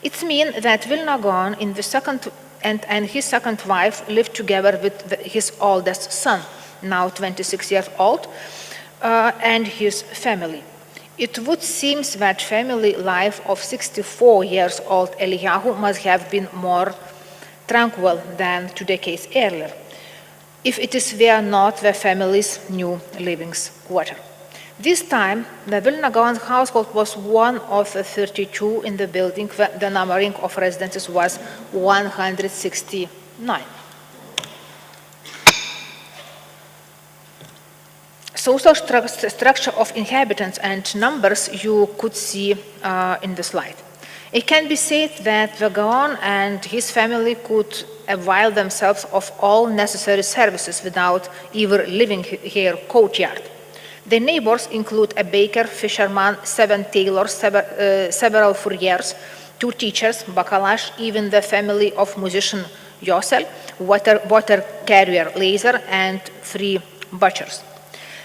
It means that Vilna Gaon in the second and his second wife lived together with his oldest son, now 26 years old, and his family. It would seem that family life of 64 years old Eliyahu must have been more tranquil than 2 decades earlier, if it were not the family's new living quarter. This time, the Vilna Gaon household was one of the 32 in the building. The numbering of residences was 169. Social structure of inhabitants and numbers you could see in the slide. It can be said that the Gaon and his family could avail themselves of all necessary services without ever leaving their courtyard. The neighbors include a baker, fisherman, 7 tailors, several furriers, 2 teachers, bakalash, even the family of musician Yosel, water carrier Laser, and 3 butchers.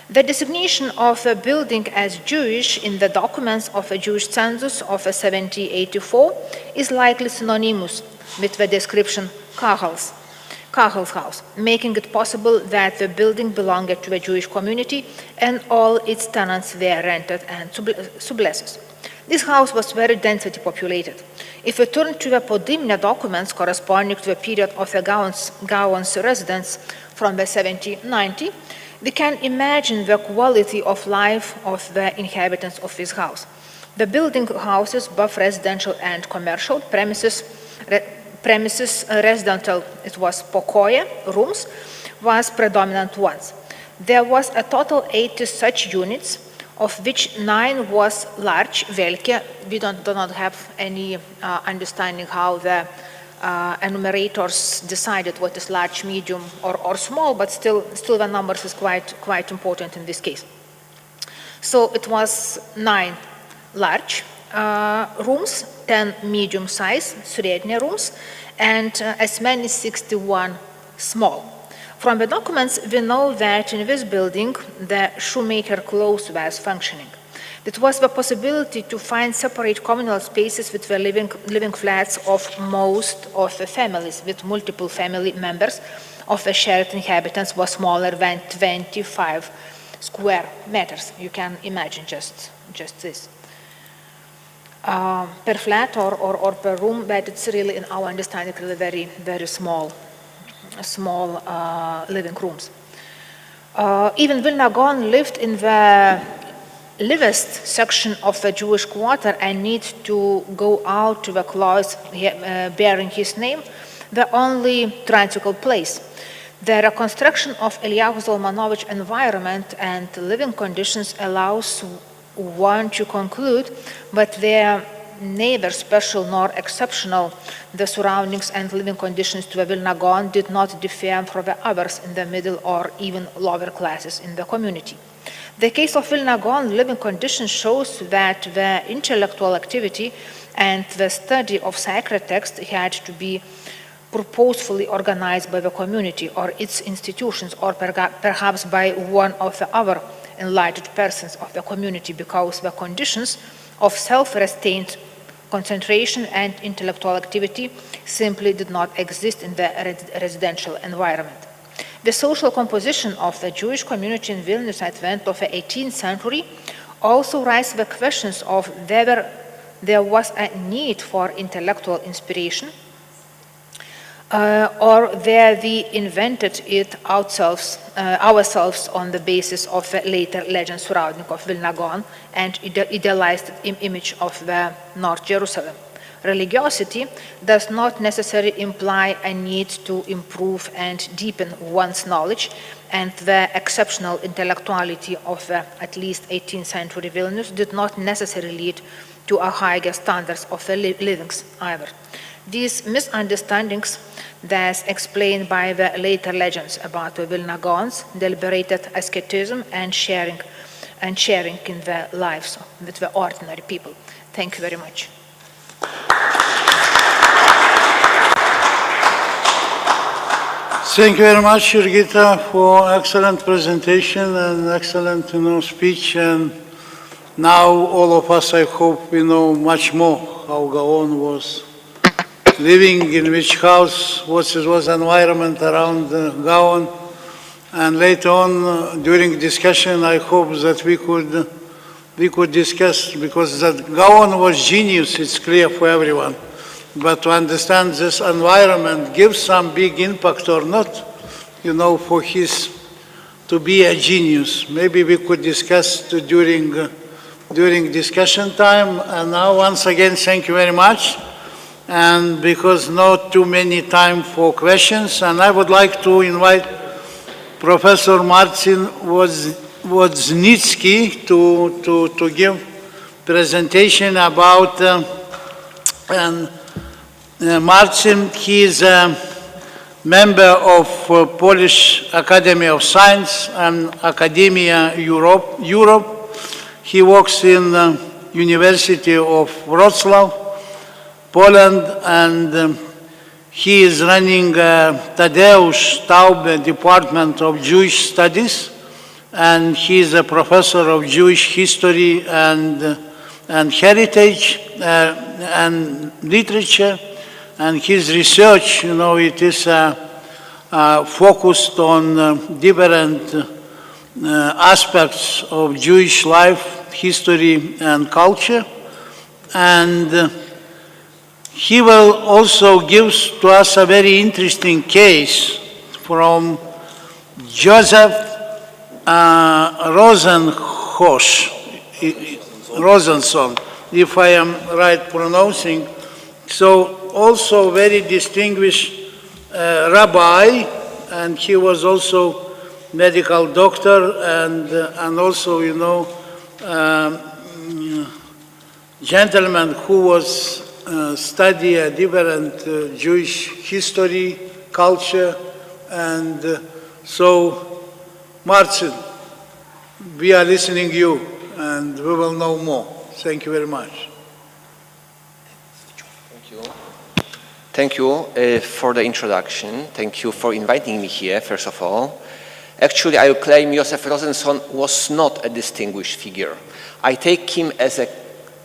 The designation of the building as Jewish in the documents of a Jewish census of 1784 is likely synonymous with the description kahals. Kachel's house, making it possible that the building belonged to a Jewish community and all its tenants were rented and subleases. This house was very densely populated. If we turn to the Podimne documents corresponding to the period of the Gaon's residence from the 1790, we can imagine the quality of life of the inhabitants of this house. The building houses, both residential and commercial premises, residential, it was pokoje, rooms, was predominant ones. There was a total 80 such units, of which 9 was large, velke. We do not have any understanding how the enumerators decided what is large, medium, or small, but still the numbers is quite important in this case. So it was 9 large rooms, 10 medium size, srednje rooms, and as many 61 small. From the documents, we know that in this building, the shoemaker close was functioning. It was the possibility to find separate communal spaces with the living flats of most of the families, with multiple family members of the shared inhabitants was smaller than 25 square meters. You can imagine just this. Per flat or per room, but it's really, in our understanding, really very, very small living rooms. Even Vilna Gaon lived in the livest section of the Jewish quarter and need to go out to the close bearing his name, the only transical place. The reconstruction of Eliyahu Zalmanovich environment and living conditions allows one to conclude, but they're neither special nor exceptional. The surroundings and living conditions to the Vilna Gaon did not differ from the others in the middle or even lower classes in the community. The case of Vilna Gaon living conditions shows that the intellectual activity and the study of sacred text had to be purposefully organized by the community or its institutions, or perhaps by one of the other enlightened persons of the community, because the conditions of self-restraint, concentration, and intellectual activity simply did not exist in the residential environment. The social composition of the Jewish community in Vilnius at the end of the 18th century also raises the questions of whether there was a need for intellectual inspiration or where we invented it ourselves on the basis of the later legend surrounding of Vilna Gaon and idealized image of the North Jerusalem. Religiosity does not necessarily imply a need to improve and deepen one's knowledge, and the exceptional intellectuality of the at least 18th century Vilnius did not necessarily lead to a higher standards of the livings either. These misunderstandings, thus explained by the later legends about the Vilna Gaons, deliberated asceticism and sharing in the lives with the ordinary people. Thank you very much. Thank you very much, Jurgita, for excellent presentation and excellent speech. And now all of us, I hope, we know much more how Gaon was living, in which house, what was environment around Gaon. And later on, during discussion, I hope that we could discuss, because that Gaon was genius, it's clear for everyone. But to understand this environment gives some big impact or not, for his to be a genius. Maybe we could discuss during discussion time. And now, once again, thank you very much. And because not too many time for questions, and I would like to invite Professor Marcin Wodznicki to give presentation about Marcin. He is a member of Polish Academy of Science and Academia Europe. He works in University of Wrocław, Poland, and he is running Tadeusz Taube Department of Jewish Studies, and he is a professor of Jewish history and heritage and literature. And his research, it is a focused on different aspects of Jewish life, history, and culture. And he will also give to us a very interesting case from Joseph Rosenson, if I am right pronouncing. So also very distinguished rabbi, and he was also medical doctor and also, you know, gentleman who was study a different Jewish history, culture, and so, Marcin, we are listening to you, and we will know more. Thank you very much. Thank you. Thank you for the introduction. Thank you for inviting me here, first of all. Actually, I will claim Josef Rosenson was not a distinguished figure. I take him as a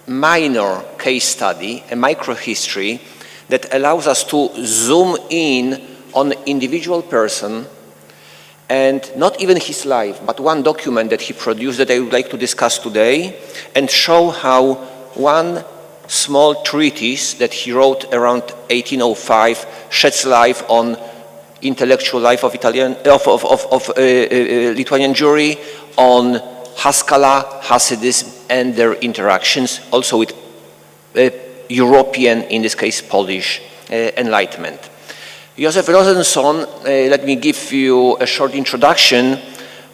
minor case study, a microhistory that allows us to zoom in on an individual person and not even his life, but one document that he produced that I would like to discuss today and show how one small treatise that he wrote around 1805 sheds light on intellectual life of Lithuanian Jewry, on Haskalah, Hasidism, and their interactions, also with European, in this case Polish, Enlightenment. Josef Rosenson, let me give you a short introduction,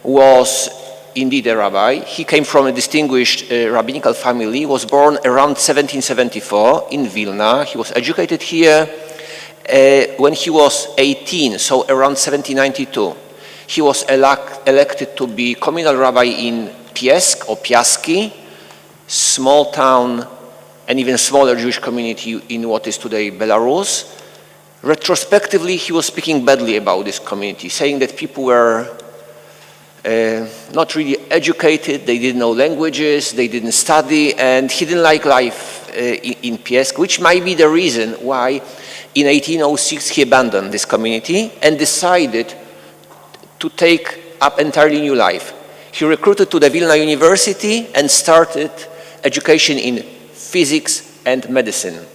was indeed a rabbi. He came from a distinguished rabbinical family, was born around 1774 in Vilna. He was educated here when he was 18, so around 1792. He was elected to be communal rabbi in Piesk or Piaski, small town and even smaller Jewish community in what is today Belarus. Retrospectively, he was speaking badly about this community, saying that people were not really educated, they didn't know languages, they didn't study, and he didn't like life in Piesk, which might be the reason why in 1806 he abandoned this community and decided to take up entirely new life. He recruited to the Vilna University and started education in physics and medicine.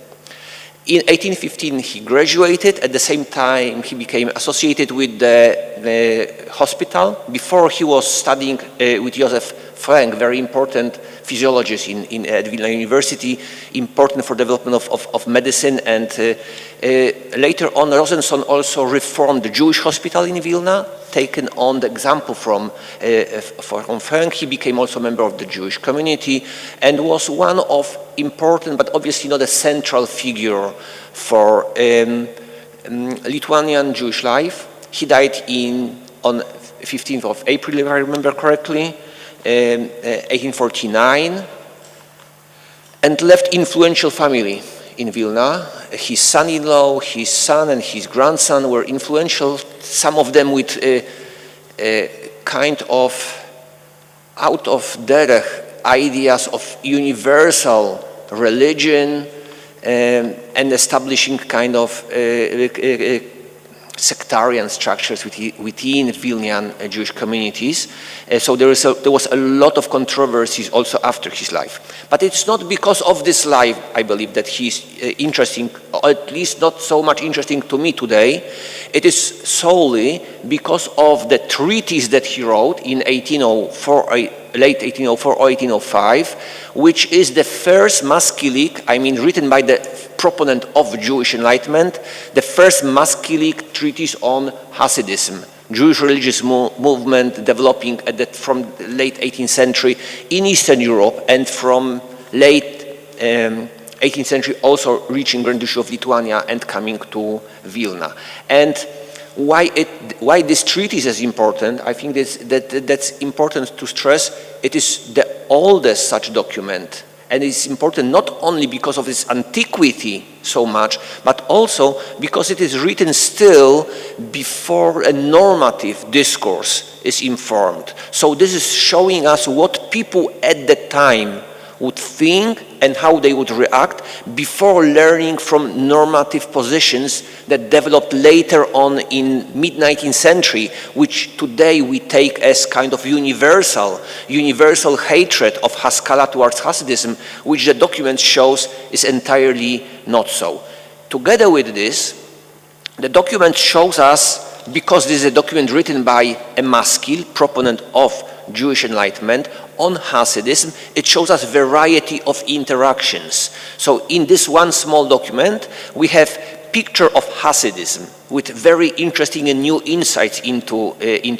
In 1815 he graduated. At the same time he became associated with the hospital. Before he was studying with Joseph Frank, very important physiologist at Vilna University, important for development of medicine, and later on Rosenson also reformed the Jewish hospital in Vilna, taken on the example from Frank. He became also a member of the Jewish community and was one of important, but obviously not a central figure for Lithuanian Jewish life. He died on 15th of April, if I remember correctly, 1849, and left influential family in Vilna. His son-in-law, his son and his grandson were influential, some of them with kind of out of derech ideas of universal religion and establishing kind of sectarian structures within Vilnian Jewish communities. So there was a lot of controversies also after his life. But it's not because of this life, I believe, that he's interesting, or at least not so much interesting to me today. It is solely because of the treatise that he wrote in 1804, late 1804 or 1805, which is the first maskilic, I mean written by the proponent of Jewish Enlightenment, the first maskilic treatise on Hasidism, Jewish religious movement developing from the late 18th century in Eastern Europe, and from late 18th century also reaching Grand Duchy of Lithuania and coming to Vilna. And why this treatise is important, I think that's important to stress. It is the oldest such document, and it's important not only because of its antiquity so much, but also because it is written still before a normative discourse is informed. So this is showing us what people at the time would think and how they would react before learning from normative positions that developed later on in mid-19th century, which today we take as kind of universal hatred of Haskalah towards Hasidism, which the document shows is entirely not so. Together with this, the document shows us, because this is a document written by a maskil, proponent of Jewish Enlightenment, on Hasidism, it shows us a variety of interactions. So in this one small document, we have picture of Hasidism with very interesting and new insights into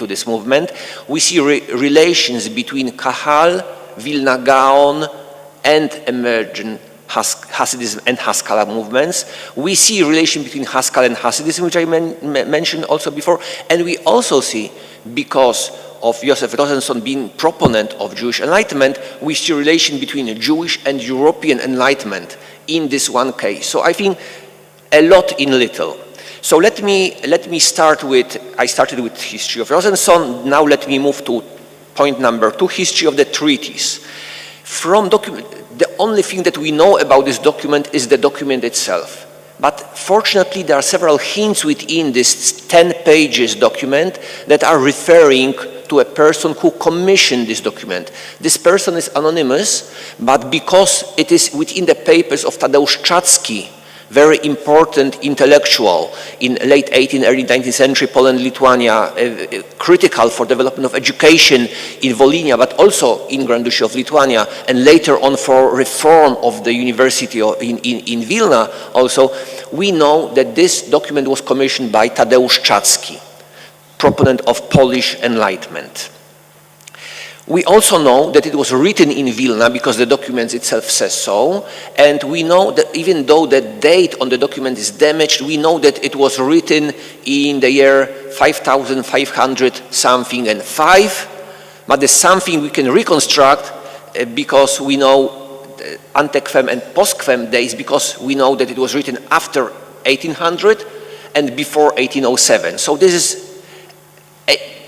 this movement. We see relations between Kahal, Vilna Gaon, and emergent Hasidism and Haskalah movements. We see relation between Haskalah and Hasidism, which I mentioned also before, and we also see, because of Joseph Rosenson being proponent of Jewish Enlightenment, we see relation between Jewish and European Enlightenment in this one case. So I think a lot in little. So let me start with, I started with history of Rosenson, now let me move to point number 2, history of the treaties. From the only thing that we know about this document is the document itself. But fortunately, there are several hints within this 10 pages document that are referring to a person who commissioned this document. This person is anonymous, but because it is within the papers of Tadeusz Czacki, very important intellectual in late 18th, early 19th century Poland, Lithuania, critical for development of education in Volhynia, but also in Grand Duchy of Lithuania, and later on for reform of the university in Vilna also, we know that this document was commissioned by Tadeusz Czacki, proponent of Polish Enlightenment. We also know that it was written in Vilna because the document itself says so, and we know that even though the date on the document is damaged, we know that it was written in the year 5500 something and 5, but the something we can reconstruct because we know ante-quem and post-quem days, because we know that it was written after 1800 and before 1807. So this is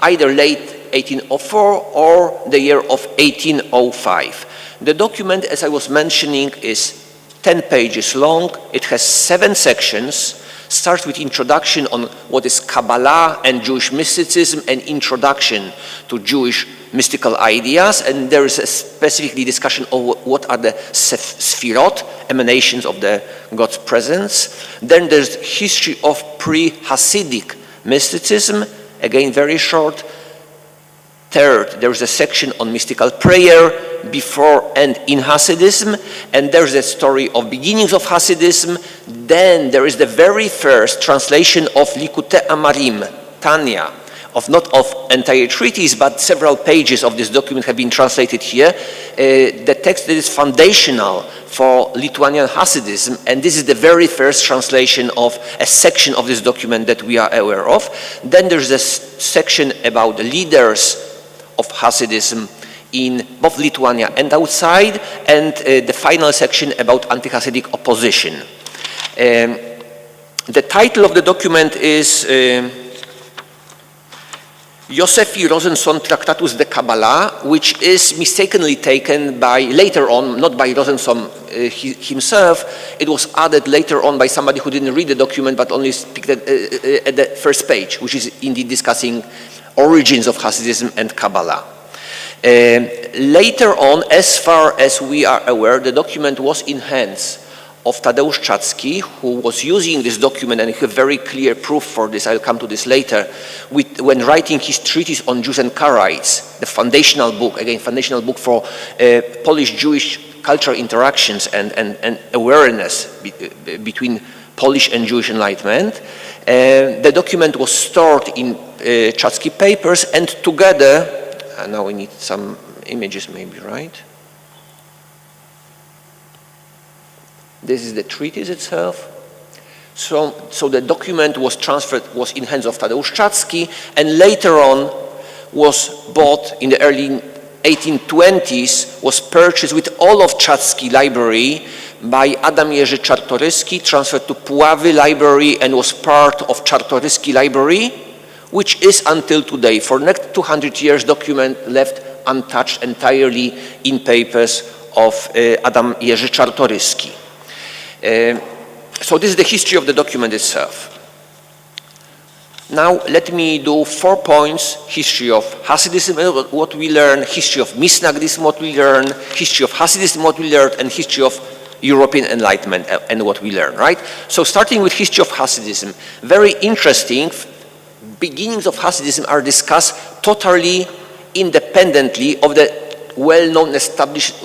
either late 1804 or the year of 1805. The document, as I was mentioning, is 10 pages long. It has 7 sections. Starts with introduction on what is Kabbalah and Jewish mysticism and introduction to Jewish mystical ideas. And there is a specific discussion of what are the Sfirot, emanations of the God's presence. Then there's history of pre-Hasidic mysticism, again very short. Third, there is a section on mystical prayer before and in Hasidism, and there's a story of beginnings of Hasidism. Then there is the very first translation of Likutei Amarim, Tanya, of not of entire treaties, but several pages of this document have been translated here. The text that is foundational for Lithuanian Hasidism, and this is the very first translation of a section of this document that we are aware of. Then there's a section about the leaders of Hasidism in both Lithuania and outside, and the final section about anti-Hasidic opposition. The title of the document is Józefi Rosenson Tractatus de Kabbalah, which is mistakenly taken by, later on, not by Rosenson himself, it was added later on by somebody who didn't read the document but only picked it at the first page, which is indeed discussing origins of Hasidism and Kabbalah. Later on, as far as we are aware, the document was in hands of Tadeusz Czacki, who was using this document, and he have very clear proof for this, I'll come to this later, when writing his treatise on Jews and Karaites, the foundational book, again, foundational book for Polish-Jewish cultural interactions and awareness between Polish and Jewish Enlightenment. The document was stored in Czacki papers, and together, now we need some images maybe, right? This is the treatise itself. So the document was transferred, was in hands of Tadeusz Czacki, and later on was bought in the early 1820s, was purchased with all of Czacki library by Adam Jerzy Czartoryski, transferred to Puławy Library, and was part of Czartoryski Library, which is until today. For the next 200 years, document left untouched entirely in papers of Adam Jerzy Czartoryski. So this is the history of the document itself. Now let me do 4 points: history of Hasidism, what we learn, history of Misnagdism, what we learn, history of Hasidism, what we learned, and history of European Enlightenment and what we learn, right? So starting with history of Hasidism, very interesting. Beginnings of Hasidism are discussed totally independently of the well-known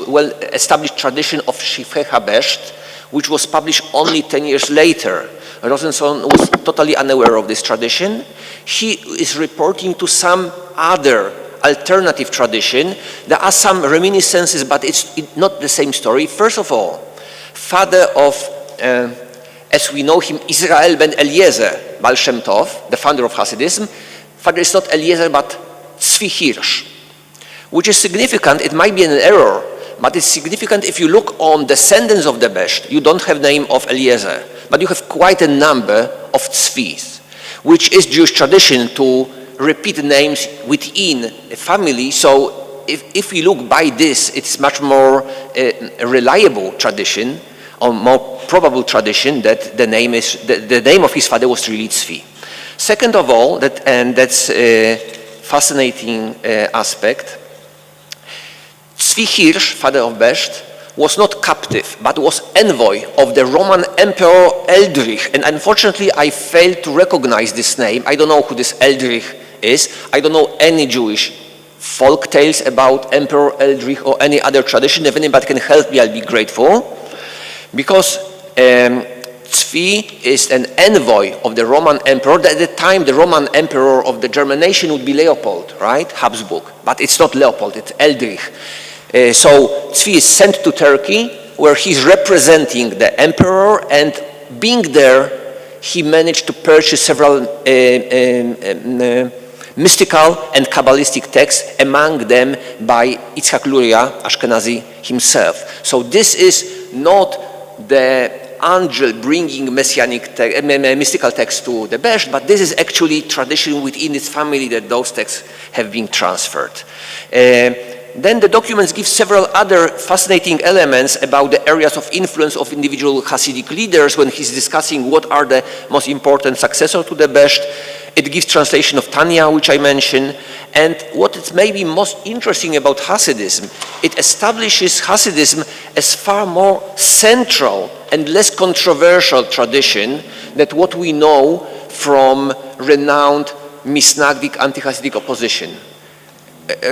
well-established tradition of Shifrei HaBesht, which was published only 10 years later. Rosenson was totally unaware of this tradition. He is reporting to some other alternative tradition. There are some reminiscences, but it's not the same story. First of all, father of, as we know him, Israel ben Eliezer, Baal Shem Tov, the founder of Hasidism. Father is not Eliezer, but Tzvi Hirsch, which is significant. It might be an error, but it's significant if you look on descendants of the Besht. You don't have name of Eliezer, but you have quite a number of Tzvis, which is Jewish tradition to repeat names within a family. So if we look by this, it's much more a reliable tradition, or more probable tradition that the name of his father was really Tzvi. Second of all, and that's a fascinating aspect, Tzvi Hirsch, father of Besht, was not captive, but was envoy of the Roman Emperor Eldrich. And unfortunately, I failed to recognize this name. I don't know who this Eldrich is. I don't know any Jewish folk tales about Emperor Eldrich or any other tradition. If anybody can help me, I'll be grateful. Because Tzvi is an envoy of the Roman Emperor. At the time, the Roman Emperor of the German nation would be Leopold, right? Habsburg. But it's not Leopold, it's Eldrich. So Tzvi is sent to Turkey, where he's representing the emperor, and being there, he managed to purchase several mystical and Kabbalistic texts, among them by Yitzhak Luria, Ashkenazi himself. So this is not the angel bringing messianic mystical texts to the Besht, but this is actually tradition within its family that those texts have been transferred. Then the documents give several other fascinating elements about the areas of influence of individual Hasidic leaders when he's discussing what are the most important successors to the Besht. It gives translation of Tanya, which I mentioned. And what is maybe most interesting about Hasidism, it establishes Hasidism as far more central and less controversial tradition than what we know from renowned Misnagdic anti-Hasidic opposition.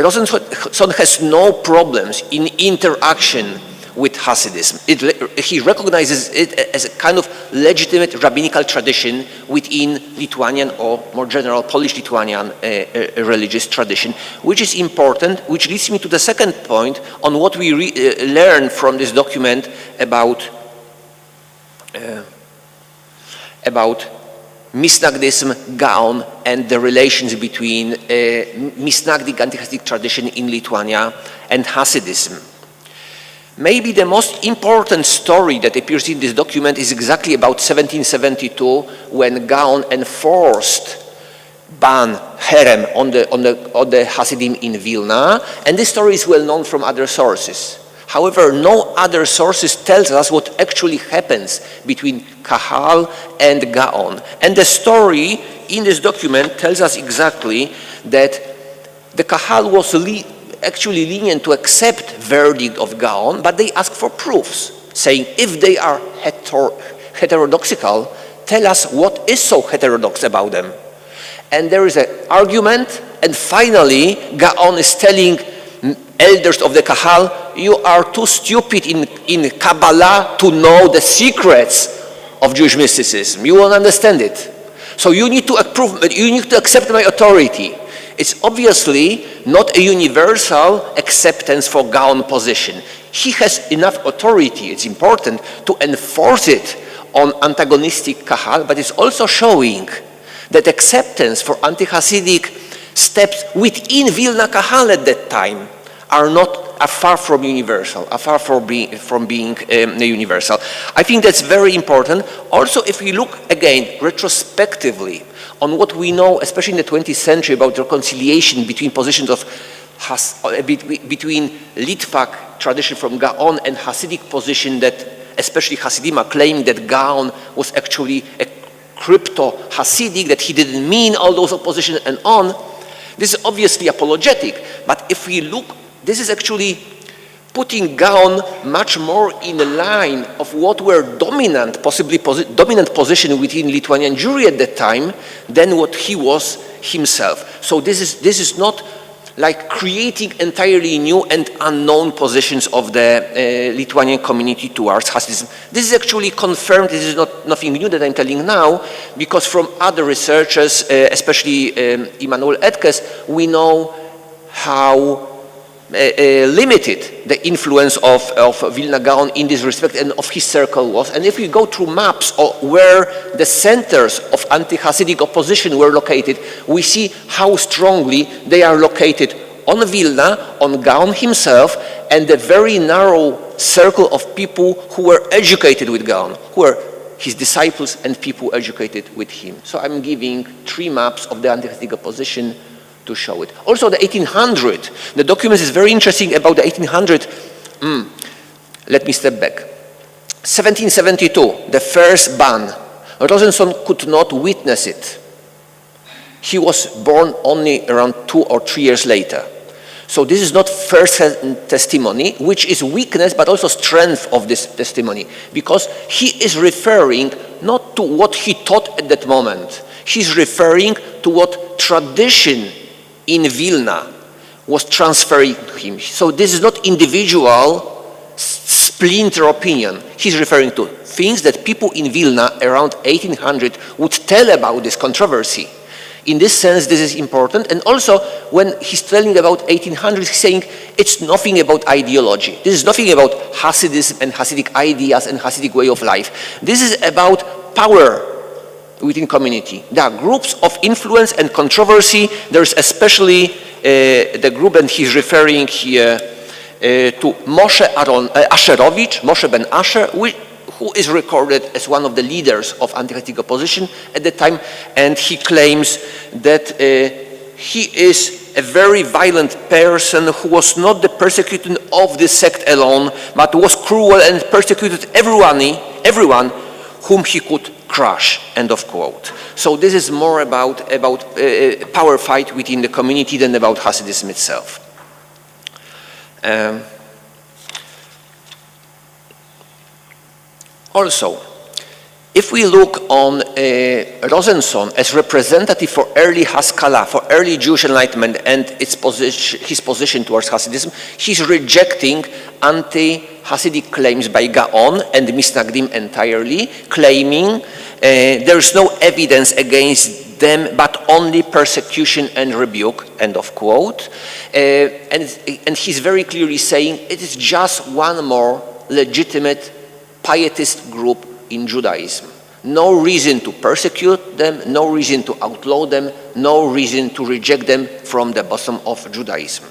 Rosenson has no problems in interaction with Hasidism. He recognizes it as a kind of legitimate rabbinical tradition within Lithuanian or more general Polish-Lithuanian religious tradition, which is important, which leads me to the second point on what we learn from this document about Misnagdism, Gaon, and the relations between Misnagdic anti-Hasidic tradition in Lithuania and Hasidism. Maybe the most important story that appears in this document is exactly about 1772, when Gaon enforced ban, herem, on the Hasidim in Vilna, and this story is well known from other sources. However, no other sources tells us what actually happens between Kahal and Gaon. And the story in this document tells us exactly that the Kahal was actually lenient to accept verdict of Gaon, but they asked for proofs, saying if they are heterodoxical, tell us what is so heterodox about them. And there is an argument, and finally Gaon is telling elders of the Kahal, you are too stupid in Kabbalah to know the secrets of Jewish mysticism. You won't understand it. So you need to accept my authority. It's obviously not a universal acceptance for Gaon position. He has enough authority, it's important, to enforce it on antagonistic Kahal, but it's also showing that acceptance for anti-Hasidic steps within Vilna Kahal at that time are far from universal, are far from being universal. I think that's very important. Also, if we look again retrospectively on what we know, especially in the 20th century, about reconciliation between positions of between Litvak tradition from Gaon and Hasidic position that especially Hasidim are claiming that Gaon was actually a crypto-Hasidic, that he didn't mean all those oppositions and on. This is obviously apologetic, but if we look, this is actually putting Gaon much more in the line of what were dominant, possibly dominant position within Lithuanian Jewry at that time than what he was himself. So this is not like creating entirely new and unknown positions of the Lithuanian community towards Hasidism. This is actually confirmed, this is not nothing new that I'm telling now, because from other researchers, especially Immanuel Etkes, we know how limited the influence of Vilna Gaon in this respect and of his circle was. And if we go through maps of where the centers of anti-Hasidic opposition were located, we see how strongly they are located on Vilna, on Gaon himself, and the very narrow circle of people who were educated with Gaon, who were his disciples and people educated with him. So I'm giving 3 maps of the anti-Hasidic opposition to show it. Also the 1800, the document is very interesting about the 1800. Let me step back. 1772, the first ban. Rosenson could not witness it. He was born only around 2 or 3 years later. So this is not first testimony, which is weakness but also strength of this testimony, because he is referring not to what he thought at that moment. He's referring to what tradition in Vilna was transferring to him. So this is not individual splinter opinion. He's referring to things that people in Vilna around 1800 would tell about this controversy. In this sense, this is important. And also, when he's telling about 1800, he's saying it's nothing about ideology. This is nothing about Hasidism and Hasidic ideas and Hasidic way of life. This is about power within community. There are groups of influence and controversy. There's especially the group, and he's referring here to Moshe Asherovich, Moshe ben Asher, who is recorded as one of the leaders of anti-Hasidic opposition at the time, and he claims that he is a very violent person who was not the persecutor of this sect alone, but was cruel and persecuted everyone whom he could crush, end of quote. So this is more about power fight within the community than about Hasidism itself. Also, if we look on Rosenson as representative for early Haskalah, for early Jewish Enlightenment and his position towards Hasidism, he's rejecting anti-Hasidic claims by Gaon and Misnagdim entirely, claiming there is no evidence against them but only persecution and rebuke, end of quote. And he's very clearly saying it is just one more legitimate pietist group in Judaism. No reason to persecute them, no reason to outlaw them, no reason to reject them from the bosom of Judaism.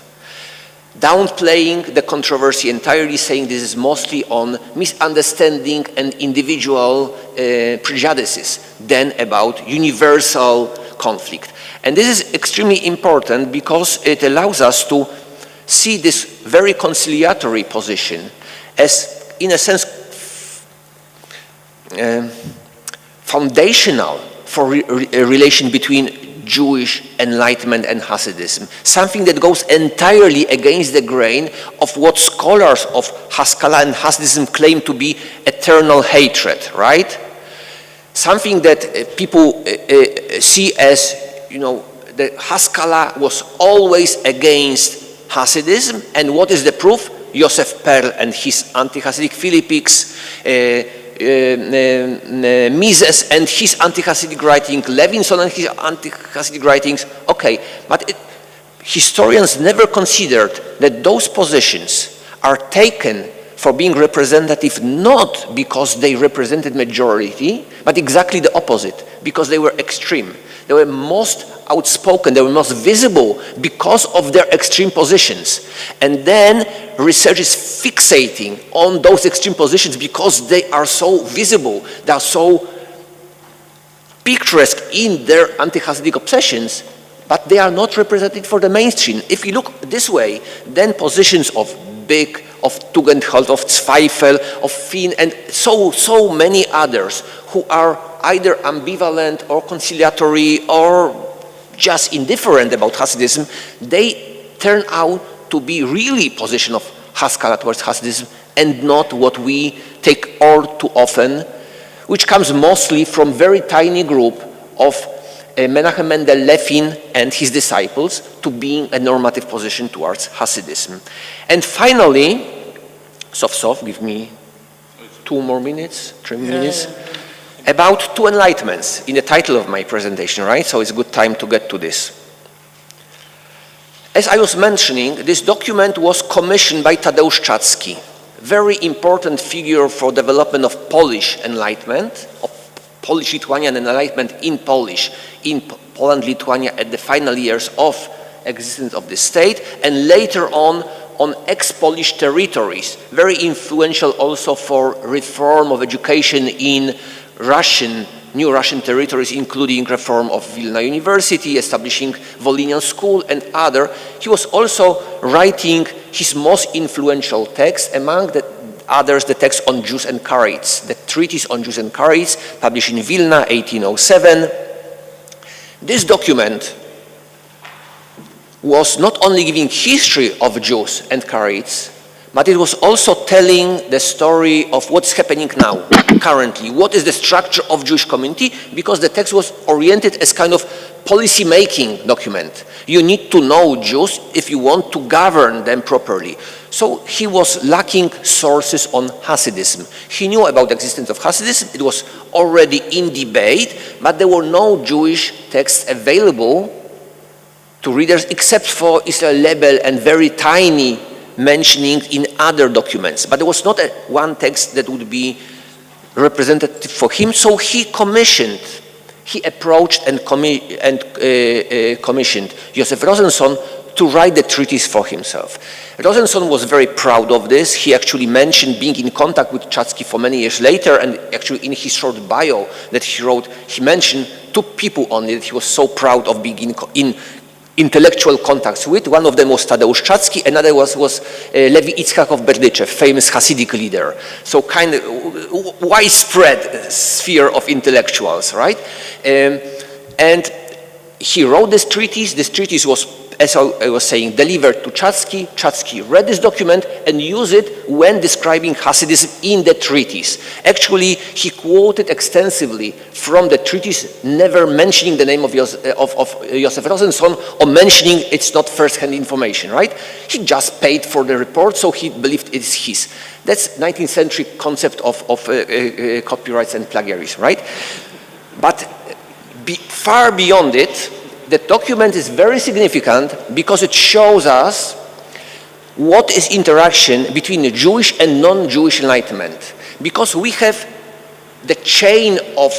Downplaying the controversy entirely, saying this is mostly on misunderstanding and individual prejudices than about universal conflict. And this is extremely important because it allows us to see this very conciliatory position as, in a sense, foundational for a relation between Jewish Enlightenment and Hasidism, something that goes entirely against the grain of what scholars of Haskalah and Hasidism claim to be eternal hatred, right? Something that people see as, the Haskalah was always against Hasidism, and what is the proof? Yosef Perl and his anti-Hasidic Philippics, Mises and his anti-Hasidic writing, Levinson and his anti-Hasidic writings. Okay, but historians never considered that those positions are taken for being representative not because they represented majority, but exactly the opposite, because they were extreme. They were most outspoken, they were most visible because of their extreme positions. And then research is fixating on those extreme positions because they are so visible, they are so picturesque in their anti-Hasidic obsessions, but they are not represented for the mainstream. If you look this way, then positions of Big, of Tugendhat, of Zweifel, of Finn, and so many others who are either ambivalent or conciliatory or just indifferent about Hasidism, they turn out to be really position of Haskalah towards Hasidism and not what we take all too often, which comes mostly from very tiny group of Menachem Mendel Levin and his disciples to being a normative position towards Hasidism. And finally, Sof, give me 2 more minutes, 3 minutes, about 2 enlightenments in the title of my presentation, right? So it's a good time to get to this. As I was mentioning, this document was commissioned by Tadeusz Czacki, very important figure for development of Polish enlightenment, of Polish-Lithuanian enlightenment in Polish, in Poland, Lithuania at the final years of existence of the state, and later on ex-Polish territories, very influential also for reform of education in new Russian territories, including reform of Vilna University, establishing Volhynian School and other. He was also writing his most influential text, among the others the text on Jews and Karaites, the treatise on Jews and Karaites, published in Vilna, 1807. This document was not only giving history of Jews and Karaites, but it was also telling the story of what's happening now, currently. What is the structure of Jewish community? Because the text was oriented as kind of policy-making document. You need to know Jews if you want to govern them properly. So he was lacking sources on Hasidism. He knew about the existence of Hasidism. It was already in debate, but there were no Jewish texts available to readers except for Israel Lebel and very tiny mentioning in other documents. But there was not one text that would be representative for him, so he approached and commissioned Joseph Rosenson to write the treatise for himself. Rosenson was very proud of this. He actually mentioned being in contact with Czacki for many years later, and actually in his short bio that he wrote, he mentioned 2 people only that he was so proud of being in intellectual contacts with. One of them was Tadeusz Czacki, another was Levi Yitzchak of Berdychev, famous Hasidic leader. So kind of widespread sphere of intellectuals, right? And he wrote this treatise. This treatise was, as I was saying, delivered to Czacki. Czacki read this document and used it when describing Hasidism in the treatise. Actually, he quoted extensively from the treatise, never mentioning the name of Joseph Rosenson or mentioning it's not first-hand information, right? He just paid for the report, so he believed it's his. That's 19th century concept of copyrights and plagiarism, right? But far beyond it, the document is very significant because it shows us what is interaction between the Jewish and non-Jewish enlightenment. Because we have the chain of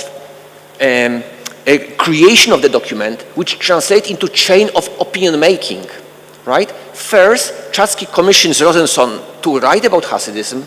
creation of the document, which translates into chain of opinion making, right? First, Czacki commissions Rosenson to write about Hasidism.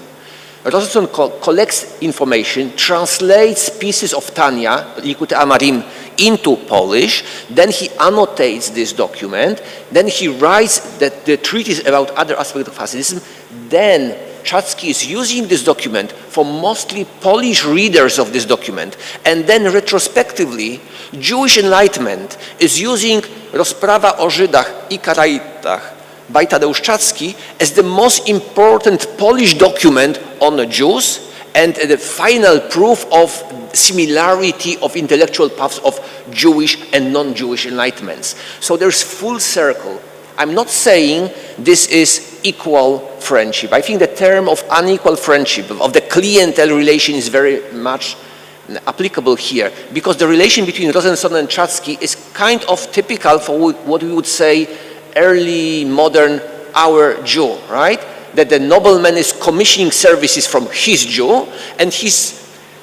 Rosenson collects information, translates pieces of Tanya, Likutei Amarim, into Polish, then he annotates this document, then he writes the treatise about other aspects of Hasidism, then Czacki is using this document for mostly Polish readers of this document, and then retrospectively, Jewish Enlightenment is using Rozprawa o Żydach I Karaitach by Tadeusz Czacki as the most important Polish document on the Jews and the final proof of similarity of intellectual paths of Jewish and non-Jewish enlightenments. So there's full circle. I'm not saying this is equal friendship. I think the term of unequal friendship, of the clientele relation is very much applicable here, because the relation between Rosenson and Czacki is kind of typical for what we would say early modern our Jew, right? That the nobleman is commissioning services from his Jew, and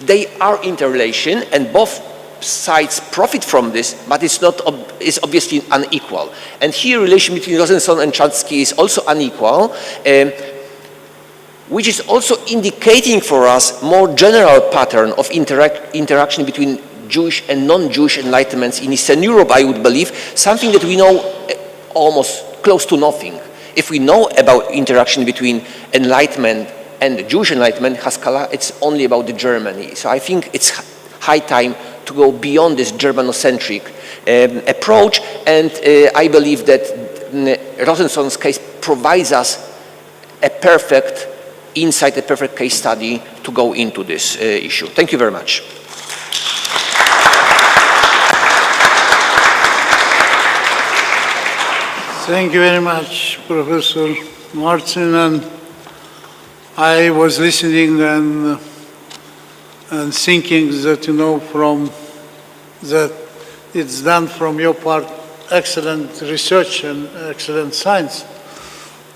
they are interrelation, and both sides profit from this, but it's obviously unequal. And here relation between Rosenson and Czacki is also unequal, which is also indicating for us more general pattern of interaction between Jewish and non-Jewish enlightenments in Eastern Europe, I would believe, something that we know almost close to nothing. If we know about interaction between Enlightenment and the Jewish Enlightenment, Haskalah, it's only about the Germany. So I think it's high time to go beyond this Germanocentric approach, and I believe that Rosenzon's case provides us a perfect insight, a perfect case study to go into this issue. Thank you very much. Thank you very much, Professor Martin. And I was listening and thinking that, from that it's done from your part excellent research and excellent science.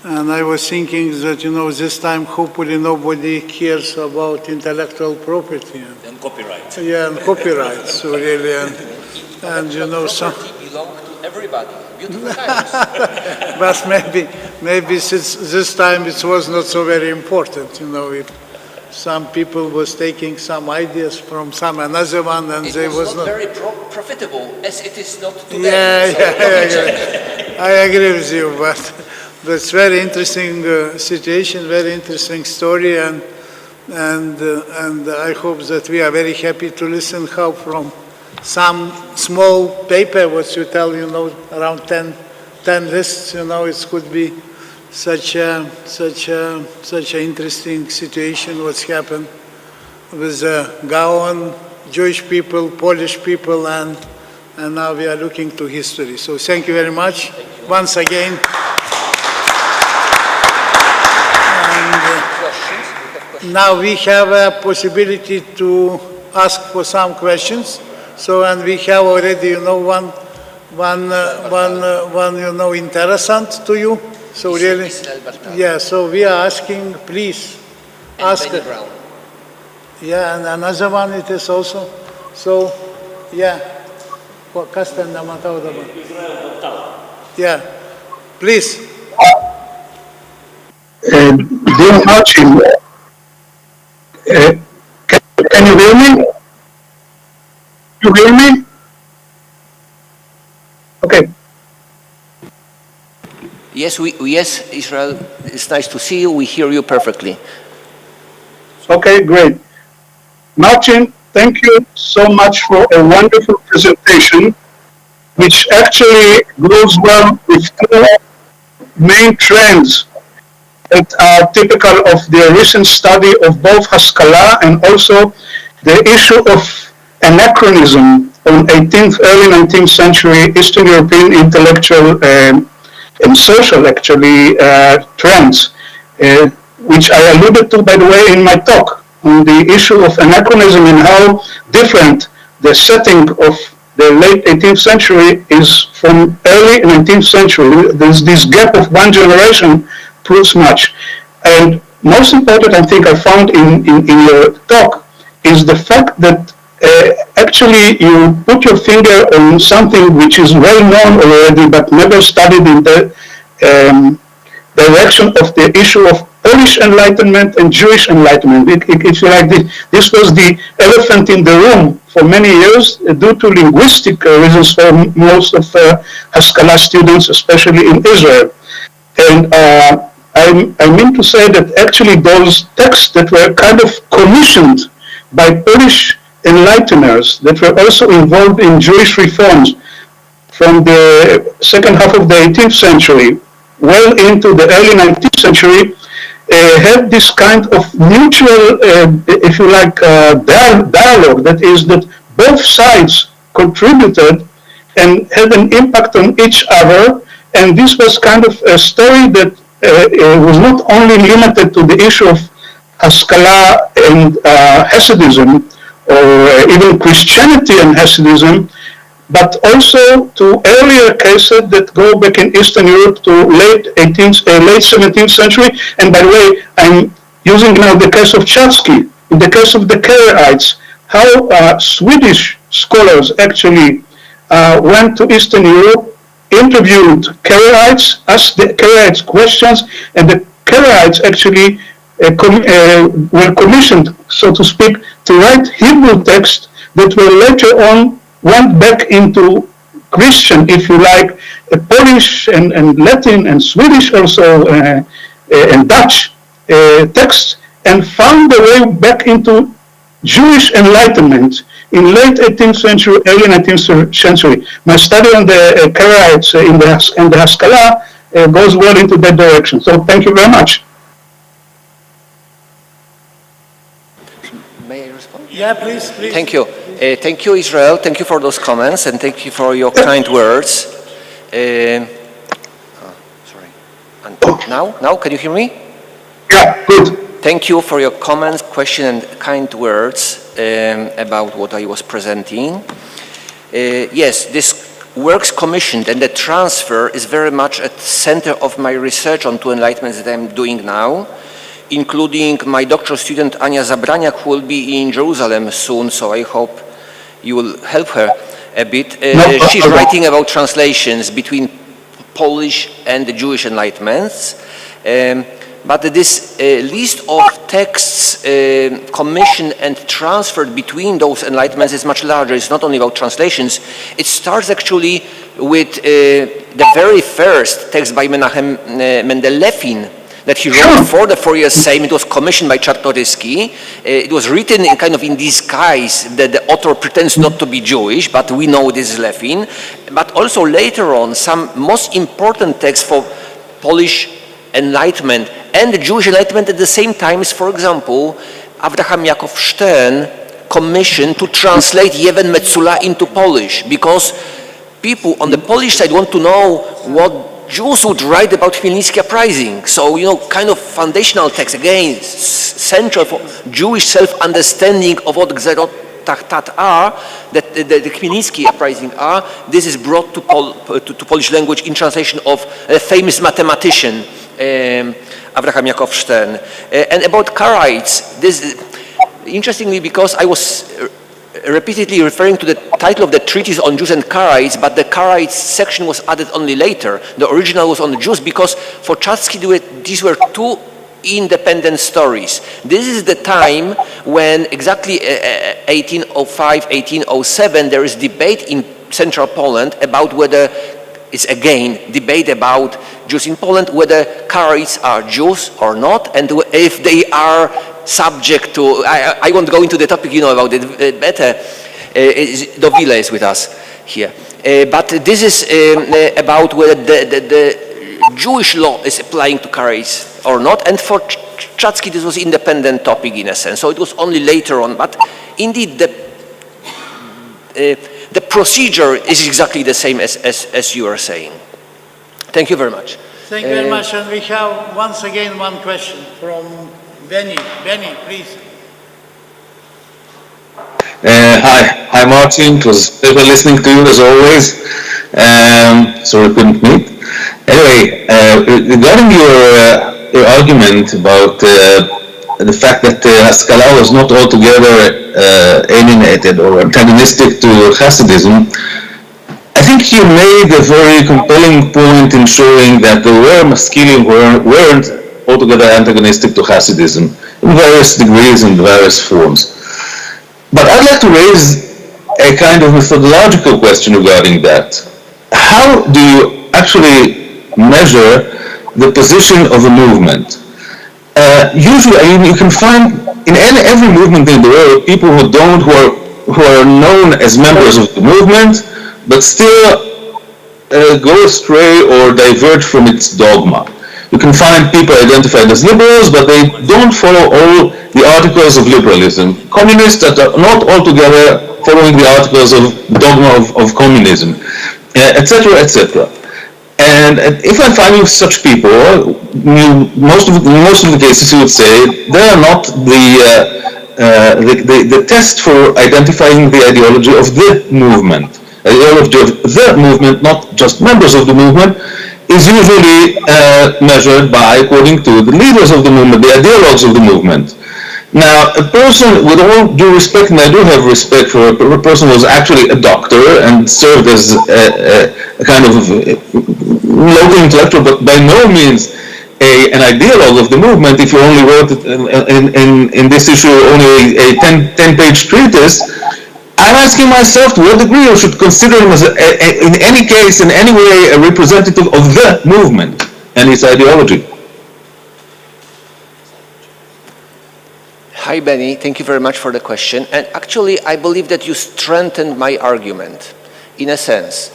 And I was thinking that, this time hopefully nobody cares about intellectual property. And copyright. Yeah, and copyright, so really, and some... belong to everybody. Beautiful times. But maybe since this time it was not so very important, if some people was taking some ideas from some another one and it they was not not very profitable as it is not today. I agree with you, but it's very interesting situation, very interesting story, and I hope that we are very happy to listen how from some small paper, what you tell, around 10 lists, it could be such a interesting situation what's happened with Gaon, Jewish people, Polish people, and now we are looking to history. So thank you very much once again. And now we have a possibility to ask for some questions. So, and we have already, one interessant to you. So really, yeah. So we are asking, please ask. Yeah, and another one it is also. So, yeah. Yeah, please. Dear Martin, can you hear me? You hear me? Okay. Yes, yes, Israel, it's nice to see you. We hear you perfectly. Okay, great. Martin, thank you so much for a wonderful presentation, which actually goes well with two main trends that are typical of the recent study of both Haskalah and also the issue of anachronism on early 19th century Eastern European intellectual and social, actually, trends, which I alluded to, by the way, in my talk on the issue of anachronism and how different the setting of the late 18th century is from early 19th century. There's this gap of one generation proves much. And most important, I think I found in your talk is the fact that actually you put your finger on something which is well known already but never studied in the direction of the issue of Polish Enlightenment and Jewish Enlightenment. If you like, this was the elephant in the room for many years due to linguistic reasons for most of Haskalah students, especially in Israel. And I mean to say that actually those texts that were kind of commissioned by Polish enlighteners that were also involved in Jewish reforms from the second half of the 18th century well into the early 19th century had this kind of mutual, if you like, dialogue. That is that both sides contributed and had an impact on each other. And this was kind of a story that was not only limited to the issue of Haskalah and Hasidism, or even Christianity and Hasidism, but also to earlier cases that go back in Eastern Europe to late 17th century. And by the way, I'm using now the case of Chatsky. In the case of the Karaites, how Swedish scholars actually went to Eastern Europe, interviewed Karaites, asked the Karaites questions, and the Karaites actually were commissioned, so to speak, to write Hebrew text that were later on went back into Christian, if you like, Polish and Latin and Swedish also, and Dutch texts, and found their way back into Jewish Enlightenment in late 18th century, early 19th century. My study on the Karaites in the Haskalah goes well into that direction. So thank you very much. May I respond? Yeah, please. Thank you. Thank you, Israel. Thank you for those comments, and thank you for your kind words. Sorry. And now, can you hear me? Yeah, good. Thank you for your comments, question, and kind words about what I was presenting. Yes, this works commissioned and the transfer is very much at the center of my research on two enlightenments that I'm doing now, including my doctoral student Ania Zabraniak, who will be in Jerusalem soon, so I hope you will help her a bit. She's writing about translations between Polish and the Jewish enlightenments. But this list of texts commissioned and transferred between those enlightenments is much larger. It's not only about translations. It starts actually with the very first text by Menachem Mendel Levin that he wrote for the Fourier Sejm. It was commissioned by Czartoryski. It was written in disguise that the author pretends not to be Jewish, but we know this is Levin. But also later on, some most important texts for Polish Enlightenment and the Jewish Enlightenment at the same time is, for example, Abraham Yakov Stern commissioned to translate Jewen Metzula into Polish, because people on the Polish side want to know what Jews would write about Chmielnicki uprising. So, kind of foundational text, again, central for Jewish self-understanding of what Gzerot Tachtat are, that the Chmielnicki uprising are. This is brought to Polish language in translation of a famous mathematician, Abraham Yakov Stern. And about Karaites, this interestingly, because I was repeatedly referring to the title of the treatise on Jews and Karaites, but the Karaites section was added only later. The original was on the Jews, because for Czatzky these were two independent stories. This is the time when exactly 1805, 1807, there is debate in central Poland about whether it's again debate about Jews in Poland, whether Karaites are Jews or not, and if they are subject to, I won't go into the topic, about it better. Dovile is with us here. But this is about whether the Jewish law is applying to Karaites or not, and for Czatzky this was independent topic in a sense, so it was only later on, but indeed the procedure is exactly the same as you are saying. Thank you very much. Thank you very much, and we have once again one question from Benny. Benny, please. Hi Martin, it was a pleasure listening to you as always. Sorry I couldn't meet. Anyway, regarding your argument about the fact that Haskalah was not altogether alienated or antagonistic to Hasidism, I think you made a very compelling point in showing that the were Maskilim weren't altogether antagonistic to Hasidism in various degrees and various forms. But I'd like to raise a kind of methodological question regarding that. How do you actually measure the position of a movement? Usually, you can find in every movement in the world people who are known as members of the movement, but still go astray or diverge from its dogma. You can find people identified as liberals, but they don't follow all the articles of liberalism. Communists that are not altogether following the articles of dogma of communism, etc., etc. And if I find you such people, most of the cases you would say they are not the test for identifying the ideology of the movement. Ideology of the movement, not just members of the movement, is usually measured by, according to the leaders of the movement, the ideologues of the movement. Now, a person, with all due respect, and I do have respect for a person who was actually a doctor and served as a kind of local intellectual, but by no means an ideologue of the movement, if you only wrote in this issue only a 10-page treatise, I'm asking myself to what degree you should consider him as, in any case, in any way, a representative of the movement and its ideology. Hi, Benny. Thank you very much for the question. And actually, I believe that you strengthened my argument, in a sense.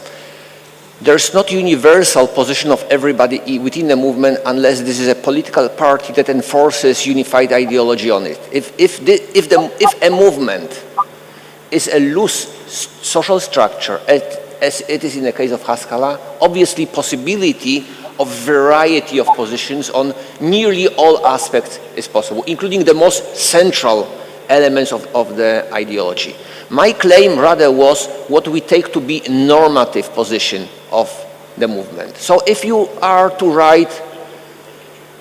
There's not universal position of everybody within the movement unless this is a political party that enforces unified ideology on it. If a movement is a loose social structure, as it is in the case of Haskalah, obviously possibility of variety of positions on nearly all aspects is possible, including the most central elements of the ideology. My claim rather was what we take to be normative position of the movement. So if you are to write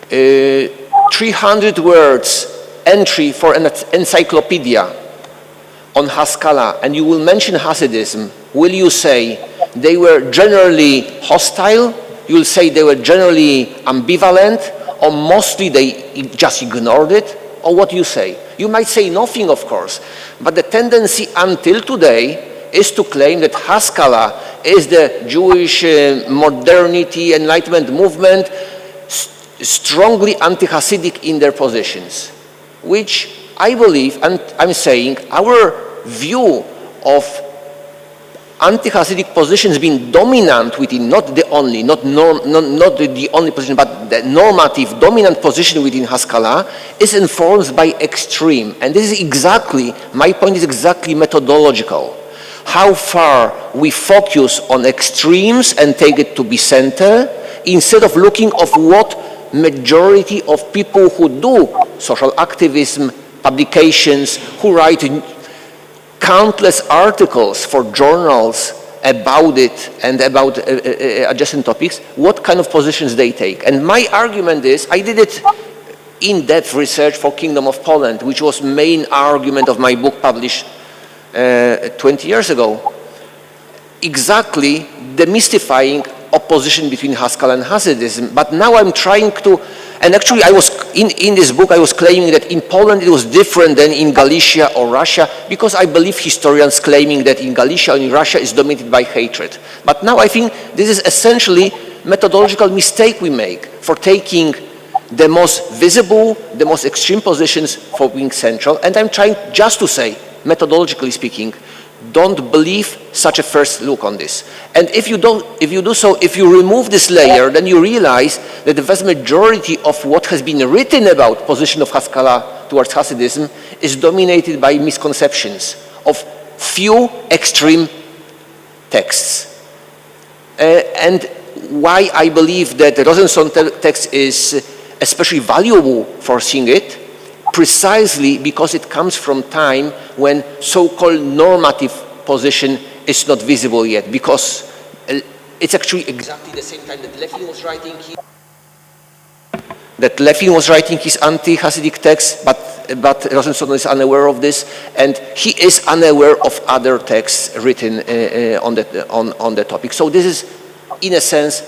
300 words entry for an encyclopedia on Haskalah and you will mention Hasidism, will you say they were generally hostile? You will say they were generally ambivalent, or mostly they just ignored it? Or what do you say? You might say nothing, of course, but the tendency until today is to claim that Haskalah is the Jewish modernity, enlightenment movement, strongly anti-Hasidic in their positions, which I believe, and I'm saying, our view of anti-Hasidic positions being dominant within, not the only position, but the normative dominant position within Haskalah is informed by extreme. And this is exactly, my point is exactly methodological. How far we focus on extremes and take it to be center, instead of looking of what majority of people who do social activism, publications, who write countless articles for journals about it and about adjacent topics, what kind of positions they take. And my argument is, I did it in-depth research for Kingdom of Poland, which was main argument of my book published 20 years ago, exactly demystifying opposition between Haskalah and Hasidism. But now I'm trying to, and actually I was, in this book I was claiming that in Poland it was different than in Galicia or Russia, because I believe historians claiming that in Galicia or in Russia is dominated by hatred. But now I think this is essentially methodological mistake we make for taking the most visible, the most extreme positions for being central. And I'm trying just to say, methodologically speaking, don't believe such a first look on this. And if you do so, if you remove this layer, then you realize that the vast majority of what has been written about position of Haskalah towards Hasidism is dominated by misconceptions of few extreme texts. And why I believe that the Rosenson text is especially valuable for seeing it, precisely because it comes from time when so-called normative position is not visible yet, because it's actually exactly the same time that Levin was writing his anti-Hasidic text, but Rosenson is unaware of this, and he is unaware of other texts written on the topic. So this is, in a sense,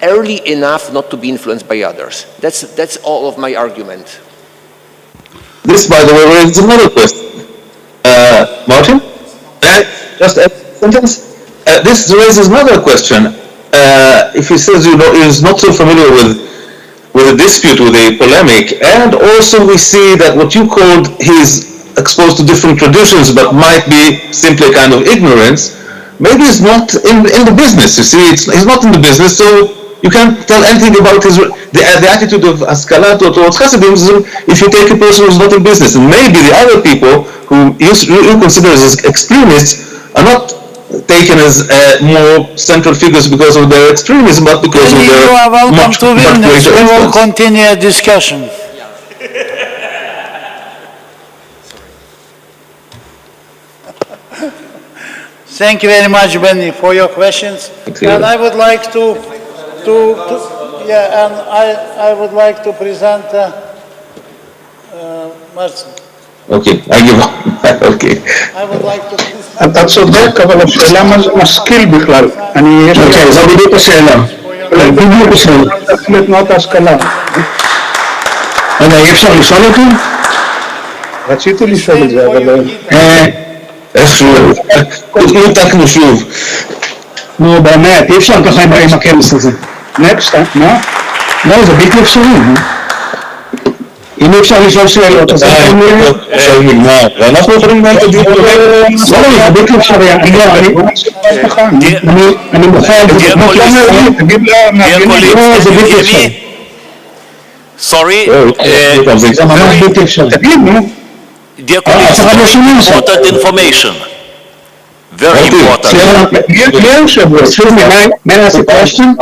early enough not to be influenced by others. That's all of my argument. This, by the way, raises another question. Martin? Just a sentence? This raises another question. If he says he's not so familiar with a dispute, with a polemic, and also we see that what you called he's exposed to different traditions but might be simply kind of ignorance, maybe he's not in the business, you see, he's not in the business, so you can't tell anything about the attitude of Haskalah towards Hasidism if you take a person who's not in business. And maybe the other people who you consider as extremists are not taken as more central figures because of their extremism, but because of their you are welcome to Vilnius. We will continue a discussion. Thank you very much, Benny, for your questions. And I would like to I would like to present Martin. Okay, I give up. Okay. I would like to present... אתה צודק, אבל השאלה משכיל בכלל. אוקיי, זו בדיוק השאלה. בדיוק השאלה. איך לתנועת ההשכלה. רגע, אי אפשר לשאול אותי? רציתי לשאול את זה, אבל... איכשהו, נותקנו שוב. נו באמת, אי אפשר ככה עם הכנס הזה. נקסט, מה? לא, זה בלתי אפשרי. אם אי אפשר לשאול שאלות, אז עכשיו נגמר, ואנחנו יכולים לנהל את הדיון. לא, זה בלתי אפשרי. אני מוכן, תגיד זה בלתי אפשרי. Sorry, זה ממש בלתי אפשרי. תגיד, נו. dear colleagues, very important information. Very important. Excuse me, may I ask a question?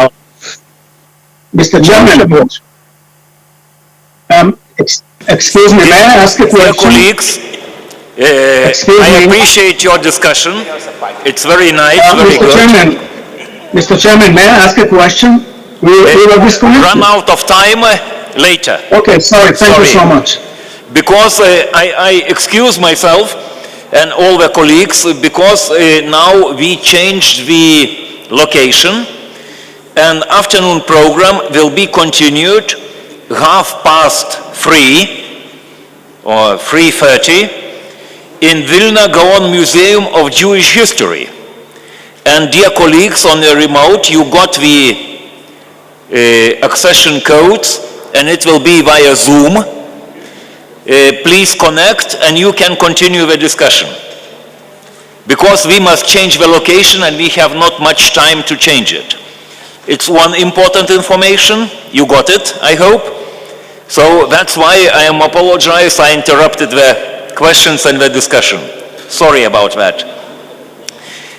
Mr. Chairman. Excuse me, may I ask a question? Dear colleagues, I appreciate your discussion. It's very nice, very Mr. good. Mr. Chairman, may I ask a question? We will disconnect. Run out of time later. Okay, sorry, thank you so much. Because I excuse myself and all the colleagues because now we changed the location and afternoon program will be continued 3:30 or 3:30 in Vilna Gaon Museum of Jewish History. And dear colleagues on the remote, you got the accession codes and it will be via Zoom. Please connect and you can continue the discussion. Because we must change the location and we have not much time to change it. It's one important information. You got it, I hope. So that's why I am apologize. I interrupted the questions and the discussion. Sorry about that.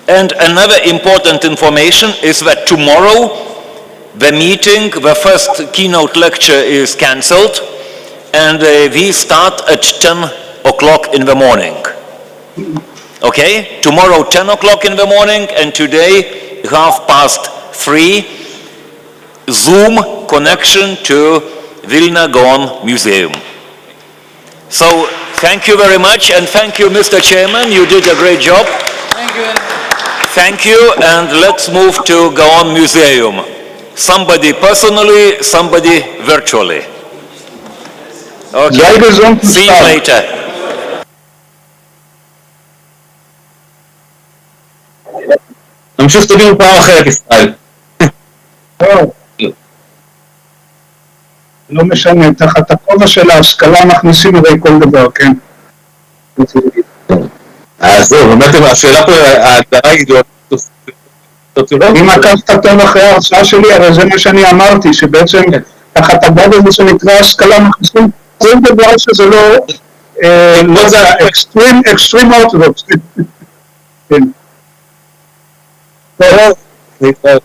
And another important information is that tomorrow the meeting, the first keynote lecture is cancelled. And we start at 10 o'clock in the morning. Okay? Tomorrow 10 o'clock in the morning and today 3:30 Zoom connection to Vilna Gaon Museum. So thank you very much and thank you Mr. Chairman, you did a great job. Thank you. Thank you and let's move to Gaon Museum. Somebody personally, somebody virtually. Okay. See you later. נמשיך את הדיון פעם אחרת, ישראל. לא משנה, תחת הכובע של ההשכלה מכניסים הרי כל דבר, כן? אז זהו, באמת השאלה פה, ההגדרה היא... אם עקבת טוב אחרי ההרצאה שלי, הרי זה מה שאני אמרתי, שבעצם תחת הגב הזה שנקרא השכלה מכניסים כל דבר שזה לא זה אקסטרים אורתודוקס. טוב. להתראות.